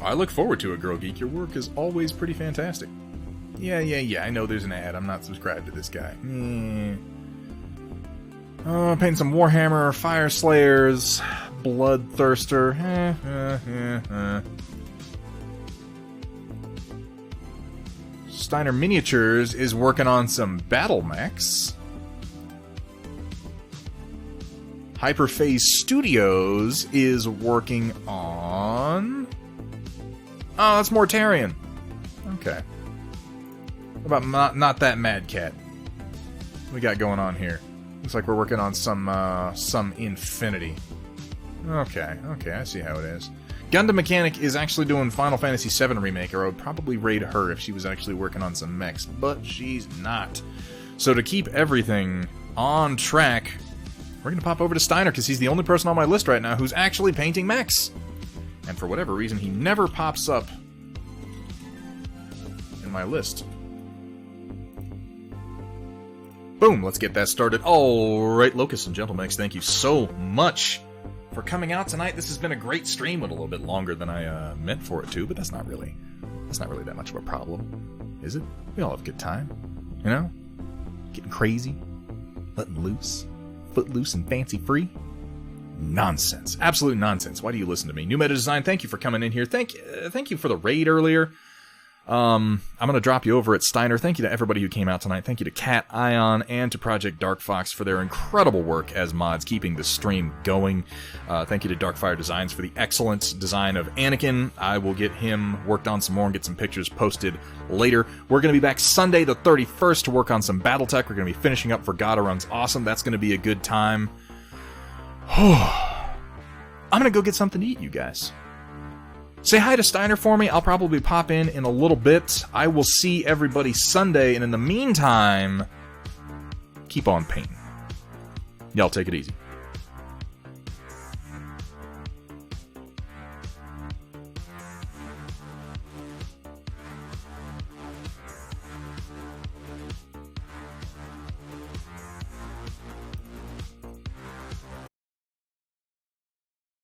I look forward to it, Girl Geek. Your work is always pretty fantastic. Yeah, I know there's an ad. I'm not subscribed to this guy. Oh, painting some Warhammer, Fire Slayers, Bloodthirster. Steiner Miniatures is working on some battle mechs. Hyperphase Studios is working on... Oh, that's Mortarian. Okay. What about not that Mad Cat? What we got going on here? Looks like we're working on some Infinity. Okay, I see how it is. Gundam Mechanic is actually doing Final Fantasy VII Remake, or I would probably raid her if she was actually working on some mechs, but she's not. So to keep everything on track, we're going to pop over to Steiner, because he's the only person on my list right now who's actually painting mechs. And for whatever reason, he never pops up in my list. Boom, let's get that started. Alright, Locust and Gentlemex, thank you so much for coming out tonight. This has been a great stream, but a little bit longer than I meant for it to, but that's not really that much of a problem, is it? We all have a good time, you know? Getting crazy, letting loose, foot loose and fancy free. Nonsense. Absolute nonsense. Why do you listen to me? New Meta Design, thank you for coming in here. Thank you for the raid earlier. I'm going to drop you over at Steiner. Thank you to everybody who came out tonight. Thank you to Cat Ion and to Project Dark Fox for their incredible work as mods, keeping the stream going. Thank you to Darkfire Designs for the excellent design of Anakin. I will get him worked on some more and get some pictures posted later. We're going to be back Sunday the 31st to work on some Battletech. We're going to be finishing up for God Runs Awesome. That's going to be a good time. I'm going to go get something to eat, you guys. Say hi to Steiner for me. I'll probably pop in a little bit. I will see everybody Sunday, and in the meantime, keep on painting. Y'all take it easy.